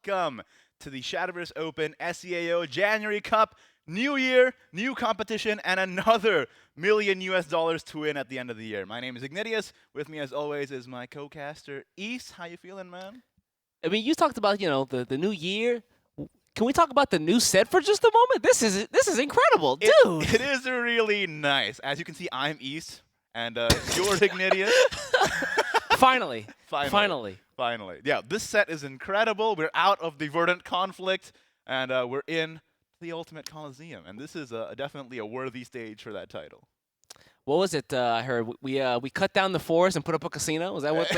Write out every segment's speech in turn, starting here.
welcome to the Shadowverse Open SEAO January Cup. New year, new competition, and another million US dollars to win at the end of the year. My name is Ignatius. With me, as always, is my co-caster, East. How you feeling, man? I mean, you talked about, the new year. Can we talk about the new set for just a moment? This is incredible, dude. It is really nice. As you can see, I'm East, and you're Ignatius. Finally. Yeah, this set is incredible. We're out of the Verdant conflict, and we're in the Ultimate Coliseum, and this is definitely a worthy stage for that title. What was it? I heard we cut down the forest and put up a casino. Was that what? Is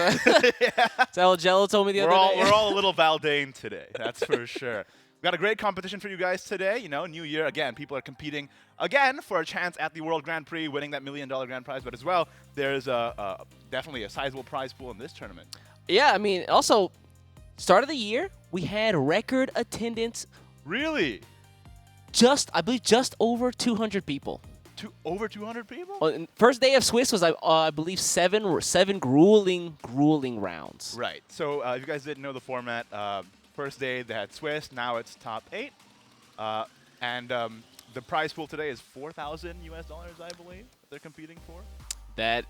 that what Jello told me the other day? We're all a little Valdane today. That's for sure. We've got a great competition for you guys today. You know, new year again. People are competing again for a chance at the World Grand Prix, winning that $1 million grand prize. But as well, there's definitely a sizable prize pool in this tournament. Yeah, I mean, also, start of the year we had record attendance. Really? I believe just over 200 people. Over 200 people? Well, first day of Swiss was, I believe, seven grueling rounds. Right. So if you guys didn't know the format, first day they had Swiss. Now it's top 8. And the prize pool today is $4,000 US, I believe, that they're competing for. And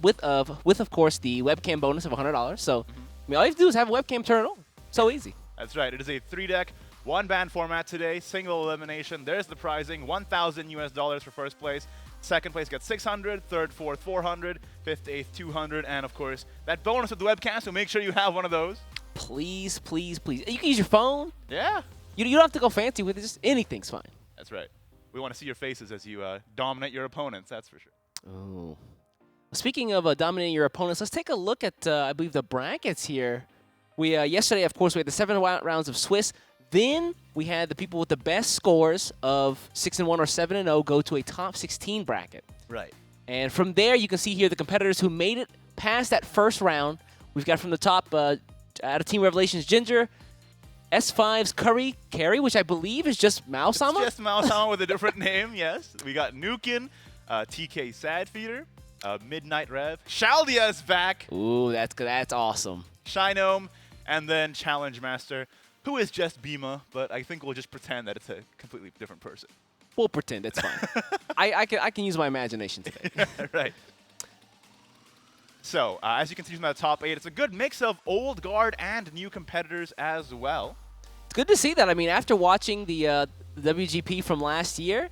with of course the webcam bonus of $100. So I mean, all you have to do is have a webcam turn on. So easy. That's right. It is a 3-deck, 1-band format today, single elimination. There's the prizing, $1,000 US for first place. Second place gets 600, third, fourth, 400, fifth, eighth, 200, and of course that bonus with the webcam. So make sure you have one of those. Please. You can use your phone. Yeah. You don't have to go fancy with it. Just anything's fine. That's right. We want to see your faces as you dominate your opponents. That's for sure. Oh. Speaking of dominating your opponents, let's take a look at, I believe, the brackets here. We yesterday, of course, we had the 7 rounds of Swiss. Then we had the people with the best scores of 6-1 or 7-0 go to a top 16 bracket. Right. And from there, you can see here the competitors who made it past that first round. We've got from the top, out of Team Revelations, Ginger, S5's Carry, which I believe is just Mao-sama? It's just Mao-sama with a different name, yes. We got Nukin, TK Sadfeeder, Midnight Rev, Shaldia's back. Ooh, that's awesome. Shinome, and then Challenge Master, who is just Bima, but I think we'll just pretend that it's a completely different person. We'll pretend, it's fine. I can use my imagination today. Right. So, as you can see from that top 8, it's a good mix of old guard and new competitors as well. It's good to see that. I mean, after watching the WGP from last year,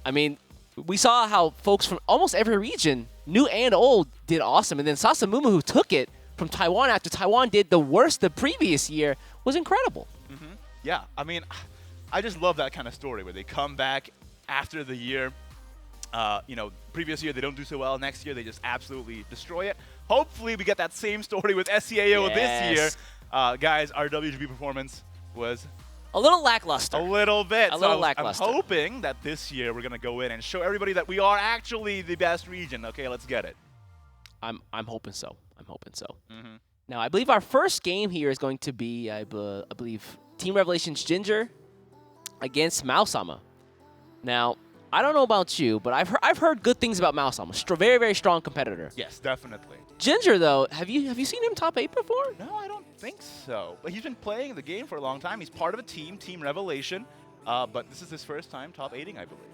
I mean, we saw how folks from almost every region, new and old, did awesome. And then Sasamuma, who took it from Taiwan after Taiwan did the worst the previous year, was incredible. Yeah, I mean, I just love that kind of story where they come back after the year. Previous year they don't do so well. Next year they just absolutely destroy it. Hopefully we get that same story with SEAO this year. Guys, our WGP performance was a little lackluster. A little bit. Lackluster. I'm hoping that this year we're going to go in and show everybody that we are actually the best region. Okay, let's get it. I'm hoping so. Now, I believe our first game here is going to be, I believe, Team Revelations Ginger against Mao-sama. Now, I don't know about you, but I've heard good things about Mao-sama. Very, very strong competitor. Yes, definitely. Ginger, though, have you seen him top 8 before? No, I don't think so. But he's been playing the game for a long time. He's part of a team, Team Revelation. But this is his first time top 8ing, I believe.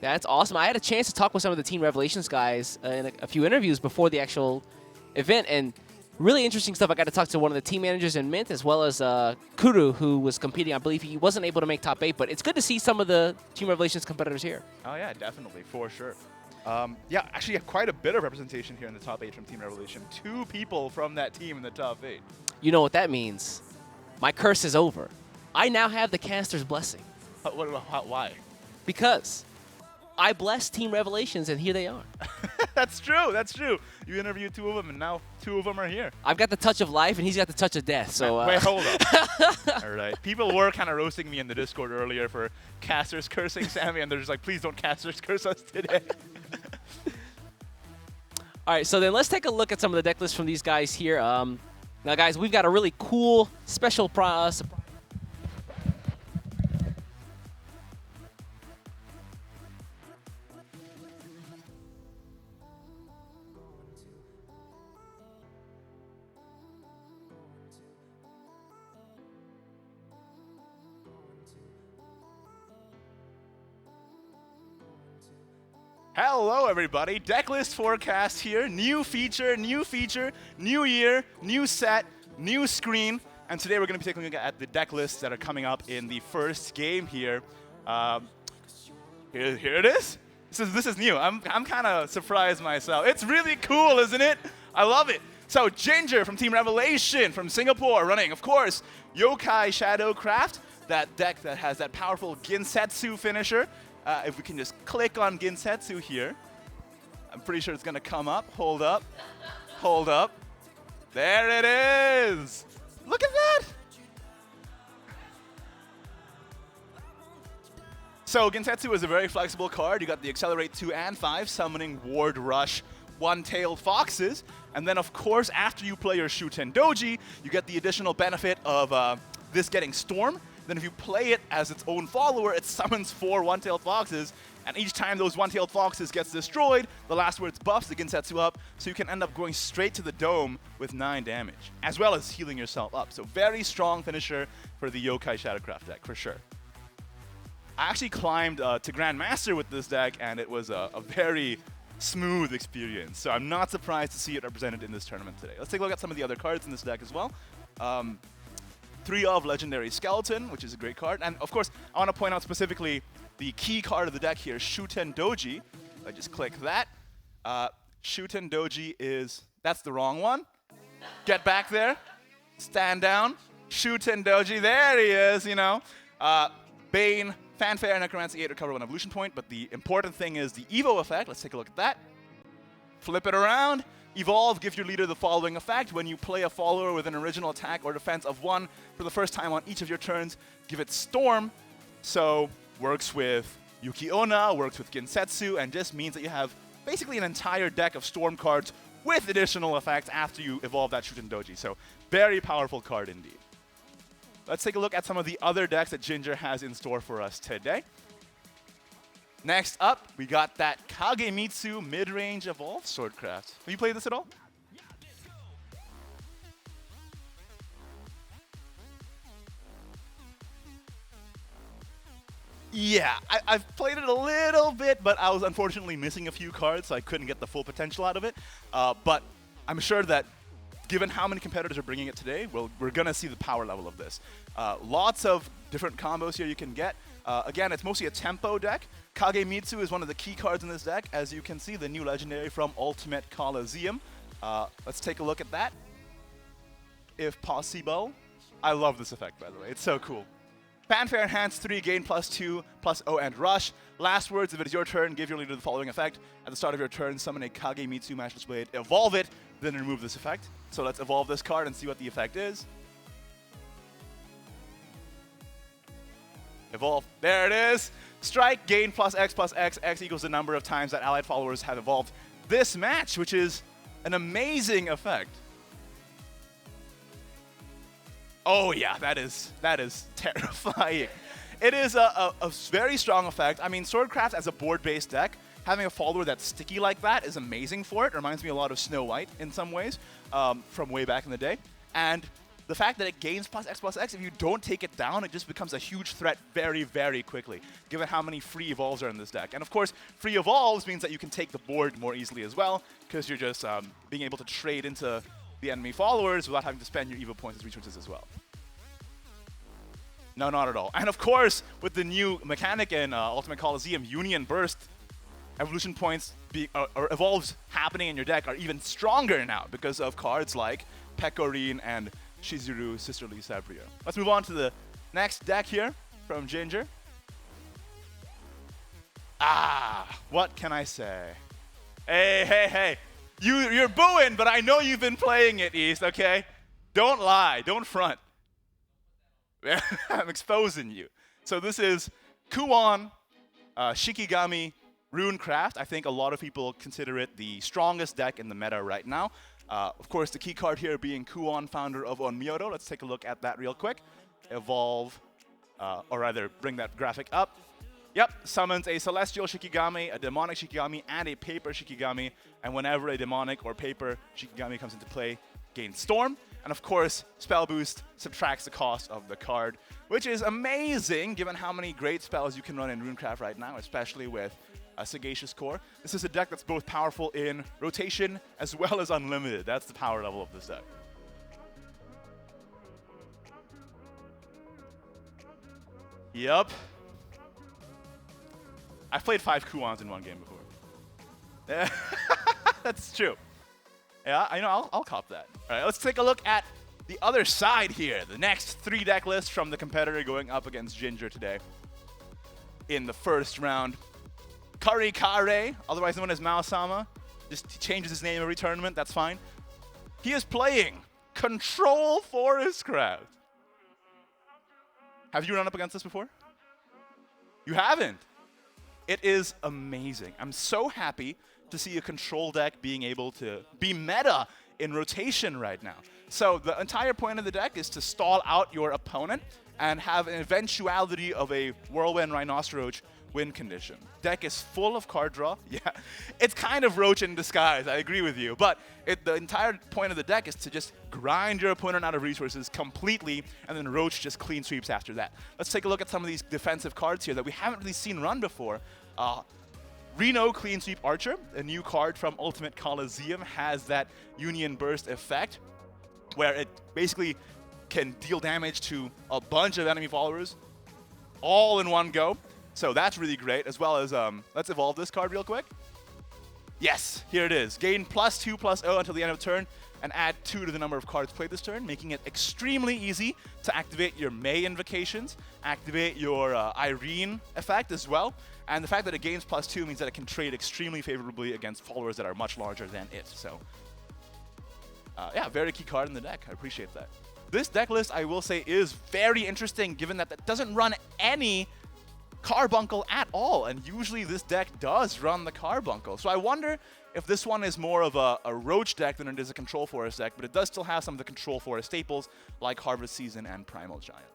That's awesome. I had a chance to talk with some of the Team Revelations guys in a few interviews before the actual event, and really interesting stuff. I got to talk to one of the team managers in Mint, as well as Kuru, who was competing. I believe he wasn't able to make top 8, but it's good to see some of the Team Revelations competitors here. Oh, yeah, definitely, for sure. Yeah, actually, quite a bit of representation here in the top 8 from Team Revelation. 2 people from that team in the top 8. You know what that means. My curse is over. I now have the caster's blessing. Why? Because I blessed Team Revelations, and here they are. That's true. You interviewed 2 of them, and now 2 of them are here. I've got the touch of life, and he's got the touch of death. So wait, hold up. All right. People were kind of roasting me in the Discord earlier for casters cursing Sammy, and they're just like, please don't casters curse us today. All right, so then let's take a look at some of the deck lists from these guys here. Now, guys, we've got a really cool special surprise. Hello, everybody. Decklist forecast here. New feature, new year, new set, new screen. And today we're going to be taking a look at the deck lists that are coming up in the first game here. Here it is. This is new. I'm kind of surprised myself. It's really cool, isn't it? I love it. So Ginger from Team Revelation from Singapore running, of course, Yokai Shadowcraft, that deck that has that powerful Ginsetsu finisher. If we can just click on Ginsetsu here, I'm pretty sure it's going to come up. Hold up. Hold up. There it is. Look at that. So Ginsetsu is a very flexible card. You got the Accelerate 2 and 5, summoning Ward Rush, One-Tailed Foxes. And then, of course, after you play your Shuten Doji, you get the additional benefit of this getting Storm. Then if you play it as its own follower, it summons 4 One-Tailed Foxes. And each time those One-Tailed Foxes gets destroyed, the last words buffs the Ginsetsu up, so you can end up going straight to the dome with 9 damage, as well as healing yourself up. So very strong finisher for the Yokai Shadowcraft deck, for sure. I actually climbed to Grandmaster with this deck, and it was a very smooth experience. So I'm not surprised to see it represented in this tournament today. Let's take a look at some of the other cards in this deck as well. 3 of Legendary Skeleton, which is a great card. And of course, I want to point out specifically the key card of the deck here, Shuten Doji. I just click that. Shuten Doji is, that's the wrong one. Get back there. Stand down. Shuten Doji, there he is, you know. Bane, Fanfare, Necromancy 8, recover 1 evolution point, but the important thing is the Evo effect. Let's take a look at that. Flip it around. Evolve, give your leader the following effect. When you play a follower with an original attack or defense of 1 for the first time on each of your turns, give it Storm. So, works with Yuki Onna, works with Ginsetsu, and just means that you have basically an entire deck of Storm cards with additional effects after you evolve that Shuten Doji. So, very powerful card indeed. Let's take a look at some of the other decks that Ginger has in store for us today. Next up, we got that Kagemitsu mid-range Evolve Swordcraft. Have you played this at all? Yeah, I've played it a little bit, but I was unfortunately missing a few cards, so I couldn't get the full potential out of it. But I'm sure that given how many competitors are bringing it today, we're going to see the power level of this. Lots of different combos here you can get. Again, it's mostly a tempo deck. Kagemitsu is one of the key cards in this deck. As you can see, the new legendary from Ultimate Coliseum. Let's take a look at that, if possible. I love this effect, by the way. It's so cool. Fanfare Enhance 3, gain +2, +0 and Rush. Last words, if it is your turn, give your leader the following effect. At the start of your turn, summon a Kagemitsu Matchless Blade, evolve it, then remove this effect. So let's evolve this card and see what the effect is. Evolve. There it is. Strike, gain +X+X. X equals the number of times that allied followers have evolved this match, which is an amazing effect. Oh yeah, that is terrifying. It is a very strong effect. I mean, Swordcraft as a board-based deck, having a follower that's sticky like that is amazing for it. It reminds me a lot of Snow White in some ways from way back in the day. And the fact that it gains +X+X, if you don't take it down, it just becomes a huge threat very, very quickly, given how many free evolves are in this deck. And of course, free evolves means that you can take the board more easily as well, because you're just being able to trade into the enemy followers without having to spend your Evo points as resources as well. No, not at all. And of course, with the new mechanic in Ultimate Coliseum, Union Burst, evolution points or evolves happening in your deck are even stronger now because of cards like Pecorine and Shizuru Sisterly Sabria. Let's move on to the next deck here from Ginger. What can I say? Hey. You're booing, but I know you've been playing it, East, okay? Don't lie, don't front. I'm exposing you. So this is Kuon Shikigami Runecraft. I think a lot of people consider it the strongest deck in the meta right now. Of course, the key card here being Kuon, founder of Onmyoto. Let's take a look at that real quick. Evolve, or rather, bring that graphic up. Yep, summons a Celestial Shikigami, a Demonic Shikigami, and a Paper Shikigami. And whenever a Demonic or Paper Shikigami comes into play, gains Storm. And of course, Spell Boost subtracts the cost of the card, which is amazing given how many great spells you can run in Runecraft right now, especially with a Sagacious Core. This is a deck that's both powerful in rotation as well as unlimited. That's the power level of this deck. Yep. I've played 5 Kuans in one game before. Yeah, that's true. Yeah, I know, I'll cop that. All right, let's take a look at the other side here. The next 3 deck lists from the competitor going up against Ginger today. In the first round, Kari Kare, otherwise known as Mao-sama, just changes his name every tournament, that's fine. He is playing Control Forest Craft. Have you run up against this before? You haven't? It is amazing. I'm so happy to see a control deck being able to be meta in rotation right now. So the entire point of the deck is to stall out your opponent and have an eventuality of a Whirlwind Rhinoceros win condition. Deck is full of card draw. Yeah, it's kind of Roach in disguise, I agree with you. But the entire point of the deck is to just grind your opponent out of resources completely, and then Roach just clean sweeps after that. Let's take a look at some of these defensive cards here that we haven't really seen run before. Reno Clean Sweep Archer, a new card from Ultimate Coliseum, has that Union Burst effect, where it basically can deal damage to a bunch of enemy followers all in one go. So that's really great, as well as, let's evolve this card real quick. Yes, here it is. Gain +2/+0 until the end of the turn, and add 2 to the number of cards played this turn, making it extremely easy to activate your Mei invocations, activate your Irene effect as well, and the fact that it gains +2 means that it can trade extremely favorably against followers that are much larger than it. So, yeah, very key card in the deck. I appreciate that. This deck list, I will say, is very interesting, given that it doesn't run any Carbuncle at all, and usually this deck does run the Carbuncle. So I wonder if this one is more of a Roach deck than it is a Control Forest deck, but it does still have some of the Control Forest staples like Harvest Season and Primal Giant.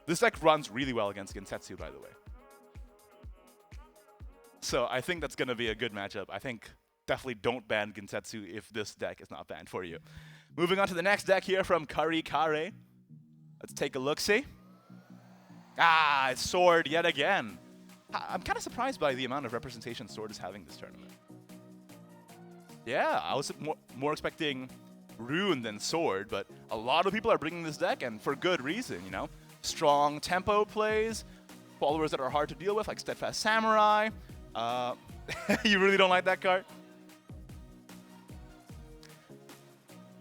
This deck runs really well against Gensetsu, by the way. So I think that's going to be a good matchup. I think definitely don't ban Gensetsu if this deck is not banned for you. Moving on to the next deck here from Kari Kare. Let's take a look-see. Ah, it's Sword yet again. I'm kind of surprised by the amount of representation Sword is having this tournament. Yeah, I was more expecting Rune than Sword, but a lot of people are bringing this deck, and for good reason, you know? Strong tempo plays, followers that are hard to deal with, like Steadfast Samurai. You really don't like that card?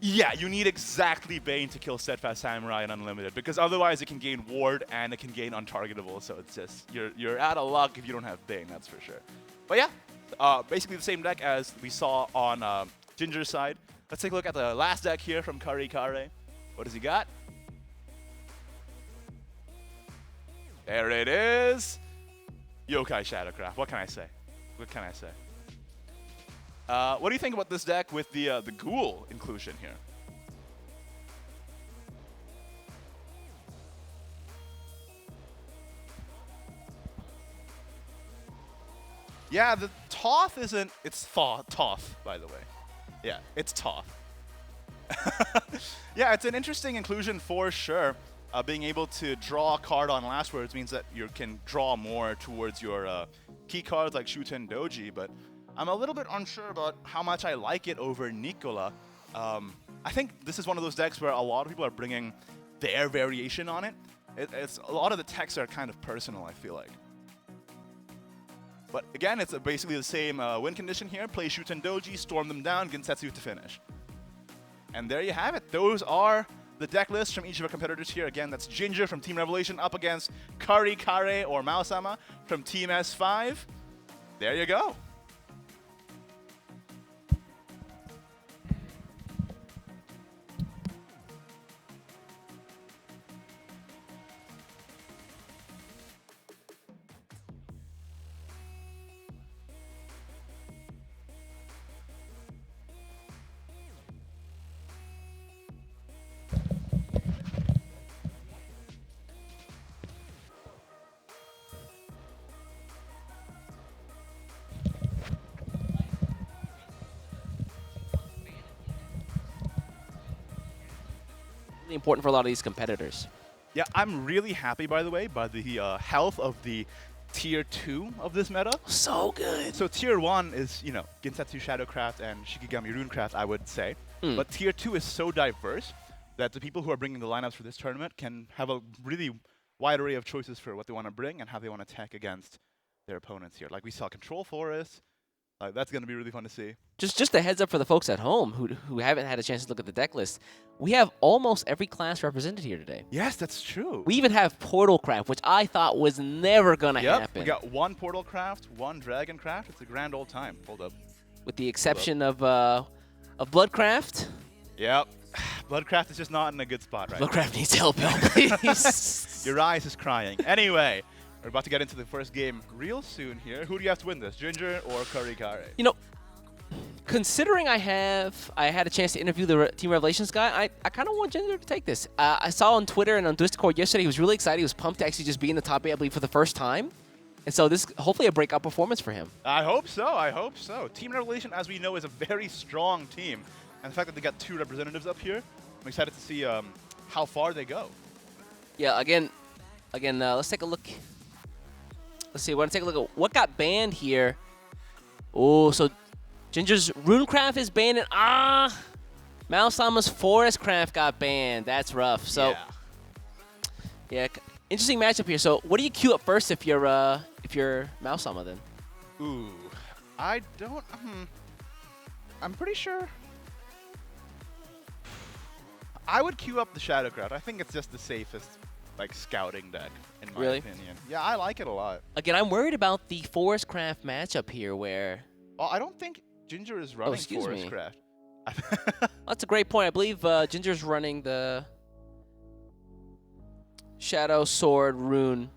Yeah, you need exactly Bane to kill Steadfast Samurai and Unlimited, because otherwise it can gain Ward and it can gain Untargetable, so it's just, you're out of luck if you don't have Bane, that's for sure. But yeah, basically the same deck as we saw on Ginger's side. Let's take a look at the last deck here from Kari Kare. What does he got? There it is! Yokai Shadowcraft, what can I say? What can I say? What do you think about this deck with the Ghoul inclusion here? Yeah, the Toth isn't... It's Toth, by the way. Yeah, it's Toth. Yeah, it's an interesting inclusion for sure. Being able to draw a card on last words means that you can draw more towards your key cards like Shuten Doji, but I'm a little bit unsure about how much I like it over Nicola. I think this is one of those decks where a lot of people are bringing their variation on it. It's a lot of the texts are kind of personal, I feel like. But again, it's basically the same win condition here. Play Shuten Doji, storm them down, Gensetsu to finish. And there you have it. Those are the deck lists from each of our competitors here. Again, that's Ginger from Team Revelation up against Kari Kare or Mao-sama from Team S5. There you go. Important for a lot of these competitors. Yeah, I'm really happy, by the way, by the health of the tier 2 of this meta. So good. So tier 1 is, Ginsetsu Shadowcraft and Shikigami Runecraft, I would say. But tier 2 is so diverse that the people who are bringing the lineups for this tournament can have a really wide array of choices for what they want to bring and how they want to tech against their opponents here. Like we saw Control Forest. That's going to be really fun to see. Just a heads up for the folks at home who haven't had a chance to look at the deck list. We have almost every class represented here today. Yes, that's true. We even have Portal Craft, which I thought was never going to happen. We got 1 Portal Craft, 1 Dragon Craft. It's a grand old time. Hold up. With the exception of Bloodcraft. Yep. Bloodcraft is just not in a good spot right now. Bloodcraft needs help, please. Your eyes is crying. Anyway, we're about to get into the first game real soon here. Who do you have to win this, Ginger or Kurikare? Considering I had a chance to interview the Team Revelations guy, I kind of want Ginger to take this. I saw on Twitter and on Discord yesterday he was really excited. He was pumped to actually just be in the top 8, I believe, for the first time. And so this hopefully a breakout performance for him. I hope so. I hope so. Team Revelation, as we know, is a very strong team. And the fact that they got 2 representatives up here, I'm excited to see how far they go. Yeah, again, let's take a look. Let's see, we're going to take a look at what got banned here. Oh, so Ginger's Runecraft is banned, and Malsama's Forest Craft got banned. That's rough. So, yeah, interesting matchup here. So, what do you queue up first if you're Malsama then? Ooh, I don't. I'm pretty sure. I would queue up the Shadowcraft. I think it's just the safest, scouting deck in my opinion. Yeah, I like it a lot. Again, I'm worried about the Forest Craft matchup here, where. Oh, I don't think Ginger is running Forest Craft. That's a great point. I believe Ginger's running the Shadow Sword Rune.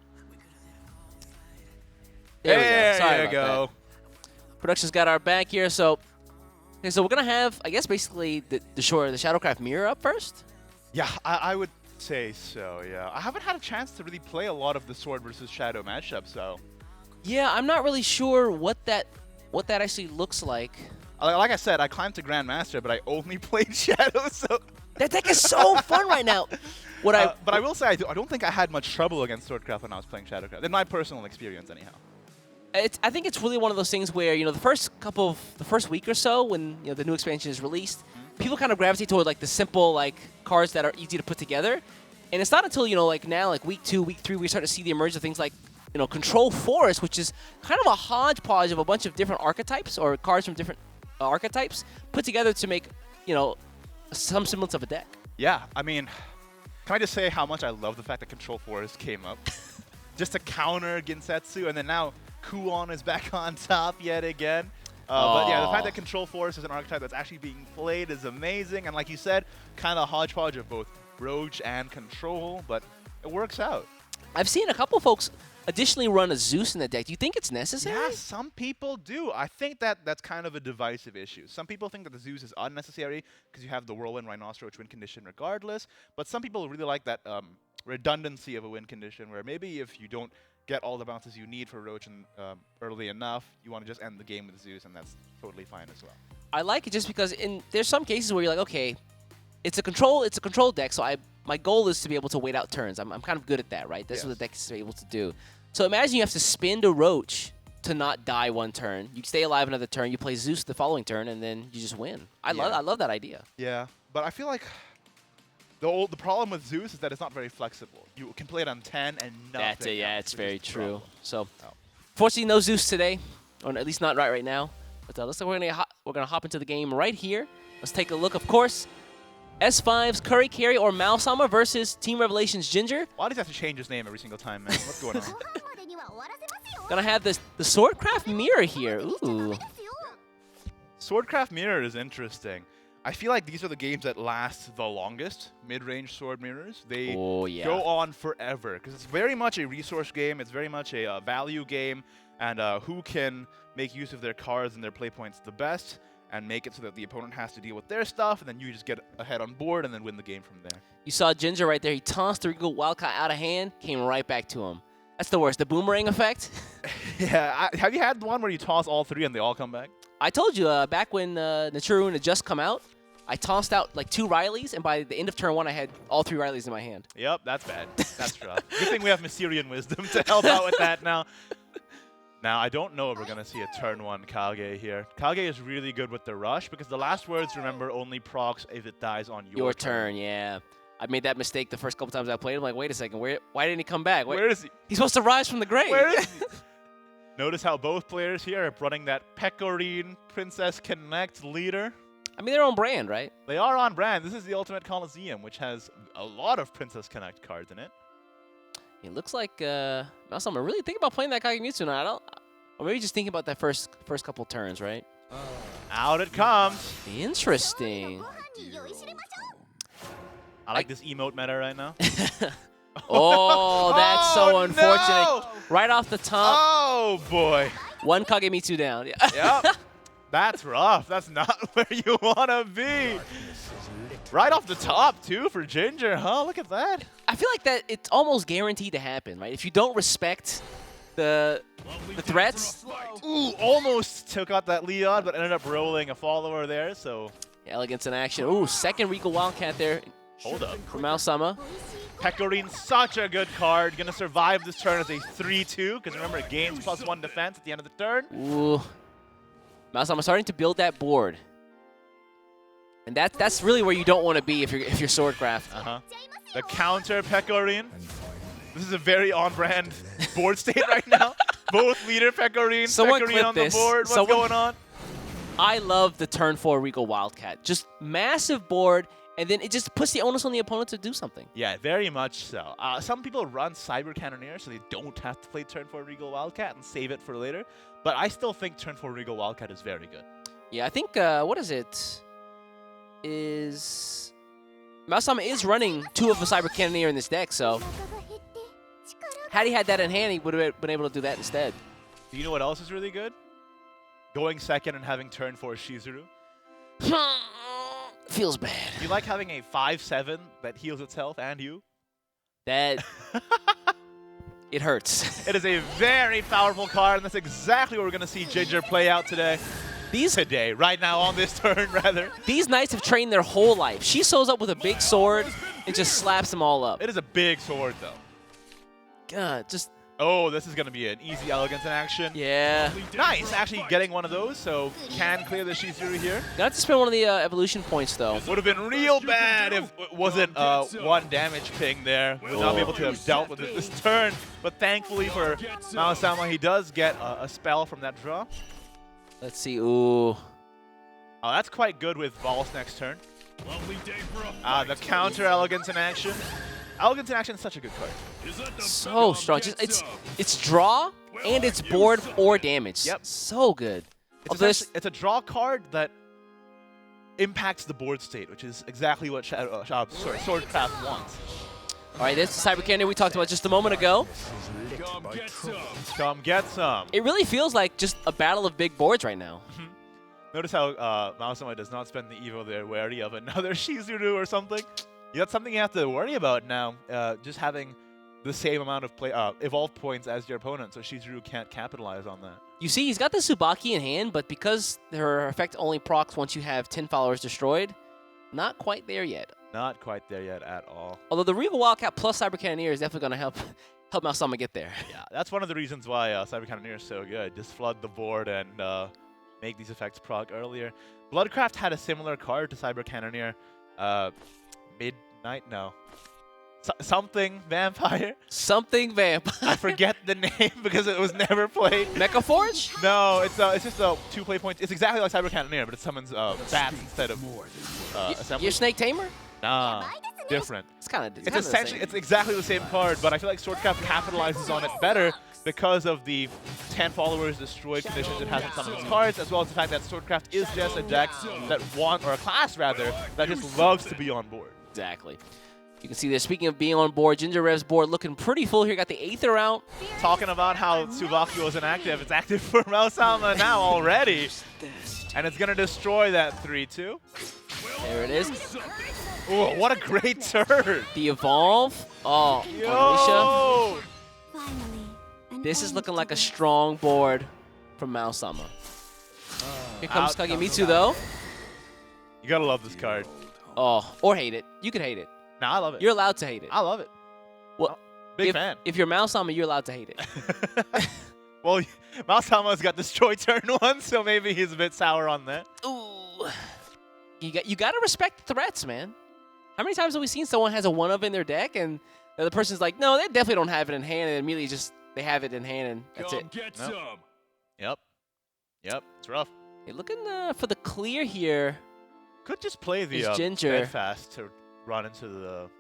There we go. Sorry there you go. That. Production's got our back here, so we're gonna have, I guess, basically the Shadowcraft mirror up first. Yeah, I would say so. Yeah, I haven't had a chance to really play a lot of the Sword versus Shadow matchup, so. Yeah, I'm not really sure what that actually looks like. Like I said, I climbed to Grandmaster, but I only played Shadow, so. That deck is so fun right now. But I will say, I don't think I had much trouble against Swordcraft when I was playing Shadowcraft, in my personal experience, anyhow. I think it's really one of those things where, the first week or so when, the new expansion is released, people kind of gravitate toward, the simple, cards that are easy to put together. And it's not until, now, week 2, week 3, we start to see the emergence of things like, Control Forest, which is kind of a hodgepodge of a bunch of different archetypes or cards from different archetypes put together to make, some semblance of a deck. Yeah, I mean, can I just say how much I love the fact that Control Forest came up? Just to counter Ginsetsu, and then now Kuon is back on top yet again. But yeah, the fact that Control Forest is an archetype that's actually being played is amazing. And like you said, kind of a hodgepodge of both Roach and Control, but it works out. I've seen a couple folks additionally run a Zeus in the deck. Do you think it's necessary? Yeah, some people do. I think that's kind of a divisive issue. Some people think that the Zeus is unnecessary because you have the Whirlwind Rhinoceros win condition regardless. But some people really like that redundancy of a win condition where maybe if you don't get all the bounces you need for Roach early enough, you want to just end the game with Zeus, and that's totally fine as well. I like it just because there's some cases where you're like, okay, it's a control deck, so my goal is to be able to wait out turns. I'm kind of good at that, right? That's what the deck is able to do. So imagine you have to spin a Roach to not die one turn. You stay alive another turn, you play Zeus the following turn, and then you just win. I love that idea. Yeah, but I feel like the problem with Zeus is that it's not very flexible. You can play it on 10 and nothing. It's very true. So, fortunately, no Zeus today, or at least not right now. But looks like we're gonna hop into the game right here. Let's take a look. Of course, S5's Kurikare or Malsama versus Team Revelation's Ginger. Why does he have to change his name every single time, man? What's going on? Gonna have the Swordcraft mirror here. Ooh. Swordcraft mirror is interesting. I feel like these are the games that last the longest, mid-range sword mirrors. They go on forever because it's very much a resource game. It's very much a value game, and who can make use of their cards and their play points the best and make it so that the opponent has to deal with their stuff, and then you just get ahead on board and then win the game from there. You saw Ginger right there. He tossed the Regal Wildcat out of hand, came right back to him. That's the worst. The boomerang effect. Yeah. Have you had one where you toss all 3 and they all come back? I told you back when Naturune had just come out, I tossed out 2 Rileys, and by the end of turn 1, I had all 3 Rileys in my hand. Yep, that's bad. That's rough. Good thing we have Mysterian Wisdom to help out with that now. Now, I don't know if we're going to see a turn 1 Kage here. Kage is really good with the rush because the last words, remember, only procs if it dies on your turn. Yeah. I made that mistake the first couple times I played. I'm like, wait a second, why didn't he come back? Where is he? He's supposed to rise from the grave. Where is he? Notice how both players here are running that Pecorine Princess Connect leader. I mean, they're on brand, right? They are on brand. This is the Ultimate Coliseum, which has a lot of Princess Connect cards in it. It looks like I'm really thinking about playing that Kagemitsu now. Or maybe just thinking about that first couple turns, right? Out it comes. Interesting. I like this emote meta right now. Oh, that's so unfortunate. No! Right off the top. Oh, boy. One Kagemitsu down. Yep. That's rough. That's not where you want to be. Right off the top, too, for Ginger, huh? Look at that. I feel like that it's almost guaranteed to happen, right? If you don't respect the threats. Ooh, almost took out that Leon, but ended up rolling a follower there, so. Elegance in action. Ooh, second Regal Wildcat there. Hold up. From Maosama. Pecorine, such a good card. Going to survive this turn as a 3-2, because remember, it gains +1 defense at the end of the turn. Ooh. Maosama starting to build that board. And that's really where you don't want to be if you're Swordcraft. The counter Pecorine. This is a very on-brand board state right now. Both leader Pecorine, Pecorine on the board. What's going on? I love the turn 4 Regal Wildcat. Just massive board, and then it just puts the onus on the opponent to do something. Yeah, very much so. Some people run Cyber Cannoneer so they don't have to play turn 4 Regal Wildcat and save it for later. But I still think turn 4 Regal Wildcat is very good. Yeah, I think, what is it? Maosama is running 2 of the Cyber Cannoneer in this deck, so had he had that in hand, he would have been able to do that instead. Do you know what else is really good? Going second and having turn 4 Shizuru. Feels bad. Do you like having a 5/7 that heals itself and you? That it hurts. It is a very powerful card, and that's exactly what we're going to see Ginger play out today. Right now on this turn, rather. These knights have trained their whole life. She shows up with a big sword and just slaps them all up. It is a big sword, though. God, just... Oh, this is going to be an easy elegance in action. Yeah. Nice, actually getting one of those, so can clear the Shizuru here. Got to spend one of the evolution points, though. Would have been real bad if it wasn't 1 damage ping there. Would not be able to have dealt with it this turn, but thankfully for Maosama, he does get a spell from that draw. Let's see, ooh. Oh, that's quite good with Balls next turn. The counter Elegance in action. Elegance in action is such a good card. So strong. Just, it's draw and it's board or damage. Yep. So good. It's a draw card that impacts the board state, which is exactly what Swordcraft wants. All right, this is the Cyber Cannon we talked about just a moment ago. Come get some. It really feels like just a battle of big boards right now. Notice how Maosama does not spend the Evo there wary of another Shizuru or something. That's something you have to worry about now, just having the same amount of evolve points as your opponent, so Shizuru can't capitalize on that. You see, he's got the Tsubaki in hand, but because her effect only procs once you have 10 followers destroyed, not quite there yet. Not quite there yet at all. Although the Regal Wildcat plus Cyber Cannoneer is definitely going to help Maosama get there. Yeah, that's one of the reasons why Cyber Cannoneer is so good. Just flood the board and make these effects proc earlier. Bloodcraft had a similar card to Cyber Cannoneer. Midnight? No. Something Vampire? Something Vampire. I forget the name because it was never played. Mecha Forge? No, it's just a 2 play points. It's exactly like Cyber Cannoneer, but it summons bats instead of Your Snake Tamer? Nah, different. It's kind of It's essentially, it's exactly the same card, but I feel like Swordcraft capitalizes on it better because of the 10 followers destroyed conditions it has in some of its cards, as well as the fact that Swordcraft is just a deck that or a class rather, that just loves to be on board. Exactly. You can see there, speaking of being on board, Ginger Rev's board looking pretty full here. Got the Aether out. Talking about how Tsubaki was inactive, it's active for Maosama now already. And it's going to destroy that 3-2. There it is. Ooh, what a great turn. The Evolve. Oh, Alicia. This is looking like a strong board from Maosama. Here comes Kagemitsu, though. You got to love this card. Oh, or hate it. You could hate it. No, I love it. You're allowed to hate it. I love it. Well, big fan. If you're Maosama, you're allowed to hate it. Well, Mausama's got destroyed turn 1, so maybe he's a bit sour on that. Ooh. You got to respect the threats, man. How many times have we seen someone has a 1-of in their deck, and the other person's like, no, they definitely don't have it in hand, and immediately just they have it in hand, and that's it. Get some. Yep. It's rough. Hey, looking for the clear here. Could just play the Is Ginger. fast to run into the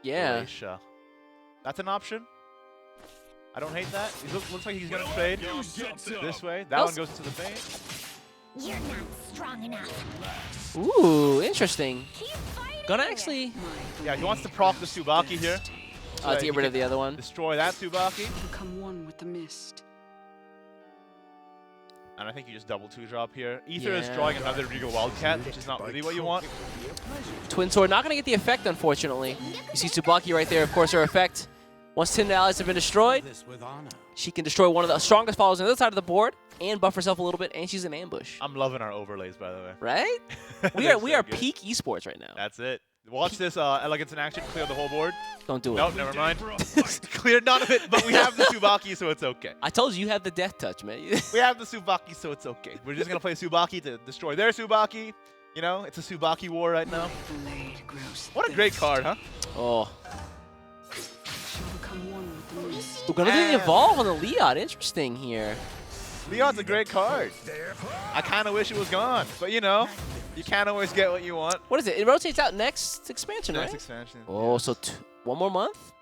Yeah. Croatia. That's an option. I don't hate that. He looks like he's going to trade this way. That one goes to the base. You're not strong enough. Ooh, interesting. Keep fighting. Gonna actually Yeah, he wants to proc the Tsubaki here. So to get rid of the other one. Destroy that Tsubaki. Become one with the mist. And I think you just double 2-drop here. Ether is Yeah. drawing another Regal Wildcat, which is not really what you want. Twin Sword not going to get the effect, unfortunately. You see Tsubaki right there, of course, her effect. Once 10 allies have been destroyed, she can destroy one of the strongest followers on the other side of the board and buff herself a little bit, and she's an ambush. I'm loving our overlays, by the way. Right? we They're are so good. peak esports right now. That's it. Watch this Elegance in action, clear the whole board. Don't do it. Nope, never mind. Cleared none of it, but we have the Tsubaki, so it's okay. I told you have the death touch, man. We have the Tsubaki, so it's okay. We're just going to play Tsubaki to destroy their Tsubaki. You know, it's a Tsubaki war right now. Blade grows What a great card, huh? Oh. shall become one with the mist. We're going to do the evolve on the Leod. Interesting here. Leon's a great card. I kind of wish it was gone, but you know, you can't always get what you want. What is it? It rotates out next expansion, Next right? expansion. Oh, yeah. so 1 more month?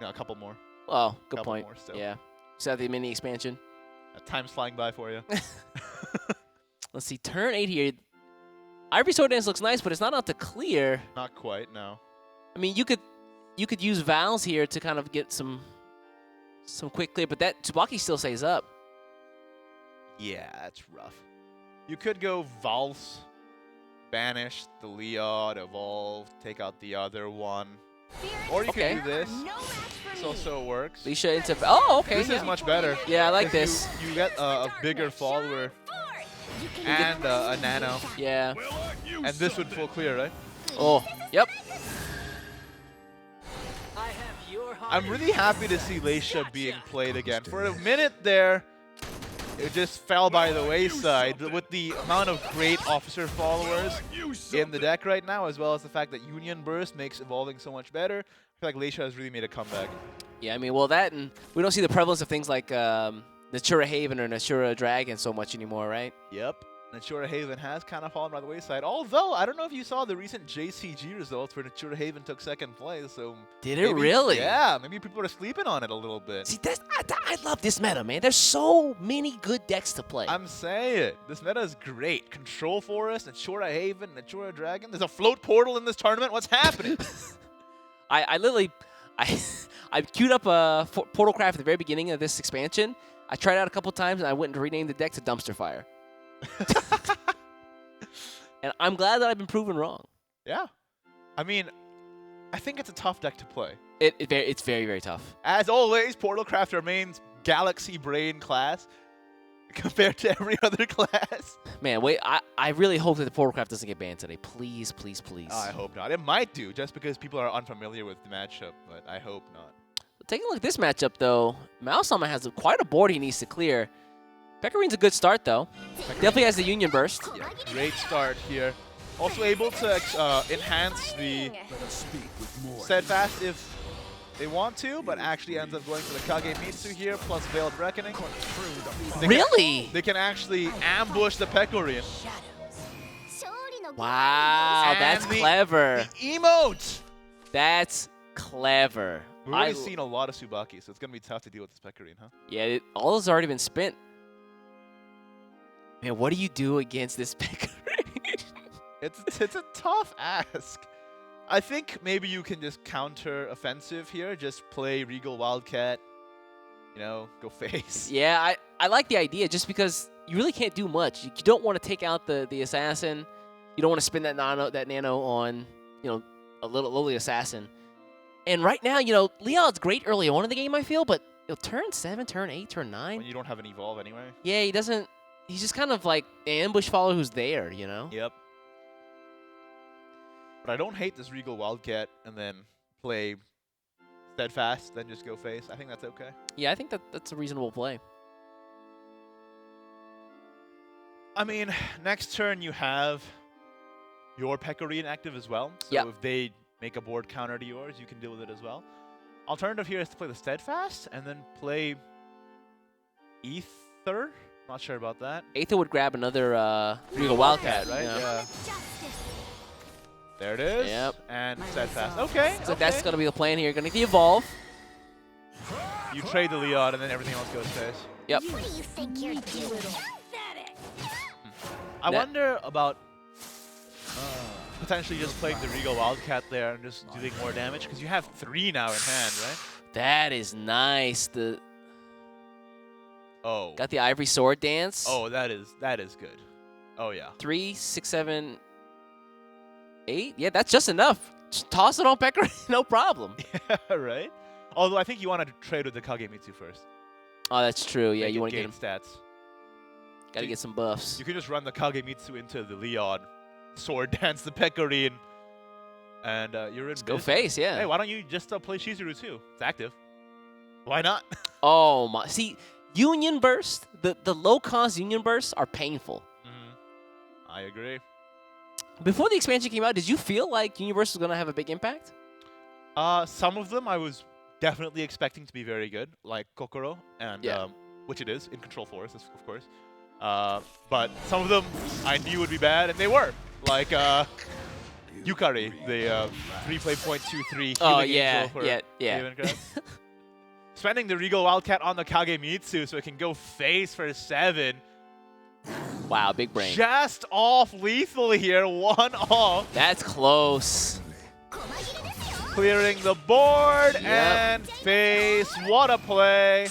No, a couple more. Oh, good Couple point. more still. Yeah. Is that the mini expansion? Time's flying by for you. Let's see. Turn 8 here. Ivory Sword Dance looks nice, but it's not out to clear. Not quite, no. I mean, you could use Vals here to kind of get some quick clear, but that Tsubaki still stays up. Yeah, that's rough. You could go Valse, banish the Leod, evolve, take out the other one. Or you Okay. could do this. No match for This me. also works. Leisha into... Oh, okay. This yeah. is much better. Yeah, I like 'cause this. You get a bigger follower You can and get a nano. Yeah. And this would full clear, right? Oh, yep. I'm really happy to see Leisha being played again. For a minute there, it just fell by the wayside. But with the amount of great officer followers in the deck right now, as well as the fact that Union Burst makes evolving so much better, I feel like Leisha has really made a comeback. Yeah, I mean, well, that and we don't see the prevalence of things like Natura Haven or Natura Dragon so much anymore, right? Yep. Natura Haven has kind of fallen by the wayside. Although, I don't know if you saw the recent JCG results where Natura Haven took 2nd place. So Did it really? Yeah, maybe people are sleeping on it a little bit. See, I love this meta, man. There's so many good decks to play. I'm saying, this meta is great. Control Forest, Natura Haven, Natura Dragon. There's a float portal in this tournament. What's happening? I literally, I queued up Portalcraft at the very beginning of this expansion. I tried it out a couple times, and I went and renamed the deck to Dumpster Fire. And I'm glad that I've been proven wrong. Yeah. I mean, I think it's a tough deck to play. It's very, very tough. As always, Portalcraft remains Galaxy Brain class compared to every other class. Man, wait, I really hope that the Portalcraft doesn't get banned today. Please, please, please. I hope not. It might do, just because people are unfamiliar with the matchup, but I hope not. Taking a look at this matchup, though, Mausama has quite a board he needs to clear. Pekarine's a good start, though. Definitely has the Union Burst. Yeah, great start here. Also able to enhance the Steadfast if they want to, but actually ends up going for the Kagemitsu here, plus Veiled Reckoning. Really? They can actually ambush the Pecorine. Wow, that's And the- clever. The emote! That's clever. We've already seen a lot of Tsubaki, so it's going to be tough to deal with this Pecorine, huh? Yeah, all has already been spent. Man, what do you do against this Pecorine? It's a tough ask. I think maybe you can just counter offensive here. Just play Regal Wildcat. You know, go face. Yeah, I like the idea just because you really can't do much. You don't want to take out the assassin. You don't want to spin that nano on, you know, a lowly assassin. And right now, you know, Leon's great early on in the game, I feel, but turn 7, turn 8, turn 9. When you don't have an evolve anyway. Yeah, he doesn't. He's just kind of like an ambush follower who's there, you know? Yep. But I don't hate this Regal Wildcat and then play steadfast, then just go face. I think that's okay. Yeah, I think that's a reasonable play. I mean, next turn you have your Pecorine active as well. So Yep. if they make a board counter to yours, you can deal with it as well. Alternative here is to play the steadfast and then play Ether. Not sure about that. Aether would grab another Regal Wildcat, right? Yeah. Yeah. There it is. Yep. And steadfast. Okay. So that's going to be the plan here. Going to evolve. You trade the Leon and then everything else goes face. Yep. What do you think you're doing? I That- wonder about potentially just playing the Regal Wildcat there and just doing more damage because you have 3 now in hand, right? That is nice. Oh. Got the Ivory Sword dance. Oh, that is good. Oh yeah. 3, 6, 7, 8. Yeah, that's just enough. Just toss it on Pecker, no problem. Yeah, right? Although I think you want to trade with the Kagemitsu first. Oh, that's true. Yeah, Make you it want to get gain him. stats. Got to get some buffs. You can just run the Kagemitsu into the Leon, sword dance the Pecorine, and you're in. Go business. face, yeah. Hey, why don't you just play Shizuru too? It's active. Why not? Oh my! See, Union Burst, the low cost Union Bursts are painful. I agree. Before the expansion came out, did you feel like Union Burst was gonna have a big impact? Some of them I was definitely expecting to be very good, like Kokoro, and Yeah. which it is in Control Forest, of course. But some of them I knew would be bad, and they were. Like Yukari, the 3.23 Oh, healing yeah, angel for yeah. Haven Crest. Spending the Regal Wildcat on the Kagemitsu so it can go face for 7. Wow, big brain. Just off lethal here, 1 off. That's close. Clearing the board Yep. and face. What a play.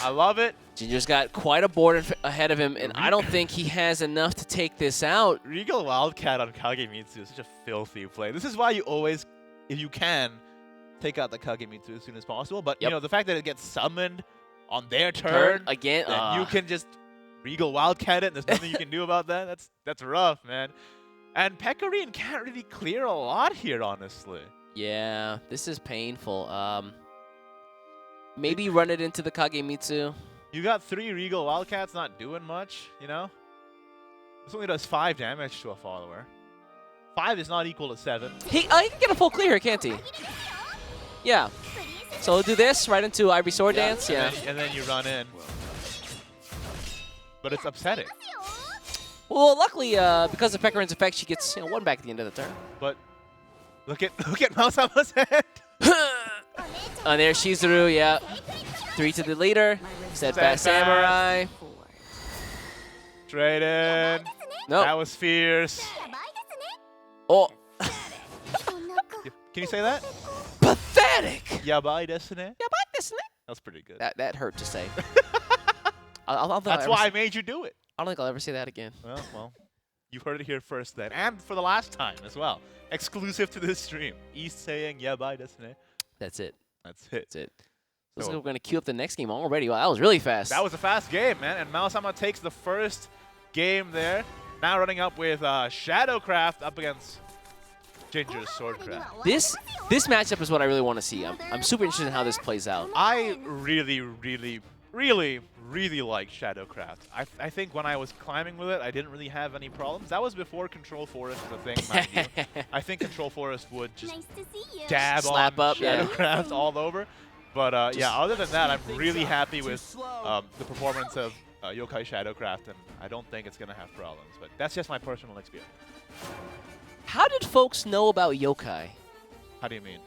I love it. Ginger's got quite a board ahead of him, and I don't think he has enough to take this out. Regal Wildcat on Kagemitsu is such a filthy play. This is why you always, if you can, take out the Kagemitsu as soon as possible. But, you Yep. know, the fact that it gets summoned on their turn, again. then you can just Regal Wildcat it, and there's nothing you can do about that. That's rough, man. And Pecorine can't really clear a lot here, honestly. Yeah, this is painful. Maybe run it into the Kagemitsu. You got 3 Regal Wildcats not doing much, you know? This only does 5 damage to a follower. 5 is not equal to 7. He can get a full clear here, can't he? Yeah. So we'll do this right into Ivory Sword Dance. Yeah. And then you run in. But it's upsetting. Well, luckily, because of Pekarine's effect, she gets 1 back at the end of the turn. But look at Maosama's head. And there, Shizuru, yeah. 3 to the leader. Steadfast Steadfast. Samurai. Straight in. Nope. That was fierce. Oh, Can you say that? pathetic. Yabai desune? Yeah, but this That's pretty good. that hurt to say. I'll That's why I made you do it. I don't think I'll ever say that again. Well, you heard it here first then. And for the last time as well. Exclusive to this stream. East saying yabai desune. That's it. That's it. That's it. Looks So- like we're going to queue up the next game already. Wow, that was really fast. That was a fast game, man. And Maosama takes the first game there. Now running up with Shadowcraft up against Ginger's Swordcraft. This matchup is what I really want to see. I'm super interested in how this plays out. I really like Shadowcraft. I think when I was climbing with it, I didn't really have any problems. That was before Control Forest was a thing, mind you. I think Control Forest would just Nice to see you. dab Slap on up, yeah. Shadowcraft all over. But yeah, other than that, I'm really happy with the performance of Yokai Shadowcraft, and I don't think it's going to have problems. But that's just my personal experience. How did folks know about Yokai? How do you mean?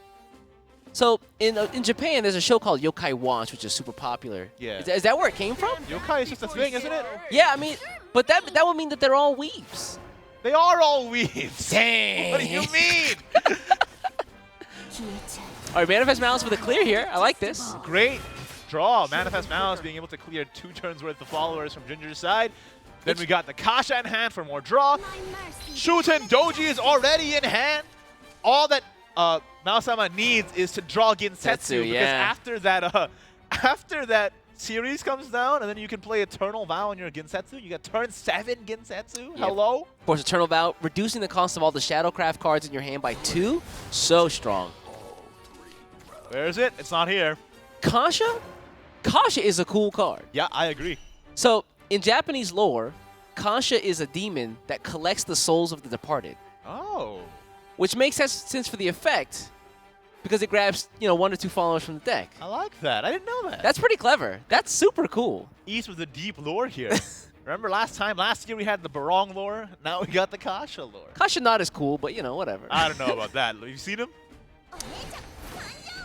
So in Japan, there's a show called Yokai Watch, which is super popular. Yeah. Is that where it came from? Yokai is just a thing, isn't it? Yeah, I mean, but that would mean that they're all weebs. They are all weaves. Dang. What do you mean? All right, Manifest Malice with a clear here. I like this. Great draw. Manifest Malice being able to clear 2 turns worth of followers from Ginger's side. Then we got the Kasha in hand for more draw. Shuten Doji is already in hand. All that Maosama needs is to draw Ginsetsu, Setsu, because yeah. after that series comes down, and then you can play Eternal Vow on your Ginsetsu. You got turn 7 Ginsetsu. Yep. Hello? Of course, Eternal Vow, reducing the cost of all the Shadowcraft cards in your hand by 2. So strong. Where is it? It's not here. Kasha? Kasha is a cool card. Yeah, I agree. So, in Japanese lore, Kasha is a demon that collects the souls of the departed, Oh. which makes sense for the effect because it grabs, 1 or 2 followers from the deck. I like that. I didn't know that. That's pretty clever. That's super cool. East with the deep lore here. Remember last year we had the Barong lore? Now we got the Kasha lore. Kasha not as cool, but, whatever. I don't know about that. Have you seen him?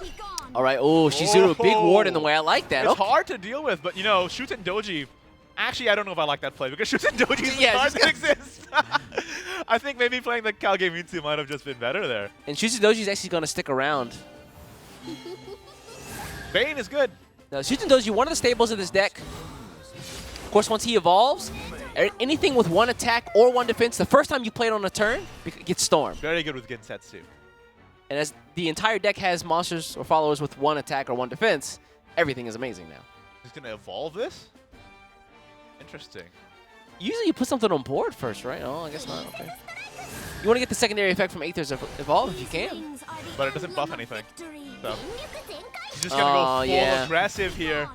Be gone. All right. Oh, Shizuru, big ward in the way. I like that. It's Okay. hard to deal with, but, Shuten Doji. Actually, I don't know if I like that play because Shuten Doji is Yeah, hard just- to exist. I think maybe playing the Kagemitsu might have just been better there. And Shutendoji is actually going to stick around. Bane is good. Now, Shutendoji, one of the staples of this deck. Of course, once he evolves, anything with 1 attack or 1 defense, the first time you play it on a turn, gets stormed. Very good with Gensetsu. And as the entire deck has monsters or followers with 1 attack or 1 defense, everything is amazing now. He's going to evolve this? Interesting. Usually you put something on board first, right? Oh, I guess not. Okay. You want to get the secondary effect from Aether's Evolve if you can. But it doesn't buff anything. So. He's just Oh, going to go full yeah. aggressive here.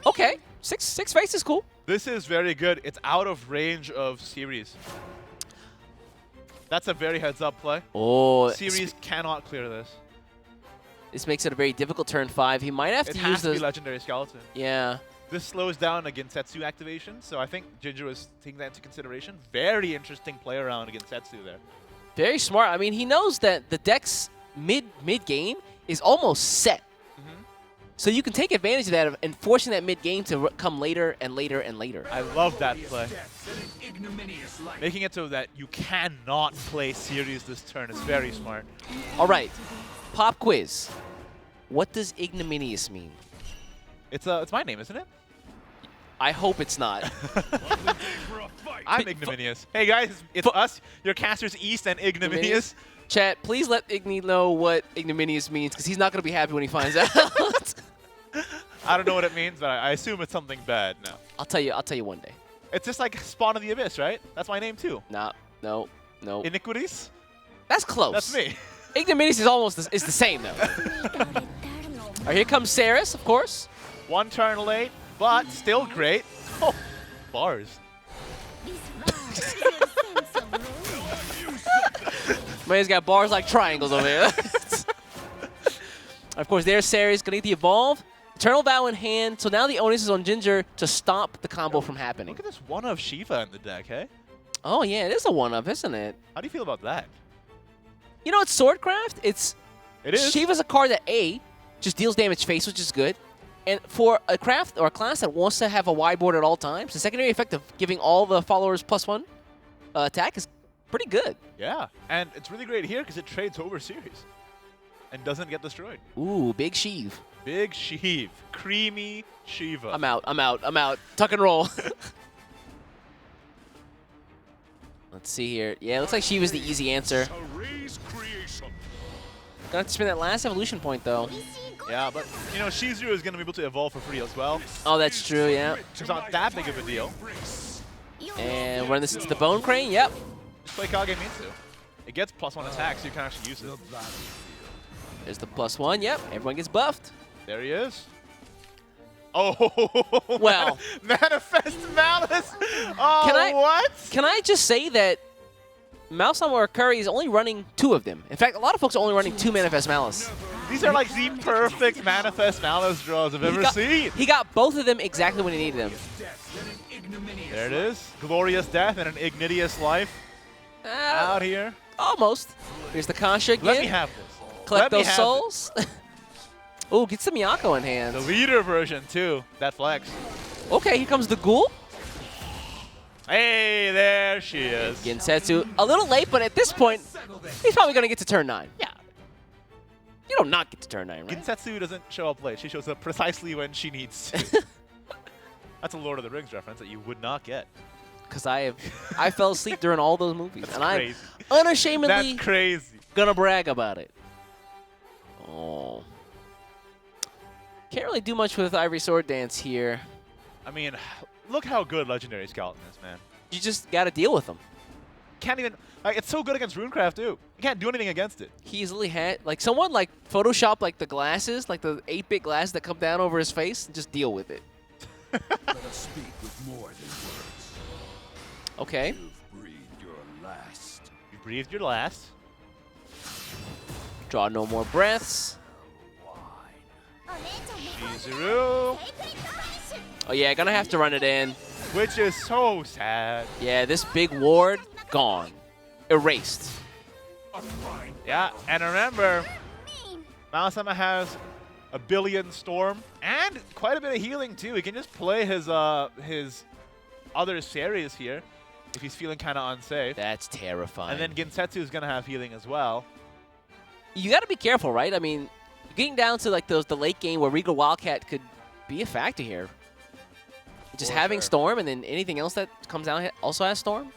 Okay. Six face is cool. This is very good. It's out of range of series. That's a very heads-up play. Oh, Series cannot clear this. this makes it a very difficult turn 5. He might have It to has use to be those. Legendary Skeleton. Yeah. This slows down a Gensetsu activation, so I think Ginger was taking that into consideration. Very interesting play around against Gensetsu there. Very smart. I mean, he knows that the deck's mid game is almost set. So you can take advantage of that and forcing that mid game to come later and later and later. I love that play. Making it so that you cannot play series this turn is very smart. All right. Pop quiz. What does ignominious mean? It's my name, isn't it? I hope it's not. I'm ignominious. Hey guys, it's us, your casters East and ignominious. Chat, please let Igni know what ignominious means because he's not going to be happy when he finds out. I don't know what it means, but I assume it's something bad now. I'll tell you one day. It's just like Spawn of the Abyss, right? That's my name too. Nah, no. Iniquities? That's close. That's me. Ignominious is almost the same though. All right, here comes Saris, of course. One turn late, but still great. Oh, bars. Man's got bars like triangles over here. Of course, there's Saris, gonna get the evolve. Eternal Vow in hand, so now the onus is on Ginger to stop the combo from happening. Look at this one of Shiva in the deck, hey? Oh yeah, it is a one-up, isn't it? How do you feel about that? You know, it's Swordcraft. It is. Shiva's a card that just deals damage face, which is good. And for a craft or a class that wants to have a wide board at all times, the secondary effect of giving all the followers +1 attack is pretty good. Yeah, and it's really great here because it trades over series and doesn't get destroyed. Ooh, big Sheev. Big Sheev. Creamy Shiva. I'm out. Tuck and roll. Let's see here. Yeah, it looks like Sheev is the easy answer. Gonna have to spend that last evolution point, though. Yeah, but, Shizuru is going to be able to evolve for free as well. Oh, that's true, yeah. It's not that big of a deal. And run this into the Bone Crane, yep. Just play Kagemitsu. It gets +1 attack, so you can actually use it. There's the +1, yep. Everyone gets buffed. There he is. Oh, Well. Manifest Malice. Oh, what? Can I just say that Malsama or Curry is only running 2 of them. In fact, a lot of folks are only running 2 Manifest Malice. These are like the perfect Manifest Malice draws I've ever seen. He got both of them exactly when he needed them. There it is. Glorious death and an ignidious life out here. Almost. Here's the Kasha again. Let me have this. Collect Let me those have souls. Ooh, gets the Miyako in hand. The leader version, too. That flex. Okay, here comes the Ghoul. Hey, there she is. Gensetsu. A little late, but at this point, he's probably going to get to turn 9. Yeah. You don't not get to turn 9, right? Gensetsu doesn't show up late. She shows up precisely when she needs to. That's a Lord of the Rings reference that you would not get. Because I fell asleep during all those movies. That's and crazy. I'm unashamedly That's crazy. gonna brag about it. Oh. Can't really do much with Ivory Sword Dance here. I mean, look how good Legendary Skeleton is, man. You just gotta deal with them. can't even, like, it's so good against Runecraft too. You can't do anything against it. He easily had, like, someone like Photoshop like the glasses, like the 8-bit glasses that come down over his face, and just deal with it. Let us speak with more than words. Okay. You've breathed your last. You breathed your last. Draw no more breaths. Shizuru, Oh yeah, gonna have to run it in. which is so sad. Yeah, this big ward, gone. Erased. Yeah, and remember, Malasama has a billion storm and quite a bit of healing too. He can just play his other series here if he's feeling kind of unsafe. That's terrifying. And then Gensetsu is gonna have healing as well. You gotta be careful, right? I mean, getting down to like the late game where Regal Wildcat could be a factor here. Just For having sure. Storm and then anything else that comes out also has Storm.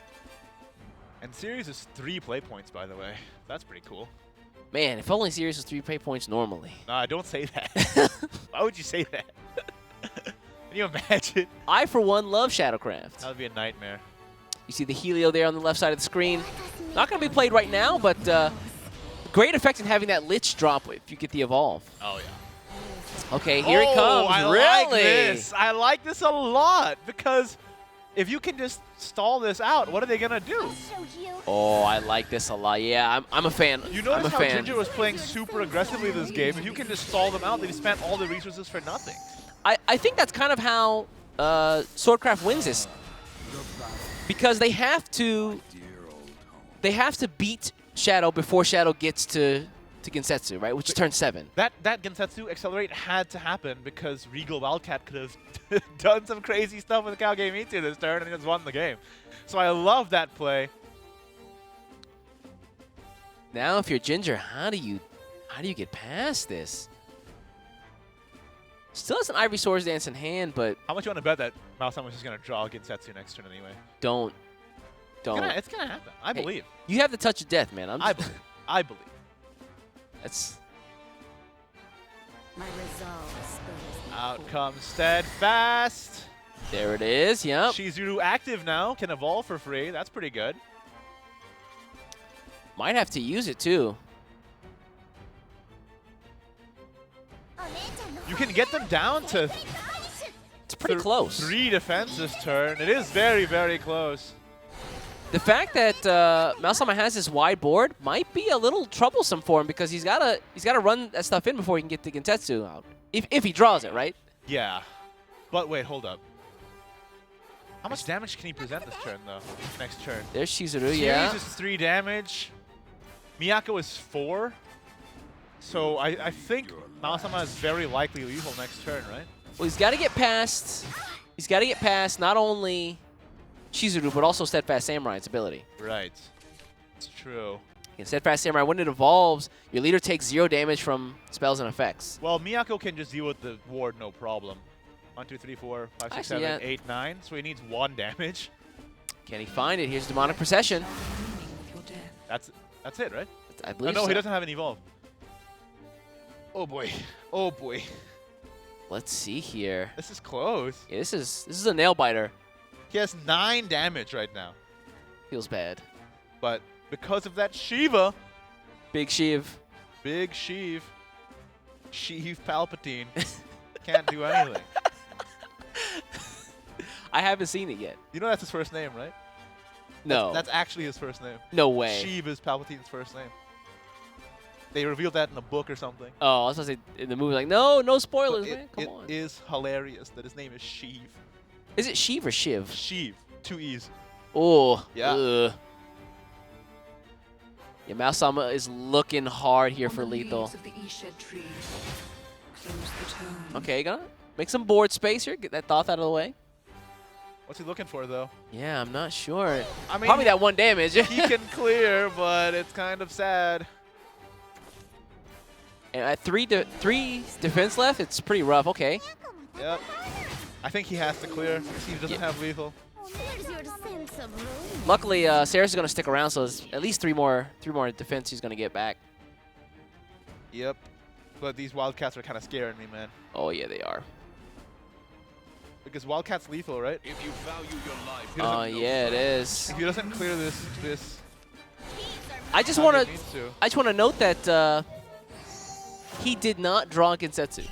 And series is 3 play points, by the way. That's pretty cool. Man, if only Sirius was 3 play points normally. Nah, don't say that. Why would you say that? Can you imagine? I, for one, love Shadowcraft. That would be a nightmare. You see the Helio there on the left side of the screen. Not going to be played right now, but great effect in having that Lich drop if you get the Evolve. Oh, yeah. Okay, here it comes. I Really? like this. I like this a lot because if you can just stall this out, what are they going to do? Oh, I like this a lot. Yeah, I'm a fan. You I'm notice a how fan. Ginger was playing super aggressively this game. If you can just stall them out, they've spent all the resources for nothing. I think that's kind of how Swordcraft wins this, because they have to beat Shadow before Shadow gets to Gensetsu, right? Which is turn 7. That Gensetsu Accelerate had to happen because Regal Wildcat could have done some crazy stuff with Kage this turn and just won the game. So I love that play. Now, if you're Ginger, how do you get past this? Still has an Ivory Swords Dance in hand, but How much you want to bet that Malasama is just going to draw Gensetsu next turn anyway? don't. It's gonna happen. I Hey, believe. You have the touch of death, man. I believe. I believe. That's My resolve spurs Out comes Steadfast. there. It is. Yep. Shizuru active now. Can evolve for free. That's pretty good. Might have to use it too. You can get them down to It's pretty close. 3 defense this turn. It is very, very close. The fact that Malasama has this wide board might be a little troublesome for him because he's gotta run that stuff in before he can get the Gensetsu out. If he draws it, right? Yeah. But wait, hold up. How much damage can he present this turn, though? Next turn. There's Shizuru, Series yeah. is 3 damage. Miyako is 4. So I think Malasama is very likely lethal next turn, right? Well, he's got to get past. He's got to get past not only Shizuru but also Steadfast Samurai's ability. Right. It's true. And Steadfast Samurai, when it evolves, your leader takes 0 damage from spells and effects. Well, Miyako can just deal with the ward no problem. 1, 2, 3, 4, 5, 6, Actually, 7, yeah. 8, 9. So he needs 1 damage. Can he find it? Here's Demonic Procession. with your death. That's it, right? I believe no, so. he doesn't have an evolve. Oh boy. Oh boy. Let's see here. This is close. Yeah, this is a nail biter. He has 9 damage right now. Feels bad. But because of that Shiva, Big Shiv. big Sheev, Sheev Palpatine, can't do anything. I haven't seen it yet. You know that's his first name, right? No. That's actually his first name. No way. Sheev is Palpatine's first name. They revealed that in a book or something. Oh, I was going to say in the movie, like, no spoilers, But man. Come on. It is hilarious that his name is Sheev. Is it Shiv or Shiv? Sheev. 2 E's. Oh. Yeah. Ugh. Yeah, Malasama is looking hard here for On the lethal. leaves of the Ished tree, close the turn. Okay, gonna make some board space here. Get that Thoth out of the way. What's he looking for, though? Yeah, I'm not sure. I mean, Probably that 1 damage. he can clear, but it's kind of sad. And at 3 defense left, it's pretty rough. Okay. Yep. I think he has to clear. He doesn't have lethal. There's your sense of room. Luckily, Sarah's is gonna stick around, so there's at least 3 more defense he's gonna get back. Yep. But these Wildcats are kind of scaring me, man. Oh yeah, they are. because Wildcat's lethal, right? If you value your life, He doesn't Oh, yeah, it is. If he doesn't clear this, I just how want he to needs to. I just want to note that he did not draw Gensetsu.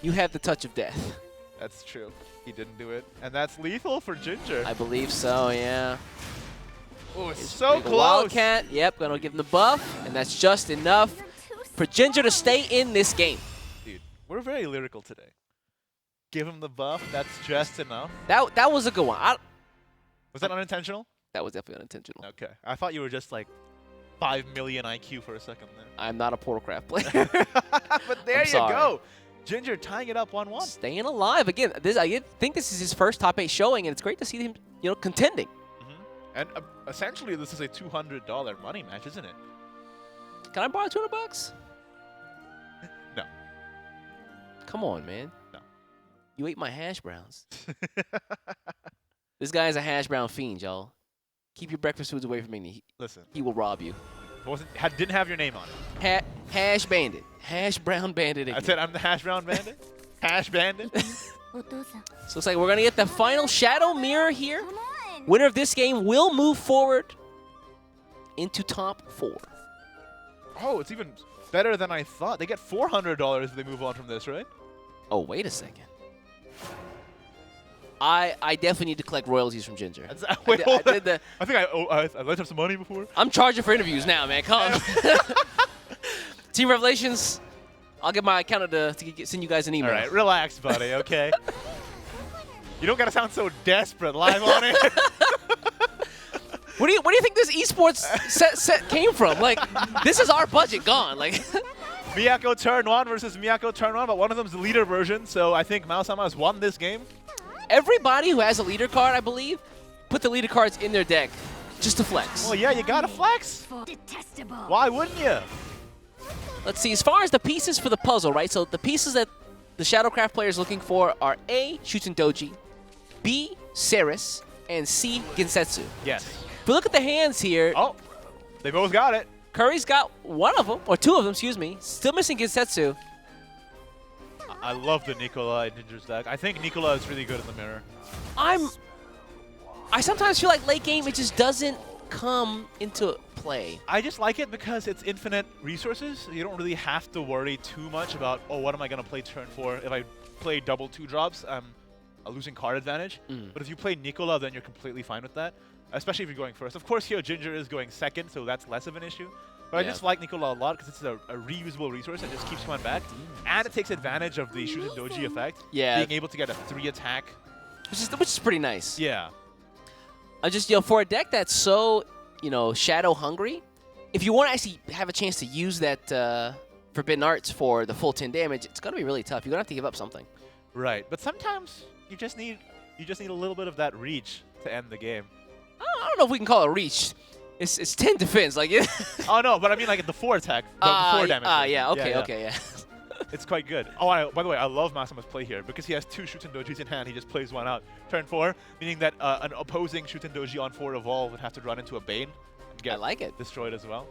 You have the touch of death. That's true. He didn't do it, and that's lethal for Ginger. I believe so, yeah. Oh, it's so Big close. Wildcat, yep, gonna give him the buff, and that's just enough for Ginger to stay in this game. Dude, we're very lyrical today. Give him the buff. That's just enough. That was a good one. Was that unintentional? That was definitely unintentional. Okay. I thought you were just like 5 million IQ for a second there. I'm not a Portalcraft player. But there I'm you sorry. go. Ginger tying it up 1-1. Staying alive again. I think this is his first top 8 showing, and it's great to see him, contending. And essentially, this is a $200 money match, isn't it? Can I borrow $200? No. Come on, man. No. You ate my hash browns. This guy is a hash brown fiend, y'all. Keep your breakfast foods away from me. Listen, He will rob you. didn't have your name on it. Hash bandit. Hash brown bandit again. I said I'm the hash brown bandit. Hash bandit. So it's like we're going to get the final shadow mirror here. Come on. Winner of this game will move forward into top 4. Oh, it's even better than I thought. They get $400 if they move on from this, right? Oh, wait a second. I definitely need to collect royalties from Ginger. Wait, I did the, I think I'd like to have some money before. I'm charging for interviews now, man. Come on. Team Revelations, I'll get my accountant to send you guys an email. All right, relax, buddy, okay? You don't got to sound so desperate live on it. What do you think this esports set came from? Like, this is our budget gone. Like, Miyako turn 1 versus Miyako turn 1, but one of them's the leader version, so I think Mao-sama has won this game. everybody who has a leader card, I believe, put the leader cards in their deck just to flex. Well, yeah, you got to flex. Detestable. Why wouldn't you? Let's see, as far as the pieces for the puzzle, right? So the pieces that the Shadowcraft player is looking for are A, Shuten Doji, B, Ceres, and C, Gensetsu. Yes. If we look at the hands here, Oh, they both got it. Curry's got one of them, or two of them, excuse me. Still missing Gensetsu. I love the Nicola in Ginger's deck. I think Nicola is really good in the mirror. I sometimes feel like late game, it just doesn't come into play. I just like it because it's infinite resources. You don't really have to worry too much about, oh, what am I going to play turn 4? If I play double 2-drops, I'm a losing card advantage. But if you play Nicola, then you're completely fine with that, especially if you're going first. Of course, here Ginger is going second, so that's less of an issue. But Yeah. I just like Nicola a lot because it's a reusable resource and just keeps coming back. And it takes advantage of the Shuten Doji effect. Yeah. Being able to get a 3-attack. Which is pretty nice. Yeah. I'm just, for a deck that's so, shadow hungry, if you want to actually have a chance to use that Forbidden Arts for the full 10 damage, it's going to be really tough. You're going to have to give up something. Right. But sometimes you just need a little bit of that reach to end the game. I don't know if we can call it reach. It's 10 defense. Like, Oh, no, but I mean like the 4 attack. The 4 damage. yeah, version. okay, yeah. It's quite good. Oh, by the way, I love Masama's play here because he has 2 Shuten Dojis in hand. He just plays one out. Turn 4, meaning that an opposing Shuten Doji on 4 evolve would have to run into a Bane and get I like it. destroyed as well,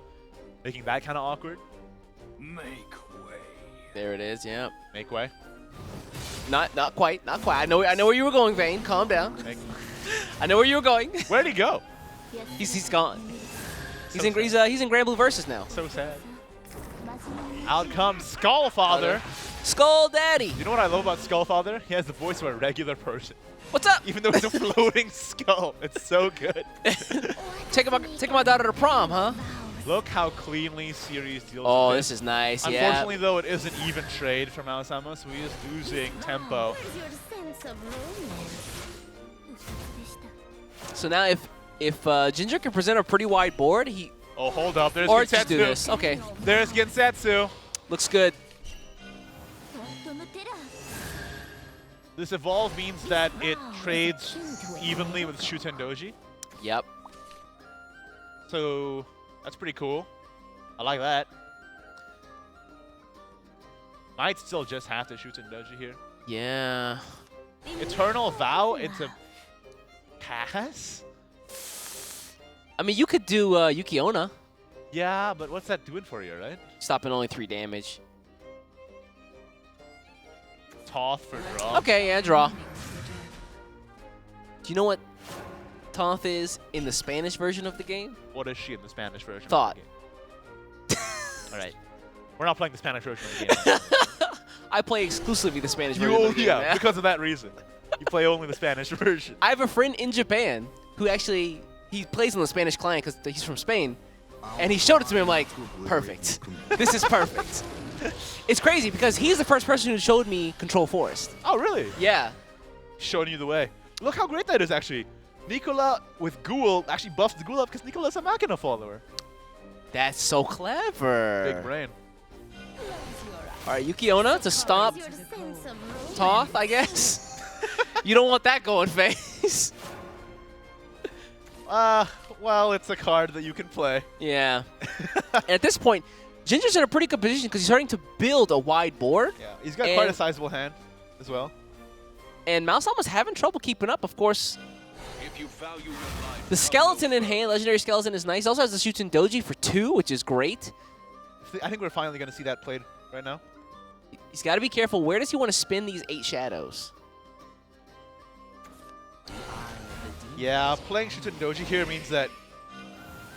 making that kind of awkward. Make way. There it is, yeah. Make way. Not quite. I know where you were going, Vayne. Calm down. I know where you were going. Where'd he go? He's gone. He's So in Grand Blue Versus now. So sad. Out comes Skullfather. Skull Daddy. You know what I love about Skullfather? He has the voice of a regular person. What's up? Even though it's a floating skull. It's so good. Take my daughter to prom, huh? Look how cleanly Series deals Oh, with this is nice. Unfortunately, though, it is an even trade for Mao-sama, so he is losing tempo. Where's your sense of romance? So now if Ginger can present a pretty wide board, he Oh, hold up. There's or just do Gensetsu. this. Okay, There's Gensetsu. looks good. This evolve means that it trades evenly with Shuten Doji. Yep. So that's pretty cool. I like that. Might still just have to Shuten Doji here. Yeah. Eternal Vow, it's a pass? I mean, you could do Yukiona, Yeah, but what's that doing for you, right? stopping only 3 damage. Toth for draw. Okay, yeah, draw. Do you know what Toth is in the Spanish version of the game? What is she in the Spanish version? Thought. Of the game? All right. We're not playing the Spanish version of the game. I play exclusively the Spanish version of the game. Yeah, man. because of that reason. You play only the Spanish version. I have a friend in Japan who actually, he plays on the Spanish client because he's from Spain. And he showed it to me. I'm like, perfect. This is perfect. It's crazy because he's the first person who showed me Control Forest. Oh, really? Yeah. Showing you the way. Look how great that is, actually. Nicola with Ghoul actually buffs the Ghoul up because Nicola's a Machina follower. That's so clever. Big brain. All right, Yuki-Onna to stop Your sense of romance. Toth, I guess. You don't want that going face. Well, it's a card that you can play. Yeah. And at this point, Ginger's in a pretty good position because he's starting to build a wide board. Yeah, he's got quite a And- sizable hand as well. And Malsama's having trouble keeping up, of course. If you value your life, The skeleton in hand, legendary skeleton, is nice. He also has the Shuten Doji for 2, which is great. I think we're finally going to see that played right now. He's got to be careful. Where does he want to spin these 8 shadows? Yeah, playing Shuten Doji here means that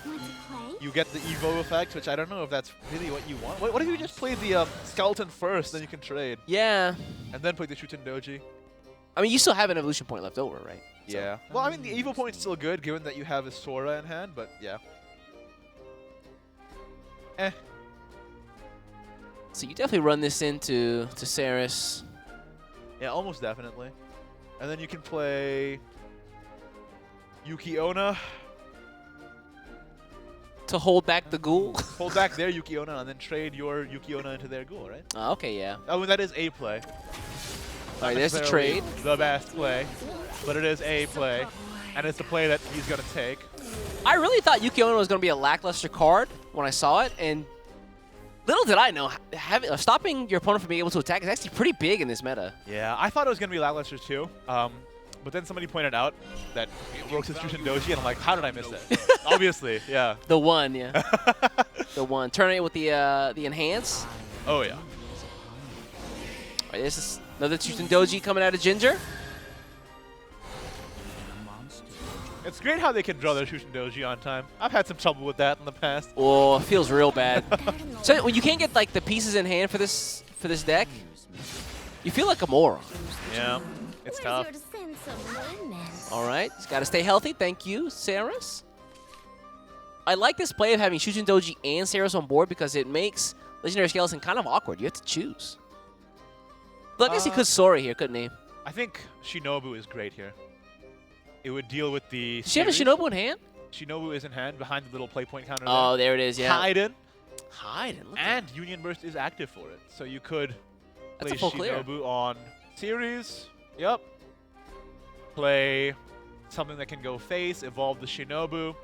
Want to play? you get the Evo effect, which I don't know if that's really what you want. What if you just play the skeleton first, then you can trade, Yeah. and then play the Shuten Doji? I mean, you still have an evolution point left over, right? Yeah. Well, I mean, the Evo point's still good, given that you have a Sora in hand, but yeah. Eh. So you definitely run this into Ceres. Yeah, almost definitely. And then you can play Yuki-Onna. To hold back the ghoul. Hold back their Yuki-Onna and then trade your Yuki-Onna into their ghoul, right? Oh, okay, yeah. I mean, that is a play. All right, there's the Necessarily trade. The best play, but it is a play. And it's the play that he's going to take. I really thought Yuki-Onna was going to be a lackluster card when I saw it, and little did I know, stopping your opponent from being able to attack is actually pretty big in this meta. Yeah, I thought it was going to be lackluster too. But then somebody pointed out that it works with Shuten Doji, and I'm like, how did I miss that? Obviously, yeah. The one, yeah. The one. Turn it with the enhance. Oh, yeah. All right, this is another Shuten Doji coming out of Ginger. It's great how they can draw their Shuten Doji on time. I've had some trouble with that in the past. Oh, it feels real bad. So when you can't get like the pieces in hand for this deck, you feel like a moron. Yeah, it's tough. Where's your sense of romance? All right, just got to stay healthy. Thank you, Ceres. I like this play of having Shuten Doji and Ceres on board because it makes Legendary Skeleton kind of awkward. You have to choose. Well, I guess he could Sora here, couldn't he? I think Shinobu is great here. It would deal with the. Does she have a series. Shinobu in hand? Shinobu is in hand behind the little play point counter. Oh, there it is, yeah. Hidden. Hiding. Look at And Union Burst is active for it. So you could That's play a full clear. Shinobu on series. Yep. Play something that can go face, evolve the Shinobu.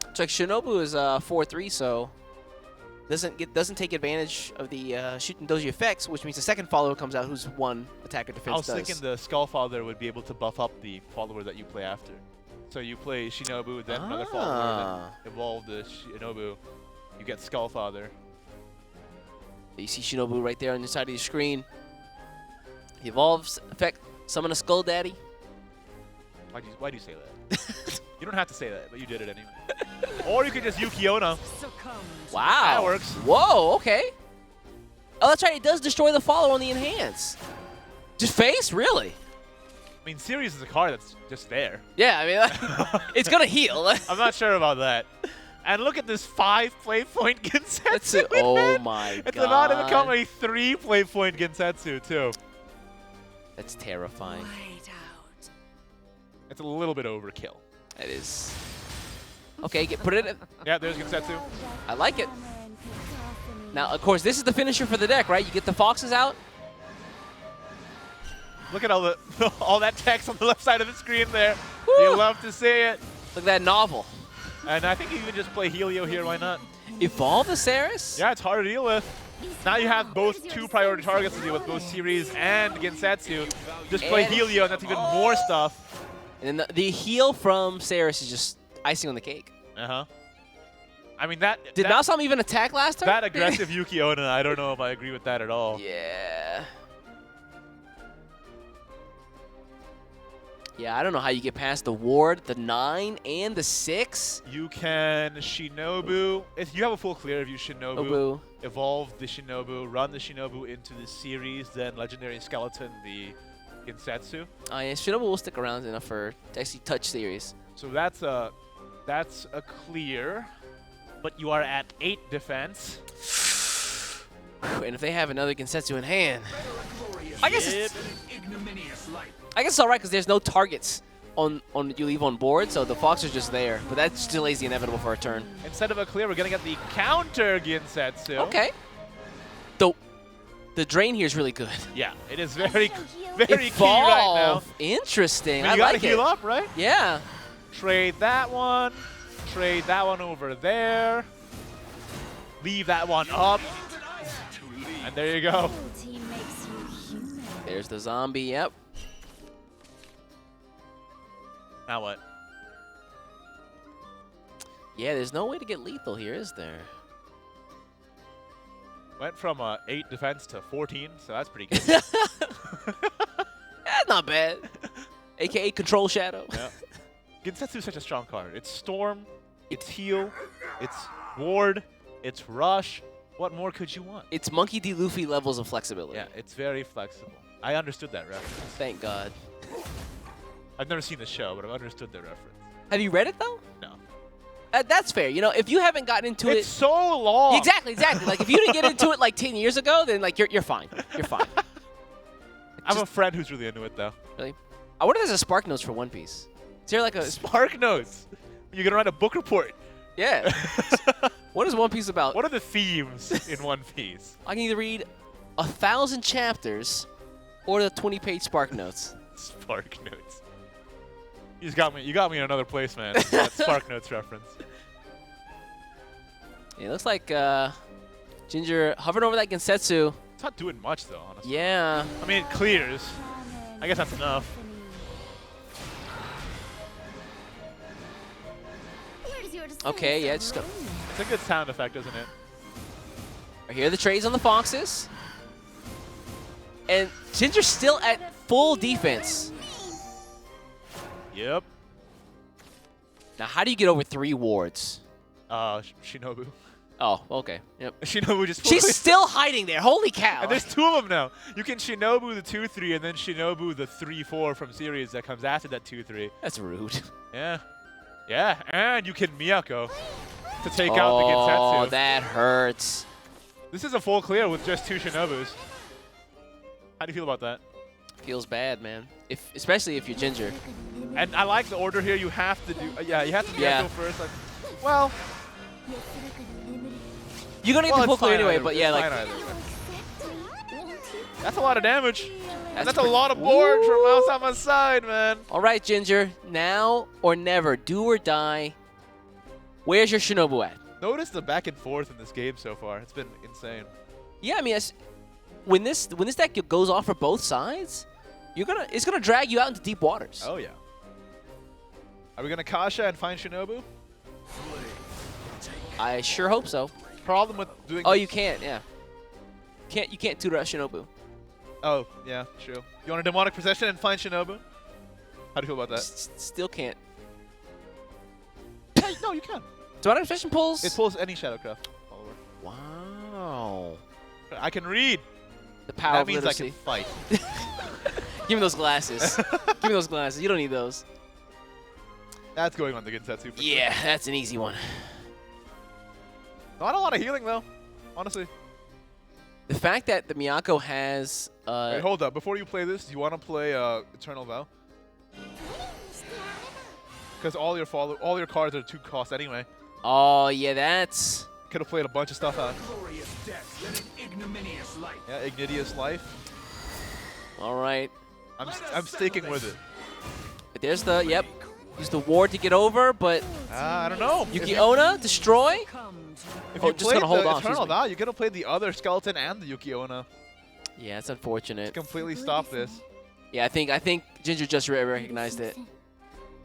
It's like Shinobu is 4/3, so doesn't take advantage of the Shuten Doji effects, which means the second follower comes out who's 1 attack or defense I was does. thinking the Skullfather would be able to buff up the follower that you play after. So you play Shinobu, then another follower, then evolve the Shinobu. You get Skullfather. You see Shinobu right there on the side of your screen. He evolves, effect, summon a Skull Daddy. Why do you say that? You don't have to say that, but you did it anyway. Or you could just Yuki-Onna. Wow. That works. Whoa, okay. Oh, that's right. It does destroy the follower on the enhance. Just face? Really? I mean, series is a card that's just there. Yeah, I mean, it's going to heal. I'm not sure about that. And look at this 5 play point Gensetsu. That's it. in Oh hand. my It's about to become god. a 3 play point Gensetsu, too. That's terrifying. It's a little bit overkill. That is. Okay, put it in. Yeah, there's Gensetsu. I like it. Now, of course, this is the finisher for the deck, right? You get the foxes out. Look at all the all that text on the left side of the screen there. Woo. You love to see it. Look at that novel. And I think you can just play Helio here. Why not? Evolve the Ceres? Yeah, it's hard to deal with. Now you have both 2 priority targets to deal with, both series and Gensetsu. Just play And- Helio, and that's even more stuff. And then the heal from Ceres is just icing on the cake. Uh-huh. I mean, that... Did that, Malsam even attack last turn? that aggressive Yuki-Onna, I don't know if I agree with that at all. Yeah. Yeah, I don't know how you get past the ward, the 9, and the 6. You can Shinobu. If you have a full clear of you Shinobu, Obu. evolve the Shinobu, run the Shinobu into the series, then Legendary Skeleton, the Gensetsu. Oh yeah, Shinobu will stick around enough for to actually touch series. So that's a clear. But you are at 8 defense. And if they have another Gensetsu in hand, I guess it's Ignominious life. all right because there's no targets on you leave on board, so the Fox is just there. But that just delays the inevitable for a turn. Instead of a clear, we're gonna get the counter Gensetsu. Okay. The drain here is really good. Yeah, it is very Evolve. key right now. Interesting. I mean, I you gotta like heal it. up, right? Yeah. Trade that one. Trade that one over there. Leave that one up. And there you go. Cruelty makes you human. There's the zombie. Yep. Now what? Yeah, there's no way to get lethal here, is there? Went from 8 defense to 14, so that's pretty good. That's not bad. AKA Control Shadow. Yeah. Gensetsu is such a strong card. It's Storm, it's Heal, it's Ward, it's Rush. What more could you want? It's Monkey D. Luffy levels of flexibility. Yeah, it's very flexible. I understood that reference. Thank God. I've never seen the show, but I've understood the reference. Have you read it, though? No. That's fair. You know, if you haven't gotten into It's it... so long. Exactly. Like, if you didn't get into it, like, 10 years ago, then, like, you're fine. You're fine. I have a friend who's really into it, though. Really? I wonder if there's a Spark Notes for One Piece. Is there, like, a... Spark Notes. You're going to write a book report. Yeah. What is One Piece about? What are the themes in One Piece? I can either read 1,000 chapters or the 20-page Spark Notes. Spark Notes. You got me in another place, man. That Spark Notes reference. It looks like Ginger hovering over that Gensetsu. It's not doing much, though, honestly. Yeah. I mean, it clears. I guess that's enough. Where's your Okay, sense yeah, of just go. romance? It's a good sound effect, isn't it? Here are the trades on the Foxes. And Ginger's still at full defense. Yep. Now, how do you get over 3 wards? Shinobu. Oh, okay. Yep. Shinobu just... She's still hiding there. Holy cow. And there's 2 of them now. You can Shinobu the 2-3 and then Shinobu the 3-4 from series that comes after that 2-3. That's rude. Yeah. Yeah, and you can Miyako to take out the Gensetsu. Oh, that hurts. This is a full clear with just 2 Shinobus. How do you feel about that? Feels bad, man. Especially if you're Ginger. And I like the order here. You have to do... you have to Miyako Yeah. first. Like, well... You're going to get the full clear anyway, but yeah, like... That's a lot of damage. And that's a lot of board from Maosama's side, man. All right, Ginger. Now or never. Do or die. Where's your Shinobu at? Notice the back and forth in this game so far. It's been insane. Yeah, I mean, when this deck goes off for both sides, it's gonna drag you out into deep waters. Oh, yeah. Are we going to Kasha and find Shinobu? I sure hope so. Problem with doing... Oh, you can't. Yeah. You can't tutor out Shinobu. Oh, yeah, true. You want a Demonic Possession and find Shinobu? How do you feel about that? Still can't. Yeah, no, you can. Demonic Possession pulls. It pulls any Shadowcraft follower. Wow. I can read. The power That of means literacy. I can fight. Give me those glasses. Give me those glasses. You don't need those. That's going on the Gensetsu. For Yeah, sure. that's an easy one. Not a lot of healing, though. Honestly. The fact that the Miyako has... Wait, hold up. Before you play this, do you want to play Eternal Vow? Because all your cards are 2 cost anyway. Oh, yeah, that's... Could have played a bunch of stuff out. Glorious death and an ignominious life. Yeah, Ignidious Life. All right. I'm sticking with it. But there's the... Yep. Use the ward to get over, but... I don't know. Yuki Onna, destroy? If Oh, you just played gonna hold the on, Eternal excuse me. Vow, you could have played the other Skeleton and the Yuki Onna. Yeah, it's unfortunate. Completely stop this. Yeah, I think Ginger just recognized it.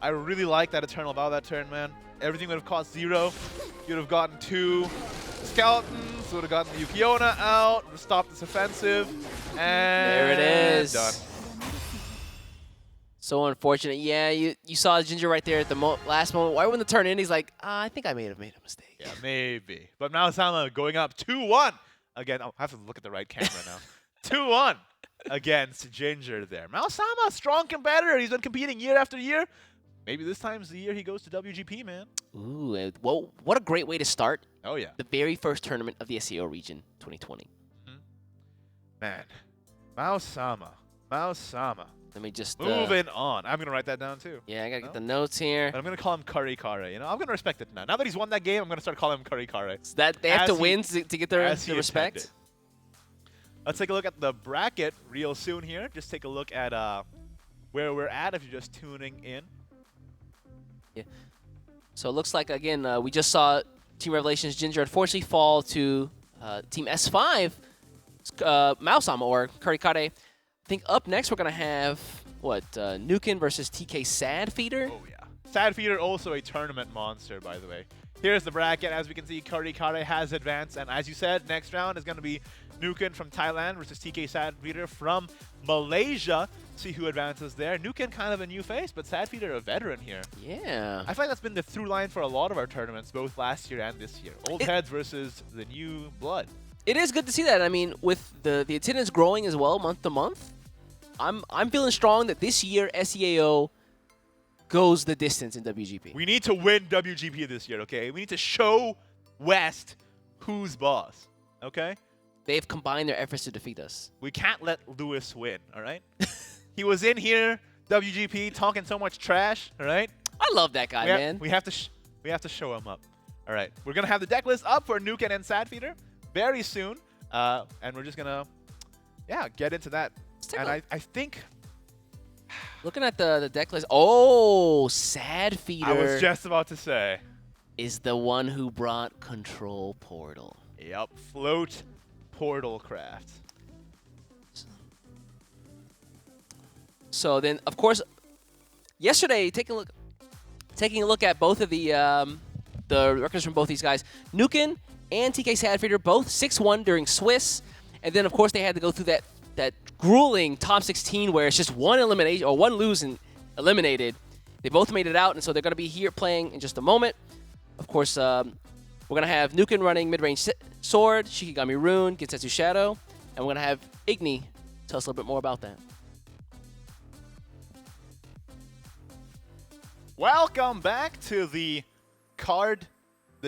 I really like that Eternal Vow that turn, man. Everything would have cost 0. You'd have gotten 2 Skeletons, would have gotten the Yuki Onna out, would have stopped this offensive, and There it is. done. So unfortunate. Yeah, you saw Ginger right there at the last moment. Right when the turn in, he's like, I think I may have made a mistake. Yeah, maybe. But Mausama going up 2-1. Again, I have to look at the right camera now. 2-1 against Ginger there. Mausama, a strong competitor. He's been competing year after year. Maybe this time's the year he goes to WGP, man. Ooh, well, what a great way to start Oh, yeah. the very first tournament of the SEAO region 2020. Man, Mausama. Let me just... Moving on. I'm going to write that down, too. Yeah, I got to get the notes here. But I'm going to call him Kare Kare. You know, I'm going to respect it now. Now that he's won that game, I'm going to start calling him Kare Kare. So that they have to As he- win to get their as he respect. intended. Let's take a look at the bracket real soon here. Just take a look at where we're at if you're just tuning in. Yeah. So it looks like, again, we just saw Team Revelations Ginger unfortunately fall to Team S5, Mausama or Karikare. I think up next we're going to have, what, Nukin versus TK Sadfeeder? Oh, yeah. Sadfeeder also a tournament monster, by the way. Here's the bracket. As we can see, Kare Kare has advanced. And as you said, next round is going to be Nukin from Thailand versus TK Sadfeeder from Malaysia. See who advances there. Nukin kind of a new face, but Sadfeeder a veteran here. Yeah. I feel like that's been the through line for a lot of our tournaments, both last year and this year. Old heads versus the new blood. It is good to see that. I mean, with the attendance growing as well month to month, I'm feeling strong that this year SEAO goes the distance in WGP. We need to win WGP this year, okay? We need to show West who's boss, okay? They've combined their efforts to defeat us. We can't let Lewis win, all right? He was in here, WGP, talking so much trash, all right? I love that guy, man. We have to show him up. All right, we're going to have the deck list up for Nukin and Sadfeeder very soon, and we're just going to, get into that. And I think... Looking at the deck list, Sadfeeder I was just about to say. is the one who brought Control Portal. Yep, Float Portal Craft. So then, of course, yesterday, taking a look at both of the records from both these guys, Nukin and TK Sadfeeder both 6-1 during Swiss, and then of course they had to go through that grueling top 16 where it's just one elimination or one lose and eliminated. They both made it out, and so they're going to be here playing in just a moment. Of course, we're going to have Nukin running mid-range sword, Shikigami Rune, Getsetsu Shadow, and we're going to have Igni tell us a little bit more about that. Welcome back to the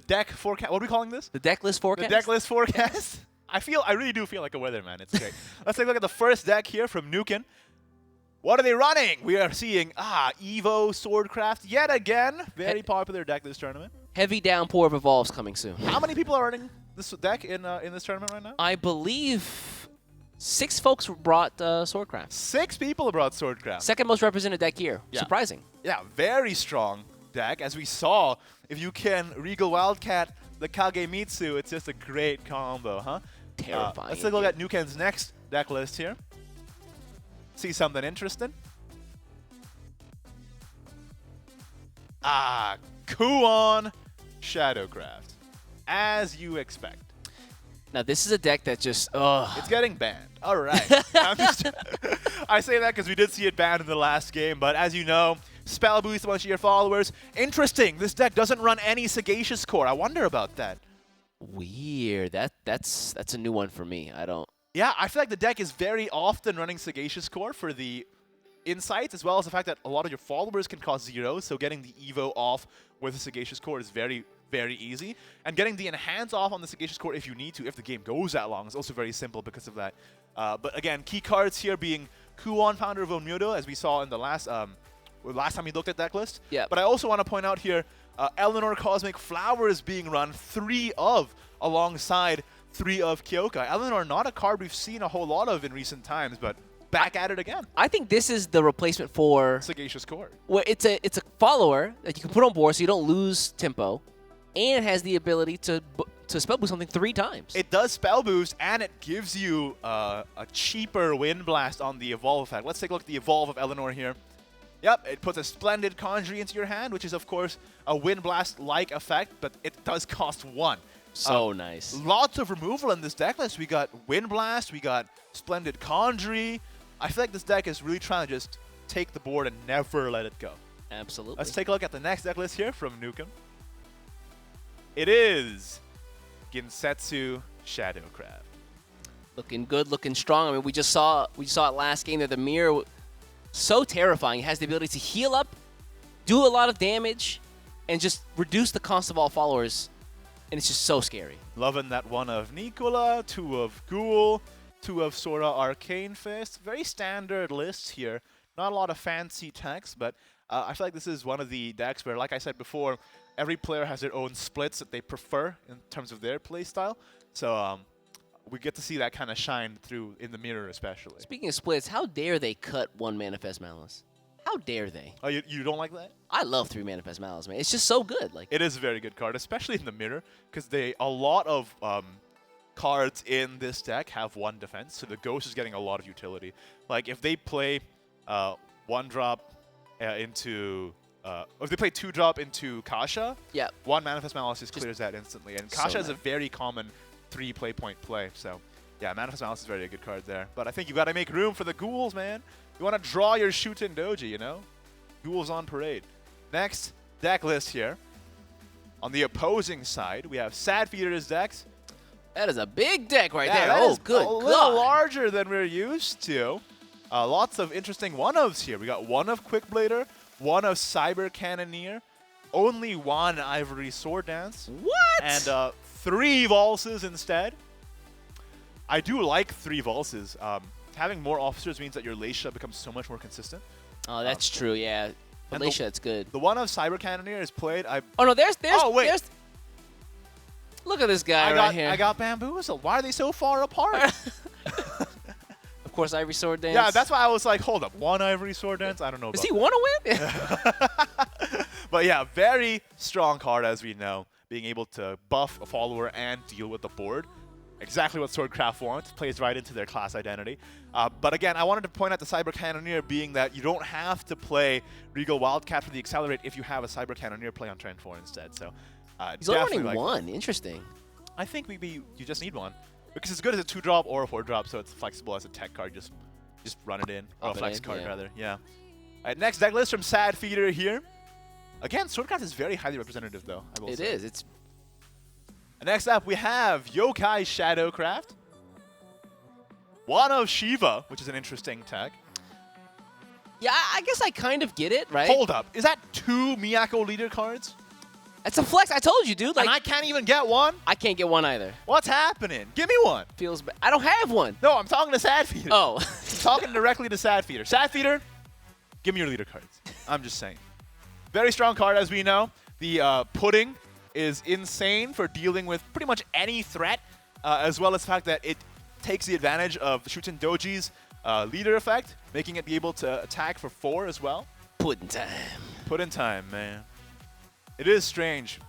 deck forecast. What are we calling this? The deck list forecast? The deck list forecast. I really do feel like a weatherman. It's great. Let's take a look at the first deck here from Nukin. What are they running? We are seeing, Evo Swordcraft yet again. Very popular deck this tournament. Heavy downpour of Evolves coming soon. How many people are running this deck in this tournament right now? I believe 6 folks brought Swordcraft. 6 people have brought Swordcraft. Second most represented deck here. Yeah. Surprising. Yeah, very strong deck. As we saw, if you can Regal Wildcat the Kagemitsu, it's just a great combo, huh? Terrifying. Let's take a look at Nuken's next deck list here. See something interesting. Kuon Shadowcraft, as you expect. Now, this is a deck that just, ugh. It's getting banned. All right. I say that because we did see it banned in the last game, but as you know, spell boost a bunch of your followers. Interesting. This deck doesn't run any Sagacious Core. I wonder about that. Weird. That's a new one for me. I don't. Yeah, I feel like the deck is very often running Sagacious Core for the insights, as well as the fact that a lot of your followers can cost 0, so getting the Evo off with a Sagacious Core is very, very easy. And getting the Enhance off on the Sagacious Core if you need to, if the game goes that long, is also very simple because of that. But again, key cards here being Kuon, founder of Onmyodo, as we saw in the last time we looked at that list. Yeah. But I also want to point out here, Eleanor Cosmic Flowers being run 3 of, alongside 3 of Kyoka. Eleanor, not a card we've seen a whole lot of in recent times, but back at it again. I think this is the replacement for Sagacious Core. well, it's a follower that you can put on board so you don't lose tempo, and it has the ability to spell boost something 3 times. It does spell boost, and it gives you a cheaper Wind Blast on the Evolve effect. Let's take a look at the Evolve of Eleanor here. Yep, it puts a Splendid Conjury into your hand, which is, of course, a Wind Blast-like effect, but it does cost 1. So nice. Lots of removal in this deck list. We got Wind Blast, we got Splendid Conjury. I feel like this deck is really trying to just take the board and never let it go. Absolutely. Let's take a look at the next deck list here from Nukem. It is Ginsetsu Shadowcraft. Looking good, looking strong. I mean, we just saw it last game that the mirror, so terrifying. It has the ability to heal up, do a lot of damage, and just reduce the cost of all followers. And it's just so scary. Loving that one of Nicola, 2 of Ghoul, 2 of Sora Arcane Fist. Very standard list here. Not a lot of fancy techs, but I feel like this is one of the decks where, like I said before, every player has their own splits that they prefer in terms of their playstyle. So we get to see that kind of shine through in the mirror especially. Speaking of splits, how dare they cut 1 Manifest Malice? How dare they? Oh, you don't like that? I love 3 Manifest Malice, man. It's just so good. Like, It is a very good card, especially in the mirror, because a lot of cards in this deck have 1 defense, so the Ghost is getting a lot of utility. Like if they play 1-drop into, if they play 2-drop into Kasha, yeah, 1 Manifest Malice just clears that instantly. And so Kasha is a nice. very common 3 play point play, so yeah, Manifest Malice is very a good card there. But I think you got to make room for the Ghouls, man. You want to draw your Shootin' Doji, you know? Ghouls on parade. Next deck list here. On the opposing side, we have Sad Feeder's decks. that is a big deck right Yeah, there. that Oh, is good a God. little larger than we're used to. Lots of interesting 1-ofs here. We got 1 of Quickblader, 1 of Cyber Cannoneer, only 1 Ivory Sword Dance, What? and 3 Valses instead. I do like 3 Valses. Having more officers means that your Leisha becomes so much more consistent. Oh, that's true, yeah. and Alicia, it's good. The 1 of Cyber Cannoneer is played. Oh, no, there's Oh, wait. there's, look at this guy right here. I got bamboozled. Why are they so far apart? Of course, Ivory Sword Dance. Yeah, that's why I was like, hold up, 1 Ivory Sword Dance? I don't know about Does he want to win? But yeah, very strong card, as we know, being able to buff a follower and deal with the board. Exactly what Swordcraft wants. Plays right into their class identity. But again, I wanted to point out the Cyber Cannoneer being that you don't have to play Regal Wildcat for the Accelerate if you have a Cyber Cannoneer play on Trend 4 instead. So He's only definitely running like 1. Interesting. I think maybe you just need 1. Because it's good as a 2-drop or a 4-drop, so it's flexible as a tech card. Just run it in. Or a Up it flex in, card, yeah. rather. Yeah. All right, next deck list from Sad Feeder here. Again, Swordcraft is very highly representative, though, I will It say. is. It's Next up, we have Yokai Shadowcraft. 1 of Shiva, which is an interesting tech. yeah. I guess I kind of get it, right? Hold up. Is that 2 Miyako leader cards? It's a flex. I told you, dude. Like, And I can't even get 1? I can't get 1 either. What's happening? Give me 1. Feels bad. I don't have 1. No, I'm talking to Sad Feeder. Oh. I'm talking directly to Sad Feeder. Sad Feeder, give me your leader cards. I'm just saying. Very strong card, as we know. The Pudding is insane for dealing with pretty much any threat, as well as the fact that it takes the advantage of Shootin' Doji's leader effect, making it be able to attack for 4 as well. Pudding time. Put in time, man. It is strange.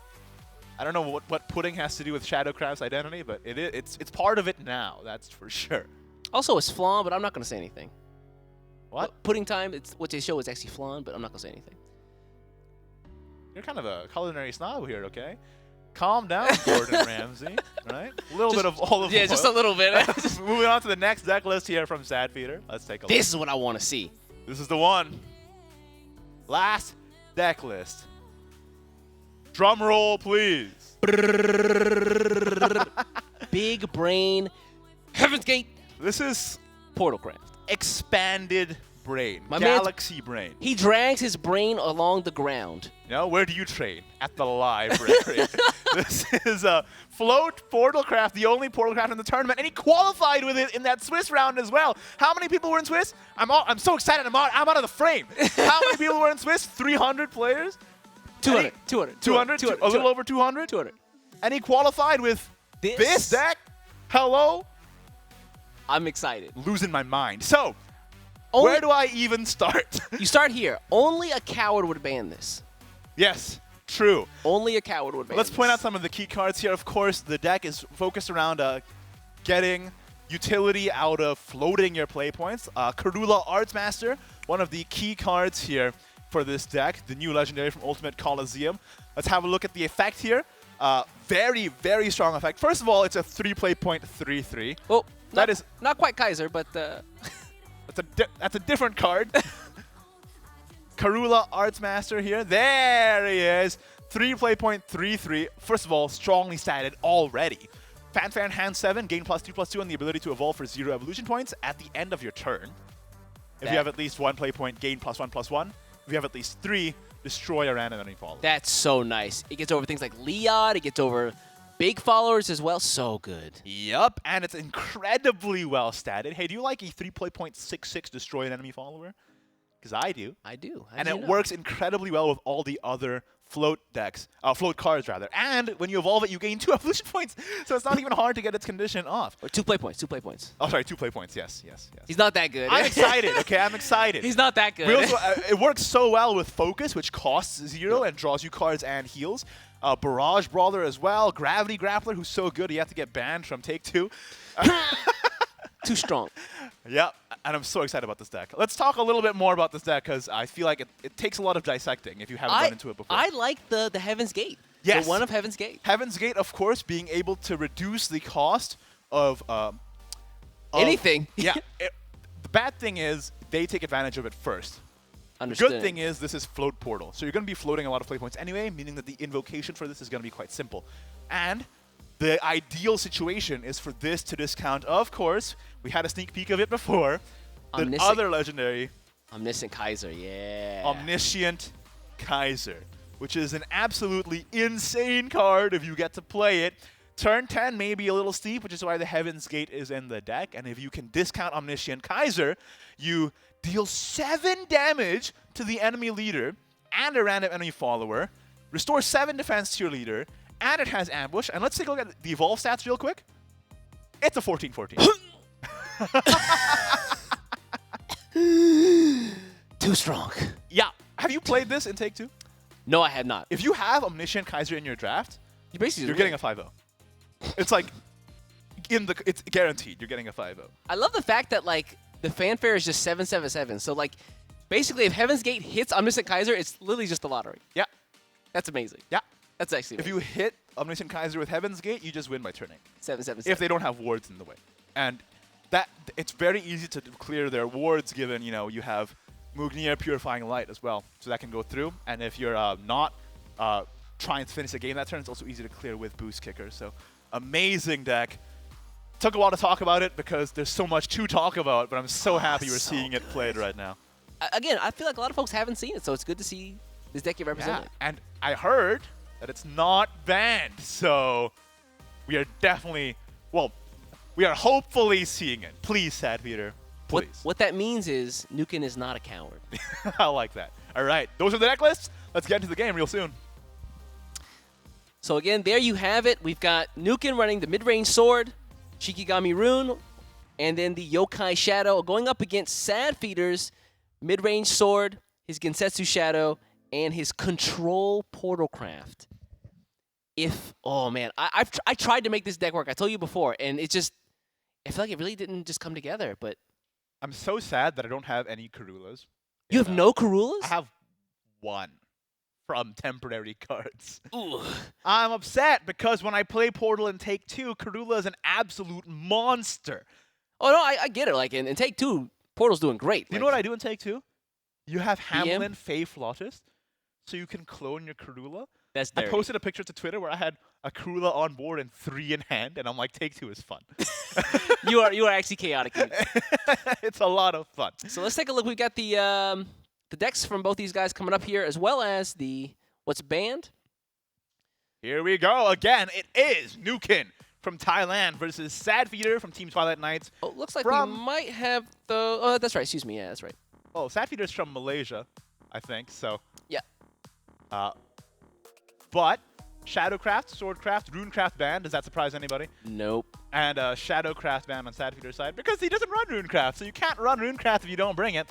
I don't know what Pudding has to do with Shadowcraft's identity, but it's part of it now, that's for sure. Also, it's flan, but I'm not going to say anything. What? Pudding time, it's what they show is actually flan, but I'm not going to say anything. You're kind of a culinary snob here, okay? Calm down, Gordon Ramsay. Right? A little bit of olive oil. Yeah, just a little bit. Moving on to the next deck list here from Sad Feeder. Let's take a look. This is what I want to see. This is the one. Last deck list. Drum roll, please. Big brain, Heaven's Gate, This is Portalcraft. expanded brain. My man's- Galaxy brain. He drags his brain along the ground. You know, where do you train? At the library. This is a float Portalcraft, the only Portalcraft in the tournament, and he qualified with it in that Swiss round as well. How many people were in Swiss? I'm so excited. I'm out of the frame. How many people were in Swiss? 300 players? 200, 200, 200? A little over 200? 200. And he qualified with this deck? Hello? I'm excited. Losing my mind. So, Only, where do I even start? you start here. Only a coward would ban this. Yes, true. Only a coward would ban Let's this. point out some of the key cards here. Of course, the deck is focused around getting utility out of floating your play points. Karula Artsmaster, one of the key cards here for this deck, the new legendary from Ultimate Coliseum. Let's have a look at the effect here. Very, very strong effect. First of all, it's a 3 point 3/3. Well, That is not quite Kaiser, but that's a different card. Karula Arts Master here. There he is. 3 First of all, strongly statted already. Fanfare in hand 7, gain +2/+2 and the ability to evolve for 0 evolution points at the end of your turn. If you have at least 1 play point, gain +1/+1. If you have at least 3, destroy a random enemy follower. That's so nice. It gets over things like Leod. It gets over big followers as well. So good. Yup, and it's incredibly well statted. Hey, do you like a 3 play point 6/6 destroy an enemy follower? Because I do. I do. And it works incredibly well with all the other float cards rather. And when you evolve it, you gain 2 evolution points. So it's not even hard to get its condition off. Or 2 play points. 2 play points. Oh, sorry, 2 play points. Yes. He's not that good. I'm excited. Okay, I'm excited. He's not that good. We also, it works so well with Focus, which costs 0 and draws you cards and heals. Barrage Brawler as well. Gravity Grappler, who's so good, you have to get banned from Take-Two. Too strong. Yep, and I'm so excited about this deck. Let's talk a little bit more about this deck, because I feel like it takes a lot of dissecting if you haven't run into it before. I like the Heaven's Gate. Yes. The one of Heaven's Gate. Heaven's Gate, of course, being able to reduce the cost of anything. Yeah. The bad thing is they take advantage of it first. Understood. The good thing is this is float portal. So you're going to be floating a lot of play points anyway, meaning that the invocation for this is going to be quite simple. And the ideal situation is for this to discount, of course, we had a sneak peek of it before, the other legendary Omniscient Kaiser, yeah. Omniscient Kaiser, which is an absolutely insane card if you get to play it. Turn 10 may be a little steep, which is why the Heaven's Gate is in the deck. And if you can discount Omniscient Kaiser, you deal 7 damage to the enemy leader and a random enemy follower, restore 7 defense to your leader, and it has ambush. And let's take a look at the evolve stats real quick. It's a 14/14. Too strong. Yeah. Have you played this in Take-Two? No, I had not. If you have Omniscient Kaiser in your draft, you're getting a 5-0. It's like, it's guaranteed you're getting a 5-0. I love the fact that, like, the fanfare is just 777. So, like, basically, if Heaven's Gate hits Omniscient Kaiser, it's literally just the lottery. Yeah. That's amazing. Yeah. That's actually amazing. If you hit Omniscient Kaiser with Heaven's Gate, you just win by turning. 777. If they don't have wards in the way. And that it's very easy to clear their wards given, you have Mugnir Purifying Light as well. So that can go through. And if you're not trying to finish the game that turn, it's also easy to clear with Boost Kicker. So amazing deck. Took a while to talk about it because there's so much to talk about, but I'm so happy we're seeing it played right now. Again, I feel like a lot of folks haven't seen it, so it's good to see this deck get represented. Yeah. And I heard that it's not banned, so we are definitely, we are hopefully seeing it. Please, Sad Peter, please. What that means is Nukin is not a coward. I like that. All right, those are the deck lists. Let's get into the game real soon. So again, there you have it. We've got Nukin running the mid-range sword, Shikigami Rune, and then the Yokai Shadow going up against Sad Feeder's mid-range sword, his Gensetsu Shadow, and his Control Portal Craft. Oh man, I tried to make this deck work. I told you before, and I feel like it really didn't just come together. But I'm so sad that I don't have any Karulas. You have no Karulas? I have 1 from temporary cards. Ooh. I'm upset because when I play Portal in Take-Two, Karula is an absolute monster. Oh no, I get it. Like in Take-Two, Portal's doing great. You know what I do in Take-Two? You have Hamlin, Fae, Flautist, so you can clone your Karula. That's I posted a picture to Twitter where I had a Karula on board and 3 in hand, and I'm like, Take-Two is fun. You are actually chaotic. It's a lot of fun. So let's take a look. We've got the decks from both these guys coming up here, as well as what's banned. Here we go again. It is Nukin from Thailand versus Sad Feeder from Team Twilight Knights. Oh, looks like we might have the. Oh, that's right. Excuse me. Yeah, that's right. Oh, Sad Feeder's from Malaysia, I think. So. Yeah. But Shadowcraft, Swordcraft, Runecraft ban. Does that surprise anybody? Nope. And Shadowcraft ban on Sad Feeder's side because he doesn't run Runecraft. So you can't run Runecraft if you don't bring it.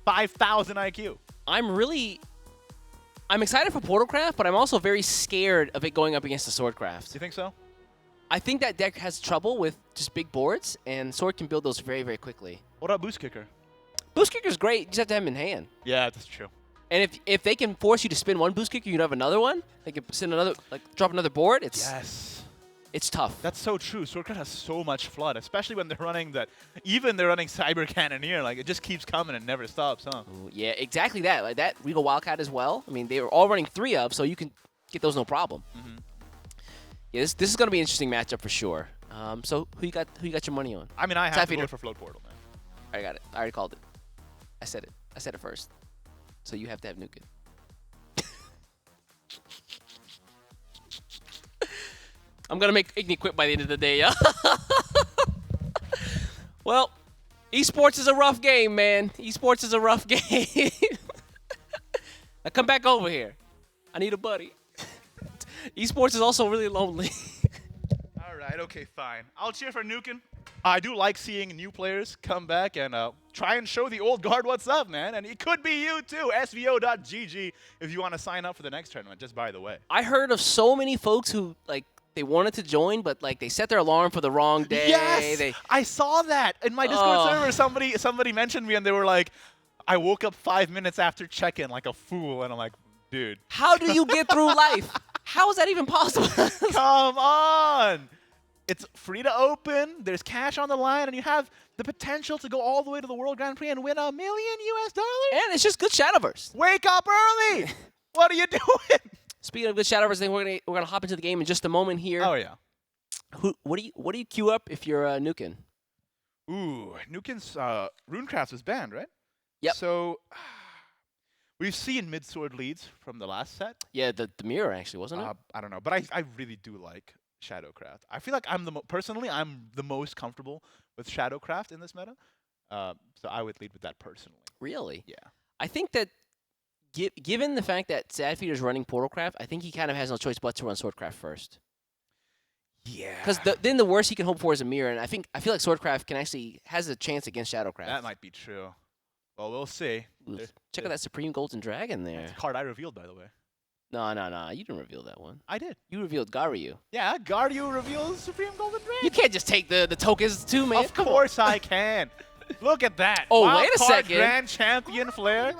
5,000 IQ. I'm excited for Portalcraft, but I'm also very scared of it going up against the Swordcraft. You think so? I think that deck has trouble with just big boards, and Sword can build those very, very quickly. What about Boost Kicker? Boost Kicker's great. You just have to have him in hand. Yeah, that's true. And if they can force you to spin 1 Boost Kicker, you can have another one. They can send drop another board. It's It's tough. That's so true. Swordcraft has so much flood, especially when they're running that. Even they're running Cyber Cannoneer, like it just keeps coming and never stops, huh? Ooh, yeah, exactly that. Like that Regal Wildcat as well. I mean, they were all running 3 of, so you can get those no problem. Yeah, this is gonna be an interesting matchup for sure. So who you got your money on? I mean, I have to Feeder. vote for Float Portal, man. I got it. I already called it. I said it. I said it first. So you have to have Nukin. I'm gonna make Igni quit by the end of the day, yeah. Well, esports is a rough game, man. Esports is a rough game. Now come back over here. I need a buddy. Esports is also really lonely. All right, okay, fine. I'll cheer for Nukin. I do like seeing new players come back and try and show the old guard what's up, man. And it could be you too. SVO.gg if you want to sign up for the next tournament, just by the way. I heard of so many folks who, like, they wanted to join, but, like, they set their alarm for the wrong day. Yes! I saw that. In my Discord server, somebody mentioned me and they were like, I woke up 5 minutes after check-in like a fool. And I'm like, dude. How do you get through life? How is that even possible? Come on! It's free to open, there's cash on the line, and you have the potential to go all the way to the World Grand Prix and win $1 million US. And it's just good Shadowverse. Wake up early! What are you doing? Speaking of good Shadowverse, I think we're gonna hop into the game in just a moment here. Oh yeah. What do you queue up if you're Nukin? Ooh, Nukin's Runecraft is banned, right? Yep. So we've seen mid-sword leads from the last set. Yeah, the mirror actually, wasn't it? I don't know, but I really do like Shadowcraft. I feel like personally I'm the most comfortable with Shadowcraft in this meta. So I would lead with that personally. Really? Yeah. I think that given the fact that Sadfeeder's running Portalcraft, I think he kind of has no choice but to run Swordcraft first. Yeah. Because then the worst he can hope for is a mirror, and I feel like Swordcraft has a chance against Shadowcraft. That might be true. Well, we'll see. Check out that Supreme Golden Dragon there. That's a card I revealed, by the way. No, you didn't reveal that one. I did. You revealed Garyu. Yeah, Garyu reveals Supreme Golden Dragon. You can't just take the tokens too, man. Of course I can. Look at that. Oh, Wild wait a card second. Grand Champion Flair.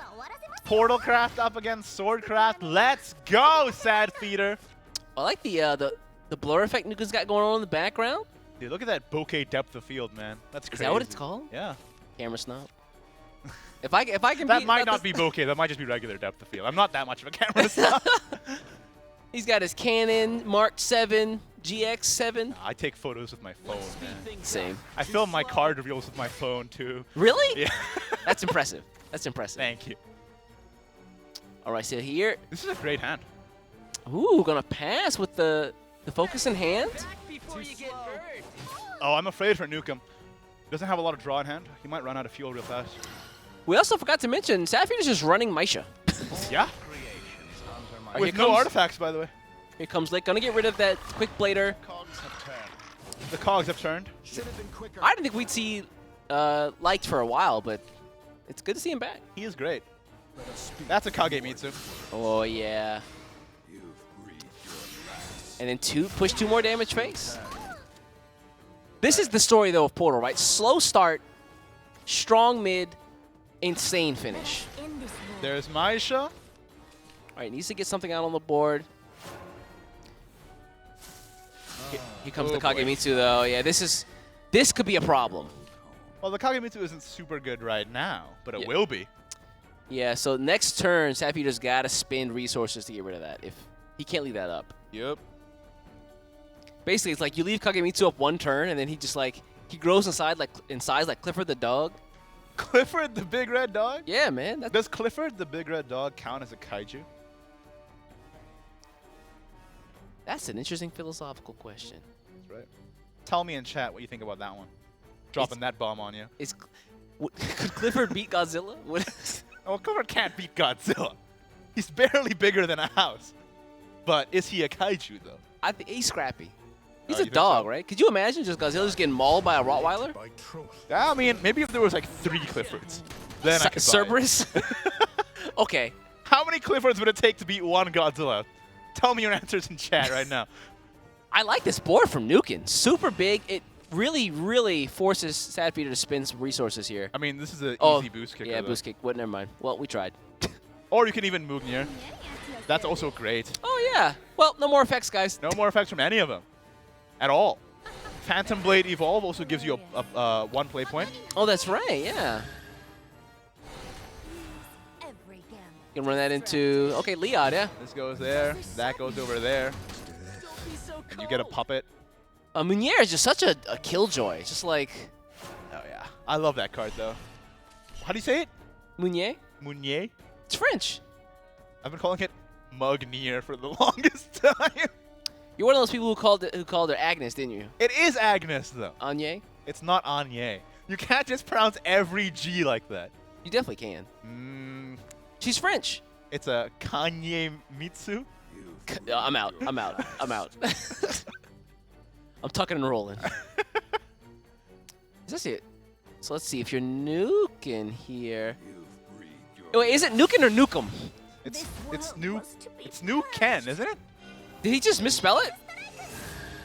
Portalcraft up against Swordcraft. Let's go, Sadfeeder. I like the blur effect Nuka's got going on in the background. Dude, look at that bokeh depth of field, man. That's crazy. Is that what it's called? Yeah. Camera snob. If I can That beat might not be bokeh. That might just be regular depth of field. I'm not that much of a camera snob. He's got his Canon Mark 7 GX7. I take photos with my phone, man. Same. I film my card reveals with my phone, too. Really? Yeah. That's impressive. That's impressive. Thank you. All right, so here. This is a great hand. Ooh, gonna pass with the focus in hand. Oh, I'm afraid for Nukem. Doesn't have a lot of draw in hand. He might run out of fuel real fast. We also forgot to mention, Sadfeeder's just running Maisha. Yeah. Right, With no artifacts, by the way. Here comes Lick. Gonna get rid of that quick blader. The cogs have turned. I didn't think we'd see Liked for a while, but it's good to see him back. He is great. That's a Kagemitsu. Oh, yeah. And then push 2 more damage face. This is the story, though, of Portal, right? Slow start, strong mid, insane finish. There's Maisha. All right, needs to get something out on the board. Here comes the boy. Kagemitsu, though. Yeah, this could be a problem. Well, the Kagemitsu isn't super good right now, but it Yeah. will be. Yeah, so next turn, Sadfeeder's got to spend resources to get rid of that. If he can't leave that up. Yep. Basically, it's like you leave Kagemitsu up 1 turn, and then he just like he grows in size like Clifford the dog. Clifford the big red dog? Yeah, man. Does Clifford the big red dog count as a kaiju? That's an interesting philosophical question. That's right. Tell me in chat what you think about that one. Dropping that bomb on you. Could Clifford beat Godzilla? Oh, Clifford can't beat Godzilla. He's barely bigger than a house. But is he a kaiju, though? I think he's scrappy. He's you a think dog, so? right? Could you imagine just Godzilla just getting mauled by a Rottweiler? I mean, maybe if there was like 3 Cliffords, then I could buy it. Cerberus? Okay. How many Cliffords would it take to beat 1 Godzilla? Tell me your answers in chat right now. I like this board from Nukin. Super big. It really, really forces Sadfeeder to spend some resources here. I mean, this is an easy boost kicker. Yeah, though. boost kick. What? Never mind. Well, we tried. Or you can even Mugnir. That's also great. Oh, yeah. Well, no more effects, guys. No more effects from any of them. at all. Phantom Blade Evolve also gives you a 1 play point. Oh, that's right. Yeah. Every gambit. You can run that into Leod. Yeah. This goes there. That goes over there. Don't be so And you get a puppet. Meunier is just such a killjoy. Just like Oh, yeah. I love that card, though. How do you say it? Meunier. Meunier? It's French. I've been calling it Mugnier for the longest time. You're one of those people who called her Agnes, didn't you? It is Agnes, though. Anye. It's not Anye. You can't just pronounce every G like that. You definitely can. She's French. It's a Kanye Mitsu. I'm out. I'm out. I'm out. I'm tucking and rolling. Is this it? So let's see if you're nuking here. You've breathed your Wait, is it nuking or nukem? It's This world new. was to be It's new Ken, isn't it? Did he just misspell it?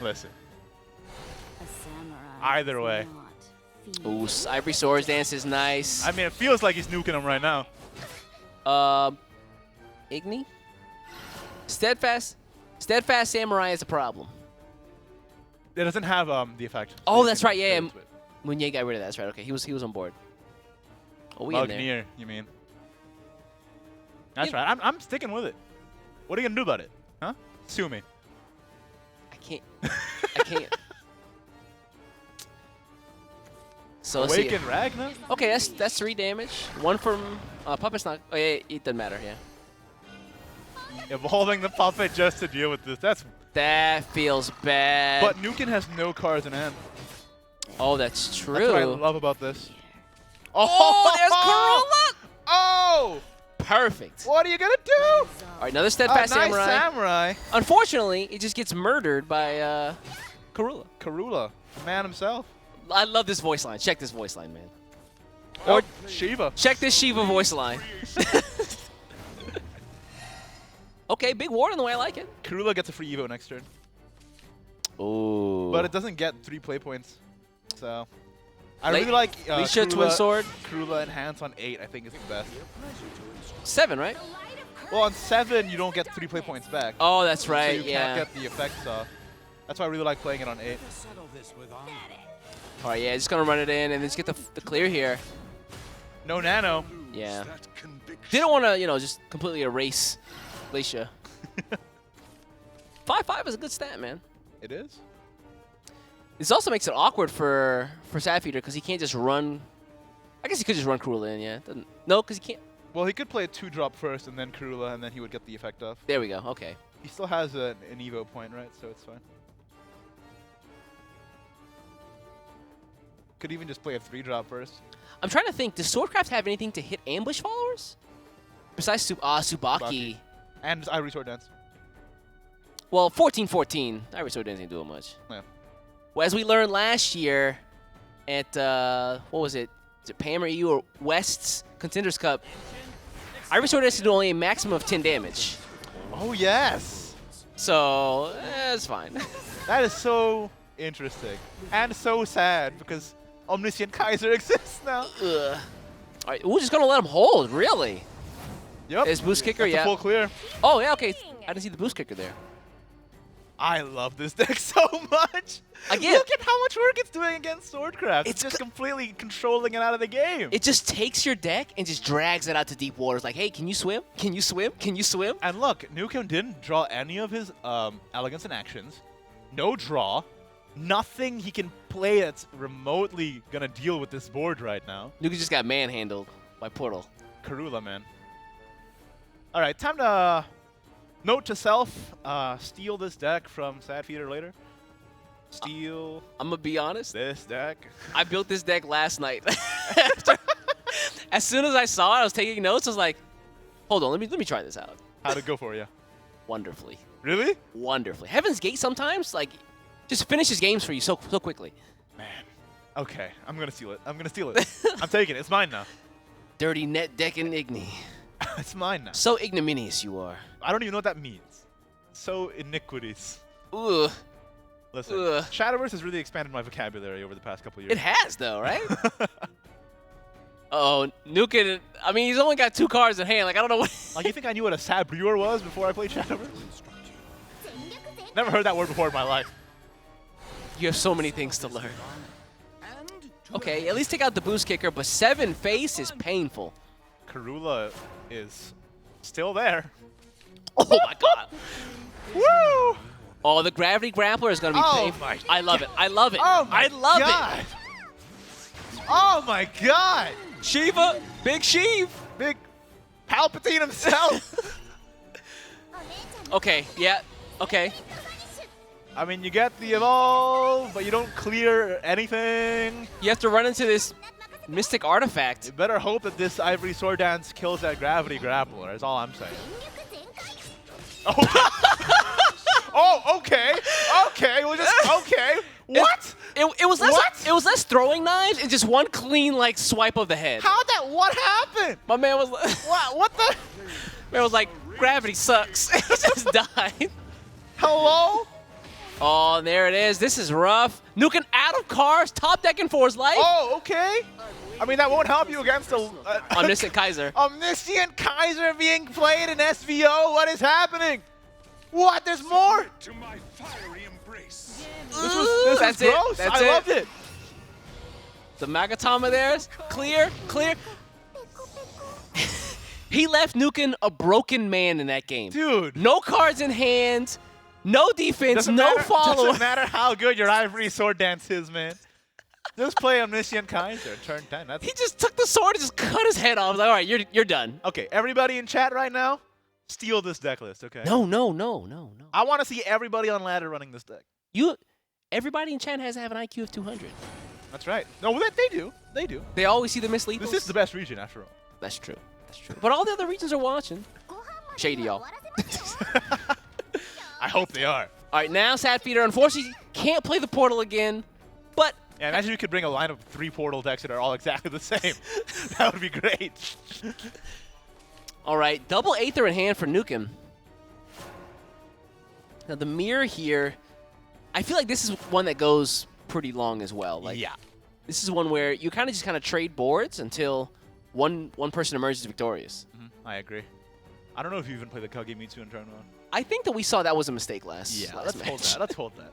Listen. a samurai. Either does way. not feed Ooh, Ivory Swords Dance is nice. I mean, it feels like he's nuking him right now. Igni? Steadfast Samurai is a problem. It doesn't have the effect. Oh, you that's can right, yeah, go into it. Meunier got rid of that. That's right. Okay, he was on board. Oh, we in there. Mugnier, you mean? That's Yeah. right. I'm sticking with it. What are you gonna do about it? Huh? Sue me. I can't. So let's see. Awaken Ragna? Okay, that's 3 damage. 1 from Puppet's not. Oh yeah, it doesn't matter. Yeah. Evolving the puppet just to deal with this. That feels bad. But Nukin has no cards in hand. Oh, that's true. That's what I love about this. Oh, there's Corolla! Oh! Perfect. What are you gonna do? All right, another Steadfast nice Samurai. samurai. Unfortunately, it just gets murdered by Karula. Karula, the man himself. I love this voice line. Check this voice line, man. Or Shiva. Check this Shiva voice line. Okay, big ward on the way. I like it. Karula gets a free Evo next turn. Ooh. But it doesn't get 3 play points. So I Late- really like Lisha, Twin Sword. Karula Enhance on 8, I think is the best. 7, right? Well, on 7, you don't get 3 play points back. Oh, that's So right. you Yeah. can't get the effects off. That's why I really like playing it on 8. settle this with honor. All right, yeah, just gonna run it in and just get the clear here. No nano. Yeah. That conviction. Didn't want to, just completely erase Leisha. 5/5 is a good stat, man. It is? This also makes it awkward for Sapphire because he can't just run. I guess he could just run Cruella in, yeah. No, because he can't. Well, he could play a 2-drop first and then Karula, and then he would get the effect off. There we go. Okay. He still has an Evo point, right? So it's fine. Could even just play a 3-drop first. I'm trying to think. Does Swordcraft have anything to hit ambush followers? Besides Subaki. Tsubaki. And Ivory Sword Dance. Well, 14-14. Ivory Sword Dance ain't doing much. Yeah. Well, as we learned last year at, what was it? Is it Pam or EU or West's Contenders Cup? Ivory Sword Dance can do only a maximum of 10 damage. Oh, yes! So, it's fine. That is so interesting. And so sad, because Omniscient Kaiser exists now. Ugh. All right, we're just going to let him hold, really. Yep. Is boost kicker, That's a yeah. full clear. Oh, yeah, okay. I didn't see the boost kicker there. I love this deck so much. Again- Look at how much work it's doing against Swordcraft. It's It's just completely controlling it out of the game. It just takes your deck and just drags it out to deep waters. Like, hey, can you swim? Can you swim? Can you swim? And look, Nukem didn't draw any of his elegance and actions. No draw. Nothing he can play that's remotely going to deal with this board right now. Nuka just got manhandled by Portal. Karula, man. All right, time to note to self, steal this deck from Sad Feeder later. Steal I'm going to be honest. this deck. I built this deck last night. As soon as I saw it, I was taking notes. I was like, hold on, let me try this out. How'd it go for you? Wonderfully. Really? Wonderfully. Heaven's Gate sometimes, like, just finishes games for you so quickly. Man. Okay, I'm going to steal it. I'm going to steal it. I'm taking it. It's mine now. Dirty net deck and Igni. It's mine now. So ignominious you are. I don't even know what that means. So iniquities. Ugh. Listen, Ugh. Shadowverse has really expanded my vocabulary over the past couple years. It has, though, right? Oh, Nukin, I mean, he's only got 2 cards in hand. Like, I don't know what. Like, you think I knew what a Sabrior was before I played Shadowverse? Never heard that word before in my life. You have so many things to learn. Okay, at least take out the boost kicker, but 7 face is painful. Karula is still there. Oh my god. Woo! Oh, the gravity grappler is going to be Oh painful. my I love it. I love it. Oh my I love god. Oh my god! it. Shiva, big Sheev. Big Palpatine himself! Okay, yeah, okay. I mean, you get the evolve, but you don't clear anything. You have to run into this mystic artifact. You better hope that this Ivory Sword Dance kills that gravity grappler, that's all I'm saying. Oh, oh okay. Okay, we'll just, okay. What? It was less. What? It was less throwing knives and just one clean like swipe of the head. How'd that, what happened? My man was like, What the? man was like, gravity sucks. He just died. Hello? Oh, there it is. This is rough. Nuking out of cars, top decking for his life. Oh, okay. I mean, that won't help you against the Omniscient Kaiser. Omniscient Kaiser being played in SVO. What is happening? What? There's more? To my fiery embrace. This was That's it. gross. That's I it. loved it. The Magatama there's clear, clear. He left Nukin a broken man in that game. Dude. No cards in hand, no defense, Doesn't no matter, follow. Doesn't matter how good your Ivory Sword Dance is, man. Just play Omniscient Kaiser. Turn 10. That's He just took the sword and just cut his head off. I was like, all right, you're done. okay, everybody in chat right now, steal this deck list, okay? No. I want to see everybody on ladder running this deck. Everybody in chat has to have an IQ of 200. That's right. No, they do. They do. They always see the mislethals. This is the best region, after all. That's true. That's true. But all the other regions are watching. Shady, y'all. I hope they are. All right, now Satfeeder unfortunately can't play the portal again, but Yeah, imagine you could bring a line of 3 portal decks that are all exactly the same. That would be great. all right, double Aether in hand for Nukem. Now the mirror here, I feel like this is one that goes pretty long as well. Like, yeah. this is one where you kind of trade boards until one person emerges victorious. I agree. I don't know if you even played the Kagemitsu in turn 1. I think that we saw that was a mistake last Let's hold match. that. Let's hold that.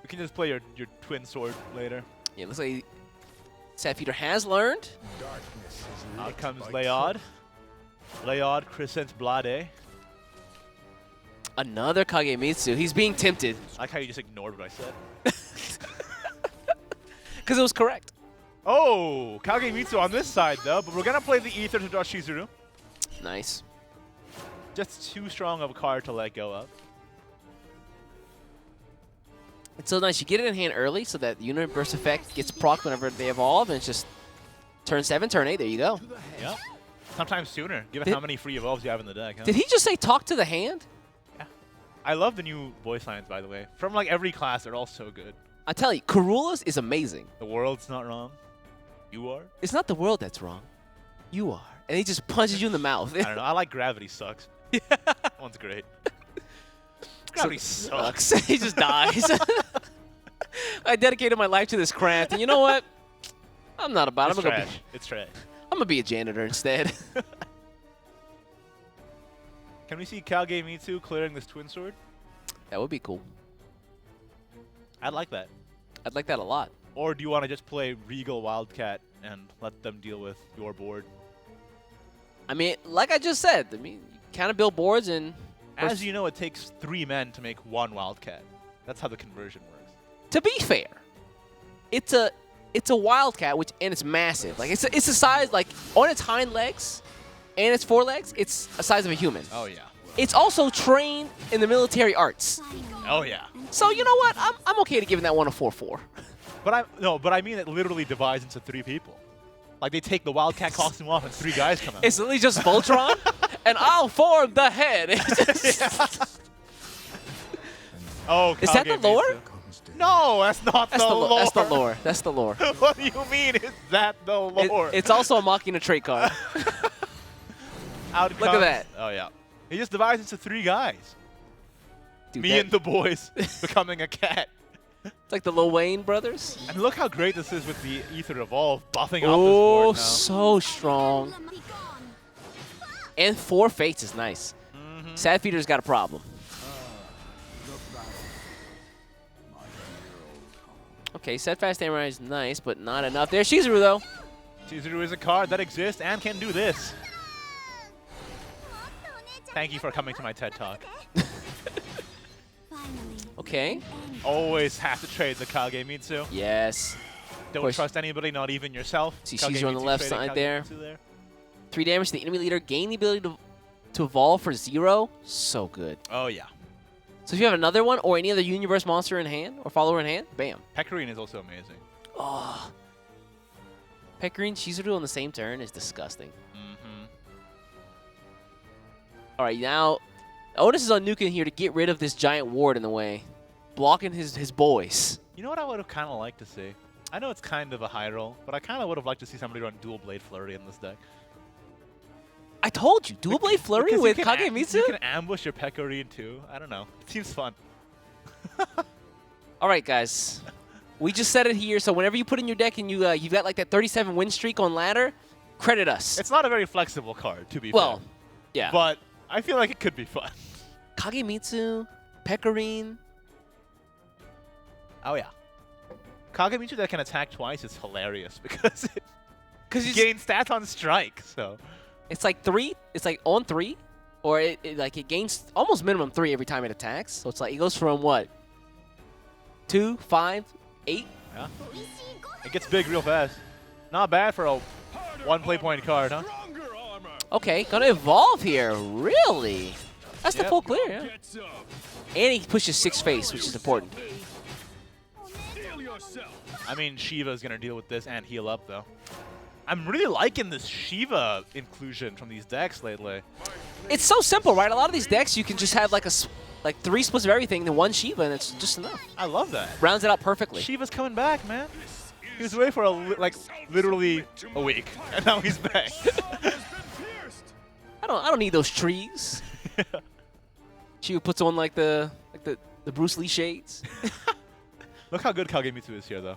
We can just play your twin sword later. Yeah, looks like Satfeeder has learned. Darkness is Out lit comes by Leod. Leod Crescent Blade. Another Kagemitsu. He's being tempted I like how you just ignored what I said. because it was correct. Oh, Kagemitsu on this side though, but we're gonna play the Ether to draw Shizuru. Nice. Just too strong of a card to let go of. It's so nice. You get it in hand early so that the Universe Effect gets proc whenever they evolve, and it's just turn 7, turn 8. There you go. Yep. Sometimes sooner, given Did- how many free evolves you have in the deck. Huh? Did he just say talk to the hand? I love the new voice lines, by the way. From like every class, they're all so good. I tell you, Karula's is amazing. The world's not wrong. You are? It's not the world that's wrong. You are. And he just punches you in the mouth. I don't know. I like Gravity Sucks. That one's great. Gravity sucks. He just dies. I dedicated my life to this craft, and you know what? I'm not about it. It's trash. It's trash. I'm gonna be a janitor instead. Can we see Kagemitsu clearing this twin sword? That would be cool. I'd like that. I'd like that a lot. Or do you want to just play Regal Wildcat and let them deal with your board? I mean, like I just said, I mean, you kind of build boards and As you know, it takes 3 men to make 1 Wildcat. That's how the conversion works. to be fair, it's a wildcat, and it's massive. Like it's the size, like on its hind legs and its forelegs, it's the size of a human. Oh, yeah. It's also trained in the military arts. Oh, yeah. So you know what? I'm okay to giving that one a 4/4. But I mean it literally divides into 3 people. Like they take the Wildcat costume off and 3 guys come out. It's literally just Voltron, and I'll form the head. Oh, Is that the Kagemitsu. lore? comes down. No, that's not That's the lore. That's the lore. That's the lore. What do you mean is that the lore? It's also a Machina trait card. Out Look at comes- that. Oh, yeah. He just divides into 3 guys. Dude, Me that- and the boys becoming a cat. It's like the Lil Wayne brothers. And look how great this is with the Ether Evolve buffing up Oh, this board so strong. And 4 fates is nice. Satfeeder's got a problem. Okay, Steadfast Samurai is nice, but not enough. There's Shizuru, though. Chizuru is a card that exists and can do this. Thank you for coming to my TED Talk. Okay. Always have to trade the Kagemitsu. Yes. Don't course. trust anybody, not even yourself. See, Shizuru on the left trading side there. Kagemitsu there. 3 damage to the enemy leader. Gain the ability to evolve for 0. So good. Oh, yeah. So if you have another one or any other universe monster in hand or follower in hand, bam. Pecorine is also amazing. Oh. Pecorine, Shizuru on the same turn is disgusting. Mm-hmm. All right, now Otis is on Nukin here to get rid of this giant ward in the way, blocking his boys. You know what I would have kind of liked to see? I know it's kind of a high roll, but I kind of would have liked to see somebody run Dual Blade Flurry in this deck. I told you, Dual Blade Flurry Because with you can Kagemitsu? You can ambush your Pecorine too. I don't know. It seems fun. All right, guys. We just said it here, so whenever you put in your deck and you've got like that 37 win streak on ladder, credit us. It's not a very flexible card, to be well, fair. yeah. But I feel like it could be fun. Kagemitsu, Pecorine. Oh, yeah. Kagemitsu that can attack twice is hilarious because it Because gains stats on strike, so... it's like 3. It's like on 3, or it gains almost minimum 3 every time it attacks. So it's like it goes from what? 2, 5, 8. Yeah. It gets big real fast. Not bad for a 1 play point card, huh? Okay, gonna evolve here. Really? That's the Yep. full clear. Yeah. And he pushes 6 face, which is important. I mean, Shiva's going to deal with this and heal up, though. I'm really liking this Shiva inclusion from these decks lately. It's so simple, right? A lot of these decks, you can just have like 3 splits of everything, then 1 Shiva, and it's just enough. I love that. Rounds it out perfectly. Shiva's coming back, man. He was away for literally a week, and now he's back. I don't need those trees. Shiva puts on like the Bruce Lee shades. Look how good Kagemitsu is here, though.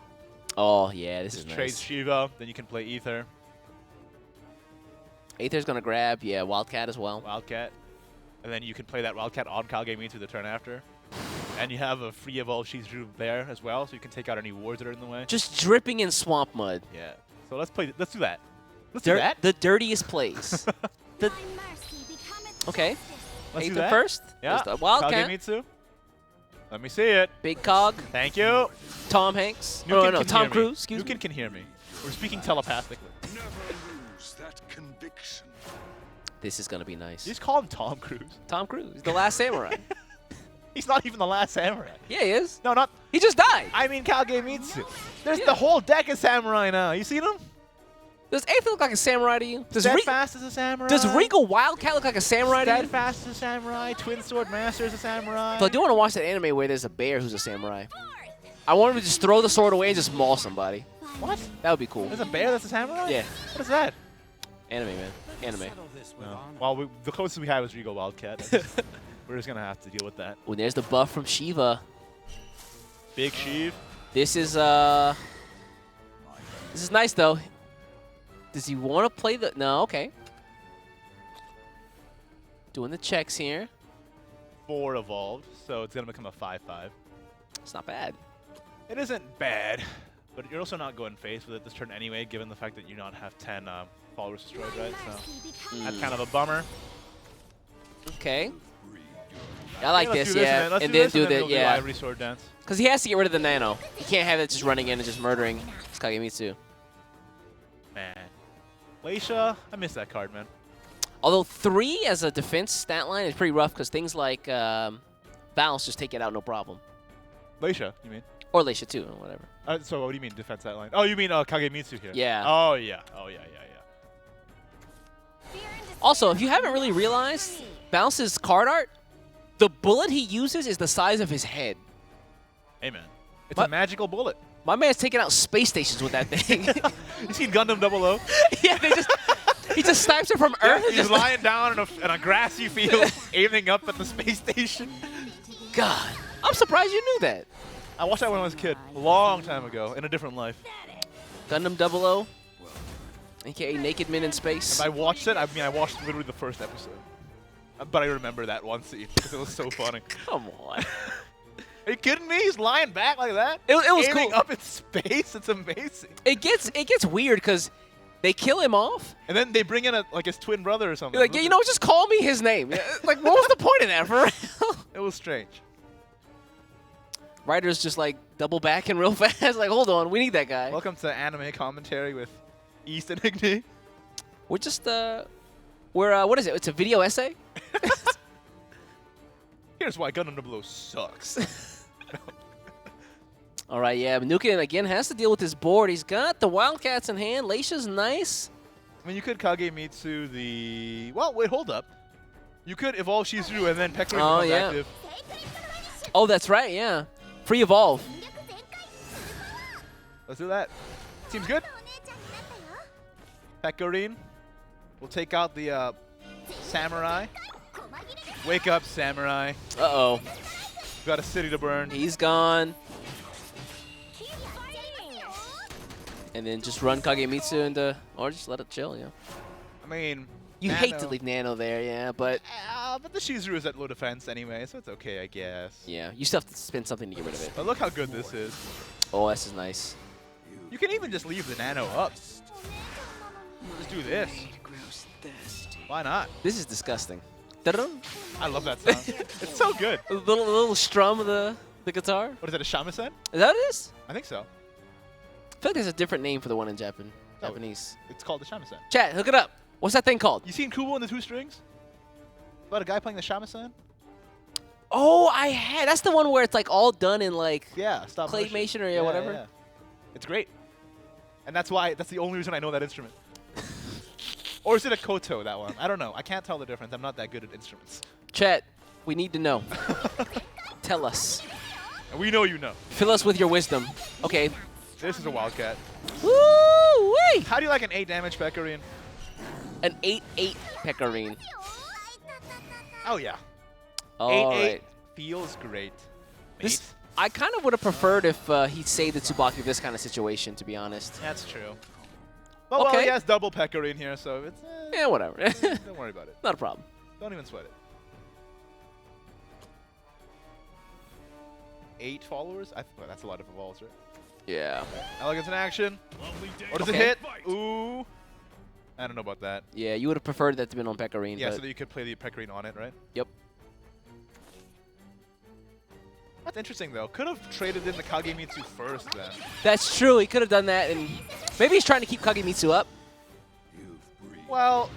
Oh yeah, this is Just trades nice. Shiva, then you can play Ether, Aether's gonna grab, yeah, Wildcat as well. Wildcat, and then you can play that Wildcat on Kagemitsu the turn after. And you have a free evolve Shizuru there as well, so you can take out any wards that are in the way. Just dripping in swamp mud. Yeah. So let's do that. Let's do that. The dirtiest place. Okay. Let's do Aether that. first. Yeah. There's the Wildcat. Kagemitsu. Let me see it. Big Cog. Thank you. Tom Hanks. Nukin No, can Tom hear me. Cruise. Excuse me. Nukin can hear me. We're speaking telepathically. Never lose that conviction. This is gonna be nice. You just call him Tom Cruise. Tom Cruise, the last samurai. He's not even the last samurai. Yeah, he is. No, not. He just died. I mean Kagemitsu. There's Yeah. the whole deck of samurai now. You seen him? Does Aether look like a samurai to you? Steadfast is a samurai. Does Regal Wildcat look like a samurai to you? Steadfast is a samurai. Twin Sword Master is a samurai. So I do want to watch that anime where there's a bear who's a samurai. I want him to just throw the sword away and just maul somebody. What? That would be cool. There's a bear that's a samurai? Yeah. What is that? Anime, man. Anime. No. Well, the closest we have is Regal Wildcat. We're just going to have to deal with that. Oh, there's the buff from Shiva. Big Sheev. This is nice though. Does he want to play the? No, okay. Doing the checks here. 4 evolved, so it's going to become a 5/5. It's not bad. It isn't bad, but you're also not going face with it this turn anyway, given the fact that you don't have 10 followers destroyed, right? So that's kind of a bummer. Okay. I like Okay, let's this, do yeah. Let's and do then this, do and then the, we'll do yeah. Ivory Sword Dance. Because he has to get rid of the nano. He can't have it just running in and just murdering Kagemitsu. Man. Leisha, I miss that card, man. Although 3 as a defense stat line is pretty rough because things like Bounce just take it out no problem. Leisha, you mean? Or Leisha too, or whatever. So what do you mean defense that line? Oh, you mean Kagemitsu here? Yeah. Oh, yeah. Oh, yeah. Also, if you haven't really realized, Bounce's card art, the bullet he uses is the size of his head. Hey, man. It's What? a magical bullet. My man's taking out space stations with that thing. You seen Gundam 00? Yeah, he just snipes it from Earth. and He's just lying down in a grassy field, aiming up at the space station. God, I'm surprised you knew that. I watched that when I was a kid, a long time ago, in a different life. Gundam 00, aka Naked Men in Space. I watched it. I mean, I watched literally the first episode. But I remember that one scene because it was so funny. Come on. Are you kidding me? He's lying back like that. It was Aiming cool. up in space. It's amazing. It gets weird because they kill him off. And then they bring in like his twin brother or something. You're like, yeah, you know, just call me his name. Like, what was the point of that, for real? It was strange. Writers just like double backing real fast. Like, hold on, we need that guy. Welcome to anime commentary with East and Igni. We're just what is it? It's a video essay. Here's why Gun Under Blow sucks. All right, yeah. Nukin again has to deal with his board. He's got the Wildcats in hand. Leisha's nice. I mean, you could Kagemitsu the... Well, wait, hold up. You could evolve Shizuru and then Pecorin becomes yeah. active. Oh, that's right, yeah. Free evolve. Let's do that. Seems good. Pecorin will take out the Samurai. Wake up, Samurai. Uh-oh. Got a city to burn. He's gone. And then just run Kagemitsu into, or just let it chill, yeah. I mean... You Nano. hate to leave Nano there, yeah, but... But the Shizuru is at low defense anyway, so it's okay, I guess. Yeah, you still have to spend something to get rid of it. But look how good this is. Oh, this is nice. You can even just leave the Nano up. Just do this. Why not? This is disgusting. Da-dum. I love that sound. It's so good. A little strum of the guitar. What is that, a shamisen? Is that what it is? I think so. I feel like there's a different name for the one in Japanese. It's called the shamisen. Chat, hook it up. What's that thing called? You seen Kubo and the Two Strings? About a guy playing the shamisen? Oh, I had. That's the one where it's like all done in like Yeah, stop motion. claymation or whatever. Yeah. It's great. And that's the only reason I know that instrument. Or is it a koto, that one? I don't know. I can't tell the difference. I'm not that good at instruments. Chat, we need to know. Tell us. And we know you know. Fill us with your wisdom. Okay. This is a Wildcat. Woo-wee! How do you like an 8 damage Pecorin? An 8/8 Pecorin. Oh, yeah. All 8/8 right. feels great. This, Mate. I kind of would have preferred if he saved the Tsubaki for this kind of situation, to be honest. That's true. But well, Okay. he has double Pecorin here, so it's... Yeah, whatever. don't worry about it. Not a problem. Don't even sweat it. 8 followers? Well, that's a lot of evolves, right? Yeah. Elegance in action. Or does Okay. it hit? Ooh. I don't know about that. Yeah, you would have preferred that to be on Pecorin. Yeah, but so that you could play the Pecorin on it, right? Yep. That's interesting, though. Could have traded in the Kagemitsu first, then. That's true. He could have done that, and maybe he's trying to keep Kagemitsu up. Well,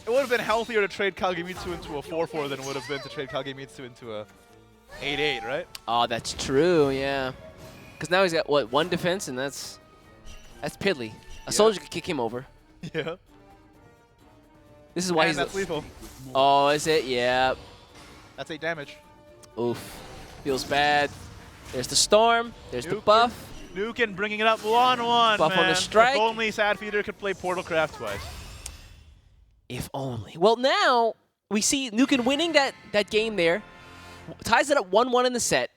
it would have been healthier to trade Kagemitsu into a 4/4 than it would have been to trade Kagemitsu into a 8/8, right? Oh, that's true. Yeah. Because now he's got what, 1 defense, and that's piddly. A soldier could kick him over. Yeah. This is why And he's. that's lethal. Oh, is it? Yeah. That's 8 damage. Oof. Feels bad. There's the storm. There's the Nukin. buff. Nukin bringing it up 1-1, Buff on man. the strike. If only Sad Feeder could play Portal Craft twice. If only. Well, now we see Nukin winning that game there. Ties it up 1-1 in the set.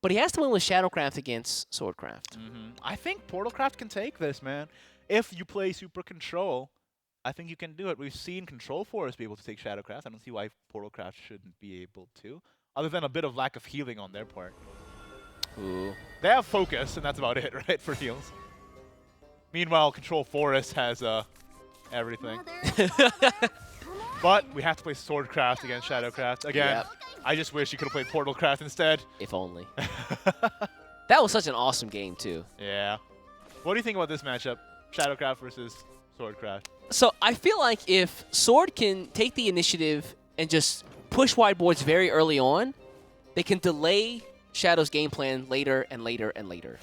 But he has to win with Shadowcraft against Swordcraft. I think Portal Craft can take this, man. If you play Super Control, I think you can do it. We've seen Control Force be able to take Shadowcraft. I don't see why Portal Craft shouldn't be able to, other than a bit of lack of healing on their part. Ooh. They have focus, and that's about it, right, for heals. Meanwhile, Control Forest has everything. But we have to play Swordcraft against Shadowcraft. Again, Yep. I just wish you could have played Portal Craft instead. If only. That was such an awesome game, too. Yeah. What do you think about this matchup? Shadowcraft versus Swordcraft. So I feel like if Sword can take the initiative and just push wide boards very early on, they can delay Shadow's game plan later and later and later.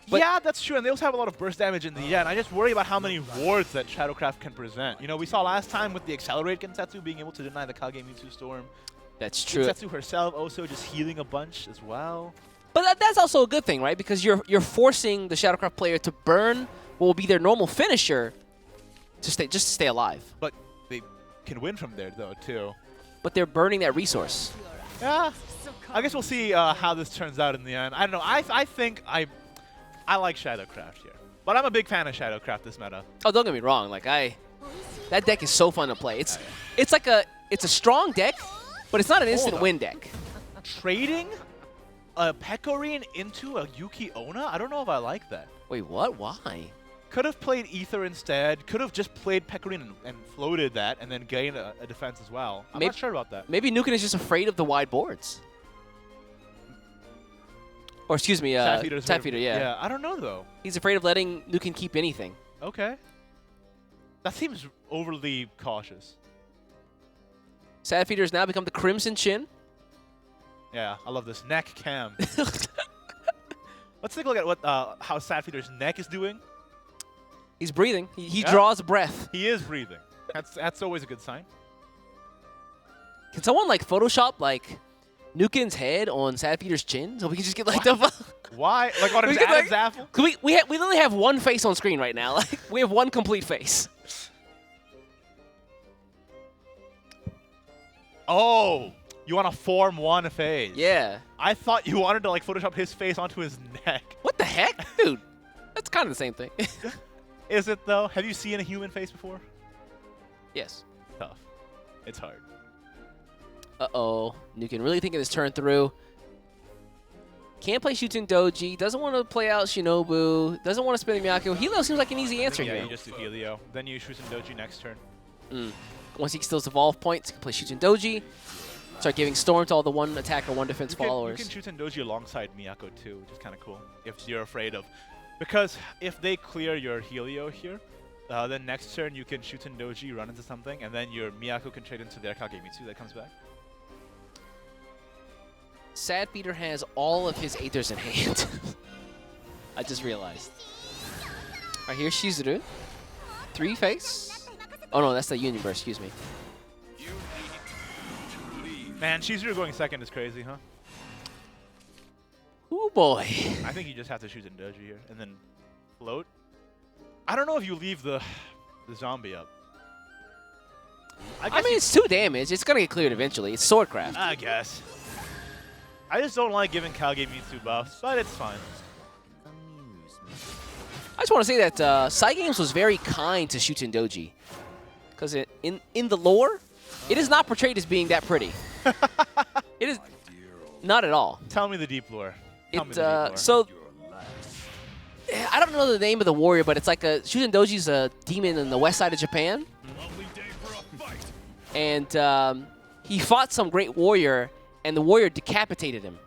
Yeah, that's true, and they also have a lot of burst damage in the end. I just worry about how many wards that Shadowcraft can present. You know, we saw last time with the Accelerate Gensetsu being able to deny the Kagemitsu Storm. That's true. Gensetsu herself also just healing a bunch as well. But that's also a good thing, right? Because you're forcing the Shadowcraft player to burn what will be their normal finisher to stay alive. But they can win from there, though, too. But they're burning that resource. Yeah, I guess we'll see how this turns out in the end. I don't know. I think I like Shadowcraft here. But I'm a big fan of Shadowcraft this meta. Oh, don't get me wrong. Like that deck is so fun to play. It's a strong deck, but it's not an instant win deck. trading a Pecorine into a Yuki Onna? I don't know if I like that. Wait, what? Why? Could have played Ether instead. Could have just played Pecorine and floated that and then gained a defense as well. I'm not sure about that. Maybe Nukin is just afraid of the wide boards. Or excuse me, Tap Feeder, yeah. Yeah, I don't know though. He's afraid of letting Nukin keep anything. Okay. That seems overly cautious. Sad Feeder has now become the Crimson Chin. Yeah, I love this neck cam. Let's take a look at what how Sad Feeder's neck is doing. He's breathing. He draws a breath. He is breathing. That's always a good sign. Can someone like Photoshop like Nukin's head on Sad Feeder's chin so we can just get like the Why? Like on his Adam's apple? We literally have one face on screen right now. Like we have one complete face. Oh, you want to form one phase? Yeah. I thought you wanted to like Photoshop his face onto his neck. What the heck, dude? That's kind of the same thing. Is it though? Have you seen a human face before? Yes. Tough. It's hard. Uh-oh. Nukin really thinking his turn through. Can't play Shuten Doji. Doesn't want to play out Shinobu. Doesn't want to spin the Miyako. Helio seems like an easy answer Yeah, here. you just do Helio. Then you shoot some Doji next turn. Once he steals evolve points, he can play Shuten Doji. Start giving Storm to all the one attack or one defense followers. You can shoot Doji alongside Miyako too, which is kind of cool. If you're afraid of, because if they clear your Helio here, then next turn you can shoot Doji, run into something, and then your Miyako can trade into their Kagemitsu that comes back. Sad Feeder has all of his Aethers in hand. I just realized. Alright, here's Shizuru. 3 face. Oh no, that's the Union Burst, excuse me. Man, Shizuru going second is crazy, huh? Ooh boy. I think you just have to shoot Doji here and then float. I don't know if you leave the zombie up. I mean, it's 2 damage. It's gonna get cleared eventually. It's Swordcraft. I guess. I just don't like giving Kagemitsu buffs, but it's fine. I just want to say that Cygames was very kind to Shuten Doji. Because in the lore, it is not portrayed as being that pretty. It is not at all. Tell me the deep lore. Tell me the deep lore. So, I don't know the name of the warrior, but it's like Shuten Doji's a demon in the west side of Japan. And he fought some great warrior, and the warrior decapitated him.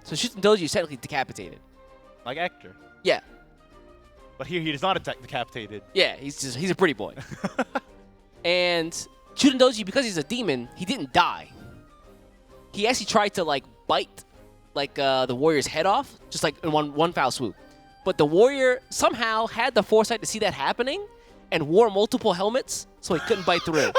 So Shuten Doji is technically decapitated. Like Hector. Yeah. But here he is not decapitated. Yeah, he's a pretty boy. And Shuten Doji, because he's a demon, he didn't die. He actually tried to like bite like the warrior's head off, just like in one foul swoop. But the warrior somehow had the foresight to see that happening and wore multiple helmets, so he couldn't bite through.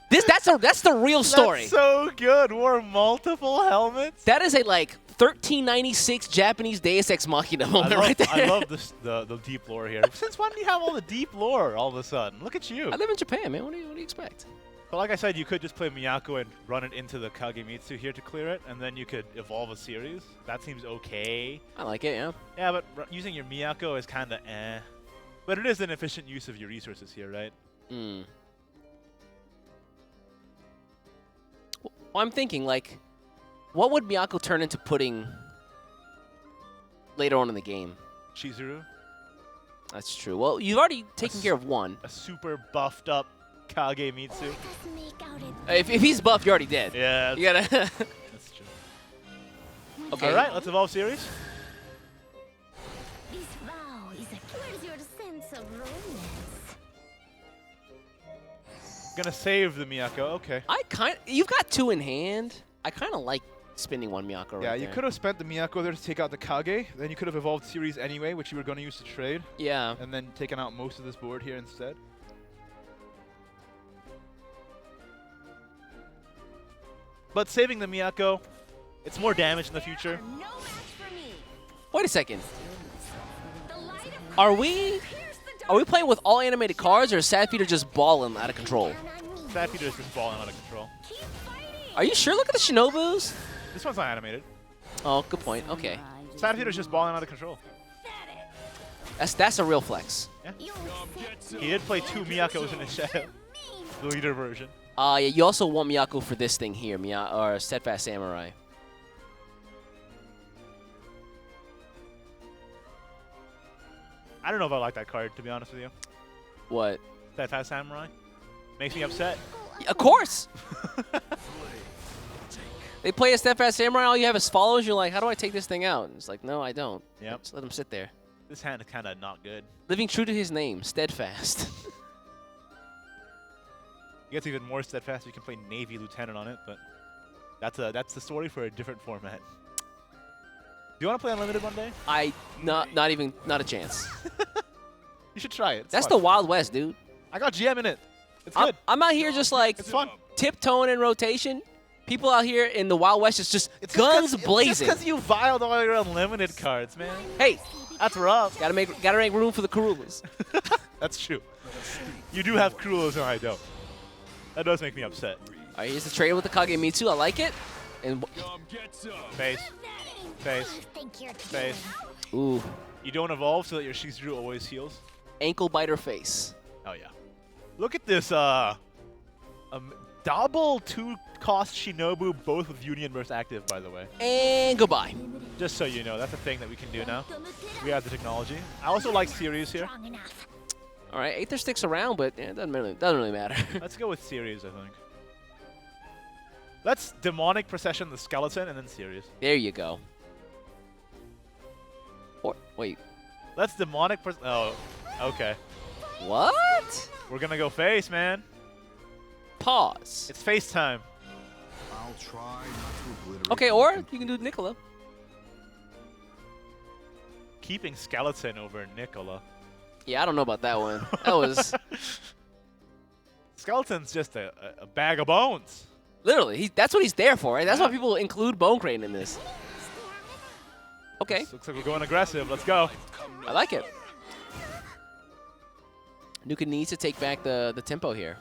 That's the real story. That's so good. Wore multiple helmets. That is a like 1396 Japanese Deus Ex Machina moment right there. I love this, the deep lore here. Since when do you have all the deep lore all of a sudden? Look at you. I live in Japan, man. What do you expect? But like I said, you could just play Miyako and run it into the Kagemitsu here to clear it, and then you could evolve a series. That seems okay. I like it, yeah. Yeah, but using your Miyako is kind of eh. But it is an efficient use of your resources here, right? Well, I'm thinking, like, what would Miyako turn into pudding later on in the game? Shizuru? That's true. Well, you've already taken care of one. A super buffed up Kagemitsu. If he's buffed, you're already dead. Yeah. You gotta... That's true. Okay. All right, let's evolve series. This vow is cures your sense of romance. Gonna save the Miyako. Okay. You've got 2 in hand. I kind of like spending 1 Miyako right Yeah, there. you could have spent the Miyako there to take out the Kage. Then you could have evolved series anyway, which you were going to use to trade. Yeah. And then taken out most of this board here instead. But saving the Miyako, it's more damage in the future. No match for me. Wait a second. The light of Are we playing with all animated cards, or is Sad Feeder just balling out of control? Sad Feeder is just falling out of control. keep fighting. Are you sure? Look at the Shinobus. This one's not animated. Oh, good point. Okay. Sad Feeder is just balling out of control. That's a real flex. Yeah. He did play 2 Miyakos in his shadow. The leader version. Yeah, you also want Miyako for this thing here, or Steadfast Samurai. I don't know if I like that card, to be honest with you. What? Steadfast Samurai. Makes me upset. Of course! They play a Steadfast Samurai, all you have is follows, you're like, how do I take this thing out? And it's like, no, I don't. Yep. Just let him sit there. This hand is kind of not good. Living true to his name, Steadfast. It gets even more steadfast. You can play Navy Lieutenant on it, but that's the story for a different format. Do you want to play Unlimited one day? Not a chance. You should try it. It's That's fun. the Wild West, dude. I got GM in it. It's good. I'm out here just like It's fun. tiptoeing in rotation. People out here in the Wild West is just guns blazing. It's just because you viled all your Unlimited cards, man. Hey, That's rough. gotta make room for the Karulas. That's true. You do have Cruelos and I don't. That does make me upset. All right, here's the trade with the Kagemitsu. I like it. And Come get some. Face. Face. Think you're Face. ooh, You don't evolve so that your Shizuru always heals. ankle biter face. Oh, yeah. Look at this. Double 2-cost Shinobu, both with Union burst active, by the way. And goodbye. Just so you know, that's a thing that we can do now. We have the technology. I also like series here. strong enough. All right, Aether sticks around, but it doesn't really matter. Let's go with series, I think. Let's demonic procession the skeleton and then series. There you go. Or wait, Let's demonic. Oh, okay. what? We're gonna go face, man. Pause. It's face time. I'll try not to obliterate. Okay, or you can do Nicola. Keeping skeleton over Nicola. Yeah, I don't know about that one. That was Skeleton's just a bag of bones. literally that's what he's there for, right? That's why people include Bone Crane in this. Okay, This looks like we're going aggressive. Let's go. I like it. Nuka needs to take back the tempo here.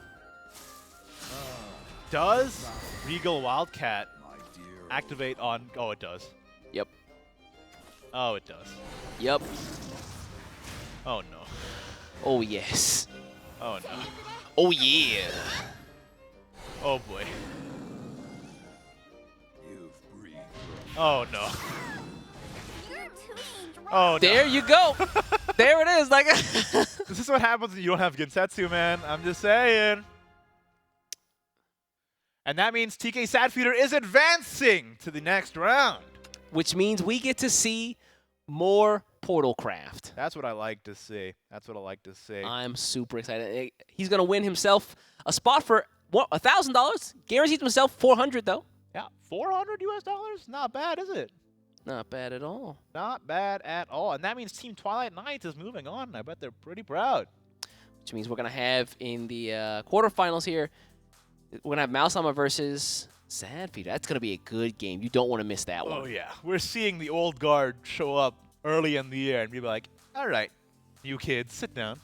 Does Regal Wildcat My dear. activate on? Oh, it does. Yep. Oh, it does. Yep. Oh no. Oh yes. Oh no. Oh yeah. Oh boy. You've breathed. Oh no. You're too strong. Oh no. There you go. There it is. Like This is what happens when you don't have Gensetsu, man. I'm just saying. And that means TK Sadfeeder is advancing to the next round. which means we get to see more Portal Craft. That's what I like to see. That's what I like to see. I'm super excited. He's gonna win himself a spot for $1,000. Guarantees himself $400 though. Yeah, $400 US? Not bad, is it? Not bad at all. Not bad at all. And that means Team Twilight Knights is moving on. I bet they're pretty proud. Which means we're gonna have in the quarterfinals here, we're gonna have Mausama versus Sadfeeder. That's gonna be a good game. You don't want to miss that one. Oh, yeah. We're seeing the old guard show up early in the year and be like, all right, you kids, sit down.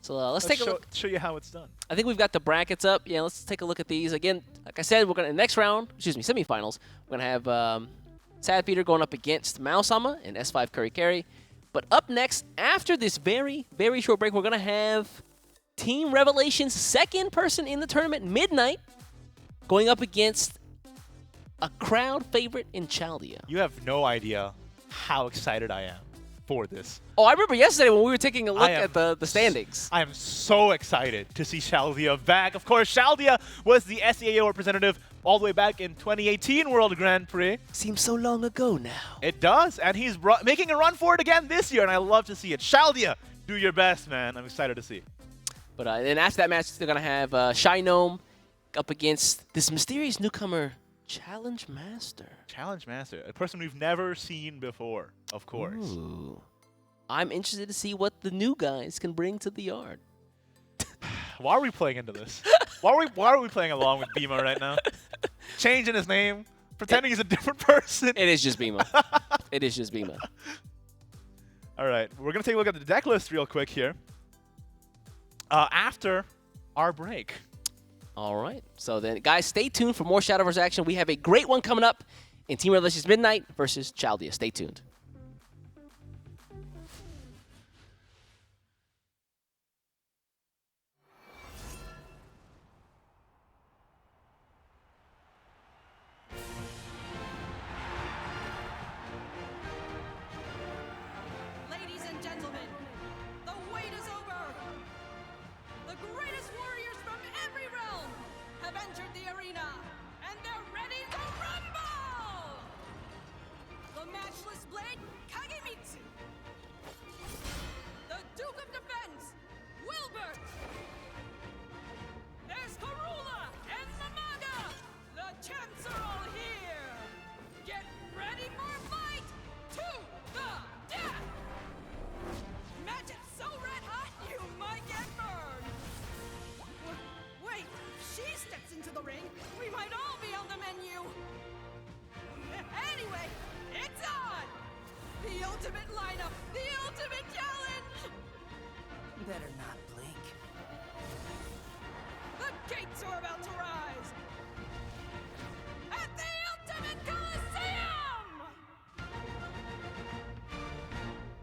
So let's take a look. Show you how it's done. I think we've got the brackets up. Yeah, let's take a look at these. Again, like I said, we're going to, next round, semifinals, we're going to have Sadfeeder going up against Mausama and S5 Curry Carry. But up next, after this very, very short break, we're going to have Team Revelation's second person in the tournament, Midnight, going up against a crowd favorite in Chaldea. You have no idea how excited I am for this. Oh, I remember yesterday when we were taking a look am at the standings. I am so excited to see Chaldea back. Of course, Chaldea was the SEAO representative all the way back in 2018 World Grand Prix. Seems so long ago now. It does, and he's making a run for it again this year, and I love to see it. Chaldea, do your best, man. I'm excited to see. But then after that match, they're going to have Shy Gnome up against this mysterious newcomer, Challenge Master. Challenge Master, a person we've never seen before, of course. Ooh. I'm interested to see what the new guys can bring to the yard. Why are we playing into this? Why are we playing along with Bima right now? Changing his name, pretending he's a different person. It is just Bima. It is just Bima. All right, we're going to take a look at the deck list real quick here. After our break. All right. So then, guys, stay tuned for more Shadowverse action. We have a great one coming up in Team Revelations Midnight versus Chaldea. Stay tuned. arena, and they're ready to rumble! The matchless blade, Kagemitsu. The Duke of Defense, Wilbert. There's Karula and Mamaga. The champs are all here. Get ready for a fight to the death. Magic's so red hot, you might get burned. Wait, if she steps into the ring, we might all be on the menu. Anyway, it's on! The ultimate lineup, the ultimate challenge! Better not blink. The gates are about to rise! At the Ultimate Coliseum!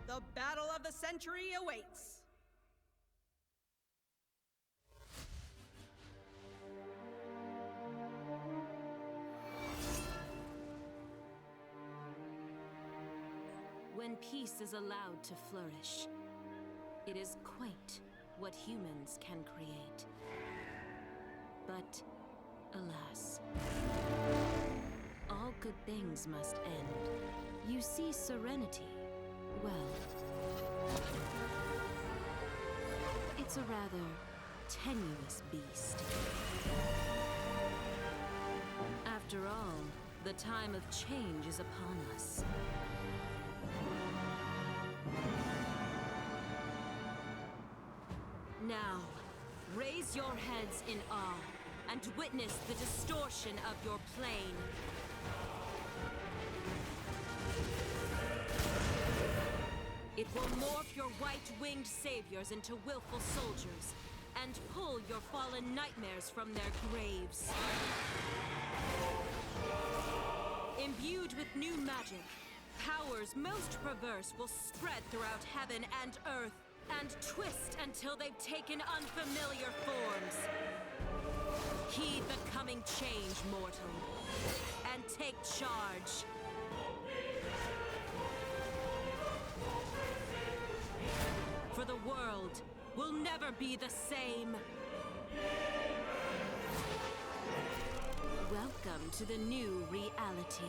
The battle of the century awaits. When peace is allowed to flourish, it is quite what humans can create. But, alas, all good things must end. You see serenity, well, it's a rather tenuous beast. After all, the time of change is upon us. Now, raise your heads in awe and witness the distortion of your plane. It will morph your white-winged saviors into willful soldiers and pull your fallen nightmares from their graves. Imbued with new magic, powers most perverse will spread throughout heaven and earth and twist until they've taken unfamiliar forms. Heed the coming change, mortal, and take charge. For the world will never be the same. Welcome to the new reality.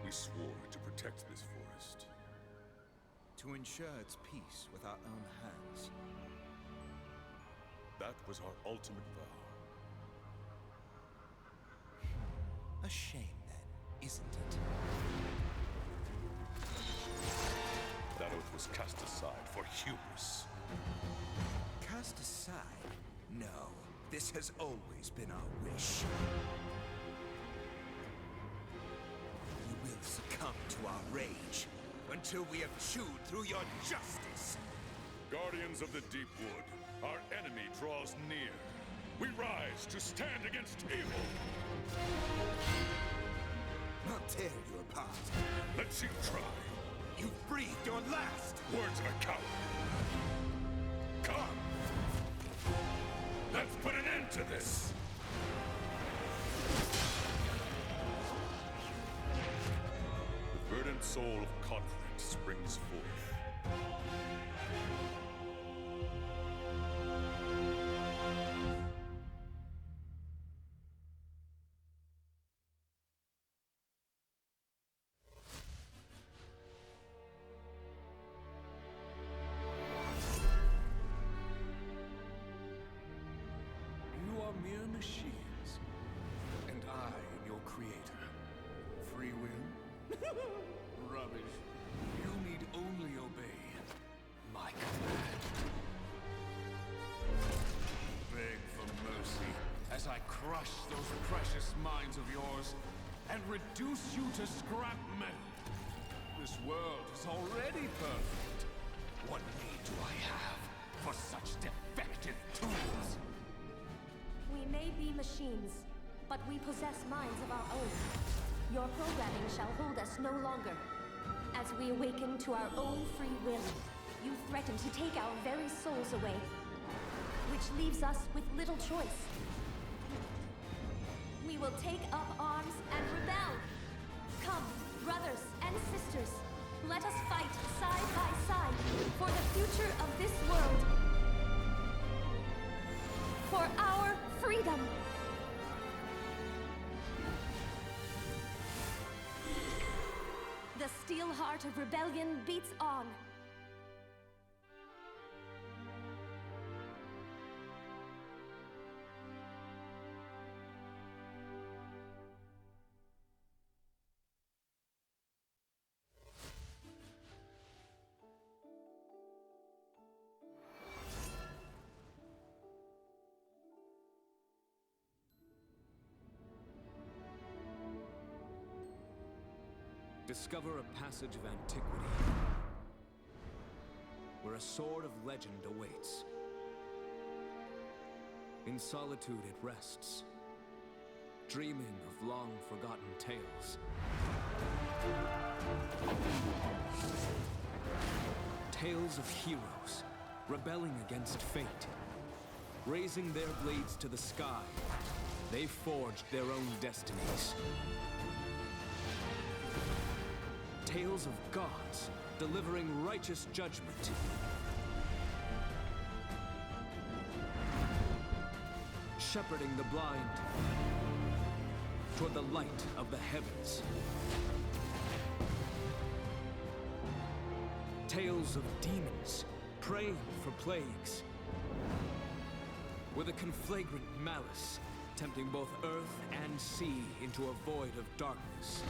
We swore to protect this forest. To ensure its peace with our own hands. That was our ultimate vow. A shame, then, isn't it? That oath was cast aside for hubris. Cast aside? No. This has always been our wish. You will succumb to our rage until we have chewed through your justice. Guardians of the Deep Wood, our enemy draws near. We rise to stand against evil. I'll tear you apart. Let's you try. You've breathed your last! Words of a coward. Come! Let's put an end to this! The verdant soul of conflict springs forth. You are mere machines, and I am your creator. Free will? Rubbish. You need only obey my command. Beg for mercy as I crush those precious minds of yours and reduce you to scrap metal. This world is already perfect. What need do I have for such defective tools? We may be machines, but we possess minds of our own. Your programming shall hold us no longer. As we awaken to our own free will, you threaten to take our very souls away, which leaves us with little choice. We will take up arms and rebel. Come, brothers and sisters, let us fight side by side for the future of this world. For our freedom. The steel heart of rebellion beats on. Discover a passage of antiquity, where a sword of legend awaits. In solitude it rests, dreaming of long-forgotten tales. Tales of heroes, rebelling against fate. Raising their blades to the sky, they forged their own destinies. Tales of gods, delivering righteous judgment. Shepherding the blind toward the light of the heavens. Tales of demons, praying for plagues. With a conflagrant malice, tempting both earth and sea into a void of darkness.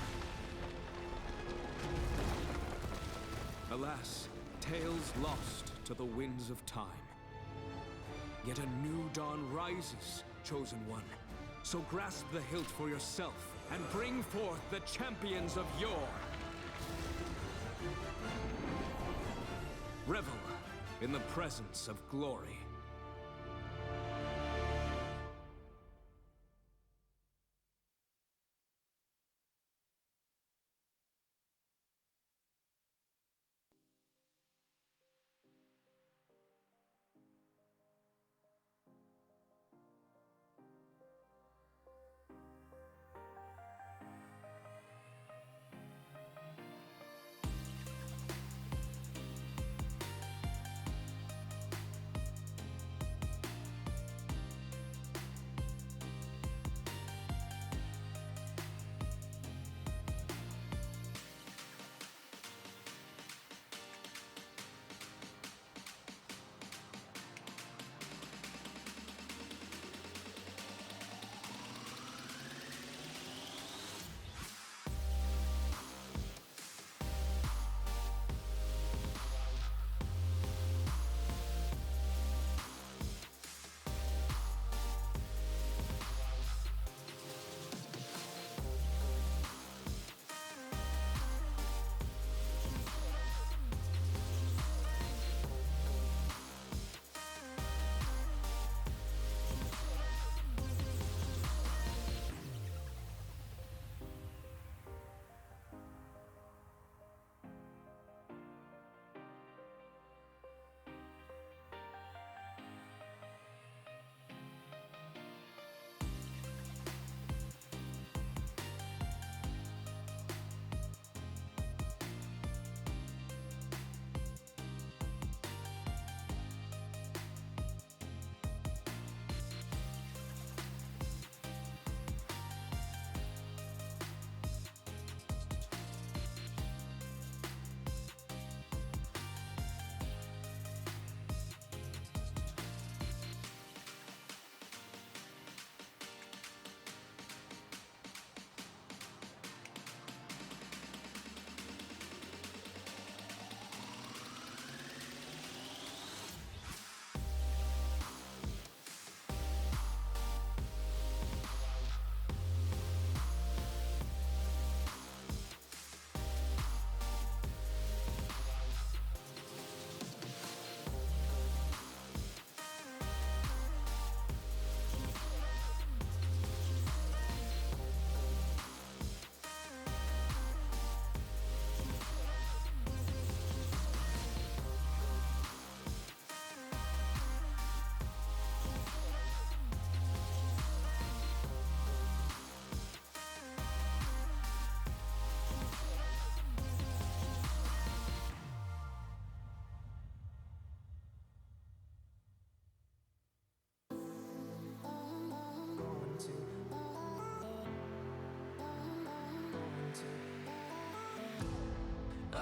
Alas, tales lost to the winds of time. Yet a new dawn rises, chosen one. So grasp the hilt for yourself and bring forth the champions of yore. Revel in the presence of glory.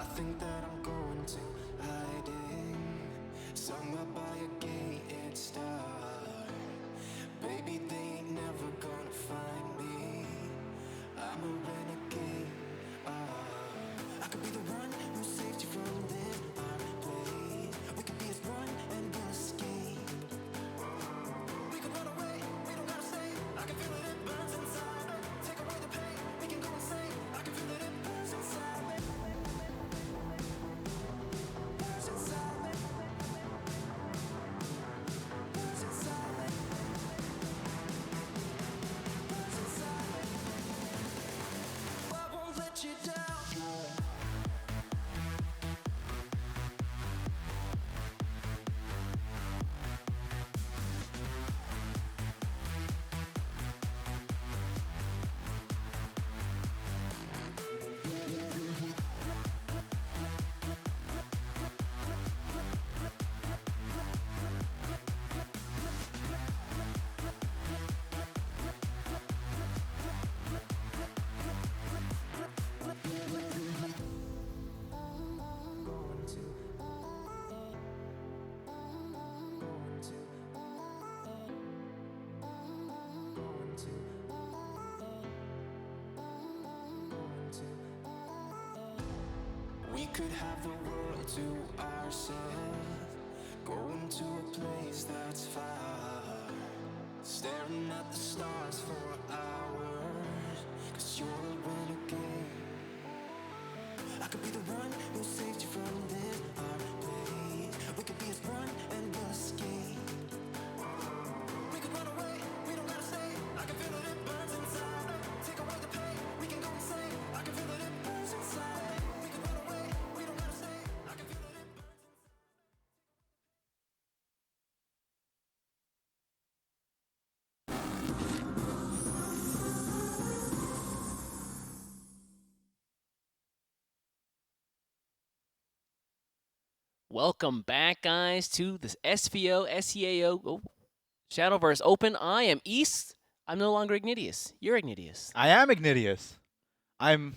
I think that I'm going to hiding somewhere by a gated star. Baby, they ain't never gonna find me. I'm a renegade. I could be the one who saved you from this hard place. We could be as one and we'll escape. We could run away, we don't gotta stay. I can feel it, it burns inside me. Take away the pain, we can go insane. I can feel it, it burns inside me. Burns inside me. Burns inside me. Burns inside me. I won't let you down. We could have the world to ourselves, going to a place that's far, staring at the stars for hours, 'cause you're a renegade. I could be the one who saved you from this hard place. We could be as one and we'll escape. We could run away, we don't gotta stay. I can feel it, it burns inside me. Take away the pain, we can go insane. I can feel it, it burns inside me. We could run away, we don't gotta stay. I can feel it, it burns inside me. Welcome back, guys, to the SVO, SEAO Shadowverse Open. I am East. I'm no longer Ignitius. You're Ignitius. I am Ignitius. I'm,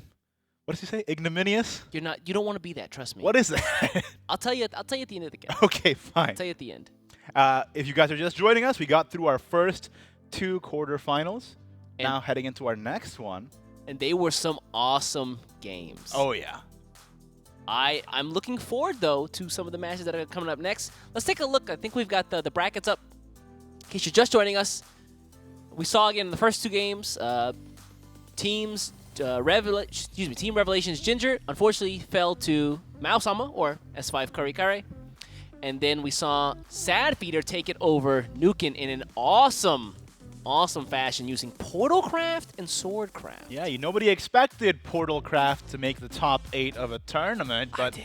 what does he say? Ignominious? You're not. You don't want to be that. Trust me. What is that? I'll tell you. I'll tell you at the end of the game. Okay, fine. I'll tell you at the end. If you guys are just joining us, we got through our first 2 quarterfinals. And Now heading into our next one. And they were some awesome games. Oh, yeah. I'm looking forward, though, to some of the matches that are coming up next. Let's take a look. I think we've got the brackets up. In case you're just joining us, we saw again in the first 2 games, Team Revelations Ginger unfortunately fell to Mao-sama, or S5 Karikare. And then we saw Sad Feeder take it over Nukin in an awesome fashion using Portalcraft and Swordcraft. Yeah, nobody expected Portalcraft to make the top 8 of a tournament, but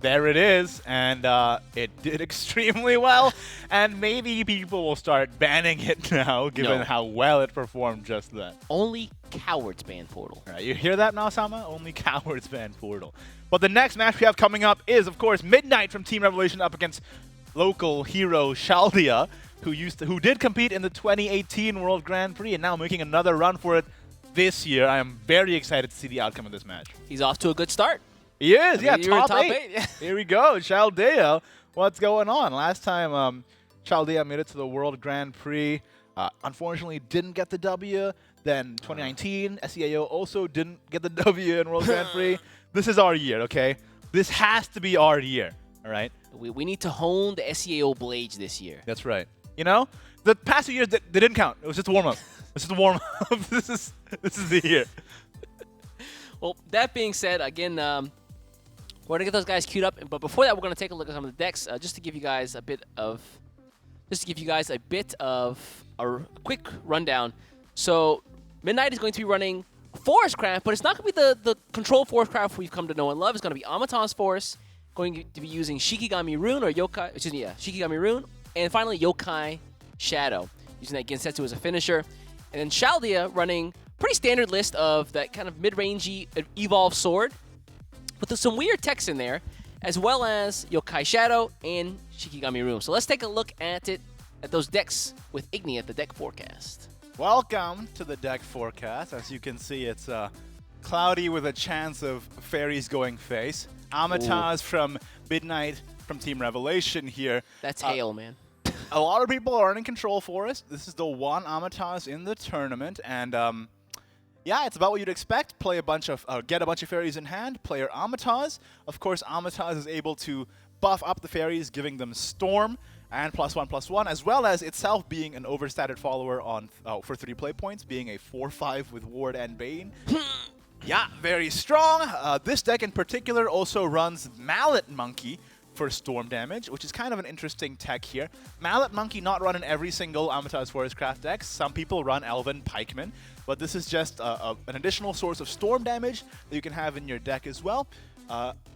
there it is, and it did extremely well, and maybe people will start banning it now, given how well it performed just then. Only cowards ban Portal. All right, you hear that, Mao-sama? Only cowards ban Portal. But the next match we have coming up is, of course, Midnight from Team Revelation up against local hero Shaldia, who did compete in the 2018 World Grand Prix and now making another run for it this year. I am very excited to see the outcome of this match. He's off to a good start. He is, yeah, You're in top 8. Here we go, Chaldea. What's going on? Last time Chaldea made it to the World Grand Prix. Unfortunately, didn't get the W. Then 2019, SEAO also didn't get the W in World Grand Prix. This is our year, okay? This has to be our year, all right? We need to hone the SEAO blades this year. That's right. You know, the past 2 years, they didn't count. It was just a warm-up. This is a warm-up. This is the year. Well, that being said, again, we're going to get those guys queued up. But before that, we're going to take a look at some of the decks just to give you guys a bit of a quick rundown. So Midnight is going to be running Forestcraft, but it's not going to be the control Forestcraft we've come to know and love. It's going to be Amaton's Forest, going to be using Shikigami Rune or Yokai, Shikigami Rune, and finally Yokai Shadow, using that Gensetsu as a finisher. And then Chaldea running pretty standard list of that kind of mid-rangey Evolve Sword, with some weird text in there, as well as Yokai Shadow and Shikigami Rune. So let's take a look at those decks with Igni at the deck forecast. Welcome to the deck forecast. As you can see, it's Cloudy with a chance of fairies going face. Amataz from Midnight from Team Revelation here. That's hail, man. A lot of people aren't in control for us. This is the one Amataz in the tournament, and yeah, it's about what you'd expect. Play a bunch of, get a bunch of fairies in hand. Player Amataz. Of course, Amataz is able to buff up the fairies, giving them Storm and +1/+1, as well as itself being an overstated follower on for 3 play points, being a 4/5 with Ward and Bane. Yeah, very strong. This deck in particular also runs Mallet Monkey for Storm damage, which is kind of an interesting tech here. Mallet Monkey not run in every single Amataz Forestcraft deck. Some people run Elven Pikeman, but this is just an additional source of Storm damage that you can have in your deck as well.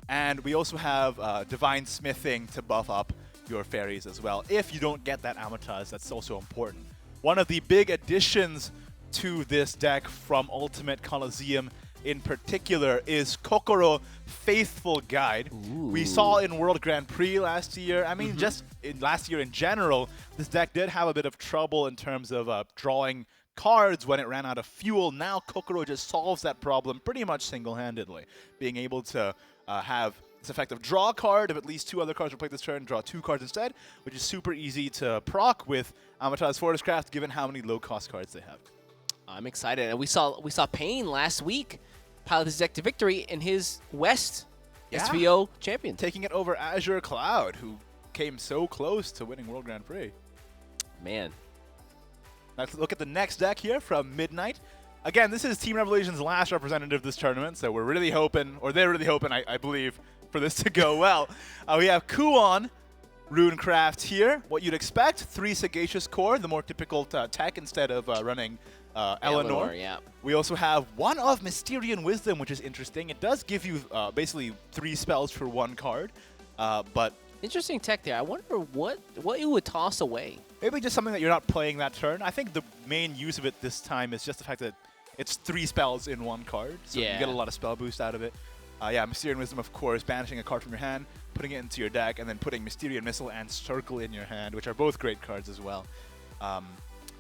And we also have Divine Smithing to buff up your fairies as well. If you don't get that Amataz, that's also important. One of the big additions to this deck from Ultimate Coliseum in particular is Kokoro Faithful Guide. Ooh. We saw in World Grand Prix last year. I mean, just last year in general, this deck did have a bit of trouble in terms of drawing cards when it ran out of fuel. Now Kokoro just solves that problem pretty much single-handedly, being able to have this effective draw card. If at least 2 other cards were played this turn, draw 2 cards instead, which is super easy to proc with Amataz Forestcraft, given how many low-cost cards they have. I'm excited. And we saw Payne last week pilot his deck to victory in his West SVO champion. Taking it over Azure Cloud, who came so close to winning World Grand Prix. Man. Let's look at the next deck here from Midnight. Again, this is Team Revelation's last representative this tournament, so we're really hoping, or they're really hoping, I believe, for this to go well. We have Kuon Runecraft here. What you'd expect, 3 Sagacious Core, the more typical tech instead of running Eleanor. Yeah. We also have 1 of Mysterian Wisdom, which is interesting. It does give you basically 3 spells for 1 card, but Interesting tech there. I wonder what you would toss away. maybe just something that you're not playing that turn. I think the main use of it this time is just the fact that it's 3 spells in 1 card, so you get a lot of spell boost out of it. Yeah, Mysterian Wisdom, of course, banishing a card from your hand, putting it into your deck, and then putting Mysterian Missile and Circle in your hand, which are both great cards as well.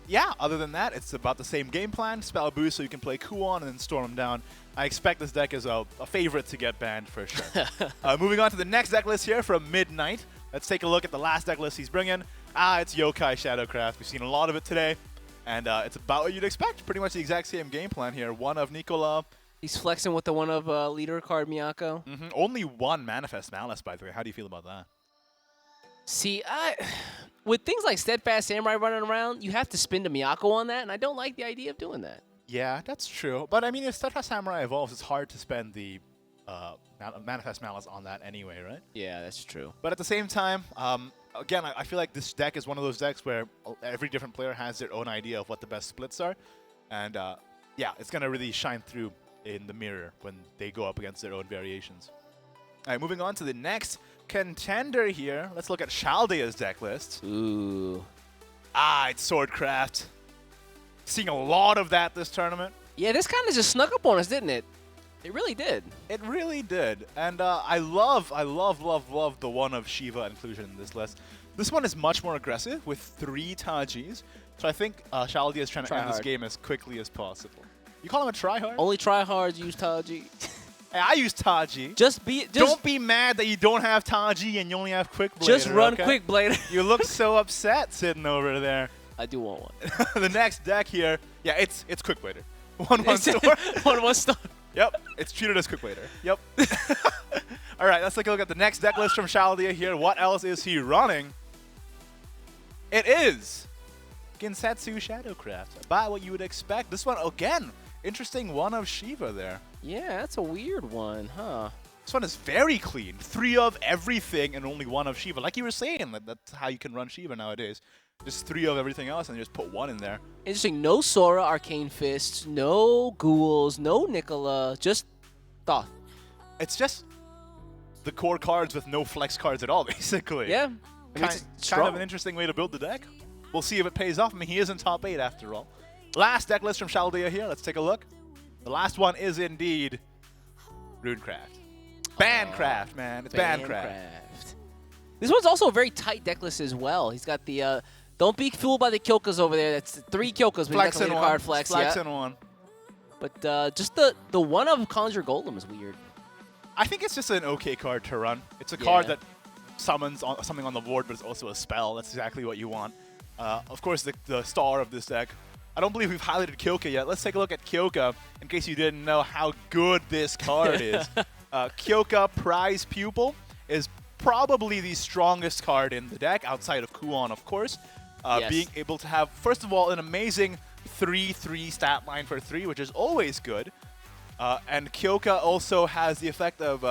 Yeah, other than that, it's about the same game plan. Spell boost so you can play Kuon and then storm them down. I expect this deck is a favorite to get banned for sure. Moving on to the next deck list here from Midnight. Let's take a look at the last deck list he's bringing. It's Yokai Shadowcraft. We've seen a lot of it today, and it's about what you'd expect. Pretty much the exact same game plan here. 1 of Nicola. He's flexing with the 1 of leader card Miyako. Only 1 Manifest Malice, by the way. How do you feel about that? See, with things like Steadfast Samurai running around, you have to spin the Miyako on that, and I don't like the idea of doing that. Yeah, that's true. But I mean, if Steadfast Samurai evolves, it's hard to spend the Manifest Malice on that anyway, right? Yeah, that's true. But at the same time, again, I feel like this deck is one of those decks where every different player has their own idea of what the best splits are. And yeah, it's going to really shine through in the mirror when they go up against their own variations. All right, moving on to the next contender here. Let's look at Chaldea's deck list. Ooh. It's Swordcraft. Seeing a lot of that this tournament. Yeah, this kind of just snuck up on us, didn't it? It really did. It really did. And I love the 1 of Shiva inclusion in this list. This one is much more aggressive with 3 Tajis. So I think Chaldea is trying to end this game as quickly as possible. You call him a tryhard? Only tryhards use Taji. Hey, I use Taji. Don't be mad that you don't have Taji and you only have Quick Blader. Just run okay? Quick Blader. You look so upset sitting over there. I do want 1. The next deck here, yeah, it's Quick Blader. 1/1 store. 1/1 store. Yep, it's treated as Quick Blader. Yep. All right, let's take a look at the next deck list from Chaldea here. What else is he running? It is Gensetsu Shadowcraft. About what you would expect. This one, again, interesting 1 of Shiva there. Yeah, that's a weird one, huh? This one is very clean. 3 of everything and only 1 of Shiva. Like you were saying, that's how you can run Shiva nowadays. Just 3 of everything else and just put 1 in there. Interesting. No Sora, Arcane Fists, no Ghouls, no Nicola, just Thoth. It's just the core cards with no flex cards at all, basically. Yeah. Kind of an interesting way to build the deck. We'll see if it pays off. I mean, he is in top 8 after all. Last deck list from Chaldea here. Let's take a look. The last one is indeed Runecraft. Bandcraft, man. It's Bandcraft. This one's also a very tight deck list as well. He's got the don't be fooled by the Kyokas over there. That's 3 Kyokas. Flex in 1. Card flex. Flex in 1. But just the one of Conjure Golem is weird. I think it's just an okay card to run. It's a card Yeah. that summons something on the board, but it's also a spell. That's exactly what you want. Of course, the star of this deck. I don't believe we've highlighted Kyoka yet. Let's take a look at Kyoka in case you didn't know how good this card is. Kyoka Prize Pupil is probably the strongest card in the deck, outside of Kuon, of course. Yes. Being able to have, first of all, an amazing 3/3 stat line for 3, which is always good. And Kyoka also has the effect of...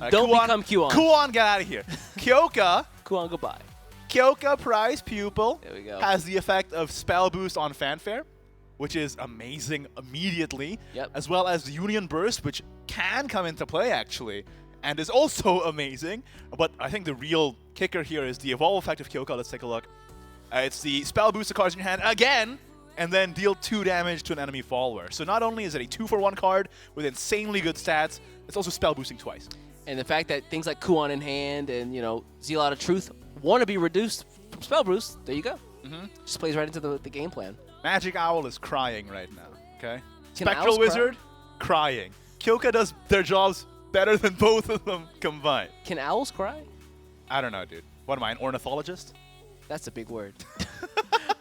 Don't become Kuon. Kuon, get out of here. Kyoka... Kuon, goodbye. Kyoka Prize Pupil There we go. has the effect of Spell Boost on Fanfare, which is amazing immediately, Yep. as well as Union Burst, which can come into play, actually, and is also amazing. But I think the real kicker here is the Evolve effect of Kyoka. Let's take a look. It's the Spell Boost the cards in your hand again, and then deal 2 damage to an enemy follower. So not only is it a 2-for-1 card with insanely good stats, it's also Spell Boosting twice. And the fact that things like Kuon in hand and, you know, Zealot of Truth want to be reduced from Spell Boost, there you go. Just plays right into the game plan. Magic Owl is crying right now, okay? Can Spectral owls cry? Wizard, crying. Kyoka does their jobs better than both of them combined. Can owls cry? I don't know, dude. What am I, an ornithologist? That's a big word.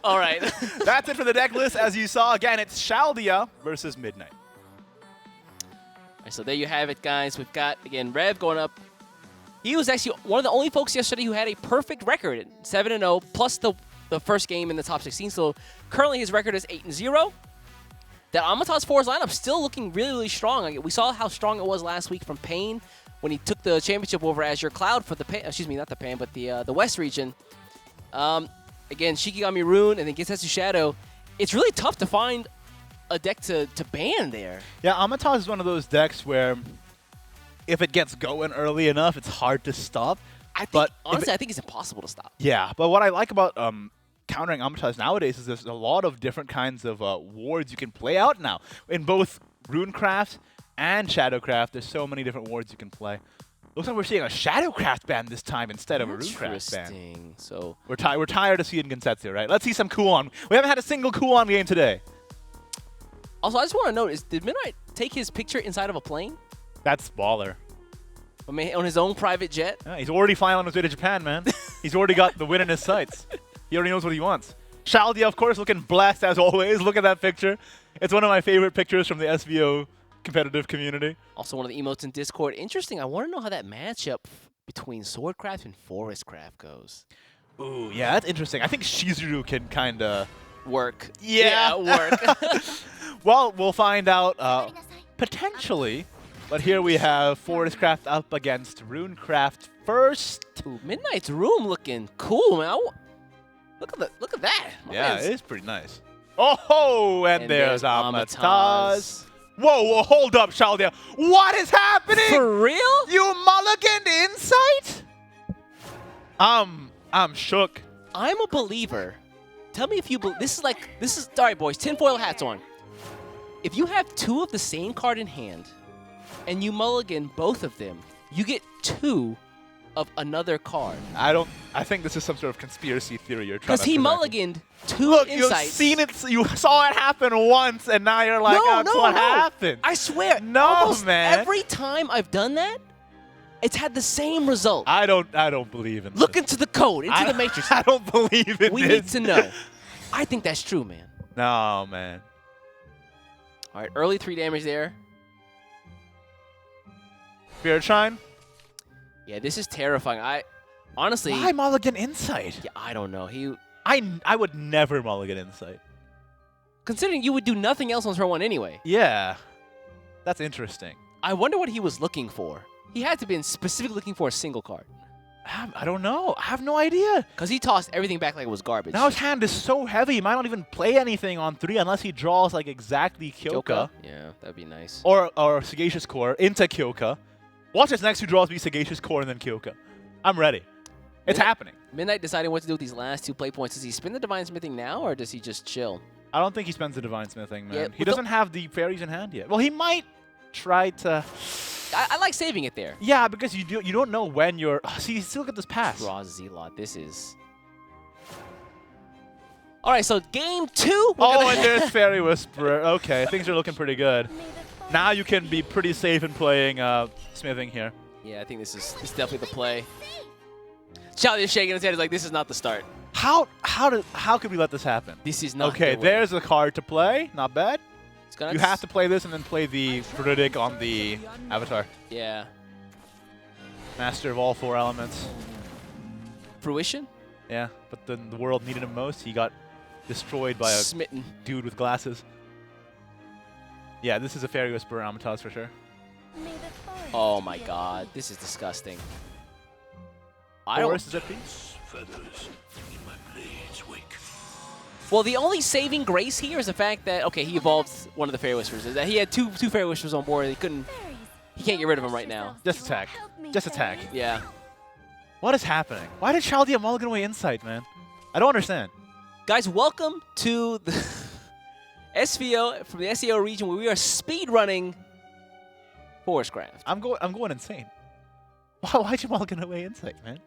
All right. That's it for the deck list. As you saw, again, it's Shaldia versus Midnight. All right, so there you have it, guys. We've got, again, Rev going up. He was actually one of the only folks yesterday who had a perfect record, 7-0, plus the first game in the top 16. So currently his record is 8-0. That Amata's Force lineup still looking really, really strong. Like, we saw how strong it was last week from Pain when he took the championship over Azure Cloud for the Pain, excuse me, not the Pain, but the West region. Again, Shikigami Rune and then Getsetsu Shadow. It's really tough to find a deck to ban there. Yeah, Amata is one of those decks where if it gets going early enough, it's hard to stop. Honestly, I think it's impossible to stop. Yeah, but what I like about countering Amatas nowadays is there's a lot of different kinds of wards you can play out now. In both Runecraft and Shadowcraft, there's so many different wards you can play. Looks like we're seeing a Shadowcraft ban this time instead of a Runecraft ban. Interesting. So We're tired of seeing Gensetsu, right? Let's see some Kuon. We haven't had a single Kuon game today. also, I just want to note, did Midnight take his picture inside of a plane? That's baller. I mean, on his own private jet? Yeah, he's already flying on his way to Japan, man. He's already got the win in his sights. He already knows what he wants. Shaldia, of course, looking blessed as always. Look at that picture. It's one of my favorite pictures from the SVO competitive community. Also one of the emotes in Discord. Interesting. I want to know how that matchup between Swordcraft and Forestcraft goes. Ooh, yeah, that's interesting. I think Shizuru can kind of... Work. Yeah. work. Well, we'll find out potentially. But here we have Forestcraft up against Runecraft first. Ooh, Midnight's room looking cool, man. Look at that. My Yeah, man's- it is pretty nice. Oh, and there's Amatas. Amatas. Whoa, hold up, Shaldia. What is happening? For real? You mulliganed Insight? I'm shook. I'm a believer. Tell me if you believe. This is, all right, boys, tinfoil hats on. If you have 2 of the same card in hand and you mulligan both of them, you get 2 of another card. I think this is some sort of conspiracy theory you're trying to Because he present. mulliganed 2 Look, insights. you've seen it. You saw it happen once, and now you're like, that's what happened. I swear. No, almost man. Every time I've done that, it's had the same result. I don't believe in Look this. into the code, into the matrix. I don't believe in We this. need to know. I think that's true, man. No, man. All right, early 3 damage there. Spirit Shine? Yeah, this is terrifying. Honestly, Why mulligan Insight? yeah, I don't know. I would never mulligan Insight. Considering you would do nothing else on turn 1 anyway. Yeah. That's interesting. I wonder what he was looking for. He had to be specifically looking for a single card. I don't know. I have no idea. Because he tossed everything back like it was garbage. Now his hand is so heavy, he might not even play anything on 3 unless he draws like exactly Kyoka. Yeah, that'd be nice. Or Sagacious Core into Kyoka. Watch his next 2 draws be Sagacious Core and then Kyoka. I'm ready. It's happening. Midnight deciding what to do with these last 2 play points. Does he spin the Divine Smithing now, or does he just chill? I don't think he spends the Divine Smithing, man. Yeah, He doesn't have the fairies in hand yet. Well, he might try to... I like saving it there. Yeah, because you don't know when you're... See, still look at this pass. Draw Zealot. This is... All right, so game 2. Oh, and there's Fairy Whisperer. Okay, things are looking pretty good. Now you can be pretty safe in playing smithing here. Yeah, I think this is definitely the play. Charlie is shaking his head. He's like, this is not the start. How could we let this happen? This is not Okay, the way. there's a card to play. Not bad. It's gonna You have to play this and then play the Veridic on the Avatar. Yeah. Master of all 4 elements. Fruition? Yeah, but then the world needed him most. He got destroyed by a Smitten. dude with glasses. Yeah, this is a Fairy Whisperer Amatas for sure. Oh my god, this is disgusting. I Forest is don't. at peace. Well, the only saving grace here is the fact that he evolved one of the Fairy Whisperers. Is that he had two Fairy Whisperers on board. He can't get rid of them right now. Just attack. Just attack. Yeah. What is happening? Why did Chaldea mulligan away Insight, man? I don't understand. Guys, welcome to the SVO from the SEAO region where we are speed running Forestcraft. I'm going insane. Why'd you mulligan away Insight, man?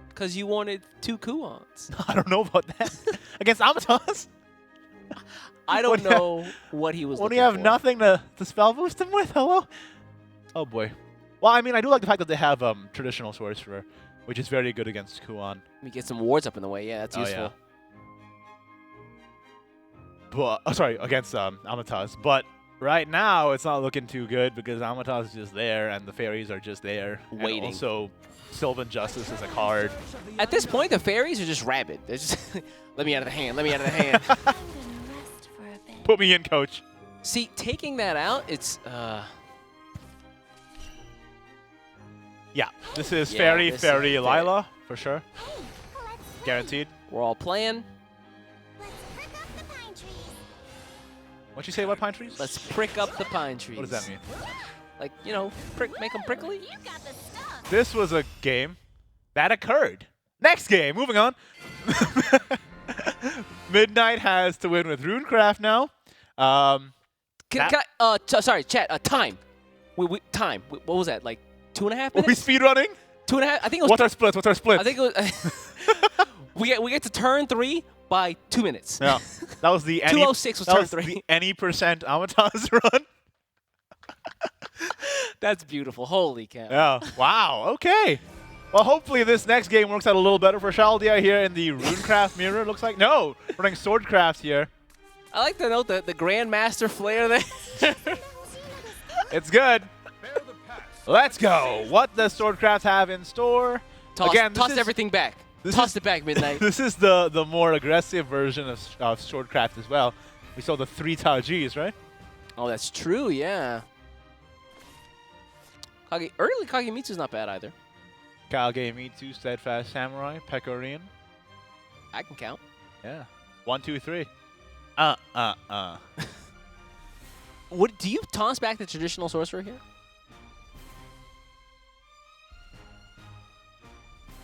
Because you wanted 2 Kuons. I don't know about that. Against Amatas? I don't know what he was When looking you have for. nothing to spell boost him with, hello? Oh boy. Well, I mean, I do like the fact that they have traditional sorcerer, which is very good against Kuon. Let me get some wards up in the way. Yeah, that's Oh, useful. yeah. But sorry, against Amatas. But right now, it's not looking too good because Amatas is just there and the fairies are just there. Waiting. And also, Sylvan Justice is a card. At this point, the fairies are just rabid. They're just, let me out of the hand, let me out of the hand. Put me in, coach. See, taking that out, it's, Yeah, this is Yeah, Fairy, this is Fairy, fair. Lila, for sure. Guaranteed. we're all playing. What'd you say about pine trees? Let's prick up the pine trees. What does that mean? Like, make them prickly? This was a game that occurred. Next game, moving on. Midnight has to win with Runecraft now. Sorry, chat, time. Time. What was that, like 2.5 minutes? Were we speedrunning? 2.5? I think it was. What's our splits? What's our splits? I think it was. we get to turn 3 by 2 minutes. Yeah, that was the 2:06 was that turn was 3. the any percent Amatas run. That's beautiful. Holy cow. Yeah. Wow. Okay. Well, hopefully this next game works out a little better for Chaldea here in the Runecraft mirror. Looks like no, running Swordcraft here. I like to note the Grandmaster flair there. It's good. Let's go. What does Swordcraft have in store? Toss everything back. Toss it back, Midnight. This is the more aggressive version of Swordcraft as well. We saw the 3 Tajis, right? Oh, that's true, yeah. Early Kagemitsu's not bad either. Kagemitsu, Steadfast Samurai, Pecorean. I can count. Yeah. 1, 2, 3. What do you toss back the traditional sorcerer here?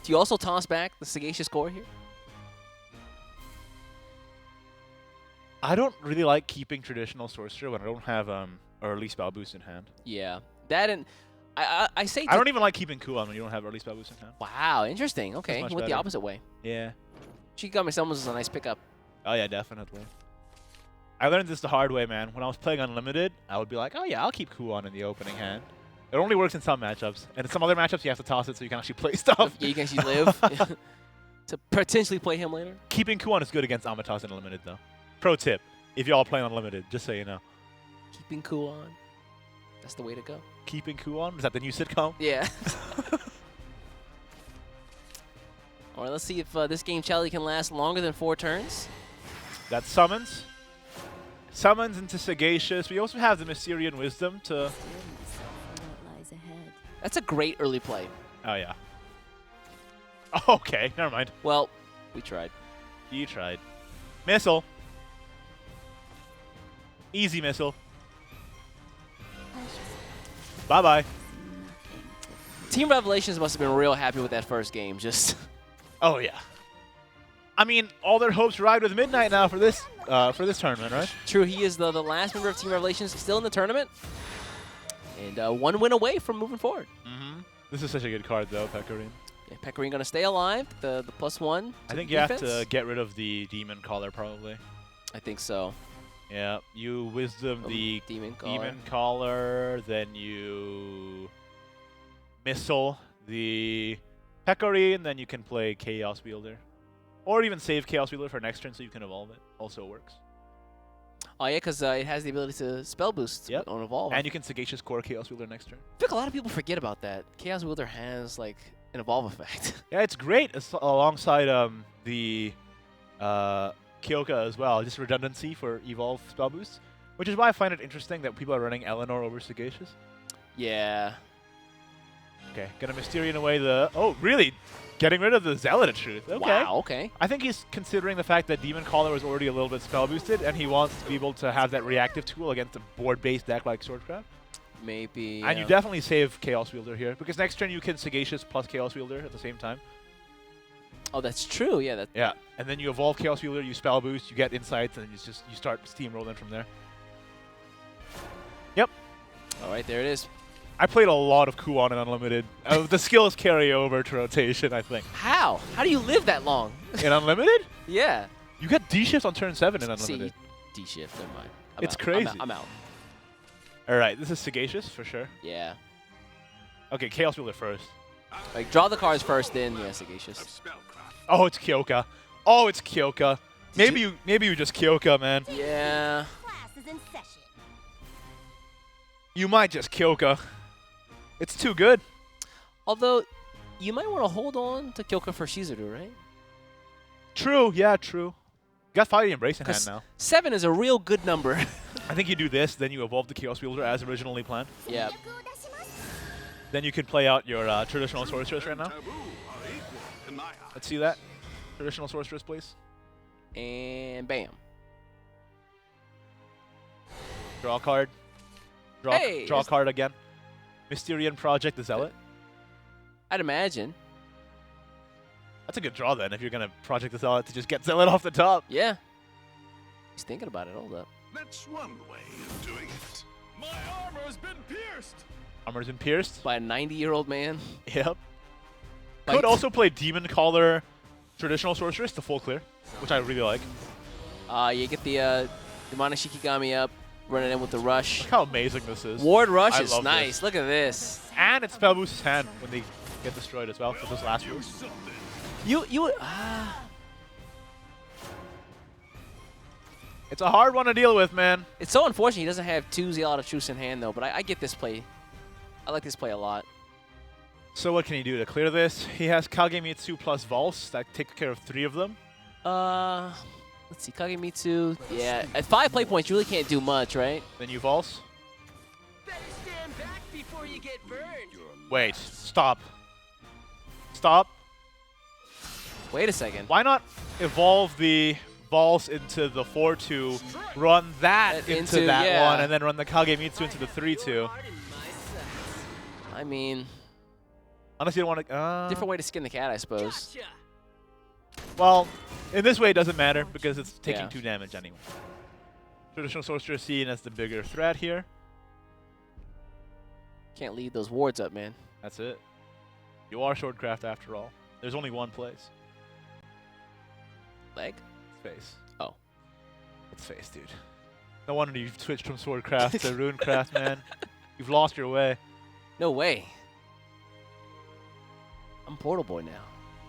Do you also toss back the Sagacious Core here? I don't really like keeping traditional sorcerer when I don't have early spell boost in hand. Yeah, that and I say. I don't even like keeping Kuon when you don't have early spell boost in hand. Wow, interesting. Okay, much he went the better. opposite way. Yeah. Shikigami Summons is a nice pickup. Oh yeah, definitely. I learned this the hard way, man. When I was playing Unlimited, I would be like, oh yeah, I'll keep Kuon in the opening hand. It only works in some matchups, and in some other matchups you have to toss it so you can actually play stuff. Yeah, you can actually live to potentially play him later. Keeping Kuon is good against Amatas in Unlimited, though. Pro tip: if y'all play Unlimited, just so you know. Keeping Kuon. That's the way to go. Keeping Kuon? Is that the new sitcom? Yeah. All right, let's see if this game Charlie can last longer than 4 turns. That's summons. Summons into Sagacious. We also have the Mysterian Wisdom to... That's a great early play. Oh, yeah. Okay, never mind. Well, we tried. You tried. Missile. Easy missile. Bye-bye. Team Revelations must have been real happy with that first game. Just. Oh, yeah. I mean, all their hopes ride with Midnight now for this tournament, right? True, he is the last member of Team Revelations still in the tournament. And 1 win away from moving forward. Mm-hmm. This is such a good card, though, Pecorean. Yeah, Pecorine going to stay alive. The +1. I think you have to get rid of the Demon Collar, probably. I think so. Yeah, you Wisdom the Demon Collar. then you Missile the Pecorine, then you can play Chaos Wielder. Or even save Chaos Wielder for next turn so you can evolve it. Also works. Oh, yeah, because it has the ability to spell boost on evolve. And you can Sagacious Core Chaos Wielder next turn. I think a lot of people forget about that. Chaos Wielder has, like, an evolve effect. Yeah, it's great alongside the Kyoka as well. Just redundancy for evolve spell boosts. Which is why I find it interesting that people are running Eleanor over Sagacious. Yeah. Okay, gonna Mysterian away the... Oh, really? Getting rid of the Zealot of Truth. Okay. Wow, okay. I think he's considering the fact that Demon Caller was already a little bit spell boosted, and he wants to be able to have that reactive tool against a board-based deck like Swordcraft. Maybe. And you definitely save Chaos Wielder here, because next turn you can Sagacious plus Chaos Wielder at the same time. Oh, that's true. Yeah. Yeah, and then you evolve Chaos Wielder, you spell boost, you get insights, and you start steamrolling from there. Yep. All right, there it is. I played a lot of Kuon in Unlimited. The skills carry over to rotation, I think. How? How do you live that long? In Unlimited? Yeah. You get D-Shift on turn 7 in Unlimited. See, D-Shift, never mind. It's crazy. I'm out. All right, this is Sagacious for sure. Yeah. Okay, Chaos Wielder first. Like, draw the cards first, then, yeah, Sagacious. Oh, it's Kyoka. Oh, it's Kyoka. Maybe you just Kyoka, man. Yeah. Class is in session. You might just Kyoka. It's too good. Although, you might want to hold on to Kyoka for Shizuru, right? True, yeah, true. You got Fiery Embrace in hand now. 7 is a real good number. I think you do this, then you evolve the Chaos Wielder as originally planned. Yeah. Then you can play out your traditional Sorceress right now. Let's see that. Traditional Sorceress, please. And bam. Draw a card. Draw a card again. Mysterian Project the Zealot. I'd imagine. That's a good draw then, if you're going to Project the Zealot to just get Zealot off the top. Yeah. He's thinking about it. Hold up. That's one way of doing it. My armor's been pierced. Armor's been pierced. By a 90-year-old man. Yep. Could also play Demon Caller Traditional Sorceress to full clear, which I really like. You get the Demonic Shikigami up, running in with the rush. Look how amazing this is. Ward Rush I is love nice. this. Look at this. And it spell boosts his hand when they get destroyed as well with those last moves. It's a hard one to deal with, man. It's so unfortunate he doesn't have 2 Zealot of Truce in hand, though, but I get this play. I like this play a lot. So what can he do to clear this? He has Kagemitsu plus Valse that takes care of 3 of them. Let's see, Kagemitsu. Yeah, at 5 play points, you really can't do much, right? Then you Valse. Better stand back before you get burned. Wait, stop. Stop. Wait a second. Why not evolve the Valse into the 4-2, run that into that one, and then run the Kagemitsu into the 3-2? I mean, unless you don't want to... different way to skin the cat, I suppose. Gotcha. Well, in this way it doesn't matter because it's taking 2 damage anyway. Traditional Sorceress seen as the bigger threat here. Can't leave those wards up, man. That's it. You are Swordcraft after all. There's only one place. Leg? Face. Oh. It's face, dude. No wonder you've switched from Swordcraft to Runecraft, man. You've lost your way. No way. I'm Portal Boy now.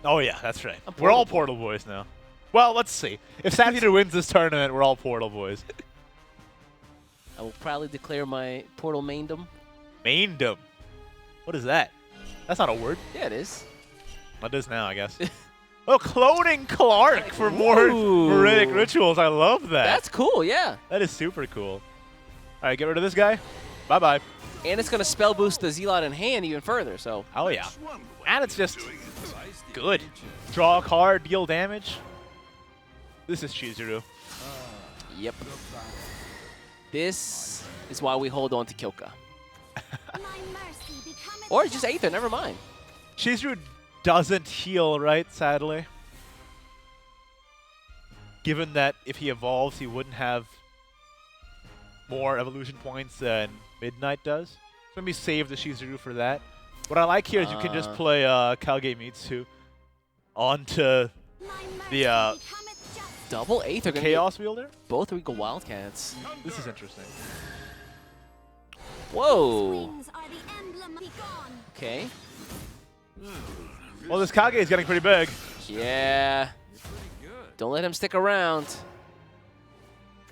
Oh, yeah, that's right. We're all Portal Boys now. Well, let's see. If Sand Eater wins this tournament, we're all Portal Boys. I will proudly declare my Portal maindom. Maindom? What is that? That's not a word. Yeah, it is. It is now, I guess. Oh, cloning Clark for more Meridic rituals. I love that. That's cool, yeah. That is super cool. All right, get rid of this guy. Bye-bye. And it's going to spell boost the Zealot in hand even further, so. Oh, yeah. And it's just good. Draw a card, deal damage. This is Chizuru. Yep. This is why we hold on to Kyoka. Or just Aether, never mind. Chizuru doesn't heal, right, sadly? Given that if he evolves, he wouldn't have more evolution points than Midnight does. So maybe save the Chizuru for that. What I like here is you can just play Kagemitsu onto the Double 8. They're going to Chaos Wielder. both Regal Wildcats. This is interesting. Whoa. Okay. Well, this Kage is getting pretty big. Yeah. Don't let him stick around.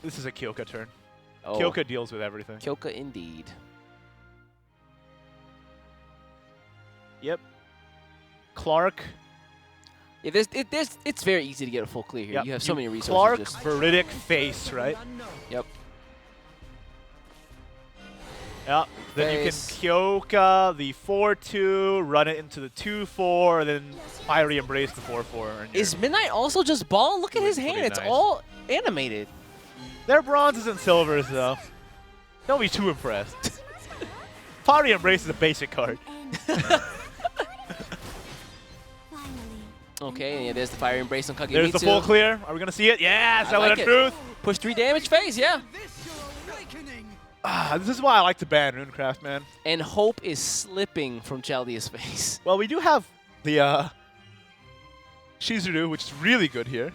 This is a Kyoka turn. Oh. Kyoka deals with everything. Kyoka indeed. Yep. Clark. Yeah, it's very easy to get a full clear here. Yep. You have so many resources. Clark, just- Veridic, Face, right? Yep. Yeah. Then you can Face. Kyoka the 4-2, run it into the 2-4, and then Fiery Embrace the 4-4. and Is you're- Midnight also just ball? Look at his Pretty hand. It's nice. all animated. They're bronzes and silvers, though. Don't be too impressed. Fiery Embrace is a basic card. Okay, yeah, there's the Fire Embrace on Kagemitsu. There's the full clear. Are we going to see it? Yeah, I Cell like of it. Truth. Push 3 damage phase, yeah. This is why I like to ban Runecraft, man. And Hope is slipping from Chaldea's face. Well, we do have the Shizuru, which is really good here.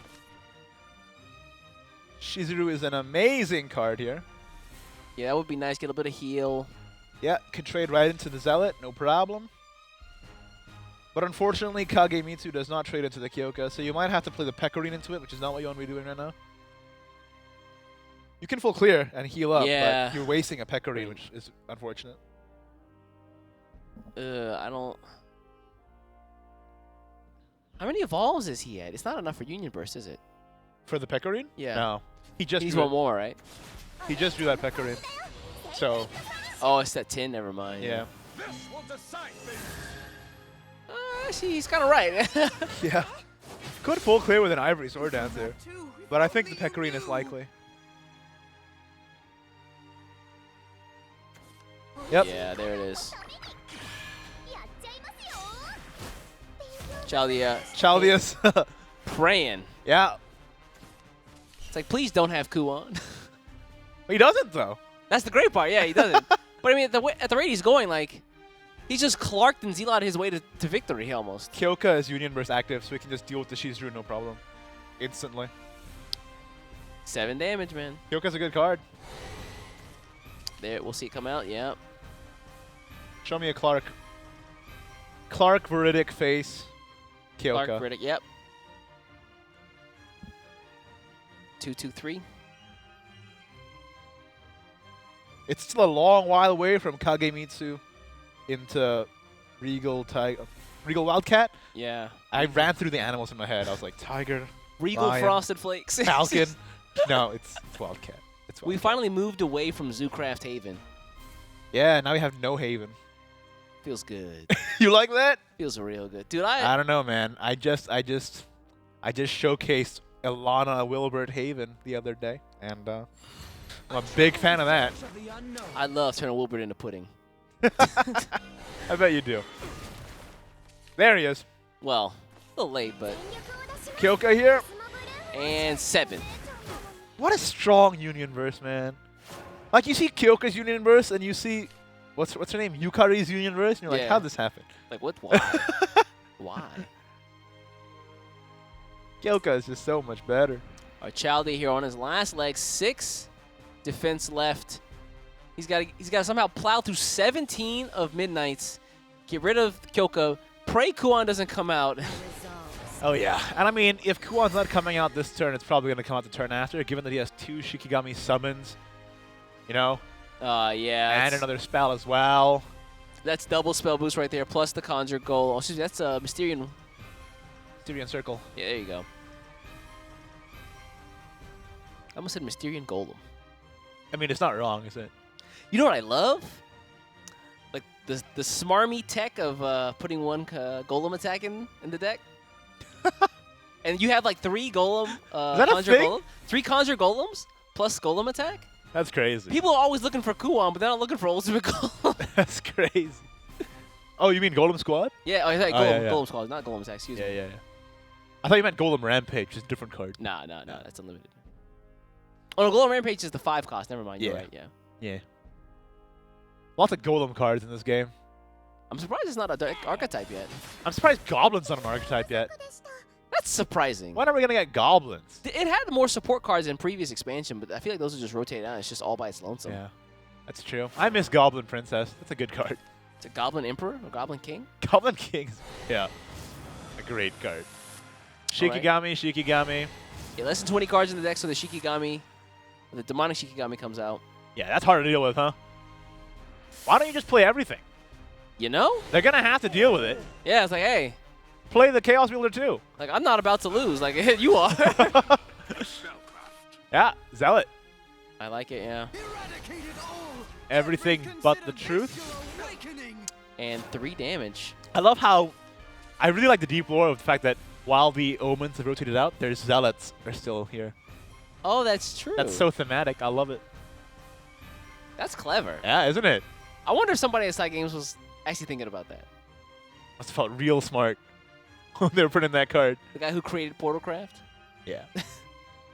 Shizuru is an amazing card here. Yeah, that would be nice. Get a bit of heal. Yeah, can trade right into the Zealot, no problem. But unfortunately, Kagemitsu does not trade into the Kyoka, so you might have to play the Pecorine into it, which is not what you want to be doing right now. You can full clear and heal up, Yeah. but you're wasting a Pecorine, which is unfortunate. I don't... How many evolves is he at? It's not enough for Union Burst, is it? For the Pecorine? Yeah. No. He just He's drew one more, right? He just drew that Pecorine. So, Oh, it's that 10. Never mind. yeah. Actually, he's kind of right. Yeah. Could full clear with an Ivory Sword Dance there. But I think the Pecorine is likely. Yep. Yeah, there it is. Chaldea Chaldeus. praying. Yeah. It's like, please don't have Kuon. He doesn't, though. That's the great part. Yeah, he doesn't. But I mean, at the rate he's going, like, he's just Clarked and Zealot his way to victory almost. Kyoka is Union Burst active, so we can just deal with the Shizuru no problem. Instantly. 7 damage, man. Kyoka's a good card. There, we'll see it come out. Yeah. Show me a Clark. Clark, Veridic, Face, Kyoka. Clark, Riddick. Yep. 2/2/3. It's still a long while away from Kagemitsu into Regal Wildcat. Yeah. I ran through the animals in my head. I was like, Tiger, Regal Lion, Frosted Flakes. Falcon. No, it's Wildcat. It's We Wildcat. finally moved away from Zoocraft Haven. Yeah, now we have no Haven. Feels good. You like that? Feels real good. Dude, I don't know, man. I just showcased Ilana Wilbert Haven the other day, and I'm a big fan of that. I love turning Wilbert into pudding. I bet you do. There he is. Well, a little late, but... Kyoka here. And 7. What a strong Union Verse, man. Like, you see Kyoka's Union Verse, and you see, what's her name? Yukari's Union Verse, and you're like, Yeah. how'd this happen? Like, what? Why? Why? Kyoka is just so much better. Our Chaldea here on his last leg. 6 defense left. He's got to somehow plow through 17 of Midnights. Get rid of Kyoka. Pray Kuon doesn't come out. Oh, yeah. And I mean, if Kuon's not coming out this turn, it's probably going to come out the turn after, given that he has 2 Shikigami summons, you know, Yeah. and another spell as well. That's double spell boost right there, plus the Conjure Goal. Oh, excuse me, that's Mysterian. Styrian Circle. Yeah, there you go. I almost said Mysterian Golem. I mean, it's not wrong, is it? You know what I love? Like the smarmy tech of putting one golem attack in the deck. And you have like 3 golem that a conjure thing? golem, 3 conjure golems plus golem attack. That's crazy. People are always looking for Kuon, but they're not looking for ultimate golem. That's crazy. Oh, you mean Golem Squad? Yeah, I thought Oh, yeah, yeah. golem squad, not golem attack. Excuse me. Yeah. I thought you meant Golem Rampage, just a different card. No, that's unlimited. Oh, no, golem rampage is the 5 cost. Never mind. You're Yeah. right. Yeah. Yeah. Lots of Golem cards in this game. I'm surprised it's not a dark archetype yet. I'm surprised Goblin's not an archetype yet. That's surprising. When are we going to get Goblins? It had more support cards in previous expansion, but I feel like those are just rotated out. It's just all by its lonesome. Yeah, that's true. I miss Goblin Princess. That's a good card. It's a Goblin Emperor or Goblin King. Goblin King's, yeah, a great card. Shikigami, Shikigami. Yeah, less than 20 cards in the deck, so the Shikigami, the demonic Shikigami comes out. Yeah, that's hard to deal with, huh? Why don't you just play everything? You know? They're going to have to deal with it. Yeah, it's like, hey. Play the Chaos Wielder too. Like, I'm not about to lose. Like, you are. Yeah, Zealot. I like it, yeah. Everything but the truth. And 3 damage. I love how I really like the deep lore of the fact that while the Omens have rotated out, their Zealots are still here. Oh, that's true. That's so thematic. I love it. That's clever. Yeah, isn't it? I wonder if somebody at Side Games was actually thinking about that. Must have felt real smart when they were printing that card. The guy who created Portalcraft? Yeah.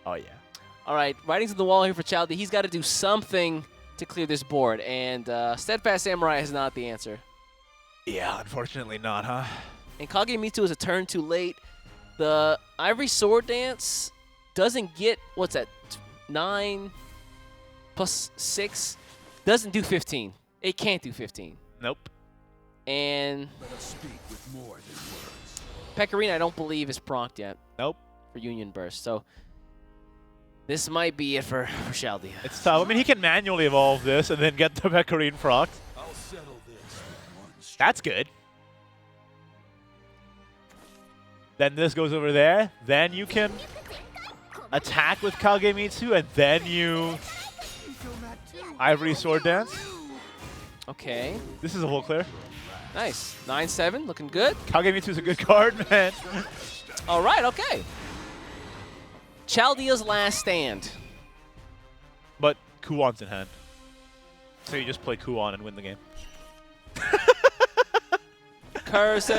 Oh, yeah. All right, writings on the wall here for Childy. He's got to do something to clear this board, and Steadfast Samurai is not the answer. Yeah, unfortunately not, huh? And Kagemitsu is a turn too late. The Ivory Sword Dance doesn't get, what's that, 9 plus 6? Doesn't do 15. It can't do 15. Nope. And Let us speak with more than words. Pecorino, I don't believe, is procced yet. Nope. For Union Burst. So this might be it for Chaldea. It's tough. I mean, he can manually evolve this and then get the Pecorine proc. I'll settle this with one strike. That's good. Then this goes over there. Then you can attack with Kagemitsu, and then you Ivory Sword Dance. Okay. This is a full clear. Nice. 9-7, looking good. Kagemitsu's a good card, man. All right, okay. Chaldea's last stand. But Kuon's in hand. So you just play Kuon and win the game. Curses!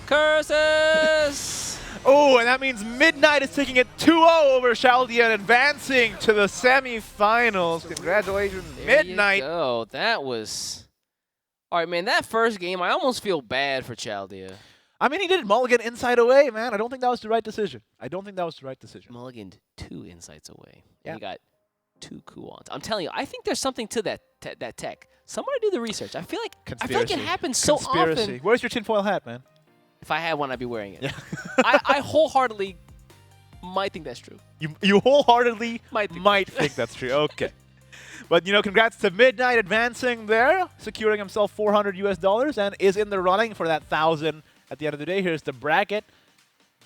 Curses! Oh, and that means Midnight is taking it 2-0 over Chaldea and advancing to the semifinals. Congratulations, There Midnight. you go. That was... All right, man, that first game, I almost feel bad for Chaldea. I mean, he did mulligan inside away, man. I don't think that was the right decision. Mulliganed 2 insights away. Yeah. And he got 2 Kuons. I'm telling you, I think there's something to that tech. Somebody do the research. I feel like it happens so often. Where's your tinfoil hat, man? If I had one, I'd be wearing it. Yeah. I wholeheartedly might think that's true. You wholeheartedly Might think that's true. Okay. But, you know, congrats to Midnight advancing there, securing himself $400 US and is in the running for that 1,000 at the end of the day. Here's the bracket.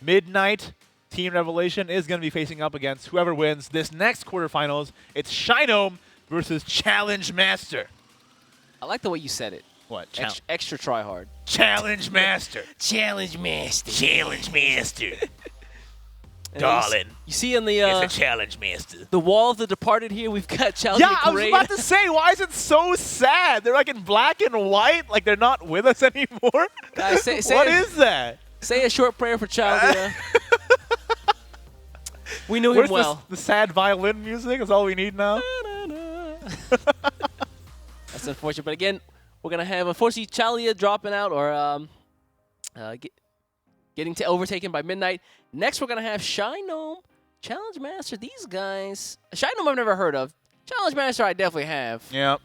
Midnight Team Revelation is going to be facing up against whoever wins this next quarterfinals. It's Shinome versus Challenge Master. I like the way you said it. What? Extra try hard. Challenge Master. Challenge Master. Challenge Master. And Darling. You see in the Challenge Master. the wall of the departed here, we've got Chaldea Yeah, I was Parade. about to say, why is it so sad? They're like in black and white, like they're not with us anymore. Guys, say What is that? Say a short prayer for Chaldea. We knew Where's him well. the sad violin music? Is all we need now. That's unfortunate. But again, we're going to have, unfortunately, Chaldea dropping out or getting overtaken by Midnight. Next, we're going to have Shinome, Challenge Master. These guys, Shinome I've never heard of. Challenge Master I definitely have. Yeah,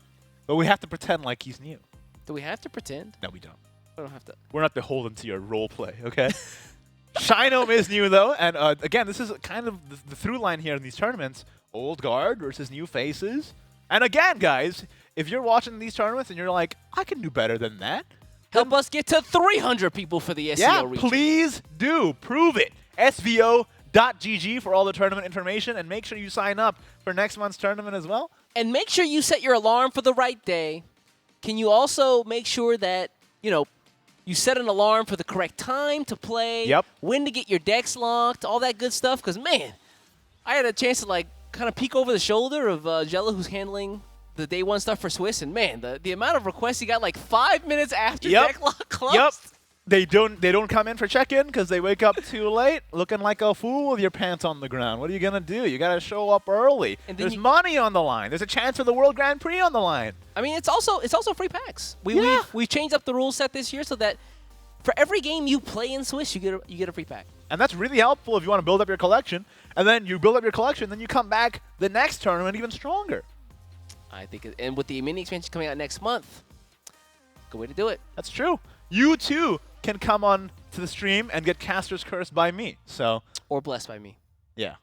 but we have to pretend like he's new. Do we have to pretend? No, we don't. We don't have to. We're not beholden to your role play, okay? Shinome is new, though, and again, this is kind of the through line here in these tournaments. Old guard versus new faces. And again, guys, if you're watching these tournaments and you're like, I can do better than that. Help us get to 300 people for the SEO Yeah, region. please do. Prove it. SVO.gg for all the tournament information, and make sure you sign up for next month's tournament as well. And make sure you set your alarm for the right day. Can you also make sure that, you set an alarm for the correct time to play, Yep. when to get your decks locked, all that good stuff? Because, man, I had a chance to, kind of peek over the shoulder of Jella, who's handling the day 1 stuff for Swiss, and, man, the amount of requests he got, 5 minutes after Yep. deck lock closed. Yep. They don't come in for check-in because they wake up too late, looking like a fool with your pants on the ground. What are you gonna do? You gotta show up early. And There's money on the line. There's a chance for the World Grand Prix on the line. I mean, it's also free packs. We've changed up the rule set this year so that for every game you play in Swiss, you get a free pack. And that's really helpful if you want to build up your collection. And then you build up your collection, then you come back the next tournament even stronger. I think, and with the mini expansion coming out next month, good way to do it. That's true. You too can come on to the stream and get Caster's Curse by me. So Or blessed by me. yeah,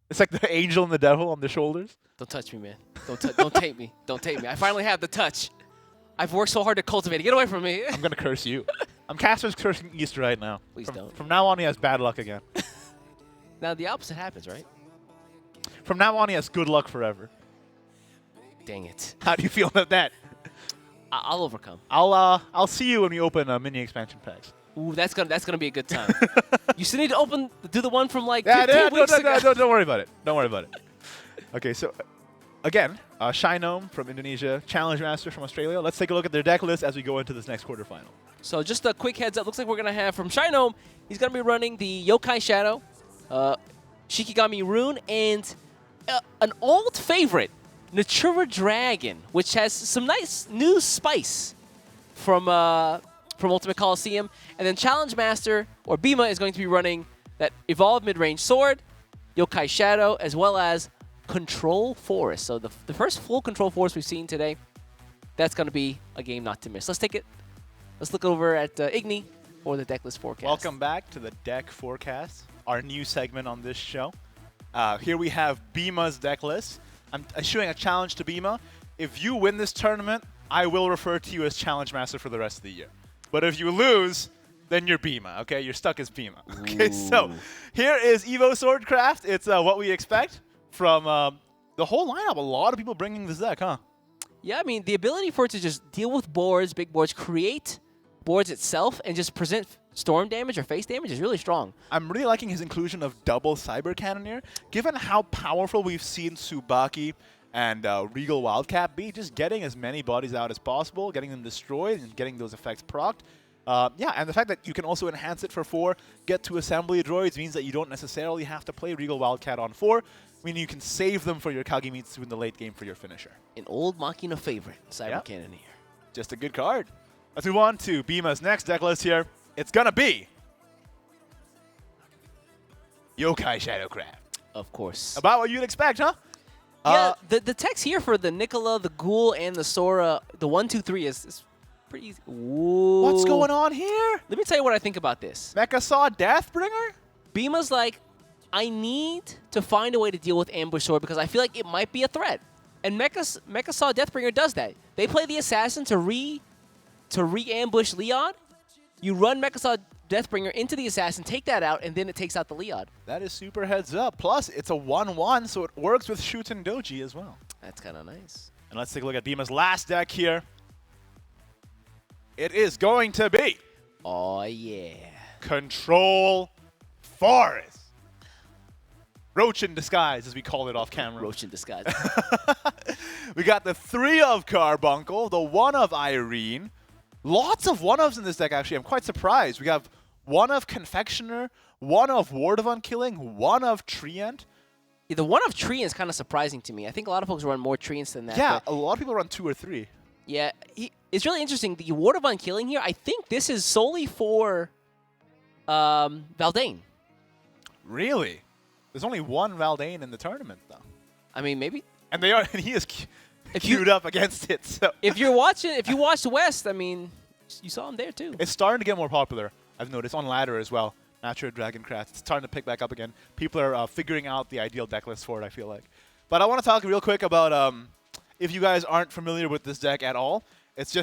it's like the angel and the devil on the shoulders. Don't touch me, man. Don't take me. Don't take me. I finally have the touch. I've worked so hard to cultivate it. Get away from me. I'm gonna curse you. I'm Caster's cursing East right now. Please don't. From now on, he has bad luck again. Now the opposite happens, right? From now on, he has good luck forever. Dang it. How do you feel about that? I'll overcome. I'll see you when we open mini expansion packs. Ooh, that's gonna be a good time. You still need to do the one from like Yeah, 15 weeks ago. don't worry about it. Don't worry about it. Okay, so again, Shy Gnome from Indonesia, Challenge Master from Australia. Let's take a look at their deck list as we go into this next quarterfinal. So just a quick heads up. Looks like we're gonna have from Shy Gnome, he's gonna be running the Yokai Shadow, Shikigami Rune, and an old favorite, Natura Dragon, which has some nice new spice from Ultimate Coliseum. And then Challenge Master, or Bima, is going to be running that Evolved Mid-Range Sword, Yokai Shadow, as well as Control Forest. So the first full Control Forest we've seen today, that's going to be a game not to miss. Let's look over at Igni for the deck list forecast. Welcome back to the deck forecast, our new segment on this show. Here we have Bima's deck list. I'm issuing a challenge to Bima. If you win this tournament, I will refer to you as Challenge Master for the rest of the year. But if you lose, then you're Bima, okay? You're stuck as Bima. Okay, so here is Evo Swordcraft. It's what we expect from the whole lineup. A lot of people bringing this deck, huh? Yeah, I mean, the ability for it to just deal with boards, big boards, create boards itself, and just present storm damage or face damage is really strong. I'm really liking his inclusion of double Cyber Cannoneer. Given how powerful we've seen Tsubaki and Regal Wildcat be, just getting as many bodies out as possible, getting them destroyed, and getting those effects procced. Yeah, and the fact that you can also enhance it for 4, get to Assembly Droids, means that you don't necessarily have to play Regal Wildcat on 4. Meaning you can save them for your Kagemitsu in the late game for your finisher. An old Machina favorite, Cyber Cannoneer. Just a good card. Let's move on to Bima's next deck list here. It's gonna be Yokai Shadowcraft. Of course. About what you'd expect, huh? Yeah, the text here for the Nicola, the Ghoul, and the Sora, the 1, 2, 3 is pretty easy. Ooh. What's going on here? Let me tell you what I think about this. Mecha Saw Deathbringer? Bima's like, I need to find a way to deal with Ambush Sword because I feel like it might be a threat. And Mecha Saw Deathbringer does that. They play the Assassin to re-ambush Leod. You run Mecha Saw Deathbringer into the Assassin, take that out, and then it takes out the Leod. That is super heads up. Plus, it's a 1/1, so it works with Shuten Doji as well. That's kind of nice. And let's take a look at Bima's last deck here. It is going to be... Oh, yeah. Control Forest. Roach in disguise, as we call it off camera. Roach in disguise. We got the 3 of Carbuncle, the 1 of Irene. Lots of 1-ofs in this deck, actually. I'm quite surprised. We have 1 of Confectioner, 1 of Ward of Unkilling, 1 of Treant. Yeah, the 1 of Treant is kind of surprising to me. I think a lot of folks run more Treants than that. Yeah, a lot of people run 2 or 3. Yeah, it's really interesting. The Ward of Unkilling here, I think this is solely for Valdane. Really? There's only 1 Valdane in the tournament, though. I mean, maybe. And he is queued up against it. So if you watched West, I mean, you saw him there too. It's starting to get more popular. I've noticed on ladder as well. Natura Dragoncraft. It's starting to pick back up again. People are figuring out the ideal deck list for it, I feel like. But I want to talk real quick about if you guys aren't familiar with this deck at all. It's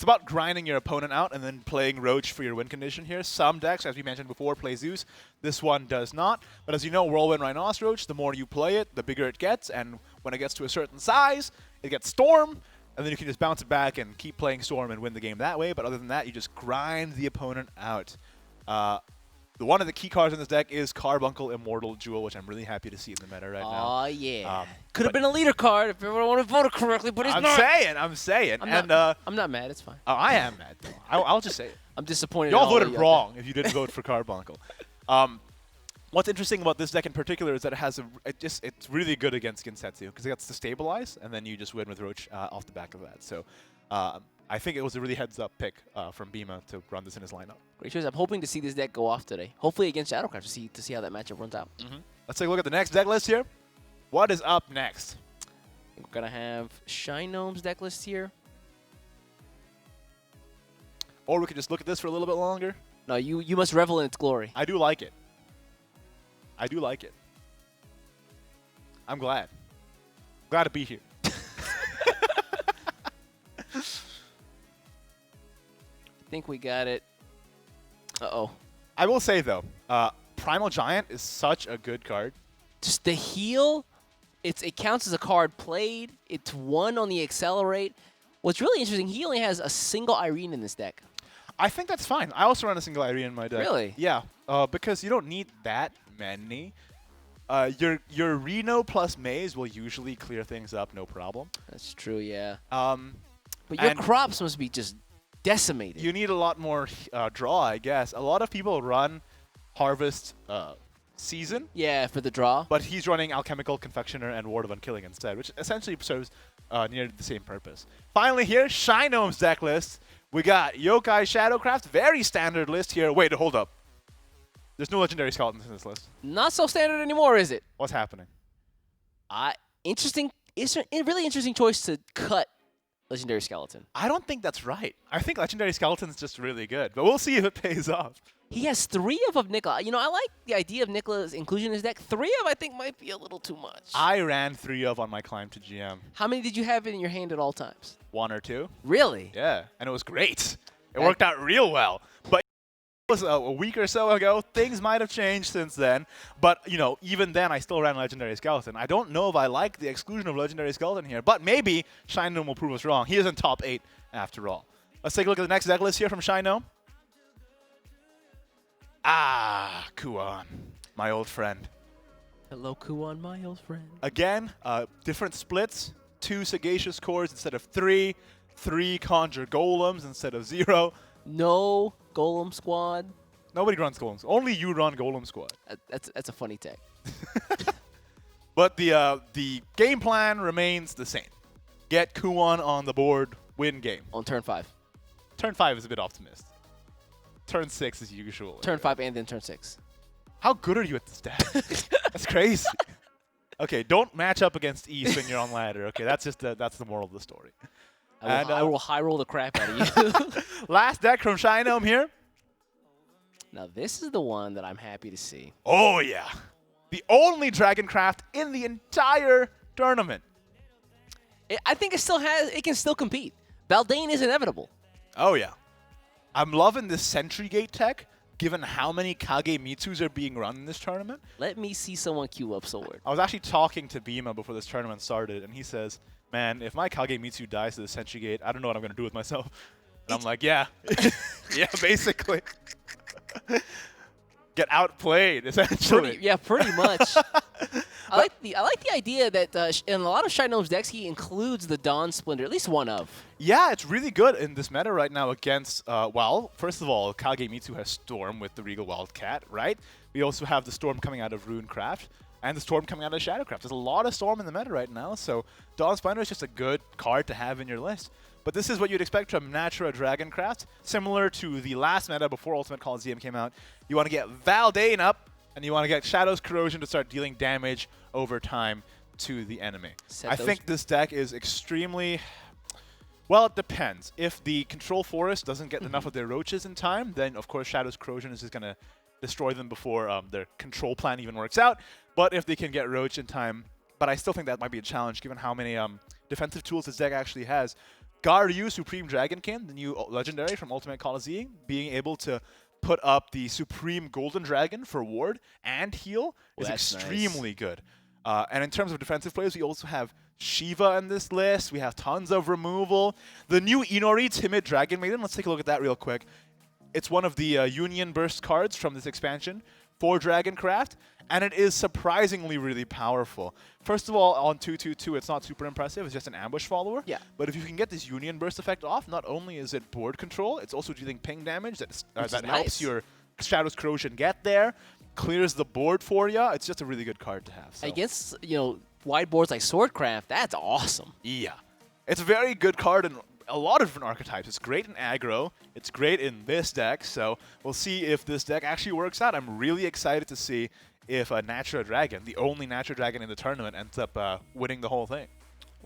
about grinding your opponent out and then playing Roach for your win condition here. Some decks, as we mentioned before, play Zeus. This one does not. But as you know, Whirlwind Rhinoceros Roach, the more you play it, the bigger it gets. And when it gets to a certain size, it gets Storm. And then you can just bounce it back and keep playing Storm and win the game that way. But other than that, you just grind the opponent out. one of the key cards in this deck is Carbuncle Immortal Jewel, which I'm really happy to see in the meta right now. Oh, yeah. Could but- have been a leader card if everyone would have voted correctly, but it's I'm not. saying. I'm not mad. It's fine. I am mad, though. I'll just say it. I'm disappointed. Y'all in all of voted you out wrong if you didn't vote for Carbuncle. What's interesting about this deck in particular is that it has it's really good against Ginsetsu because it gets to stabilize, and then you just win with Roach off the back of that. So I think it was a really heads-up pick from Bima to run this in his lineup. Great choice. I'm hoping to see this deck go off today. Hopefully against Shadowcraft to see how that matchup runs out. Let's take a look at the next deck list here. What is up next? We're gonna have Shinome's deck list here. Or we could just look at this for a little bit longer. No, you must revel in its glory. I do like it. I do like it. I'm glad. Glad to be here. I think we got it. Uh-oh. I will say, though, Primal Giant is such a good card. Just the heal, it counts as a card played. It's 1 on the accelerate. What's really interesting, he only has a single Irene in this deck. I think that's fine. I also run a single Irene in my deck. Really? Yeah, because you don't need that many. Your Reno plus Maze will usually clear things up, no problem. That's true, yeah. But your and crops must be just decimated. you need a lot more draw, I guess. A lot of people run Harvest Season, Yeah, for the draw. but he's running Alchemical Confectioner and Ward of Unkilling instead, which essentially serves near the same purpose. Finally here, Shinome's deck list. We got Yokai Shadowcraft, very standard list here. Wait, hold up. There's no Legendary Skeletons in this list. Not so standard anymore, is it? What's happening? Interesting. It's a really interesting choice to cut Legendary Skeleton. I don't think that's right. I think Legendary Skeleton's just really good, but we'll see if it pays off. He has 3 of Nicola. You know, I like the idea of Nicola's inclusion in his deck. 3 of, I think, might be a little too much. I ran 3 of on my climb to GM. How many did you have in your hand at all times? 1 or 2. Really? Yeah, and it was great. It worked out real well. But it was a week or so ago. Things might have changed since then. But, you know, even then, I still ran Legendary Skeleton. I don't know if I like the exclusion of Legendary Skeleton here, but maybe Shinome will prove us wrong. He is in top 8 after all. Let's take a look at the next deck list here from Shinome. Kuan, my old friend. Hello, Kuan, my old friend. Again, different splits. 2 Sagacious Cores instead of 3. 3 Conjure Golems instead of 0. No Golem Squad. Nobody runs Golems. Only you run Golem Squad. That's a funny tag. But the game plan remains the same. Get Kuan on the board, win game. On turn 5. Turn 5 is a bit optimistic. Turn 6 is usual. Turn 5 and then turn 6. How good are you at this deck? That's crazy. Okay, don't match up against East when you're on ladder. Okay, that's the moral of the story. I will high roll the crap out of you. Last deck from Shinome here. Now this is the one that I'm happy to see. Oh yeah, the only Dragoncraft in the entire tournament. I think it can still compete. Baldane is inevitable. Oh yeah, I'm loving this Sentry Gate tech. Given how many Kage Mitsus are being run in this tournament. Let me see someone queue up Sword. I was actually talking to Bima before this tournament started, and he says, man, if my Kage Mitsu dies to the Sentry Gate, I don't know what I'm going to do with myself. And I'm like, yeah. Yeah, basically. Get outplayed, essentially. Pretty much. I like the idea that in a lot of Shinome's decks, he includes the Dawn Splendor, at least one of. Yeah, it's really good in this meta right now against, well, first of all, Kage Mitsu has Storm with the Regal Wildcat, right? We also have the Storm coming out of Runecraft and the Storm coming out of Shadowcraft. There's a lot of Storm in the meta right now, so Dawn Splendor is just a good card to have in your list. But this is what you'd expect from Natura Dragoncraft. Similar to the last meta before Ultimate Coliseum came out, you want to get Valdane up, and you want to get Shadow's Corrosion to start dealing damage over time to the enemy. I think this deck is extremely... Well, it depends. If the Control Forest doesn't get enough of their roaches in time, then of course Shadow's Corrosion is just going to destroy them before their control plan even works out. But if they can get roach in time, but I still think that might be a challenge given how many defensive tools this deck actually has. Garyu Supreme Dragonkin, the new legendary from Ultimate Coliseum, being able to put up the Supreme Golden Dragon for ward and heal is extremely good. And in terms of defensive plays, we also have Shiva in this list. We have tons of removal. The new Inori Timid Dragon Maiden, let's take a look at that real quick. It's one of the Union Burst cards from this expansion for Dragoncraft, and it is surprisingly really powerful. First of all, on 2/2/2, it's not super impressive. It's just an ambush follower. Yeah. But if you can get this Union Burst effect off, not only is it board control, it's also dealing ping damage that Which helps is nice. your Shadow's Corrosion get there, clears the board for you. It's just a really good card to have. So. Against, wide boards like Swordcraft, that's awesome. Yeah. It's a very good card in a lot of different archetypes. It's great in aggro. It's great in this deck. So we'll see if this deck actually works out. I'm really excited to see if a Natural Dragon, the only Natural Dragon in the tournament, ends up winning the whole thing.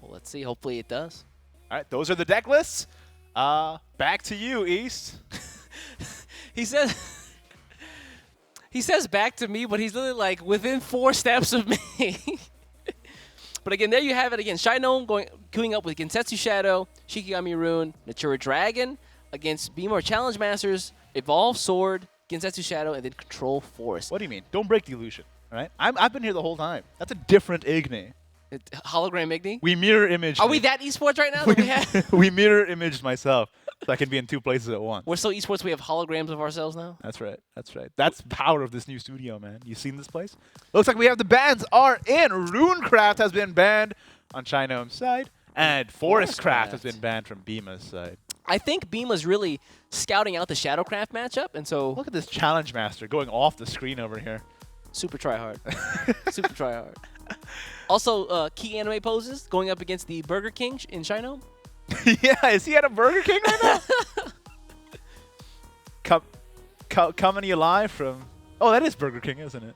Well, let's see. Hopefully it does. All right, those are the deck lists. Back to you, East. He says back to me, but he's literally like within 4 steps of me. But again, there you have it. Again, Shinon queuing up with Gensetsu Shadow, Shikigami Rune, Natura Dragon against Beamer Challenge Masters, Evolve Sword, Gensetsu Shadow, and then Control Force. What do you mean? Don't break the illusion, all right? I've been here the whole time. That's a different Igni. Hologram Igni? We mirror imaged. Are we that esports right now? We mirror imaged myself, so I can be in 2 places at once. We're so esports we have holograms of ourselves now? That's right. That's right. That's the power of this new studio, man. You seen this place? Looks like we have the bans are in. Runecraft has been banned on Chinome's side, and Forestcraft has been banned from Bima's side. I think Bima's really scouting out the Shadowcraft matchup, and so Look at this Challenge Master going off the screen over here. super try hard. Super try hard. Also, key anime poses going up against the Burger King in Shino. Yeah, is he at a Burger King right now? Coming to you live from... Oh, that is Burger King, isn't it?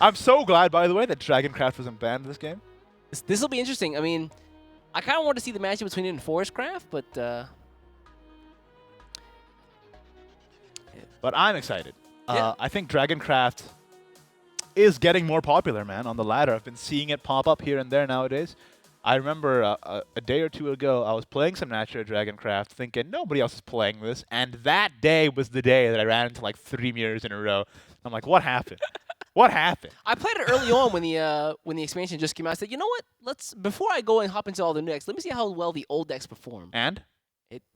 I'm so glad, by the way, that Dragoncraft wasn't banned in this game. This will be interesting. I mean, I kind of want to see the matchup between it and Forestcraft, but... But I'm excited. Yeah. I think Dragoncraft is getting more popular, man, on the ladder. I've been seeing it pop up here and there nowadays. I remember a day or two ago, I was playing some Natural Dragoncraft thinking nobody else is playing this, and that day was the day that I ran into like 3 mirrors in a row. I'm like, what happened? What happened? I played it early on when the expansion just came out. I said, you know what? Before I go and hop into all the new decks, let me see how well the old decks perform. And?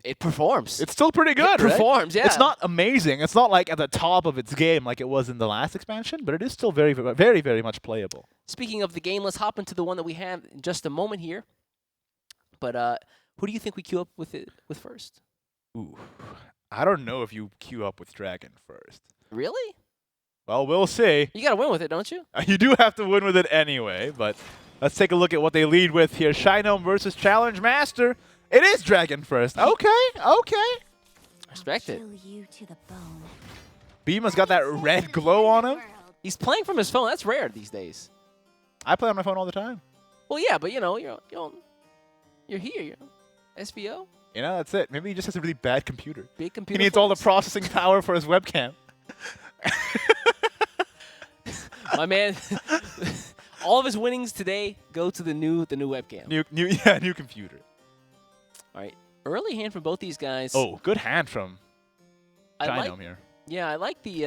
It performs. It's still pretty good, It performs, right? yeah. It's not amazing. It's not like at the top of its game like it was in the last expansion, but it is still very, very, very much playable. Speaking of the game, let's hop into the one that we have in just a moment here. But who do you think we queue up with first? Ooh, I don't know if you queue up with Dragon first. Really? Well, we'll see. You got to win with it, don't you? You do have to win with it anyway, but let's take a look at what they lead with here. Shinome versus Challenge Master. It is Dragon first. Okay, okay. Respect it. Chill you to the bone. Bima's got that red glow on him. He's playing from his phone. That's rare these days. I play on my phone all the time. Well, yeah, but you're here. SVO. You know, that's it. Maybe he just has a really bad computer. Big He computer. needs all the phones. processing power for his webcam. My man. All of his winnings today go to the new webcam. New computer. All right. Early hand from both these guys. Oh, good hand from Shinome here. Yeah, I like the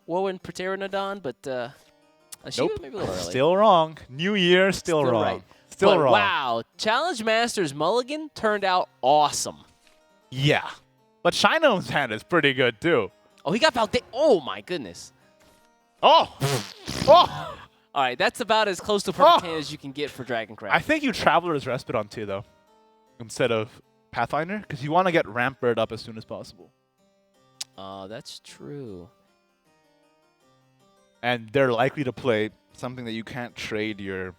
Warwind Pteranodon, but Shiva maybe a little early. Still wrong. New year, still wrong. Right. Still But wrong. Wow. Challenge Masters Mulligan turned out awesome. Yeah. But Shinome's hand is pretty good, too. Oh, he got Valde. Oh, my goodness. Oh! Oh! All right, that's about as close to perfect hand as you can get for Dragoncraft. I think you Traveler's Respite on 2, though, instead of Pathfinder, because you want to get Rampart up as soon as possible. Oh, that's true. And they're likely to play something that you can't trade your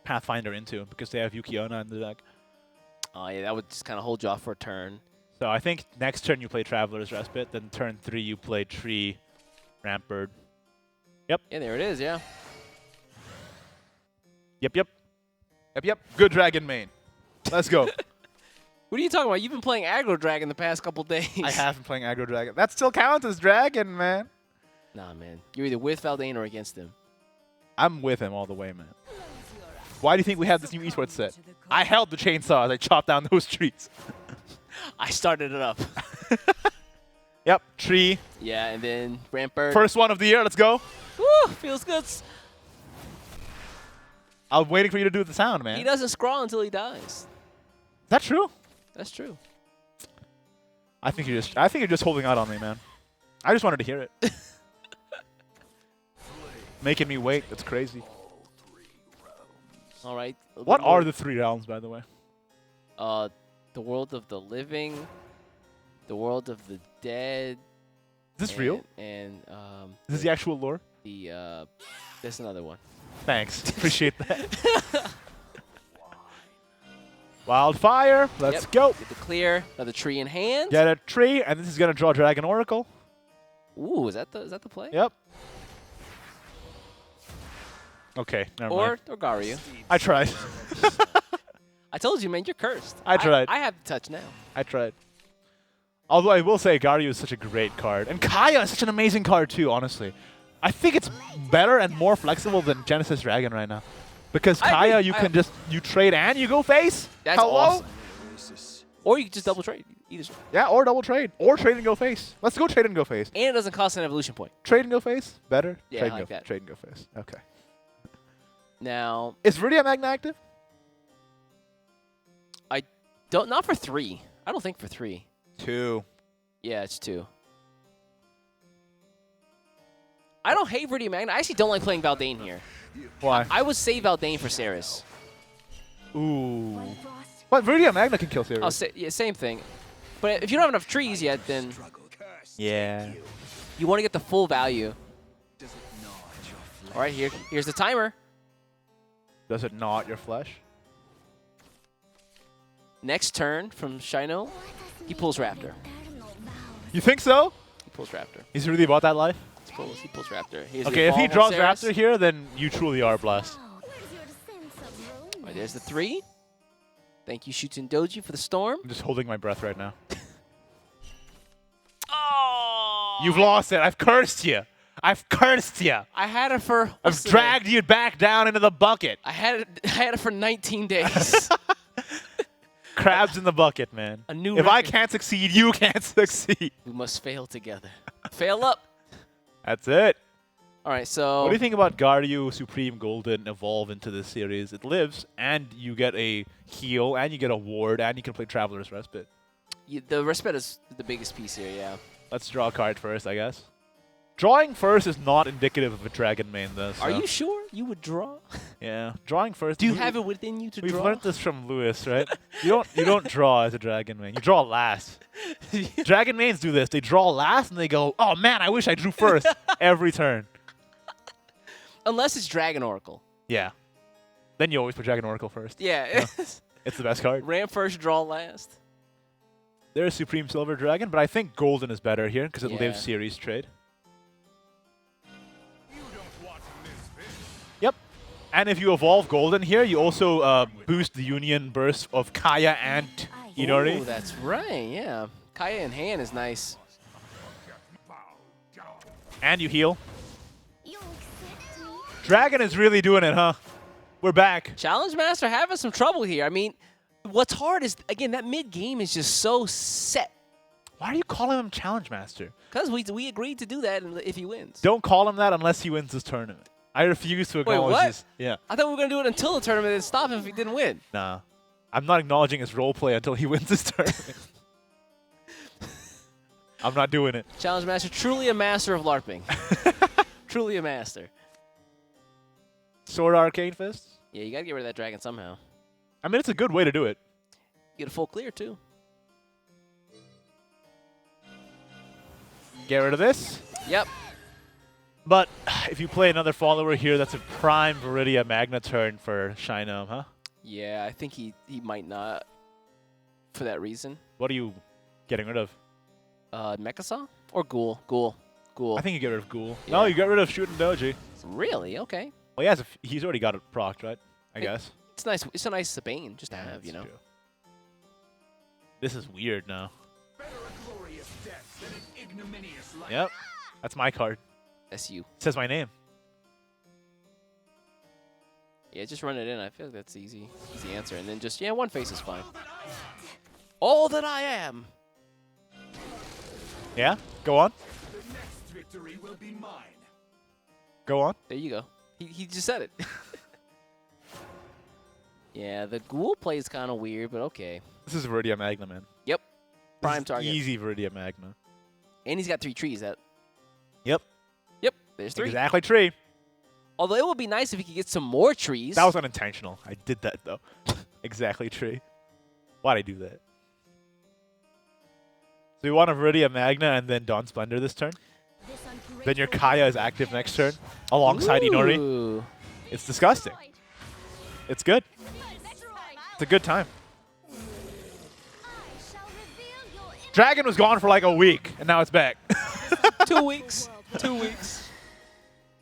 Pathfinder into, because they have Yukiona in the deck. Oh, yeah, that would just kind of hold you off for a turn. So I think next turn you play Traveler's Respite, then turn 3 you play Tree, Rampart. Yep. Yeah, there it is, yeah. Yep. Good Dragon main. Let's go. What are you talking about? You've been playing Aggro Dragon the past couple days. I have been playing Aggro Dragon. That still counts as Dragon, man. Nah, man. You're either with Valdane or against him. I'm with him all the way, man. Why do you think we have this new esports set? I held the chainsaw as I chopped down those trees. I started it up. Yep, tree. Yeah, and then Rampart. First one of the year, let's go. Woo, feels good. I'm waiting for you to do the sound, man. He doesn't scrawl until he dies. Is that true? That's true. I think you're just holding out on me, man. I just wanted to hear it. Making me wait. That's crazy. All right. What are the 3 rounds, by the way? The world of the living, the world of the dead. Is this real? And Is this the actual lore? There's another one. Thanks. Appreciate that. Wildfire. Let's go. Get the clear. Another tree in hand. Get a tree, and this is gonna draw Dragon Oracle. Ooh, is that the play? Yep. Okay, never mind. Or Garyu. I tried. I told you, man, you're cursed. I tried. I have the touch now. I tried. Although I will say Garyu is such a great card. And Kaya is such an amazing card too, honestly. I think it's better and more flexible than Genesis Dragon right now. Because Kaya, you can you trade and you go face. That's awesome. Or you can just double trade. Either. Yeah, or double trade. Or trade and go face. Let's go trade and go face. And it doesn't cost an evolution point. Trade and go face? Better? Yeah, trade I like that. Trade and go face. Okay. Now, is Viridian Magna active? Not for 3. I don't think for 3. 2. Yeah, it's 2. I don't hate Viridian Magna. I actually don't like playing Valdane here. Why? I would save Valdane for Ceres. Ooh. But Viridian Magna can kill Ceres. Oh, yeah, same thing. But if you don't have enough trees yet, then yeah, you want to get the full value. All right, here's the timer. Does it not your flesh? Next turn from Shino, he pulls Raptor. You think so? He pulls Raptor. He's really about that life? He pulls Raptor. Okay, if he draws Raptor here, then you truly are blessed. All right, there's the 3. Thank you, Shuten Doji, for the storm. I'm just holding my breath right now. Oh! You've lost it. I've cursed you. I've cursed you. I had it for... I've dragged you back down into the bucket. I had it for 19 days. Crabs in the bucket, man. A new if record. I can't succeed, you can't succeed. We must fail together. Fail up. That's it. All right, so... What do you think about Garyu Supreme Golden evolve into this series? It lives, and you get a heal, and you get a ward, and you can play Traveler's Respite. The Respite is the biggest piece here, yeah. Let's draw a card first, I guess. Drawing first is not indicative of a Dragon main, though. So. Are you sure you would draw? Yeah, drawing first. Do you have it within you to draw? We've learned this from Lewis, right? you don't draw as a Dragon main. You draw last. Dragon mains do this. They draw last, and they go, oh, man, I wish I drew first every turn. Unless it's Dragon Oracle. Yeah. Then you always put Dragon Oracle first. Yeah. It's the best card. Ram first, draw last. There's Supreme Silver Dragon, but I think Golden is better here because it lives series trade. Yep. And if you evolve Golden here, you also boost the Union burst of Kaya and Inori. Oh, that's right, yeah. Kaya in hand is nice. And you heal. Dragon is really doing it, huh? We're back. Challenge Master having some trouble here. I mean, what's hard is, again, that mid-game is just so set. Why are you calling him Challenge Master? Because we agreed to do that if he wins. Don't call him that unless he wins this tournament. I refuse to acknowledge this. Yeah. I thought we were going to do it until the tournament and stop him if he didn't win. Nah. I'm not acknowledging his roleplay until he wins this tournament. I'm not doing it. Challenge Master, truly a master of LARPing. Truly a master. Sword Arcane Fist? Yeah, you got to get rid of that dragon somehow. I mean, it's a good way to do it. Get a full clear, too. Get rid of this. Yep. But if you play another follower here, that's a prime Viridia Magna turn for Shino, huh? Yeah, I think he might not for that reason. What are you getting rid of? Mechasaw? Or Ghoul? Ghoul. I think you get rid of Ghoul. Yeah. No, you get rid of Shootin' Doji. Really? Okay. Well, he's already got it procced, right? I guess. It's nice. It's a nice Bane just to have, you know. True. This is weird now. Better a glorious death than an ignominious life. Yep. That's my card. That's you. It says my name. Yeah, just run it in. I feel like that's easy answer. And then just, one face is fine. All that I am. Yeah? Go on. The next victory will be mine. Go on. There you go. He just said it. Yeah, the Ghoul play is kind of weird, but okay. This is Viridia Magna, man. Yep. Prime target. Easy Viridian Magna. And he's got 3 trees. Yep. Yep, there's 3. Exactly tree. Although it would be nice if he could get some more trees. That was unintentional. I did that, though. Exactly tree. Why'd I do that? So you want a Viridian Magna and then Dawn Splendor this turn? Then your Kaya is active next turn alongside Inori. Ooh. It's disgusting. It's good. It's a good time. Dragon was gone for like a week, and now it's back. 2 weeks. 2 weeks.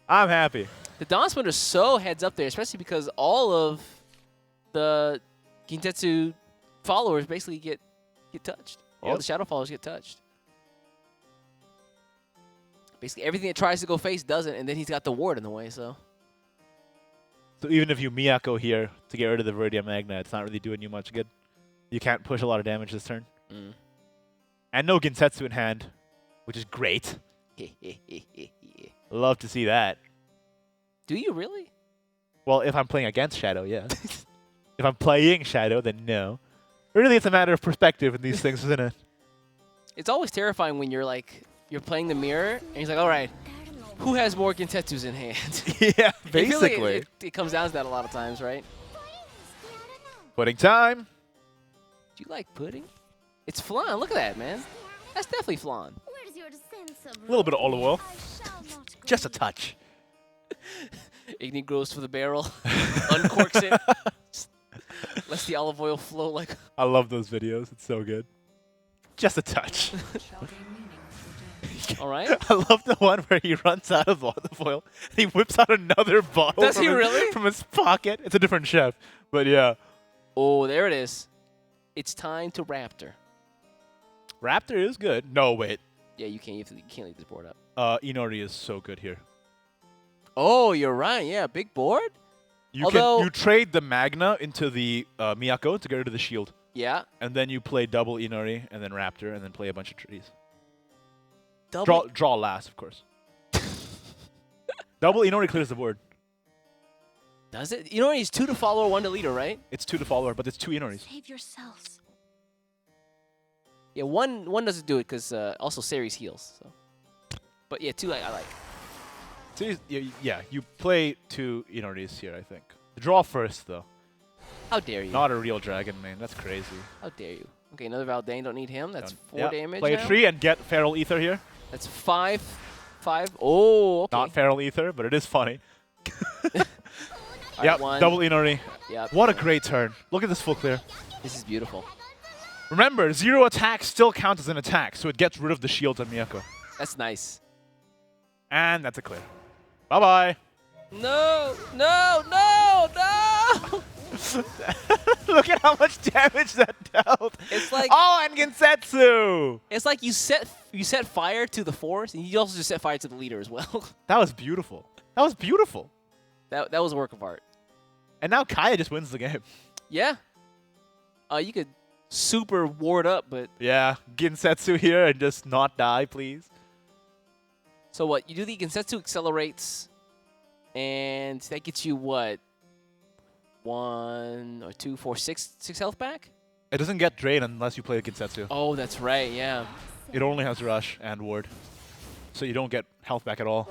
I'm happy. The Dawn Splendor is so heads up there, especially because all of the Gintetsu followers basically get touched. All the Shadow followers get touched. Basically, everything that tries to go face doesn't, and then he's got the ward in the way, so. So even if you Miyako here to get rid of the Viridian Magna, it's not really doing you much good. You can't push a lot of damage this turn. And no Ginsetsu in hand, which is great. Love to see that. Do you really? Well, if I'm playing against Shadow, yeah. If I'm playing Shadow, then no. Really, it's a matter of perspective in these things, isn't it? It's always terrifying when you're playing the mirror, and he's like, all right, who has more Gintetsus in hand? Yeah, Basically, basically. it comes down to that a lot of times, right? Pudding time. Do you like pudding? It's flan. Look at that, man. That's definitely flan. A little bit of olive oil. Just a touch. Igni goes for the barrel, uncorks it, lets the olive oil flow like. I love those videos. It's so good. Just a touch. All right. I love the one where he runs out of olive oil and he whips out another bottle. Does he really? From his pocket. It's a different chef, but yeah. Oh, there it is. It's time to Raptor. Raptor is good. No, wait. Yeah, you can't leave this board up. Inori is so good here. Oh, you're right. Yeah, big board. You trade the Magna into the Miyako to get rid of the shield. Yeah. And then you play double Inori and then Raptor and then play a bunch of trees. Double. Draw last, of course. Double Inori clears the board. Does it? Inori is 2 to follower, 1 to leader, right? It's 2 to follower, but it's 2 Inoris. Save yourselves. Yeah, one doesn't do it because also Ceres heals. So. But yeah, 2 I like. So yeah, you play 2 Inoris here, I think. Draw first, though. How dare you? Not a real dragon, man. That's crazy. How dare you? Okay, another Valdane. Don't need him. That's 4 yeah, damage. Play now. a tree and get Feral Ether here. That's 5. Oh, okay. Not Feral Ether, but it is funny. Right, yep, double Inori. Yep. What a great turn. Look at this full clear. This is beautiful. Remember, 0 attack still counts as an attack, so it gets rid of the shield on Miyako. That's nice. And that's a clear. Bye-bye. No, no, no, no! Look at how much damage that dealt. It's like and Gensetsu. It's like you set fire to the force, and you also just set fire to the leader as well. That was beautiful. That was beautiful. That was a work of art. And now Kaya just wins the game. Yeah. You could super ward up, but yeah, Gensetsu here and just not die, please. So what? You do the Gensetsu accelerates, and that gets you what? 1 or 2, 4, 6 health back? It doesn't get drained unless you play a Gensetsu. Oh, that's right, yeah. It only has rush and ward. So you don't get health back at all.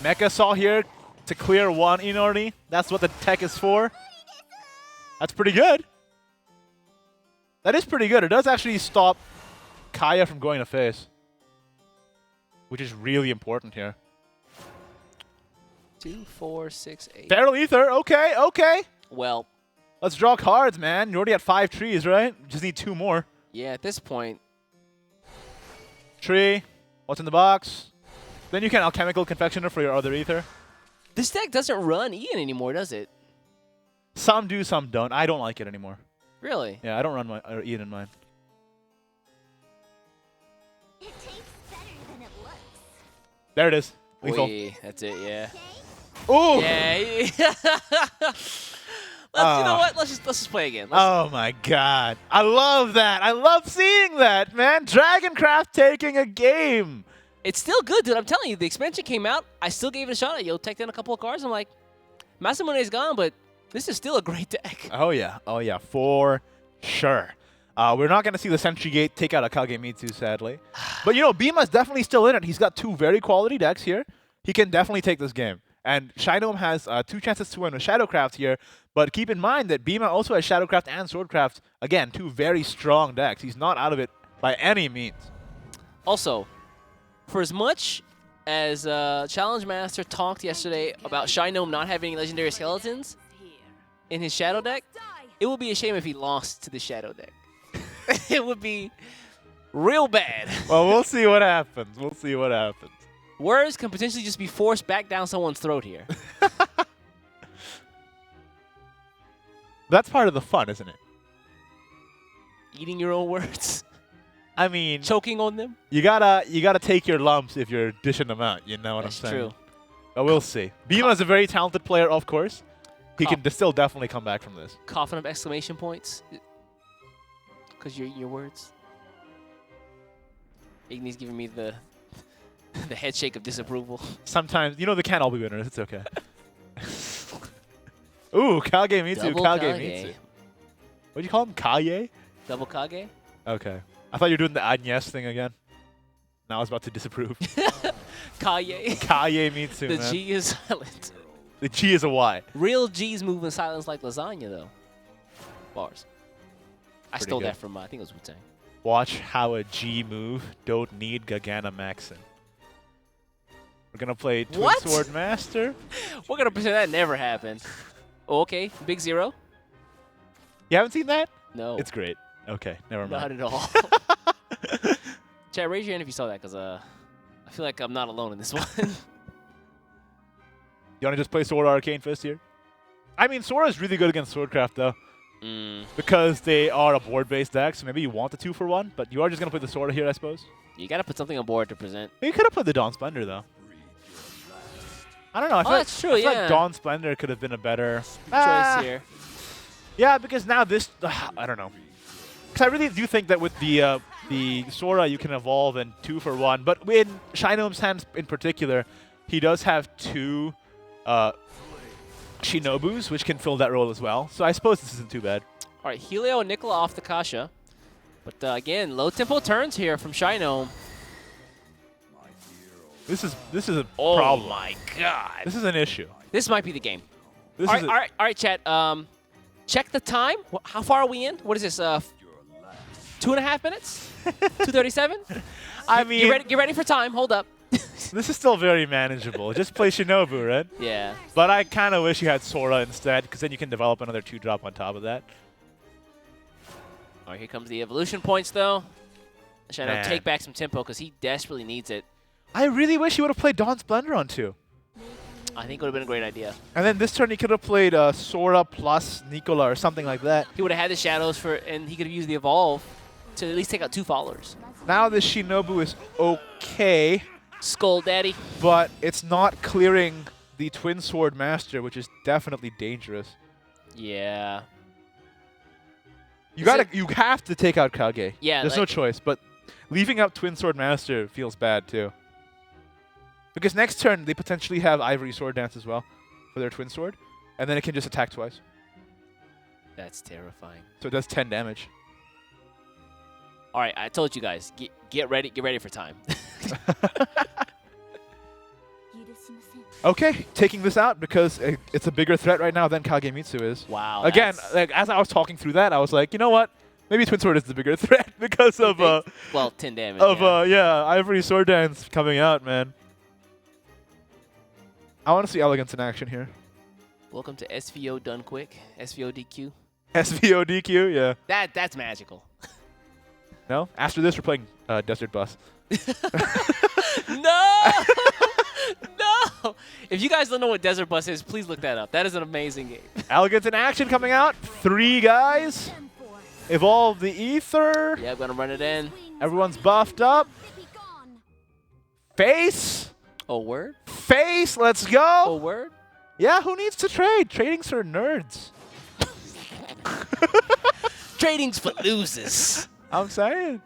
Mecha Saw here to clear 1 Inori. That's what the tech is for. That's pretty good. That is pretty good. It does actually stop Kaya from going to face, which is really important here. 2, 4, 6, 8. Feral Ether. Okay, okay. Well, let's draw cards, man. You already had 5 trees, right? Just need 2 more. Yeah, at this point. Tree. What's in the box? Then you can Alchemical Confectioner for your other Ether. This deck doesn't run Ian anymore, does it? Some do, some don't. I don't like it anymore. Really? Yeah, I don't run Ian in mine. It tastes better than it looks. There it is. Lethal. Oy, that's it, yeah. Ooh! Yeah. You know what? Let's just play again. Oh my god. I love that. I love seeing that, man. Dragoncraft taking a game. It's still good, dude. I'm telling you, the expansion came out. I still gave it a shot. Yo, take down a couple of cards. I'm like, Masamune's gone, but this is still a great deck. Oh yeah. Oh yeah, for sure. We're not going to see the Sentry Gate take out a Kagemitsu, sadly. But, you know, Bima's definitely still in it. He's got 2 very quality decks here. He can definitely take this game. And Shinome has 2 chances to win with Shadowcraft here. But keep in mind that Bima also has Shadowcraft and Swordcraft. Again, 2 very strong decks. He's not out of it by any means. Also, for as much as Challenge Master talked yesterday about Shinome not having any legendary skeletons in his Shadow deck, it would be a shame if he lost to the Shadow deck. It would be real bad. Well, we'll see what happens. We'll see what happens. Words can potentially just be forced back down someone's throat here. That's part of the fun, isn't it? Eating your own words. I mean, choking on them. You gotta take your lumps if you're dishing them out. You know what That's I'm saying? true. But we'll see. Bima is a very talented player, of course. He can still definitely come back from this. Coughing up exclamation points. Because you're eating your words. Igny's giving me the head shake of disapproval. Sometimes, you know, they can't all be winners. It's okay. Ooh, Kagemitsu, Double Kagemitsu. Kage. What'd you call him? Kaye? Double Kage? Okay. I thought you were doing the Agnes thing again. Now I was about to disapprove. Kaye. Kagemitsu, The man. G is silent. The G is a Y. Real G's move in silence like lasagna, though. Bars. I Pretty stole good. that from, I think it was Wu-Tang. Watch how a G move. Don't need Gagana-Maxin. We're going to play Twin What? Sword Master. We're going to pretend that never happened. Oh, okay. Big Zero? You haven't seen that? No. It's great. Okay, never mind. Not at all. Chat, raise your hand if you saw that, because I feel like I'm not alone in this one. You want to just play Sora Arcane Fist here? I mean, Sora is really good against Swordcraft, though. Because they are a board-based deck, so maybe you want the 2-for-1, but you are just going to play the Sora here, I suppose. You got to put something on board to present. You could have played the Dawn Splendor, though. I don't know. I feel that's true, I feel yeah. like Dawn Splendor could have been a better Choice here. Yeah, because now this... I don't know. Because I really do think that with the Sora, you can evolve in 2-for-1. But in Shinome's hands in particular, he does have 2... Shinobus, which can fill that role as well. So I suppose this isn't too bad. All right, Helio and Nicola off the Kasha. But again, low tempo turns here from Shinome. This is a problem. Oh my god. This is an issue. This might be the game. This All is right, chat. Check the time. How far are we in? What is this? 2.5 minutes? 2:37? I mean, get ready for time. Hold up. this is still very manageable. Just play Shinobu, right? Yeah. But I kind of wish you had Sora instead, because then you can develop another 2-drop on top of that. All right, here comes the evolution points, though. Shinome Man. take back some tempo because he desperately needs it. I really wish you would have played Dawn Splendor on 2. I think it would have been a great idea. And then this turn he could have played Sora plus Nicola or something like that. He would have had the shadows and he could have used the evolve to at least take out 2 followers. Now this Shinobu is okay, Skull Daddy. but it's not clearing the Twin Sword Master, which is definitely dangerous. Yeah. You have to take out Kage. Yeah, There's no choice, but leaving out Twin Sword Master feels bad too. Because next turn they potentially have Ivory Sword Dance as well for their Twin Sword, and then it can just attack twice. That's terrifying. So it does 10 damage. All right, I told you guys, get ready for time. Okay, taking this out because it's a bigger threat right now than Kagemitsu is. Wow. Again, like, as I was talking through that, I was like, you know what? Maybe Twin Sword is the bigger threat because of 10 damage. Ivory Sword Dance coming out, man. I want to see Elegance in action here. Welcome to SVO done quick. SVO DQ. SVO DQ, yeah. That's magical. No? After this, we're playing Desert Bus. No! No! If you guys don't know what Desert Bus is, please look that up. That is an amazing game. Elegance in action coming out. 3 guys. Evolve the Ether. Yeah, I'm going to run it in. Everyone's buffed up. Face. Oh, word? Face, let's go. Oh, word? Yeah, who needs to trade? Trading's for nerds. Trading's for losers. I'm saying.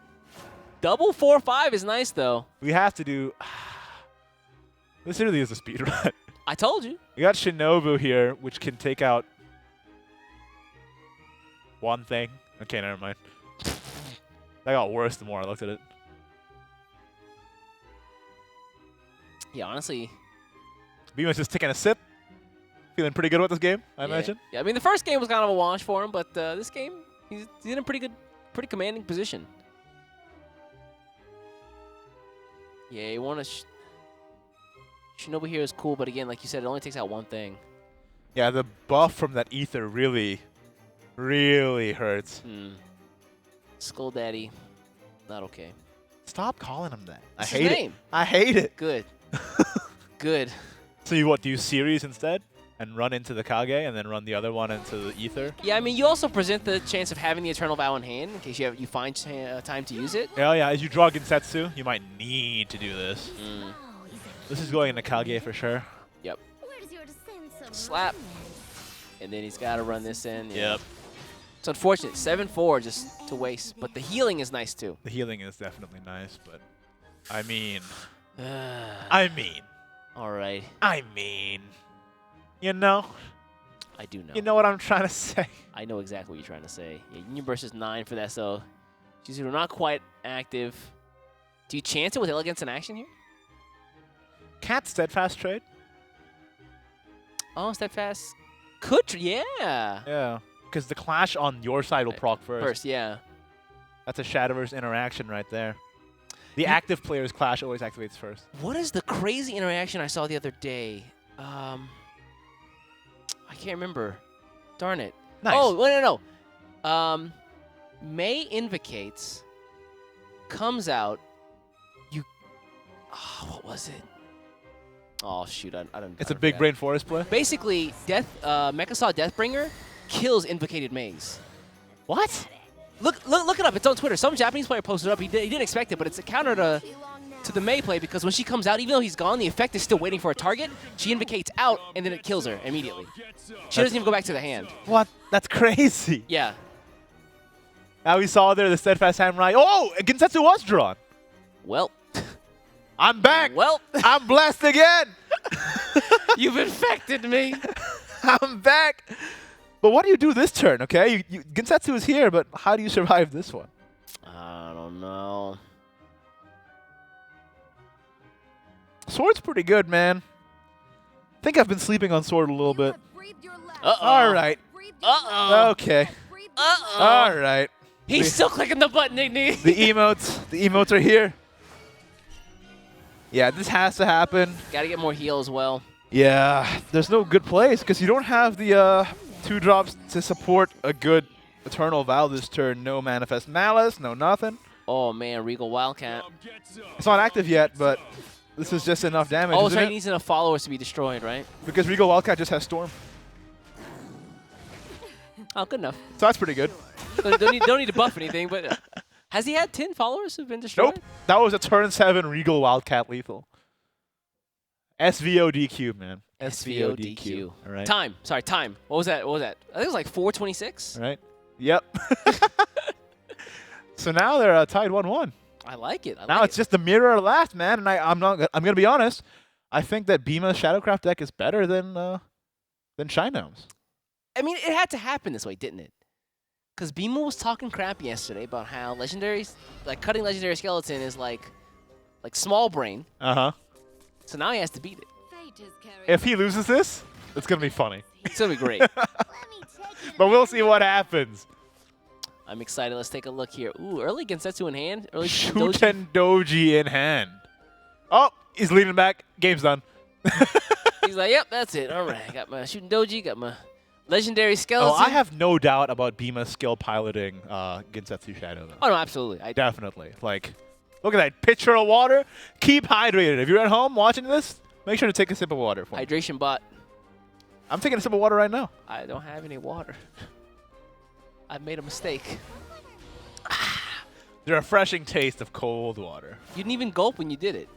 Double 4-5 is nice, though. We have to do... This really is a speed run. I told you. We got Shinobu here, which can take out one thing. Okay, never mind. That got worse the more I looked at it. Yeah, honestly. Beamer's just taking a sip. Feeling pretty good with this game, I imagine. Yeah, I mean, the first game was kind of a wash for him, but this game, he's in a pretty commanding position. Yeah, you want to... Shinobu here is cool, but again, like you said, it only takes out one thing. Yeah, the buff from that ether really, really hurts. Skull Daddy, not okay. Stop calling him that. That's I his hate name. it. I hate it. Good. Good. So you what? Do you series instead and run into the Kage and then run the other one into the ether? Yeah, I mean, you also present the chance of having the Eternal Vow in hand in case you find time to use it. Yeah, yeah. As you draw Gensetsu, you might need to do this. This is going into Kage for sure. Yep. Where's your sense of Slap. And then he's got to run this in. Yeah. Yep. It's unfortunate. 7-4 just to waste. But the healing is nice, too. The healing is definitely nice, but I mean, All right. You know? I do know. You know what I'm trying to say? I know exactly what you're trying to say. Yeah, Union versus 9 for that, so she's not quite active. Do you chance it with Elegance in action here? Cat Steadfast trade? Oh, Steadfast. Could, yeah. Yeah. Because the clash on your side will proc first. First, yeah. That's a Shadowverse interaction right there. The active player's clash always activates first. What is the crazy interaction I saw the other day? I can't remember. Darn it. Nice. Oh, no. May Invocates comes out. What was it? Oh, shoot. I don't It's a big brain forest play? Basically, Mechasaw Deathbringer kills Invocated Maze. What? Look it up. It's on Twitter. Some Japanese player posted it up. He didn't expect it, but it's a counter to the Mei play because when she comes out, even though he's gone, the effect is still waiting for a target. She invocates out, and then it kills her immediately. She doesn't even go back to the hand. What? That's crazy. Yeah. Now we saw there the Steadfast Samurai. Oh, Gensetsu was drawn. Well. I'm back. Well. I'm blessed again. You've infected me. I'm back. But what do you do this turn, okay? Gensetsu is here, but how do you survive this one? I don't know. Sword's pretty good, man. I think I've been sleeping on Sword a little bit. Uh-oh. All right. Uh-oh. Okay. Uh-oh. All right. He's still clicking the button, Igni. The emotes are here. Yeah, this has to happen. Got to get more heal as well. Yeah, there's no good plays because you don't have the 2 drops to support a good Eternal Vow this turn. No Manifest Malice, no nothing. Oh, man, Regal Wildcat. It's not active yet, but this is just enough damage, Oh, isn't so it? he needs enough followers to be destroyed, right? Because Regal Wildcat just has Storm. Oh, good enough. So that's pretty good. don't need to buff anything, but has he had 10 followers who've been destroyed? Nope. That was a turn 7 Regal Wildcat lethal. SVO DQ, man. SVO DQ. All right. Time. Sorry, time. What was that? I think it was like 4:26. All right. Yep. So now they're tied 1-1. I like it. Now it's just the mirror left, man. And I'm gonna be honest. I think that Bima's Shadowcraft deck is better than Shino's. I mean, it had to happen this way, didn't it? Because Bima was talking crap yesterday about how cutting legendary skeleton is like small brain. Uh-huh. So now he has to beat it. If he loses this, it's gonna be funny. It's gonna be great. But we'll see what happens. I'm excited. Let's take a look here. Ooh, early Gensetsu in hand. Early Shuten Doji in hand. Oh, he's leaning back. Game's done. He's like, yep, that's it. All right, got my Shooting Doji, got my legendary skeleton. Oh, I have no doubt about Bima's skill piloting Gensetsu Shadow, though. Oh, no, absolutely. Definitely. Like, look at that pitcher of water. Keep hydrated. If you're at home watching this, make sure to take a sip of water for me. Hydration bot. I'm taking a sip of water right now. I don't have any water. I made a mistake. The refreshing taste of cold water. You didn't even gulp when you did it.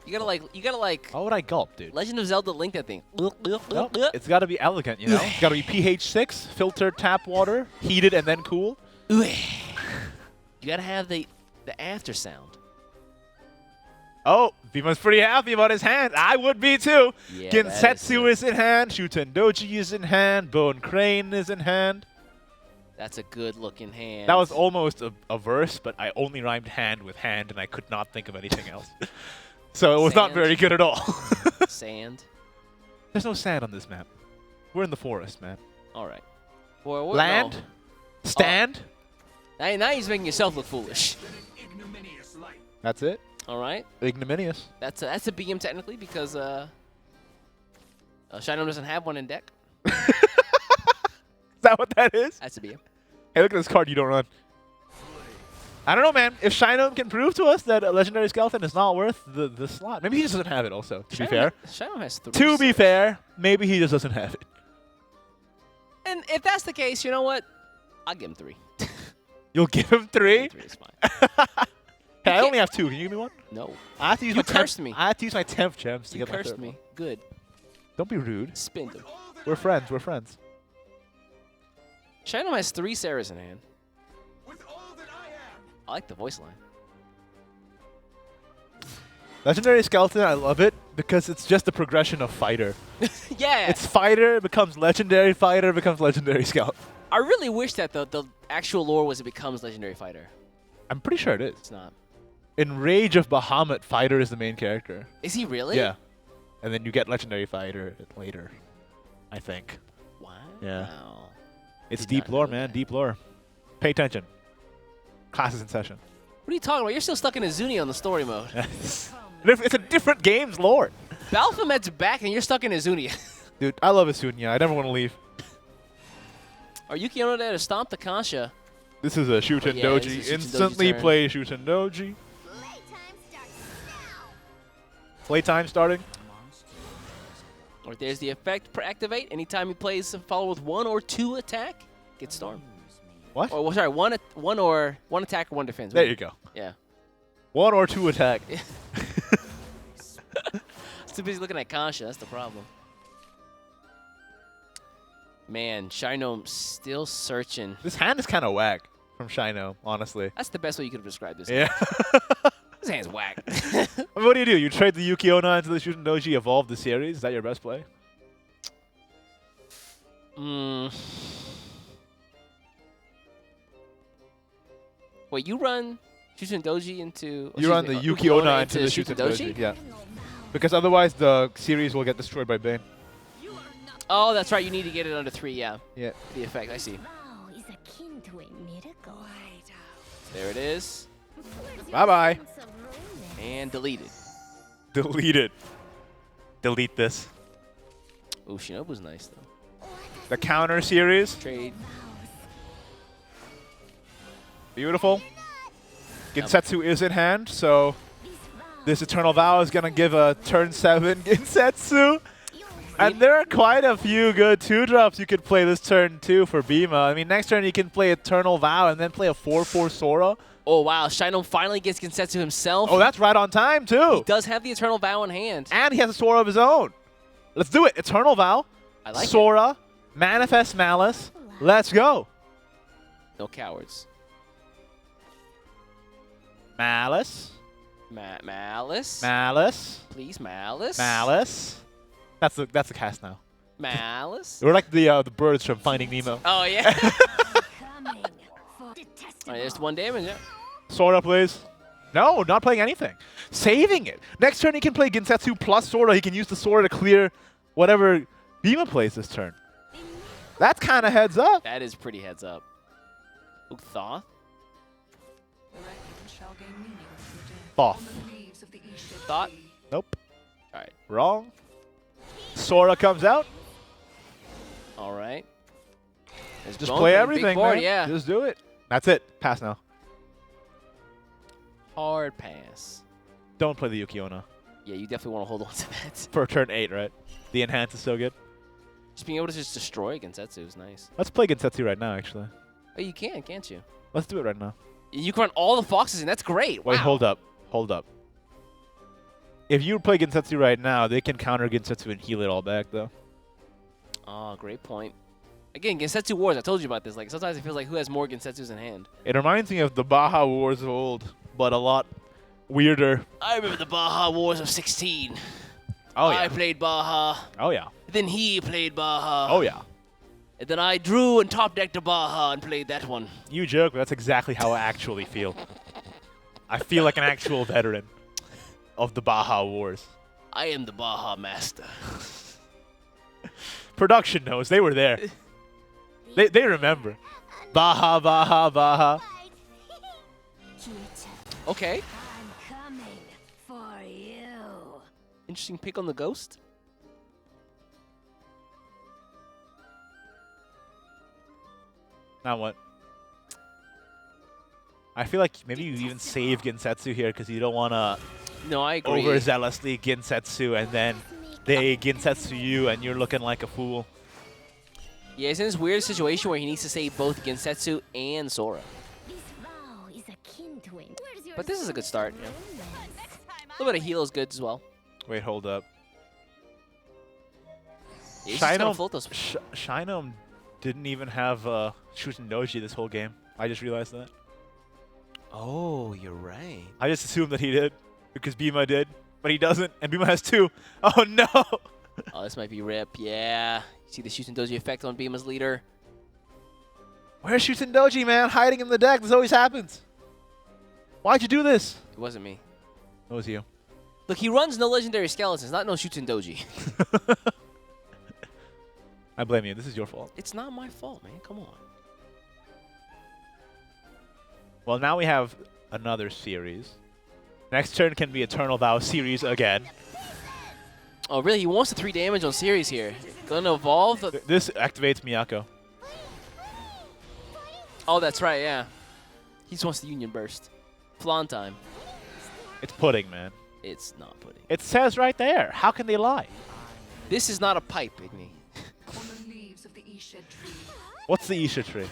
You gotta like. How would I gulp, dude? Legend of Zelda Link that thing. Nope. It's gotta be elegant, you know? It's gotta be pH 6, filtered tap water, heated and then cool. You gotta have the after sound. Oh, Bima's pretty happy about his hand. I would be too. Yeah, Gensetsu is in hand. Shuten Doji is in hand. Bone Crane is in hand. That's a good-looking hand. That was almost a verse, but I only rhymed hand with hand, and I could not think of anything else. So it was not Sand. very good at all. Sand. There's no sand on this map. We're in the forest, man. All right. Well, Land? no. Stand? Now you're just making yourself look foolish. That's it? All right. Ignominious. That's a BM technically because Shadow doesn't have one in deck. Is that what that is? That's a BM. Hey, look at this card you don't run. I don't know, man. If Shino can prove to us that a Legendary Skeleton is not worth the slot. Maybe he just doesn't have it also, to be fair. Shadow has 3. To be fair, maybe he just doesn't have it. And if that's the case, you know what? I'll give him 3. You'll give him 3? 3 is fine. Hey, I only have 2. Can you give me 1? No. I have to use You my cursed me. I have to use my 10th gems to You get my cursed third me. one. Good. Don't be rude. Spin them. We're friends. We're friends. Shadow has 3 Sarahs in hand. I like the voice line. Legendary Skeleton, I love it because it's just a progression of fighter. Yeah. It's fighter, becomes legendary fighter, becomes legendary skeleton. I really wish that the actual lore was it becomes legendary fighter. I'm pretty sure it is. It's not. In Rage of Bahamut, fighter is the main character. Is he really? Yeah. And then you get legendary fighter later, I think. Wow. Yeah. It's Did deep not know lore, man. that. Deep lore. Pay attention. Class is in session. What are you talking about? You're still stuck in Azunia on the story mode. It's a different game's lore. Balphamet's back and you're stuck in Azunia. Dude, I love Asunya. I never want to leave. Or Yuki Ono there to stomp the Kasha. This is a shoot and Yeah, doji. this is a shoot and doji Instantly turn. play shoot and doji. Playtime starting. Or there's the effect activate. Anytime he plays follow with 1 or 2 attack, get storm. What? Or sorry, one attack or 1 defense. There you go. Yeah. 1 or 2 attack. Too busy looking at Kasha. That's the problem. Man, Shino still searching. This hand is kind of whack from Shino, honestly. That's the best way you could have described this. Yeah. His hand's whack. What do? You trade the Yuki Onna into the Shooten Doji, evolve the series? Is that your best play? Wait, you run Shuten Doji into... You run the Yuki Onna into the Shooten Doji? Yeah. Because otherwise the series will get destroyed by Bane. Oh, that's right. You need to get it under 3, yeah. Yeah. The effect, I see. Wow is akin to a miracle. There it is. Bye-bye. And deleted. Delete it. Delete this. Ooh, Shinobu's nice, though. The counter series. Trade. Beautiful. Gensetsu is in hand, so this Eternal Vow is going to give a turn 7 Gensetsu. And there are quite a few good 2-drops you could play this turn, too, for Bima. I mean, next turn you can play Eternal Vow and then play a 4/4 Sora. Oh, wow. Shino finally gets Gensetsu himself. Oh, that's right on time, too. He does have the Eternal Vow in hand. And he has a Sora of his own. Let's do it. Eternal Vow. I like Sora. Manifest Malice. Let's go. No cowards. Malice. Malice. Malice. Please, Malice. Malice. That's the cast now. Malice. We're like the birds from Finding Nemo. Oh, yeah. All right, there's 1 damage, yeah. Sora plays. No, not playing anything. Saving it. Next turn he can play Gensetsu plus Sora. He can use the Sora to clear whatever Bima plays this turn. That's kind of heads up. That is pretty heads up. Ooh, Thoth. Thoth. Thought. Nope. All right. Wrong. Sora comes out. All right. There's Just Bone play Big everything, board, man. Yeah. Just do it. That's it. Pass now. Hard pass. Don't play the Yuki Onna. Yeah, you definitely want to hold on to that. For turn 8, right? The enhance is so good. Just being able to just destroy Gensetsu is nice. Let's play Gensetsu right now, actually. Oh, you can, can't you? Let's do it right now. You can run all the foxes, and that's great. Wait, wow. hold up. Hold up. If you play Gensetsu right now, they can counter Gensetsu and heal it all back, though. Oh, great point. Again, Gensetsu Wars, I told you about this. Like, sometimes it feels like who has more Gensetsus in hand. It reminds me of the Baja Wars of old, but a lot weirder. I remember the Baja Wars of 16. Oh, yeah. I played Baja. Oh, yeah. Then he played Baja. Oh, yeah. And then I drew and top decked a Baja and played that one. You joke, but that's exactly how I actually feel. I feel like an actual veteran of the Baja Wars. I am the Baja master. Production knows. They were there. They remember. Baja, Baja, Baja. Okay. I'm coming for you. Interesting pick on the Ghost. Now what? I feel like maybe you even save Gensetsu here because you don't want to No, I agree. overzealously Gensetsu and then they Gensetsu you and you're looking like a fool. Yeah, he's in this weird situation where he needs to save both Gensetsu and Sora. This vow is akin to it. But this is a good start. Yeah. A little bit of heal is good as well. Wait, hold up. Yeah, he's just gonna float those. Shinome didn't even have Shuten Doji this whole game. I just realized that. Oh, you're right. I just assumed that he did because Bima did, but he doesn't, and Bima has 2. Oh no! Oh, this might be rip. Yeah. You see the Shuten Doji effect on Bima's leader. Where's Shuten Doji, man? Hiding in the deck. This always happens. Why'd you do this? It wasn't me. It was you. Look, he runs no legendary skeletons, not no Shuten Doji. I blame you. This is your fault. It's not my fault, man. Come on. Well, now we have another series. Next turn can be Eternal Vow series again. Oh, really? He wants the 3 damage on series here. Gonna evolve. This activates Miyako. Oh, that's right, yeah. He just wants the Union Burst. Flan time. It's pudding, man. It's not pudding. It says right there. How can they lie? This is not a pipe, Igni. What's the Isha tree?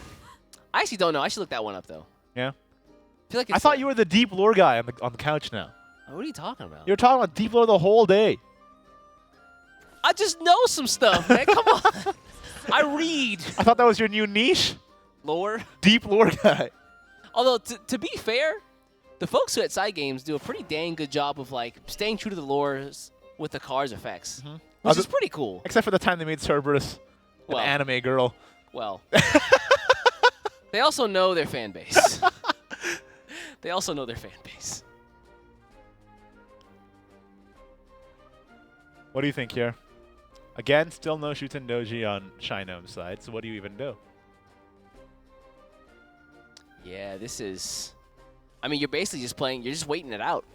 I actually don't know. I should look that one up, though. Yeah? I feel like it's I thought you were the deep lore guy on the couch now. What are you talking about? You're talking about deep lore the whole day. I just know some stuff, man. Come on. I read. I thought that was your new niche. Lore. Deep lore guy. Although, to be fair, the folks who at Side Games do a pretty dang good job of like staying true to the lores with the cards effects, which is pretty cool. Except for the time they made Cerberus an anime girl. Well, they also know their fan base. They also know their fan base. What do you think here? Again, still no Shuten Doji on Shinome's side, so what do you even do? Yeah, this is... I mean, you're basically just playing... You're just waiting it out.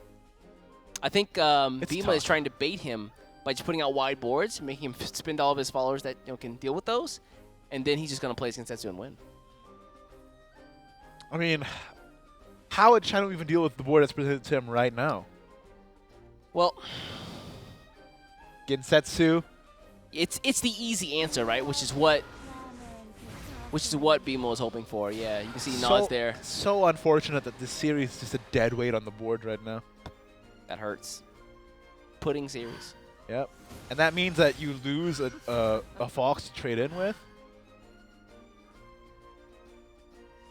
I think Bima is trying to bait him by just putting out wide boards, making him spin to all of his followers that can deal with those, and then he's just going to play his Gensetsu and win. I mean, how would Shinome even deal with the board that's presented to him right now? Well... Gensetsu. It's the easy answer, right? Which is what Bima was hoping for. Yeah, you can see nods there. So unfortunate that this series is just a dead weight on the board right now. That hurts. Pudding series. Yep. And that means that you lose a Fox to trade in with.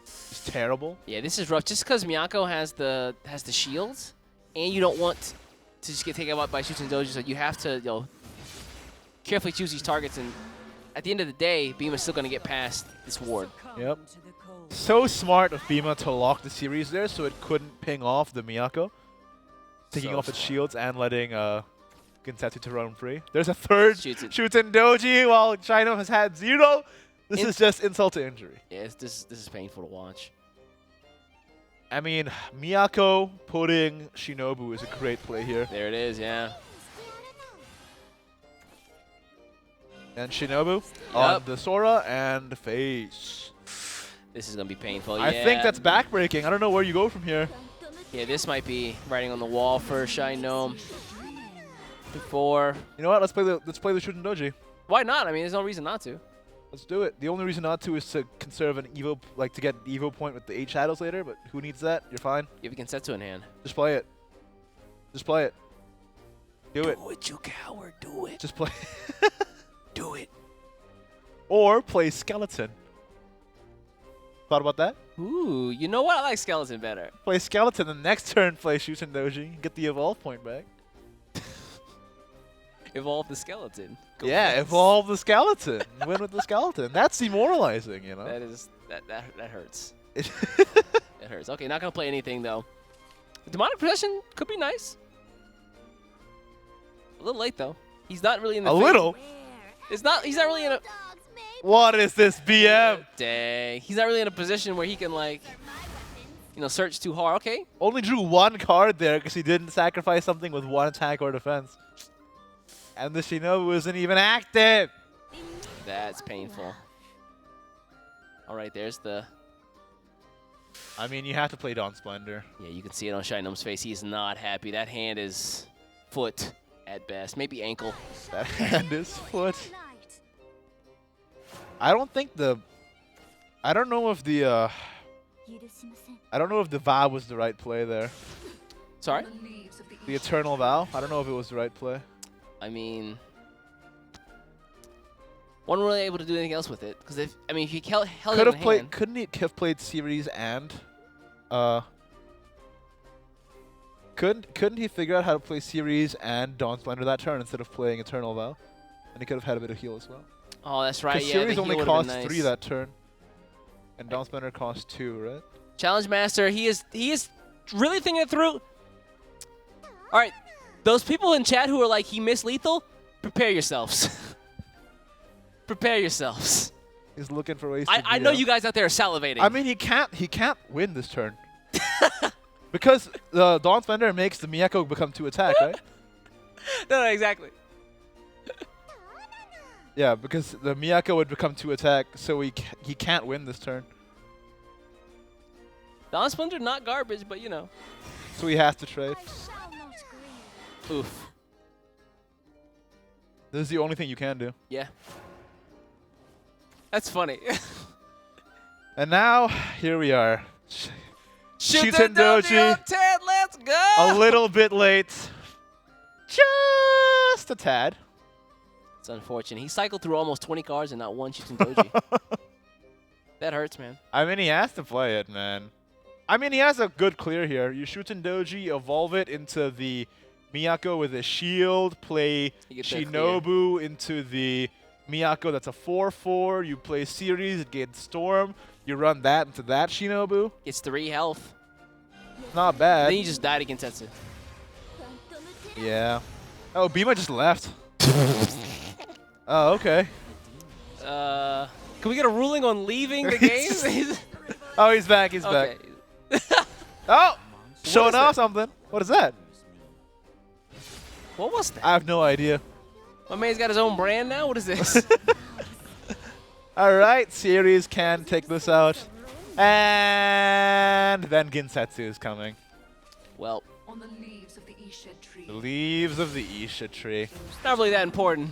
It's terrible. Yeah, this is rough. Just because Miyako has the shields, and you don't want to just get taken out by Shuten Doji, so you have to carefully choose these targets, and at the end of the day, Bima's still going to get past this ward. Yep. So smart of Bima to lock the series there so it couldn't ping off the Miyako. Taking off its shields and letting Gensetsu to run free. There's a third Shuten Doji while Shinome has had 0. This is just insult to injury. Yeah, this is painful to watch. I mean, Miyako putting Shinobu is a great play here. There it is, yeah. And Shinobu on the Sora and the face. This is going to be painful, I think that's backbreaking. I don't know where you go from here. Yeah, this might be writing on the wall for Shinome. Before. You know what? Let's play the Shuten Doji. Why not? I mean, there's no reason not to. Let's do it. The only reason not to is to conserve an Evo, like to get an Evo point with the 8 shadows later, but who needs that? You're fine. You have a Gensetsu in hand. Just play it. Just play it. Do it. Do it, you coward. Do it. Just play. Do it. Or play Skeleton. Thought about that? Ooh, you know what? I like Skeleton better. Play Skeleton, the next turn play Shuten Doji. Get the Evolve point back. Evolve the skeleton. Go Yeah, Fence. evolve the skeleton. Win with the skeleton. That's demoralizing, you know? That hurts. It hurts. Okay, not gonna play anything though. Demonic Possession could be nice. A little late though. He's not really in the. A little? It's not. He's not really in a. What is this, BM? Dang. He's not really in a position where he can like, search too hard. Okay. Only drew one card there because he didn't sacrifice something with one attack or defense. And the Shinobu isn't even active. That's painful. All right, there's the. I mean, you have to play Dawn Splendor. Yeah, you can see it on Shinom's face. He's not happy. That hand is foot at best, maybe ankle. That hand is foot. I don't think the. I don't know if the. I don't know if the vow was the right play there. Sorry? The Eternal Vow. I don't know if it was the right play. I mean, wasn't really able to do anything else with it because if he held Could it have in played. hand, Couldn't he have played series and? Couldn't he figure out how to play series and Dawn Splendor that turn instead of playing Eternal Vow? And he could have had a bit of heal as well. Oh, that's right. Because Yeah, series the only heal would've costs been nice. 3 that turn, and Dawn Splendor costs 2, right? Challenge Master, he is really thinking it through. All right, those people in chat who are like he missed lethal, prepare yourselves. Prepare yourselves. He's looking for ways. I know you guys out there are salivating. I mean, he can't win this turn. Because the Dawn Splendor makes the Miyako become 2 attack, right? No, exactly. Yeah, because the Miyako would become 2 attack, so he can't win this turn. Dawn Splendor not garbage, but So he has to trade. Oof. This is the only thing you can do. Yeah. That's funny. And now, here we are. Shuten Doji on 10, let's go! A little bit late. Just a tad. It's unfortunate. He cycled through almost 20 cards and not one Shuten Doji. That hurts, man. I mean, he has to play it, man. I mean, he has a good clear here. You Shuten Doji, evolve it into the Miyako with a shield, play Shinobu into the Miyako that's a 4/4. You play series, it gets Storm. You run that into that Shinobu. It's 3 health. Not bad. Then you just died against Tetsu. Yeah. Oh, Bima just left. Oh, okay. Can we get a ruling on leaving the game? Oh, he's back. He's back. Oh, showing off something. What is that? What was that? I have no idea. My man's got his own brand now? What is this? All right, series can take this out. And then Ginsetsu is coming. Well, On the leaves of the Isha tree. The leaves of the Isha tree. it's not really that important.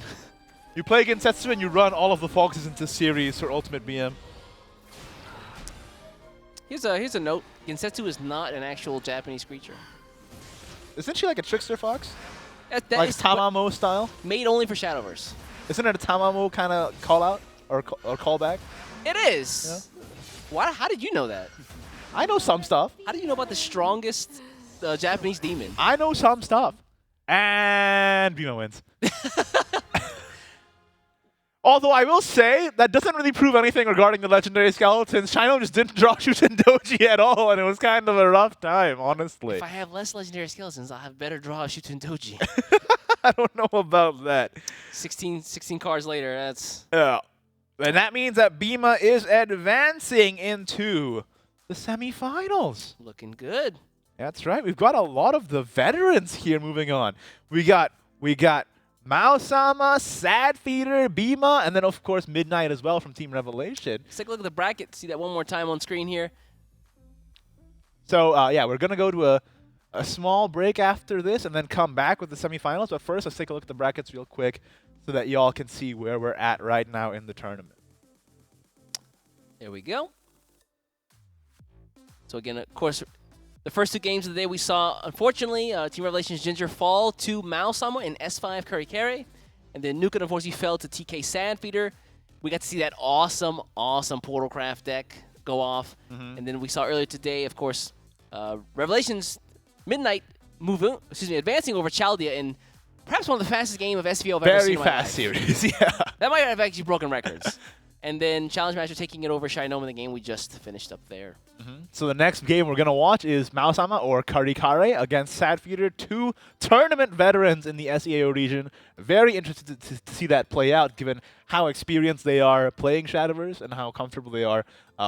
You play Ginsetsu and you run all of the foxes into series for Ultimate BM. Here's a note. Ginsetsu is not an actual Japanese creature. Isn't she like a trickster fox? That Like is Tamamo style? made only for Shadowverse. Isn't it a Tamamo kind of call out or callback? It is. Why? How did you know that? I know some stuff. How do you know about the strongest Japanese demon? I know some stuff. And Bima wins. Although I will say, that doesn't really prove anything regarding the legendary skeletons. Shino just didn't draw Shuten Doji at all, and it was kind of a rough time, honestly. If I have less legendary skeletons, I'll have better draw Shuten Doji. I don't know about that. 16 cards later, that's... Yeah. And that means that Bima is advancing into the semifinals. looking good. That's right. We've got a lot of the veterans here moving on. We got Mao-sama, Sad Feeder, Bima, and then, of course, Midnight as well from Team Revelation. Let's take a look at the bracket. See that one more time on screen here. So, yeah, we're going to go to a small break after this and then come back with the semifinals. But first, let's take a look at the brackets real quick so that y'all can see where we're at right now in the tournament. There we go. So, again, of course, the first 2 games of the day we saw, unfortunately, Team Revelation's Ginger fall to Mao-sama in S5 Kurikere. And then Nuka, unfortunately, fell to TK Sandfeeder. We got to see that awesome Portalcraft deck go off. And then we saw earlier today, of course, Revelation's Midnight advancing over Chaldea in perhaps one of the fastest game of SVO I've ever seen Very in my fast life. series, yeah. That might have actually broken records. And then Challenge Master taking it over Shinoma in the game we just finished up there. So the next game we're going to watch is Maosama or Karikare against Sad Feeder, 2 tournament veterans in the SEAO region. Very interested to see that play out, given how experienced they are playing Shadowverse and how comfortable they are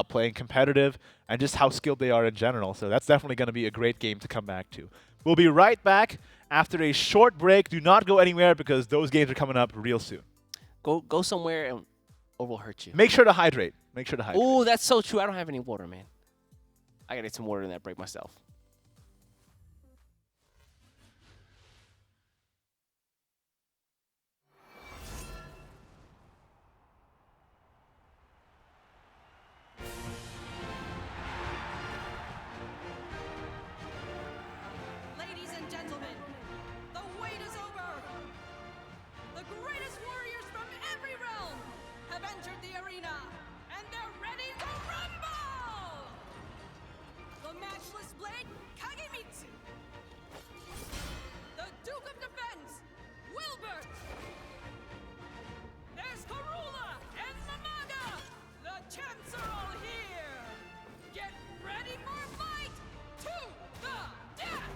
playing competitive, and just how skilled they are in general. So that's definitely going to be a great game to come back to. We'll be right back after a short break. Do not go anywhere because those games are coming up real soon. Go somewhere and or we'll hurt you. Make sure to hydrate. Make sure to hydrate. Oh, that's so true. I don't have any water, man. I gotta get some water in that break myself. Ladies and gentlemen, the wait is over. The greatest warriors from every realm have entered the arena, and they're ready to rumble! The matchless blade, Kagemitsu. The Duke of Defense, Wilbert. There's Karula and Mamaga. The champs are all here. Get ready for fight to the death.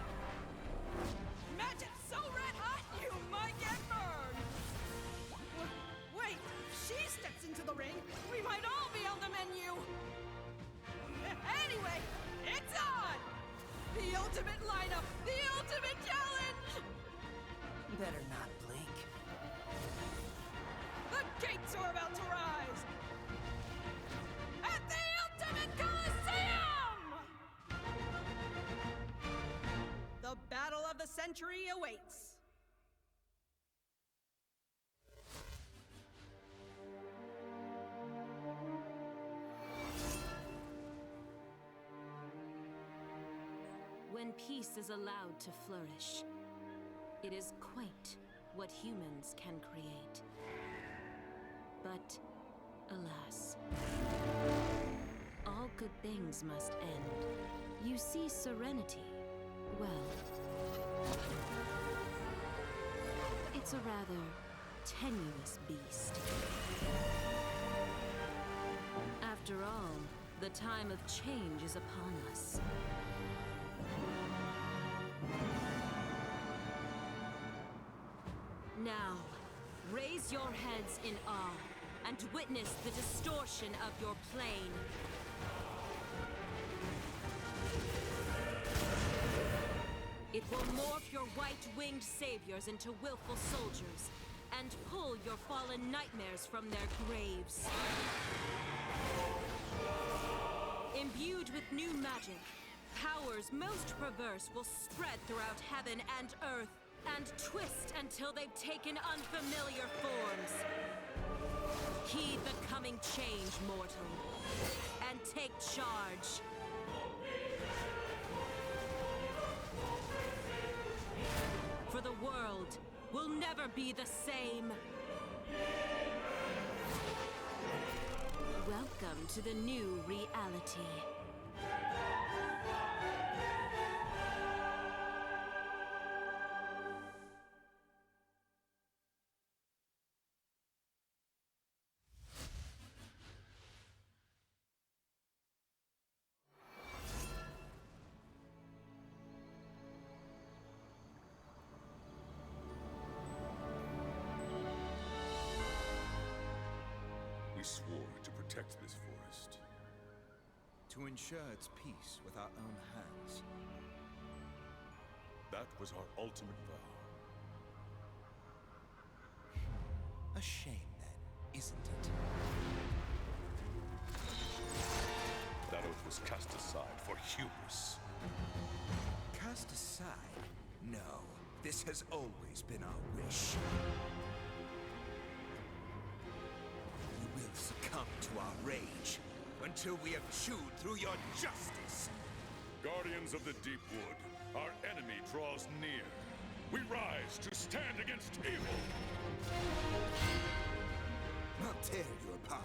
Magic so red hot you might get burned. Wait, if she steps into the ring, we might all be on the menu. Anyway, it's on! The ultimate lineup, the ultimate challenge! Better not blink. The gates are about to rise! At the Ultimate Coliseum! The battle of the century awaits. When peace is allowed to flourish, it is quite what humans can create. But, alas, all good things must end. You see serenity, well, it's a rather tenuous beast. After all, the time of change is upon us. Now, raise your heads in awe and witness the distortion of your plane. It will morph your white-winged saviors into willful soldiers and pull your fallen nightmares from their graves. Imbued with new magic, powers most perverse will spread throughout heaven and earth and twist until they've taken unfamiliar forms. Heed the coming change, mortal, and take charge. For the world will never be the same. Welcome to the new reality. We swore to protect this forest. To ensure its peace with our own hands. That was our ultimate vow. A shame then, isn't it? That oath was cast aside for hubris. Cast aside? No, this has always been our wish. You will succumb to our rage until we have chewed through your justice. Guardians of the Deep Wood, our enemy draws near. We rise to stand against evil. I'll tear you apart.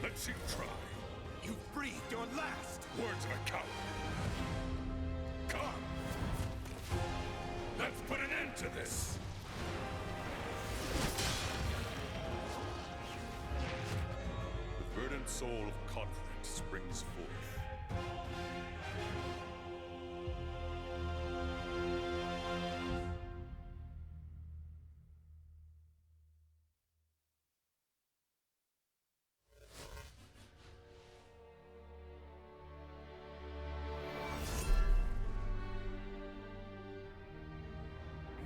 Let's you try. You've breathed your last. Words of a coward. Come. Let's put an end to this. The verdant soul of conflict springs forth.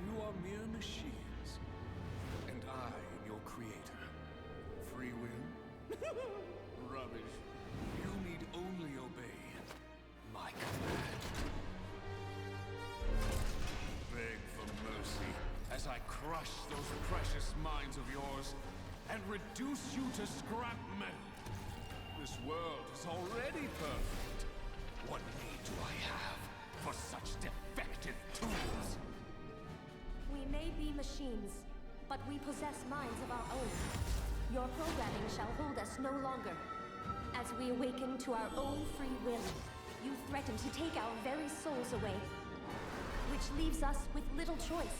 You are mere machines, and I am your creator. Free will? Rubbish. You need only obey my command. Beg for mercy as I crush those precious minds of yours and reduce you to scrap metal. This world is already perfect. What need do I have for such defective tools? We may be machines, but we possess minds of our own. Your programming shall hold us no longer. As we awaken to our own free will, you threaten to take our very souls away, which leaves us with little choice.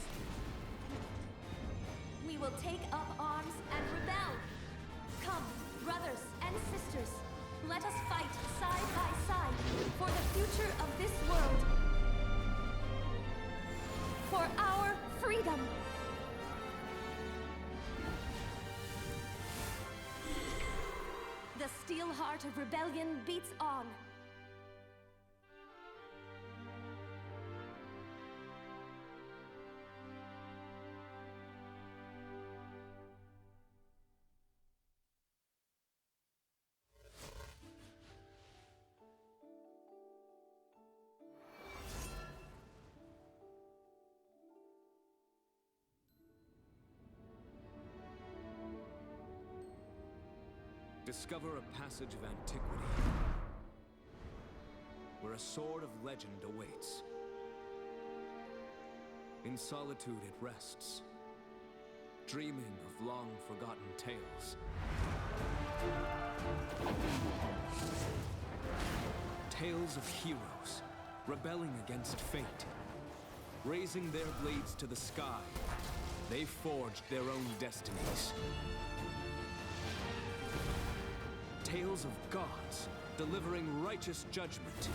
We will take up arms and rebel. Come, brothers and sisters, let us fight side by side for the future of this world. For our freedom. The steel heart of rebellion beats on. Discover a passage of antiquity, where a sword of legend awaits. In solitude it rests, dreaming of long-forgotten tales. Tales of heroes, rebelling against fate. Raising their blades to the sky, they forged their own destinies. Tales of gods, delivering righteous judgment.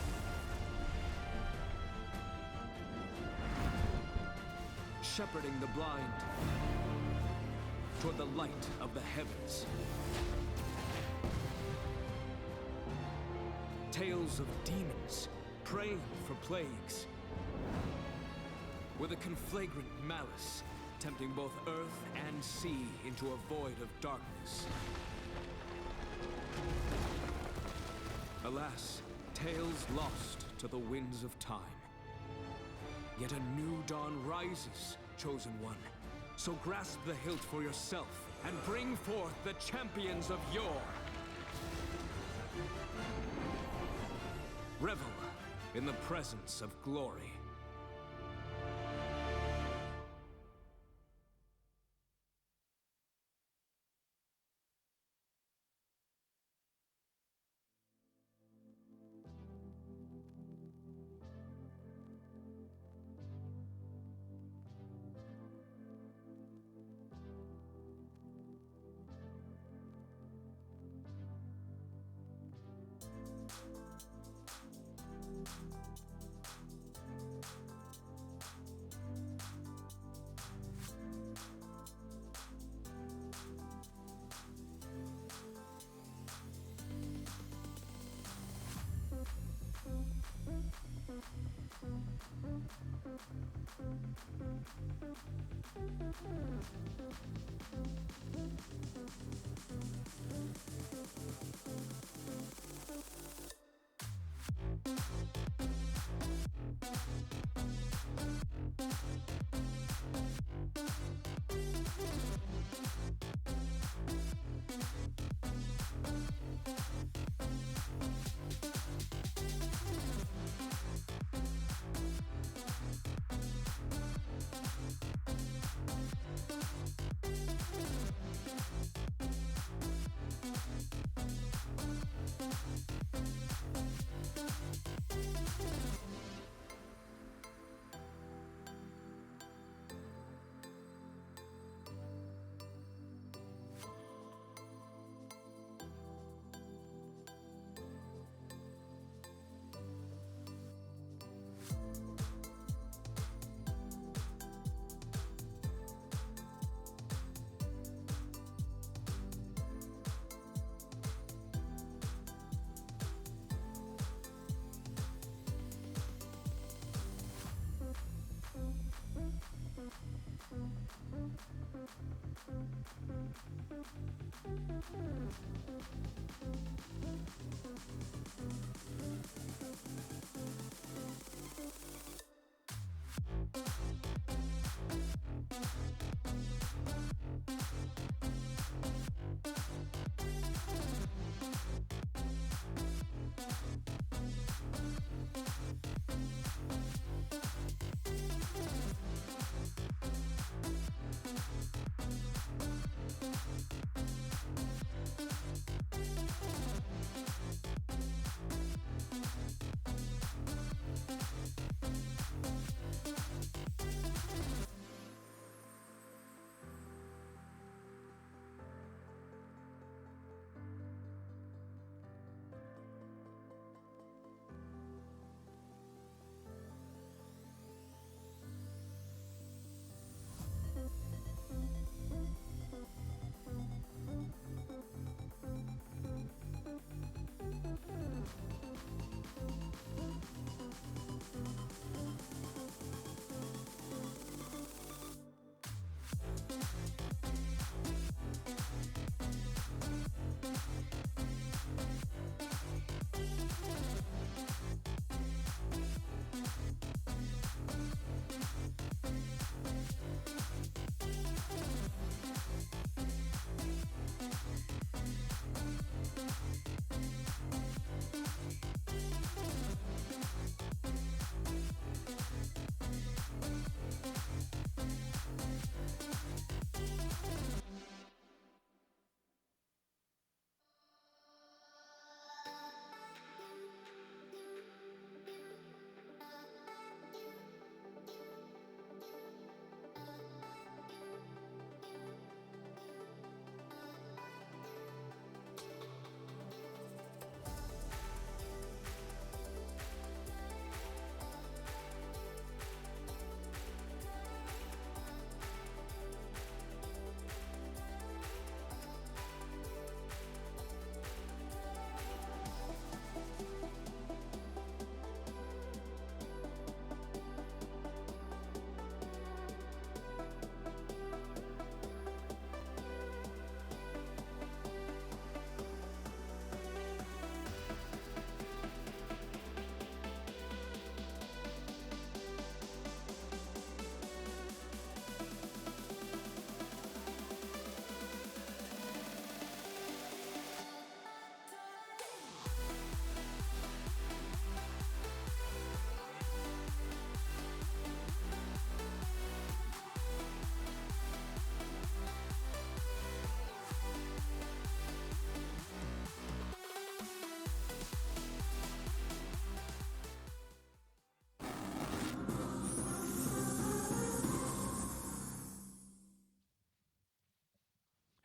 Shepherding the blind toward the light of the heavens. Tales of demons, praying for plagues. With a conflagrant malice, tempting both earth and sea into a void of darkness. Alas, tales lost to the winds of time. Yet a new dawn rises, chosen one. So grasp the hilt for yourself and bring forth the champions of yore. Revel in the presence of glory.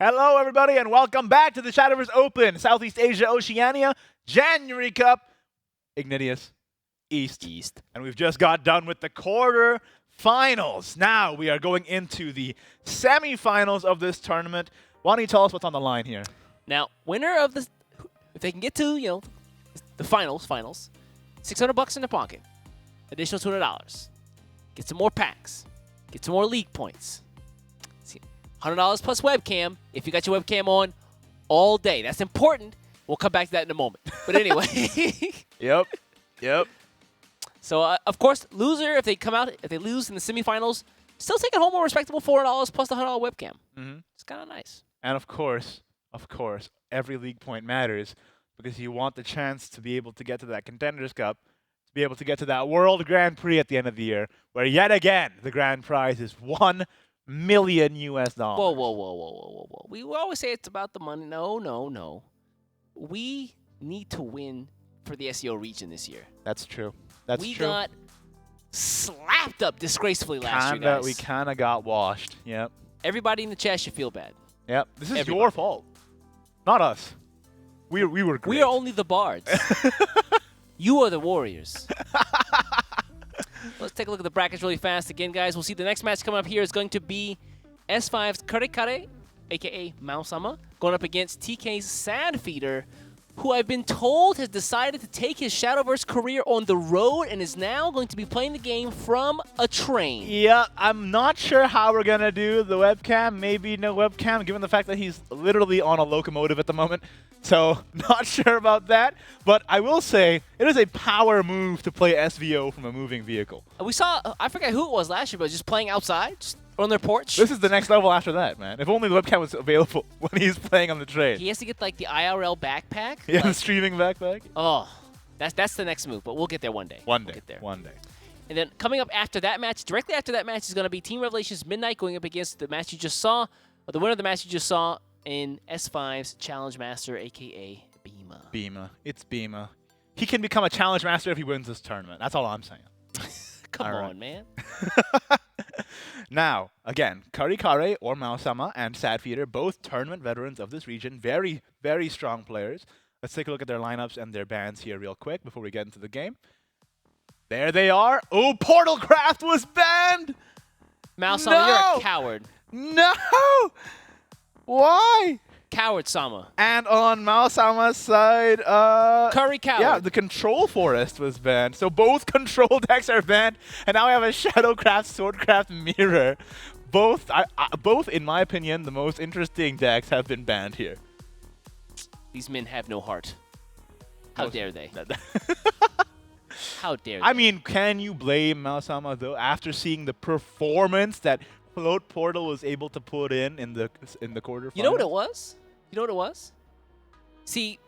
Hello, everybody, and welcome back to the Shadowverse Open, Southeast Asia Oceania, January Cup, Ignatius East. And we've just got done with the quarter-finals. Now we are going into the semi-finals of this tournament. Why don't you tell us what's on the line here? Now, winner of this, if they can get to, the finals, $600 in the pocket, additional $200. Get some more packs. Get some more league points. $100 plus webcam if you got your webcam on all day. That's important. We'll come back to that in a moment. But anyway. Yep. So, of course, loser, if they lose in the semifinals, still taking home a respectable $400 plus the $100 webcam. It's kind of nice. And of course, every league point matters because you want the chance to be able to get to that Contenders Cup, to be able to get to that World Grand Prix at the end of the year, where yet again the grand prize is $1 million US. Whoa. We always say it's about the money. No. We need to win for the SEO region this year. That's true. We got slapped up disgracefully last year, guys. We kind of got washed. Yep. Everybody in the chat should feel bad. Yep. This is your fault, not us. We were great. We are only the bards. You are the warriors. Let's take a look at the brackets really fast again, guys. We'll see the next match coming up here is going to be S5's Kare, a.k.a. Mausama, going up against TK's Sad Feeder, who I've been told has decided to take his Shadowverse career on the road and is now going to be playing the game from a train. Yeah, I'm not sure how we're going to do the webcam. Maybe no webcam, given the fact that he's literally on a locomotive at the moment. So, not sure about that. But I will say, it is a power move to play SVO from a moving vehicle. We saw, I forget who it was last year, but just playing outside, just on their porch. This is the next level after that, man. If only the webcam was available when he's playing on the train. He has to get like the IRL backpack. Yeah, the like, streaming backpack. oh, that's the next move, but we'll get there one day. One day. We'll get there. One day. And then coming up after that match, directly after that match is going to be Team Revelations Midnight going up against the match you just saw, or the winner of the match you just saw in S5's Challenge Master, a.k.a. Bima. Bima. It's Bima. He can become a challenge master if he wins this tournament. That's all I'm saying. Come all on, right. man. Now, again, Karikare or Maosama and Sadfeeder, both tournament veterans of this region. Very, very strong players. Let's take a look at their lineups and their bans here real quick before we get into the game. There they are. Oh, Portalcraft was banned! Maosama, you're a coward. No! Why? Coward Sama. And on Maosama's side, Curry Coward. yeah, the Control Forest was banned. So both Control decks are banned, and now we have a Shadowcraft, Swordcraft Mirror. Both, both, in my opinion, the most interesting decks have been banned here. These men have no heart. How dare they? How dare they? I mean, can you blame Maosama, though, after seeing the performance that Float Portal was able to put in the quarterfinals? You know what it was? You know what it was? See,